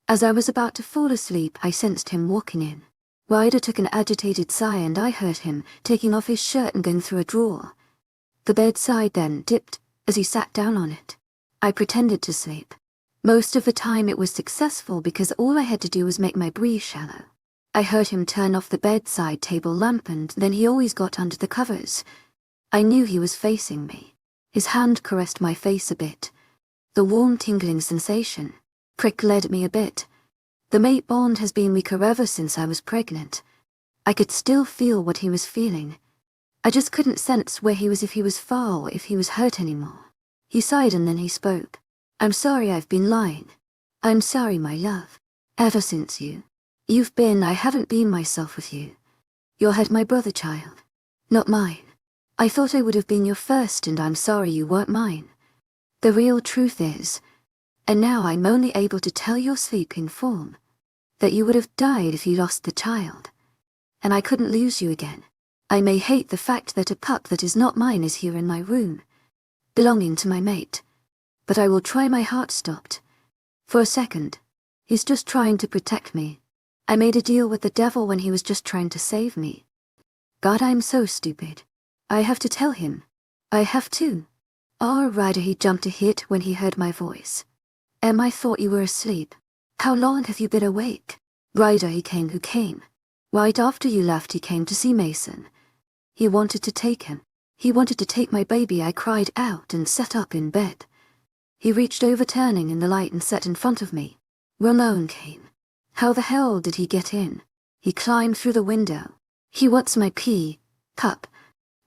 As I was about to fall asleep, I sensed him walking in. Ryder took an agitated sigh and I heard him taking off his shirt and going through a drawer. The bedside then dipped as he sat down on it. I pretended to sleep. Most of the time it was successful because all I had to do was make my breathe shallow. I heard him turn off the bedside table lamp and then he always got under the covers. I knew he was facing me. His hand caressed my face a bit. The warm tingling sensation pricked me a bit. The mate bond has been weaker ever since I was pregnant. I could still feel what he was feeling. I just couldn't sense where he was, if he was far or if he was hurt anymore. He sighed and then he spoke. I'm sorry I've been lying. I'm sorry, my love. Ever since you've been, I haven't been myself with you. You had my brother child, not mine. I thought I would have been your first and I'm sorry you weren't mine. The real truth is, and now I'm only able to tell your sleeping form, that you would have died if you lost the child. And I couldn't lose you again. I may hate the fact that a pup that is not mine is here in my room, belonging to my mate, but I will try. My heart stopped. For a second. He's just trying to protect me. I made a deal with the devil when he was just trying to save me. God, I'm so stupid. I have to tell him. I have to. Oh, Ryder, he jumped a hit when he heard my voice. I thought you were asleep. How long have you been awake? Ryder, he came. Who came? Right after you left, he came to see Mason. He wanted to take him. He wanted to take my baby. I cried out and sat up in bed. He reached over, turning in the light, and sat in front of me. Ramon came. How the hell did he get in? He climbed through the window. He wants my pee, pup.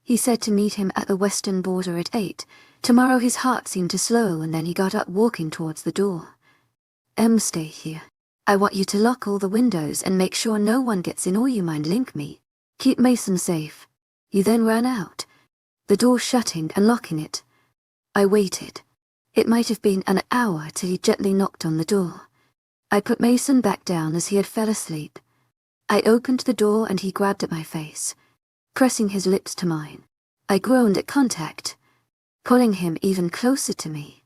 He said to meet him at the western border at 8. Tomorrow. His heart seemed to slow and then he got up walking towards the door. Stay here. I want you to lock all the windows and make sure no one gets in or you mind link me. Keep Mason safe. He then ran out, the door shutting and locking it. I waited. It might have been an hour till he gently knocked on the door. I put Mason back down as he had fell asleep. I opened the door and he grabbed at my face, pressing his lips to mine. I groaned at contact, pulling him even closer to me.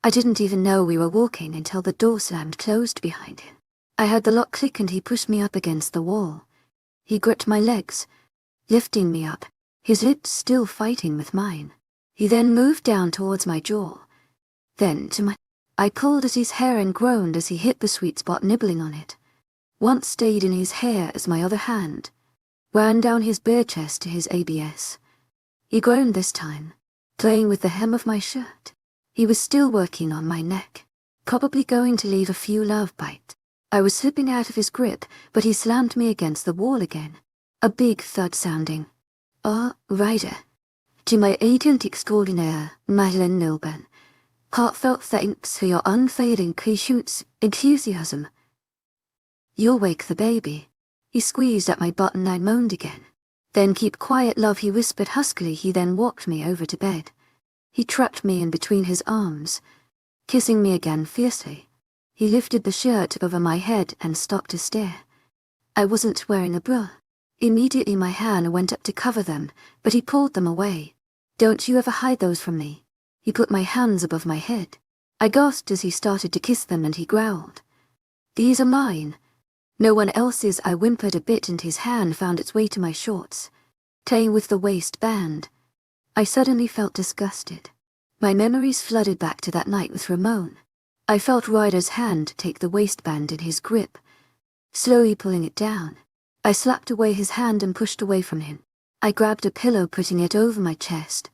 I didn't even know we were walking until the door slammed closed behind him. I heard the lock click and he pushed me up against the wall. He gripped my legs, lifting me up, his lips still fighting with mine. He then moved down towards my jaw, then to my... I pulled at his hair and groaned as he hit the sweet spot, nibbling on it. Once stayed in his hair as my other hand ran down his bare chest to his ABS. He groaned this time, playing with the hem of my shirt. He was still working on my neck, probably going to leave a few love bites. I was slipping out of his grip, but he slammed me against the wall again. A big thud sounding. Ryder. To my agent extraordinaire, Madeleine Nilben. Heartfelt thanks for your unfailing patience, enthusiasm. You'll wake the baby. He squeezed at my butt and I moaned again. Then keep quiet, love, he whispered huskily. He then walked me over to bed. He trapped me in between his arms, kissing me again fiercely. He lifted the shirt over my head and stopped to stare. I wasn't wearing a bra. Immediately my hand went up to cover them, but he pulled them away. Don't you ever hide those from me. He put my hands above my head. I gasped as he started to kiss them and he growled. These are mine. No one else's. I whimpered a bit and his hand found its way to my shorts, playing with the waistband. I suddenly felt disgusted. My memories flooded back to that night with Ramon. I felt Ryder's hand take the waistband in his grip, slowly pulling it down. I slapped away his hand and pushed away from him. I grabbed a pillow, putting it over my chest,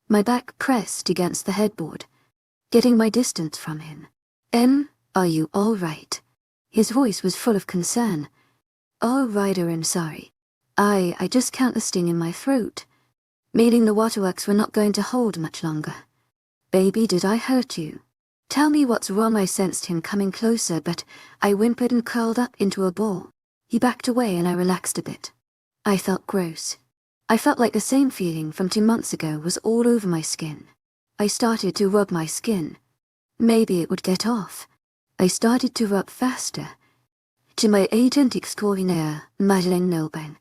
my back pressed against the headboard, getting my distance from him. Are you all right? His voice was full of concern. Oh, Ryder, I'm sorry. I just count the sting in my throat, meaning the waterworks were not going to hold much longer. Baby, did I hurt you? Tell me what's wrong. I sensed him coming closer, but I whimpered and curled up into a ball. He backed away and I relaxed a bit. I felt gross. I felt like the same feeling from 2 months ago was all over my skin. I started to rub my skin. Maybe it would get off. I started to rub faster. To my agent extraordinaire, Madeleine Nilben.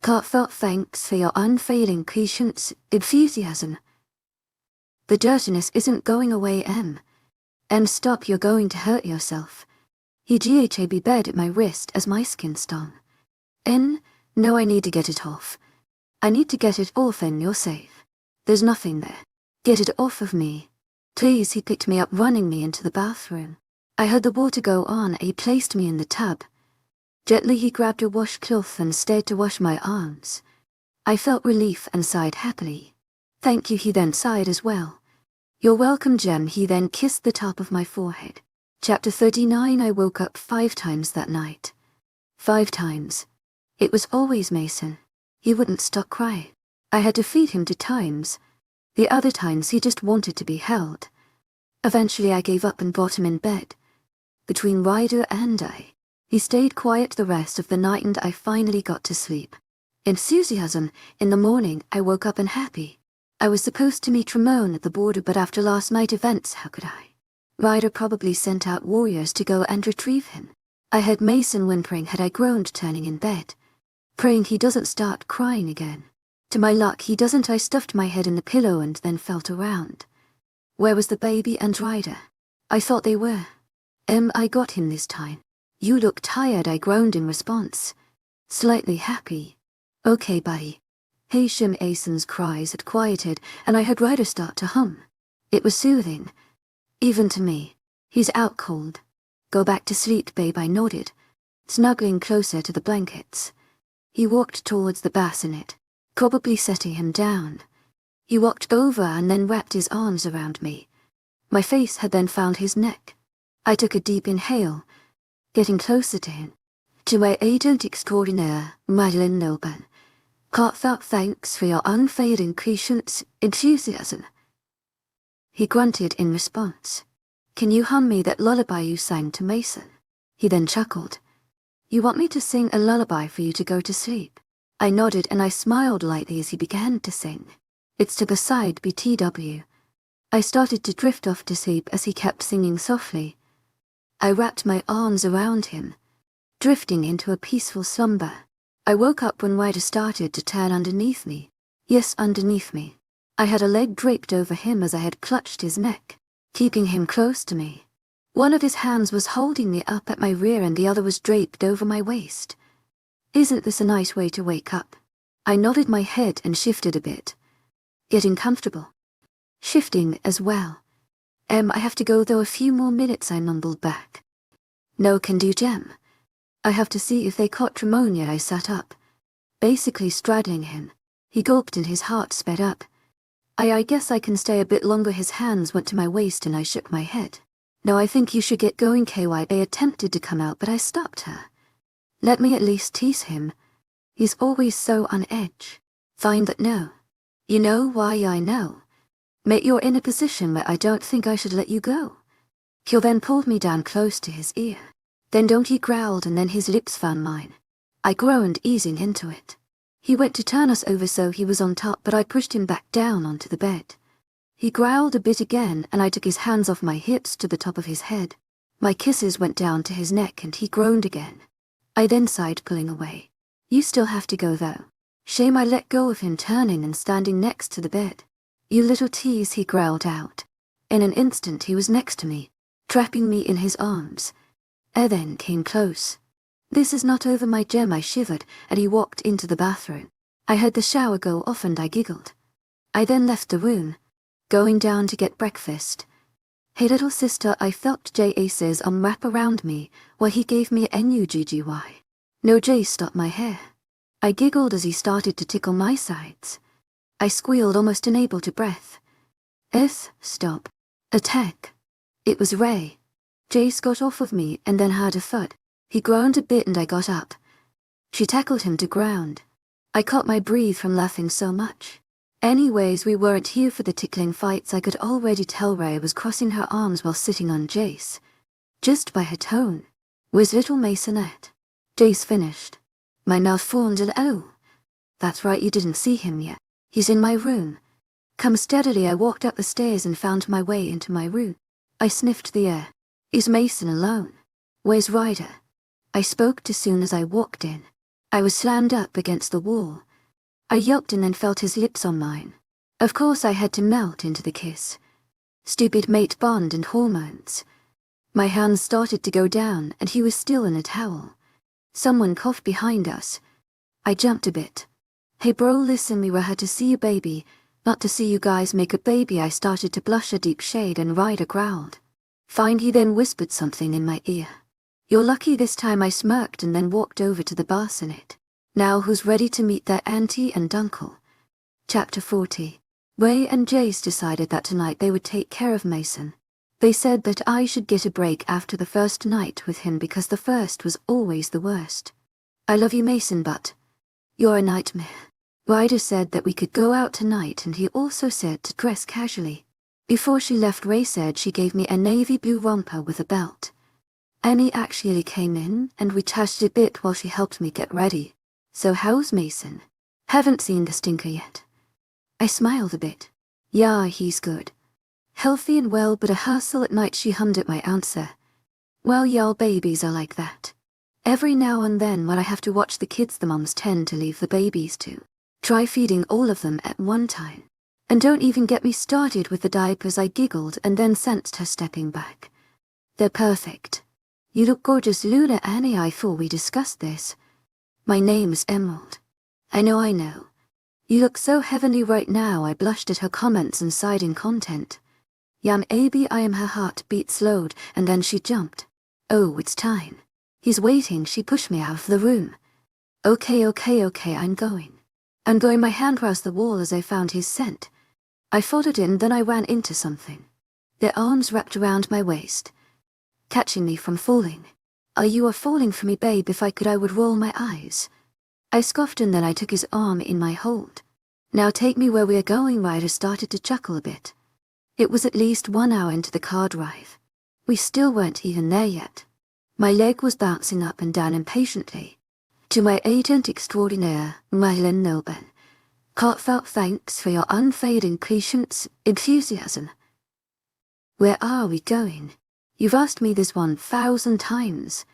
Heartfelt thanks for your unfailing patience, enthusiasm. The dirtiness isn't going away, stop, you're going to hurt yourself. He GHAB bed at my wrist as my skin stung. No, I need to get it off. I need to get it off. You're safe. There's nothing there. Get it off of me. Please. He picked me up, running me into the bathroom. I heard the water go on. He placed me in the tub. Gently he grabbed a washcloth and stayed to wash my arms. I felt relief and sighed happily. Thank you. He then sighed as well. You're welcome, Jem. He then kissed the top of my forehead. Chapter 39. I woke up 5 times that night. 5 times. It was always Mason. He wouldn't stop crying. I had to feed him 2 times. The other times he just wanted to be held. Eventually I gave up and brought him in bed. Between Ryder and I, he stayed quiet the rest of the night and I finally got to sleep. Enthusiasm. In the morning I woke up unhappy. I was supposed to meet Ramon at the border, but after last night's events, how could I? Ryder probably sent out warriors to go and retrieve him. I heard Mason whimpering. Had I groaned, turning in bed, praying he doesn't start crying again. To my luck, he doesn't. I stuffed my head in the pillow and then felt around. Where was the baby and Ryder? I thought they were. I got him this time. You look tired, I groaned in response. Slightly happy. Okay, buddy. Hashim Asen's cries had quieted and I heard Ryder start to hum. It was soothing. Even to me. He's out cold. Go back to sleep, babe, I nodded, snuggling closer to the blankets. He walked towards the bassinet, probably setting him down. He walked over and then wrapped his arms around me. My face had then found his neck. I took a deep inhale, getting closer to him. To my agent extraordinaire, Madeleine Nilben. Heartfelt thanks for your unfading patience, enthusiasm. He grunted in response. Can you hum me that lullaby you sang to Mason? He then chuckled. You want me to sing a lullaby for you to go to sleep? I nodded and I smiled lightly as he began to sing. It's to the side BTW. I started to drift off to sleep as he kept singing softly. I wrapped my arms around him, drifting into a peaceful slumber. I woke up when Ryder started to turn underneath me. Yes, underneath me. I had a leg draped over him as I had clutched his neck, keeping him close to me. One of his hands was holding me up at my rear and the other was draped over my waist. Isn't this a nice way to wake up? I nodded my head and shifted a bit, getting comfortable. Shifting as well. I have to go though, a few more minutes, I mumbled back. No can do, Jem. I have to see if they caught pneumonia. I sat up, basically straddling him. He gulped and his heart sped up. I guess I can stay a bit longer. His hands went to my waist and I shook my head. No, I think you should get going, KY. They attempted to come out but I stopped her. Let me at least tease him. He's always so on edge. Fine, but no. You know why I know? Mate, you're in a position where I don't think I should let you go. He'll then pulled me down close to his ear. Then don't, he growled and then his lips found mine. I groaned, easing into it. He went to turn us over so he was on top but I pushed him back down onto the bed. He growled a bit again and I took his hands off my hips to the top of his head. My kisses went down to his neck and he groaned again. I then sighed, pulling away. You still have to go though. Shame. I let go of him, turning and standing next to the bed. You little tease, he growled out. In an instant he was next to me, trapping me in his arms. Then came close. This is not over, my Gem, I shivered, and he walked into the bathroom. I heard the shower go off and I giggled. I then left the room, going down to get breakfast. Hey little sister, I felt Jace's arm wrap around me while he gave me a NUGGY. No, Jace stopped my hair. I giggled as he started to tickle my sides. I squealed, almost unable to breath. Stop. Attack. It was Ray. Jace got off of me and then heard a thud. He groaned a bit and I got up. She tackled him to ground. I caught my breath from laughing so much. Anyways, we weren't here for the tickling fights. I could already tell Ray was crossing her arms while sitting on Jace. Just by her tone. Where's little Masonette? Jace finished. My mouth formed an O. That's right, you didn't see him yet. He's in my room. Come steadily, I walked up the stairs and found my way into my room. I sniffed the air. Is Mason alone? Where's Ryder? I spoke too soon as I walked in. I was slammed up against the wall. I yelped and then felt his lips on mine. Of course I had to melt into the kiss. Stupid mate bond and hormones. My hands started to go down and he was still in a towel. Someone coughed behind us. I jumped a bit. Hey bro, listen, we were here to see you, baby, not to see you guys make a baby. I started to blush a deep shade and Ryder growled. Fine, he then whispered something in my ear. You're lucky this time, I smirked and then walked over to the bassinet. Now who's ready to meet their auntie and uncle? Chapter 40. Ray and Jace decided that tonight they would take care of Mason. They said that I should get a break after the first night with him because the first was always the worst. I love you, Mason, but you're a nightmare. Ryder said that we could go out tonight and he also said to dress casually. Before she left, Ray said she gave me a navy blue romper with a belt. Annie actually came in and we chatted a bit while she helped me get ready. So how's Mason? Haven't seen the stinker yet. I smiled a bit. Yeah, he's good. Healthy and well, but a hustle at night, she hummed at my answer. Well, y'all babies are like that. Every now and then when I have to watch the kids, the moms tend to leave the babies to. Try feeding all of them at one time. And don't even get me started with the diapers. I giggled and then sensed her stepping back. They're perfect. You look gorgeous, Luna. Annie, I thought we discussed this. My name's Emerald. I know. You look so heavenly right now. I blushed at her comments and sighed in content. Yam Abi, I am. Her heartbeat slowed and then she jumped. Oh, it's time. He's waiting. She pushed me out of the room. Okay, I'm going. My hand across the wall as I found his scent. I followed in, then I ran into something. Their arms wrapped around my waist, catching me from falling. Are you falling for me, babe? If I could, I would roll my eyes. I scoffed and then I took his arm in my hold. Now take me where we are going. Ryder started to chuckle a bit. It was at least 1 hour into the car drive. We still weren't even there yet. My leg was bouncing up and down impatiently. To my agent extraordinaire, Madeline Noble, heartfelt thanks for your unfading patience, enthusiasm. Where are we going? You've asked me this 1,000 times.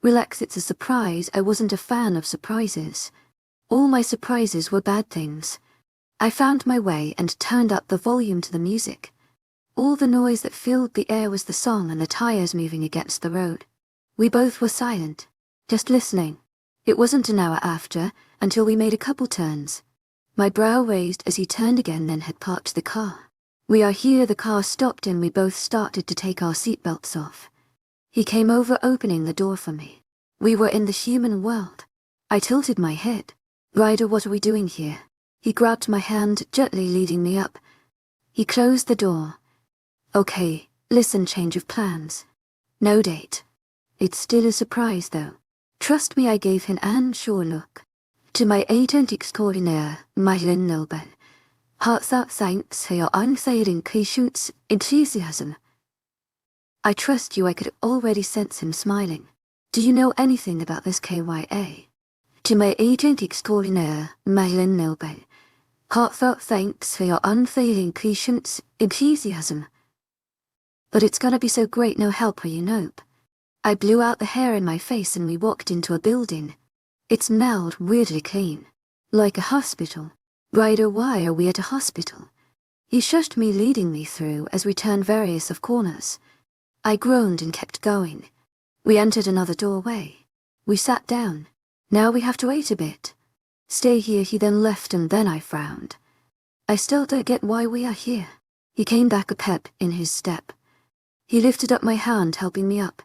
Relax, it's a surprise. I wasn't a fan of surprises. All my surprises were bad things. I found my way and turned up the volume to the music. All the noise that filled the air was the song and the tires moving against the road. We both were silent, just listening. It wasn't an hour after, until we made a couple turns. My brow raised as he turned again, then had parked the car. We are here. The car stopped and we both started to take our seatbelts off. He came over, opening the door for me. We were in the human world. I tilted my head. Ryder, what are we doing here? He grabbed my hand, gently leading me up. He closed the door. Okay, listen, change of plans. No date. It's still a surprise though. Trust me, I gave him an unsure look. To my agent extraordinaire, Madeline Noble, heartfelt thanks for your unfading patience, enthusiasm. I trust you. I could already sense him smiling. Do you know anything about this KYA? To my agent extraordinaire, Madeline Noble, heartfelt thanks for your unfailing patience, enthusiasm. But it's gonna be so great, no help where you nope. I blew out the hair in my face and we walked into a building. It smelled weirdly clean. Like a hospital. Ryder, why are we at a hospital? He shushed me, leading me through as we turned various of corners. I groaned and kept going. We entered another doorway. We sat down. Now we have to wait a bit. Stay here, he then left, and then I frowned. I still don't get why we are here. He came back, a pep in his step. He lifted up my hand, helping me up.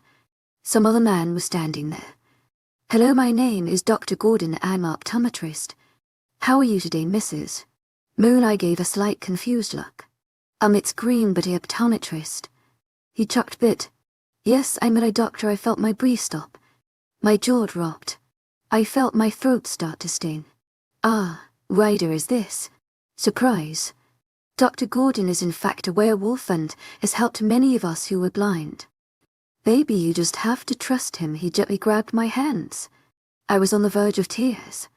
Some other man was standing there. Hello, my name is Dr. Gordon. I'm an optometrist. How are you today, Mrs. Moon? I gave a slight confused look. It's green, but a optometrist. He chucked bit. Yes, I'm a doctor. I felt my breath stop. My jaw dropped. I felt my throat start to sting. Ah, Ryder, is this? Surprise. Dr. Gordon is in fact a werewolf and has helped many of us who were blind. Baby, you just have to trust him. He gently grabbed my hands. I was on the verge of tears.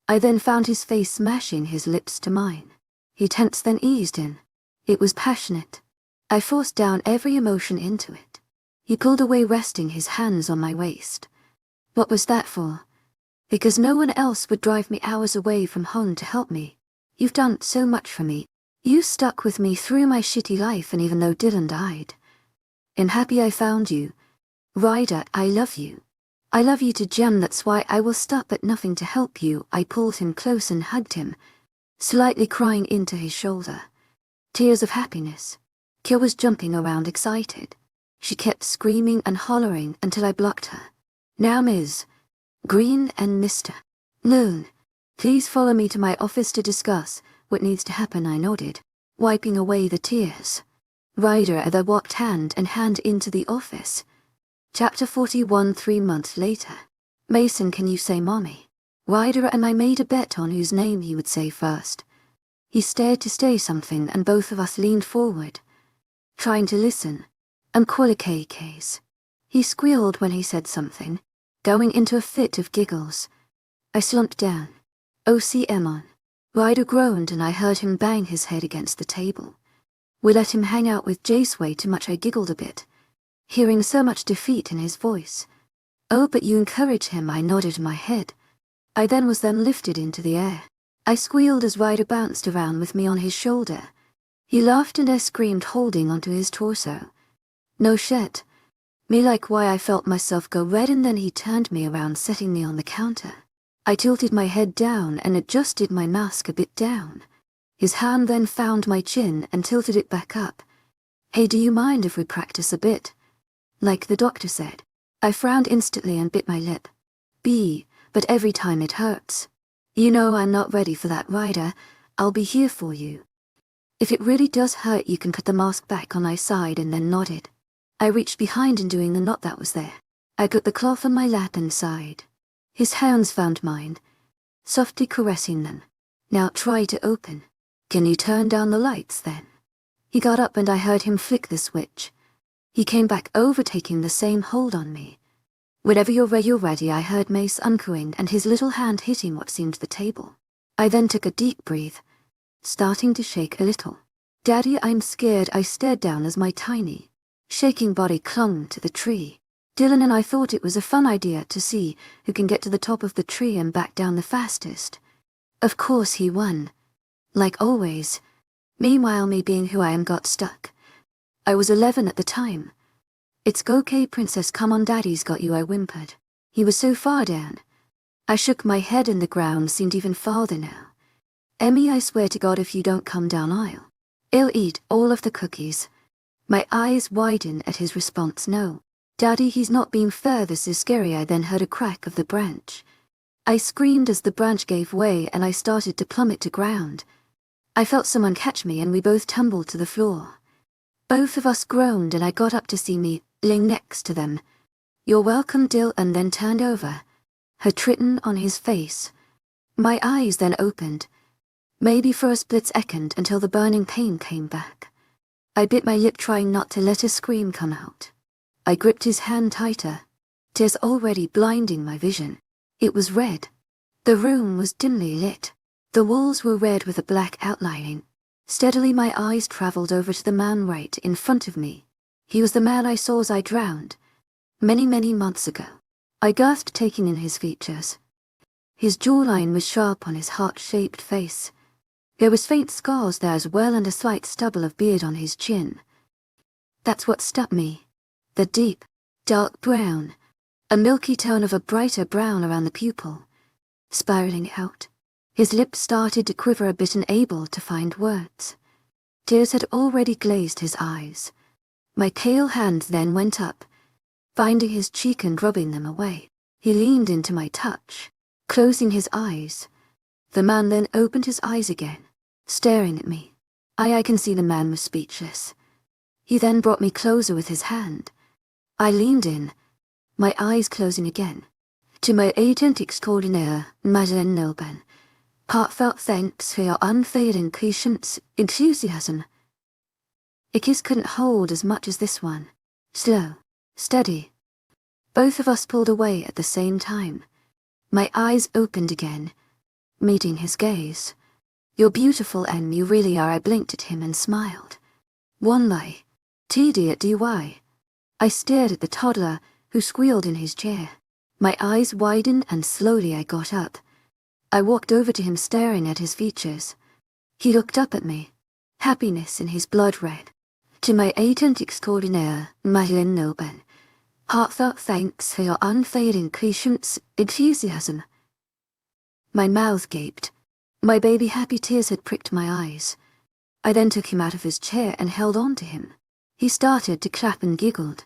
I then found his face, smashing his lips to mine. He tensed, then eased in. It was passionate. I forced down every emotion into it. He pulled away, resting his hands on my waist. What was that for? Because no one else would drive me hours away from home to help me. You've done so much for me. You stuck with me through my shitty life, and even though Dylan died. I'm happy I found you. Ryder, I love you. I love you to Jem, that's why I will stop at nothing to help you. I pulled him close and hugged him, slightly crying into his shoulder. Tears of happiness. Kira was jumping around excited. She kept screaming and hollering until I blocked her. Now Ms. Green and Mr. Moon, please follow me to my office to discuss what needs to happen. I nodded, wiping away the tears. Ryder and I walked hand in hand into the office. Chapter 41. 3 months later. Mason, can you say mommy? Ryder and I made a bet on whose name he would say first. He stared to say something and both of us leaned forward, trying to listen. Case. He squealed when he said something, going into a fit of giggles. I slumped down. OCM on. Ryder groaned and I heard him bang his head against the table. We let him hang out with Jace way too much. I giggled a bit, hearing so much defeat in his voice. Oh, but you encourage him. I nodded my head. I then was lifted into the air. I squealed as Ryder bounced around with me on his shoulder. He laughed and I screamed, holding onto his torso. No shit. Me like why I felt myself go red, and then he turned me around, setting me on the counter. I tilted my head down and adjusted my mask a bit down. His hand then found my chin and tilted it back up. Hey, do you mind if we practice a bit? Like the doctor said. I frowned instantly and bit my lip. But every time it hurts. You know I'm not ready for that, Ryder. I'll be here for you. If it really does hurt, you can put the mask back on. I sighed and then nodded. I reached behind and doing the knot that was there. I put the cloth on my lap and sighed. His hands found mine. softly caressing them. Now try to open. Can you turn down the lights then? He got up and I heard him flick the switch. He came back, overtaking the same hold on me. Whenever you're ready, I heard Mace uncooing and his little hand hitting what seemed the table. I then took a deep breath, starting to shake a little. Daddy, I'm scared. I stared down as my tiny, shaking body clung to the tree. Dylan and I thought it was a fun idea to see who can get to the top of the tree and back down the fastest. Of course he won. Like always. Meanwhile, me being who I am got stuck. I was 11 at the time. It's okay, princess, come on, daddy's got you, I whimpered. He was so far down. I shook my head and the ground seemed even farther now. Emmy, I swear to God, if you don't come down, I'll eat all of the cookies. My eyes widened at his response. No, Daddy, he's not being fair, this is scary. I then heard a crack of the branch. I screamed as the branch gave way and I started to plummet to ground. I felt someone catch me and we both tumbled to the floor. Both of us groaned and I got up to see me laying next to them. You're welcome, Dill, and then turned over, had written on his face. My eyes then opened, maybe for a split second, until the burning pain came back. I bit my lip, trying not to let a scream come out. I gripped his hand tighter, tears already blinding my vision. It was red. The room was dimly lit. The walls were red with a black outlining. Steadily my eyes traveled over to the man right in front of me. He was the man I saw as I drowned, many months ago. I gasped, taking in his features. His jawline was sharp on his heart-shaped face. There was faint scars there as well and a slight stubble of beard on his chin. That's what stuck me. The deep, dark brown, a milky tone of a brighter brown around the pupil, spiraling out. His lips started to quiver a bit, unable to find words. Tears had already glazed his eyes. My pale hands then went up, finding his cheek and rubbing them away. He leaned into my touch, closing his eyes. The man then opened his eyes again, staring at me. I can see the man was speechless. He then brought me closer with his hand. I leaned in, my eyes closing again. To my agent extraordinaire, Madeleine Nilben, heartfelt thanks for your unfailing patience, enthusiasm. A kiss couldn't hold as much as this one. Slow, steady. Both of us pulled away at the same time. My eyes opened again, meeting his gaze. You're beautiful, and you really are. I blinked at him and smiled. One lie. TD at DY. I stared at the toddler, who squealed in his chair. My eyes widened and slowly I got up. I walked over to him, staring at his features. He looked up at me, happiness in his blood red. To my agent extraordinaire, Madeleine Nilben, heartfelt thanks for your unfailing patience, enthusiasm. My mouth gaped. My baby happy tears had pricked my eyes. I then took him out of his chair and held on to him. He started to clap and giggled.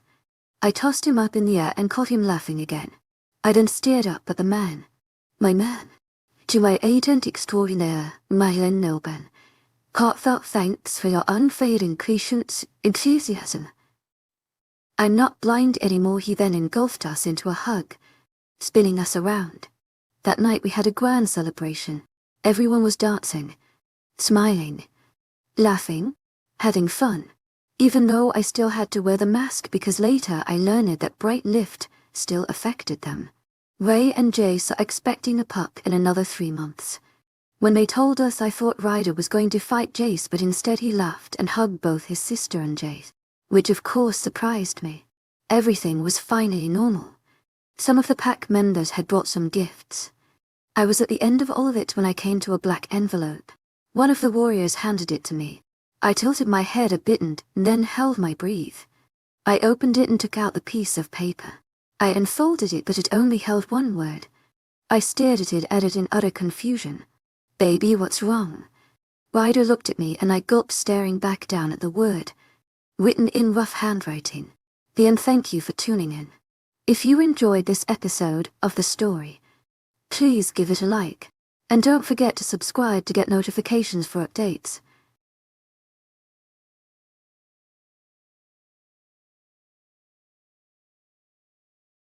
I tossed him up in the air and caught him laughing again. I then stared up at the man. My man. To my agent extraordinaire, Madeleine Nilben, heartfelt thanks for your unfailing patience, enthusiasm. I'm not blind anymore. He then engulfed us into a hug, spinning us around. That night we had a grand celebration. Everyone was dancing, smiling, laughing, having fun. Even though I still had to wear the mask, because later I learned that bright lift still affected them. Ray and Jace are expecting a pup in another 3 months. When they told us, I thought Ryder was going to fight Jace, but instead he laughed and hugged both his sister and Jace, which of course surprised me. Everything was finally normal. Some of the pack members had brought some gifts. I was at the end of all of it when I came to a black envelope. One of the warriors handed it to me. I tilted my head a bit and then held my breath. I opened it and took out the piece of paper. I unfolded it, but it only held one word. I stared at it in utter confusion. Baby, what's wrong? Ryder looked at me and I gulped, staring back down at the word, written in rough handwriting. And thank you for tuning in. If you enjoyed this episode of the story, please give it a like. And don't forget to subscribe to get notifications for updates.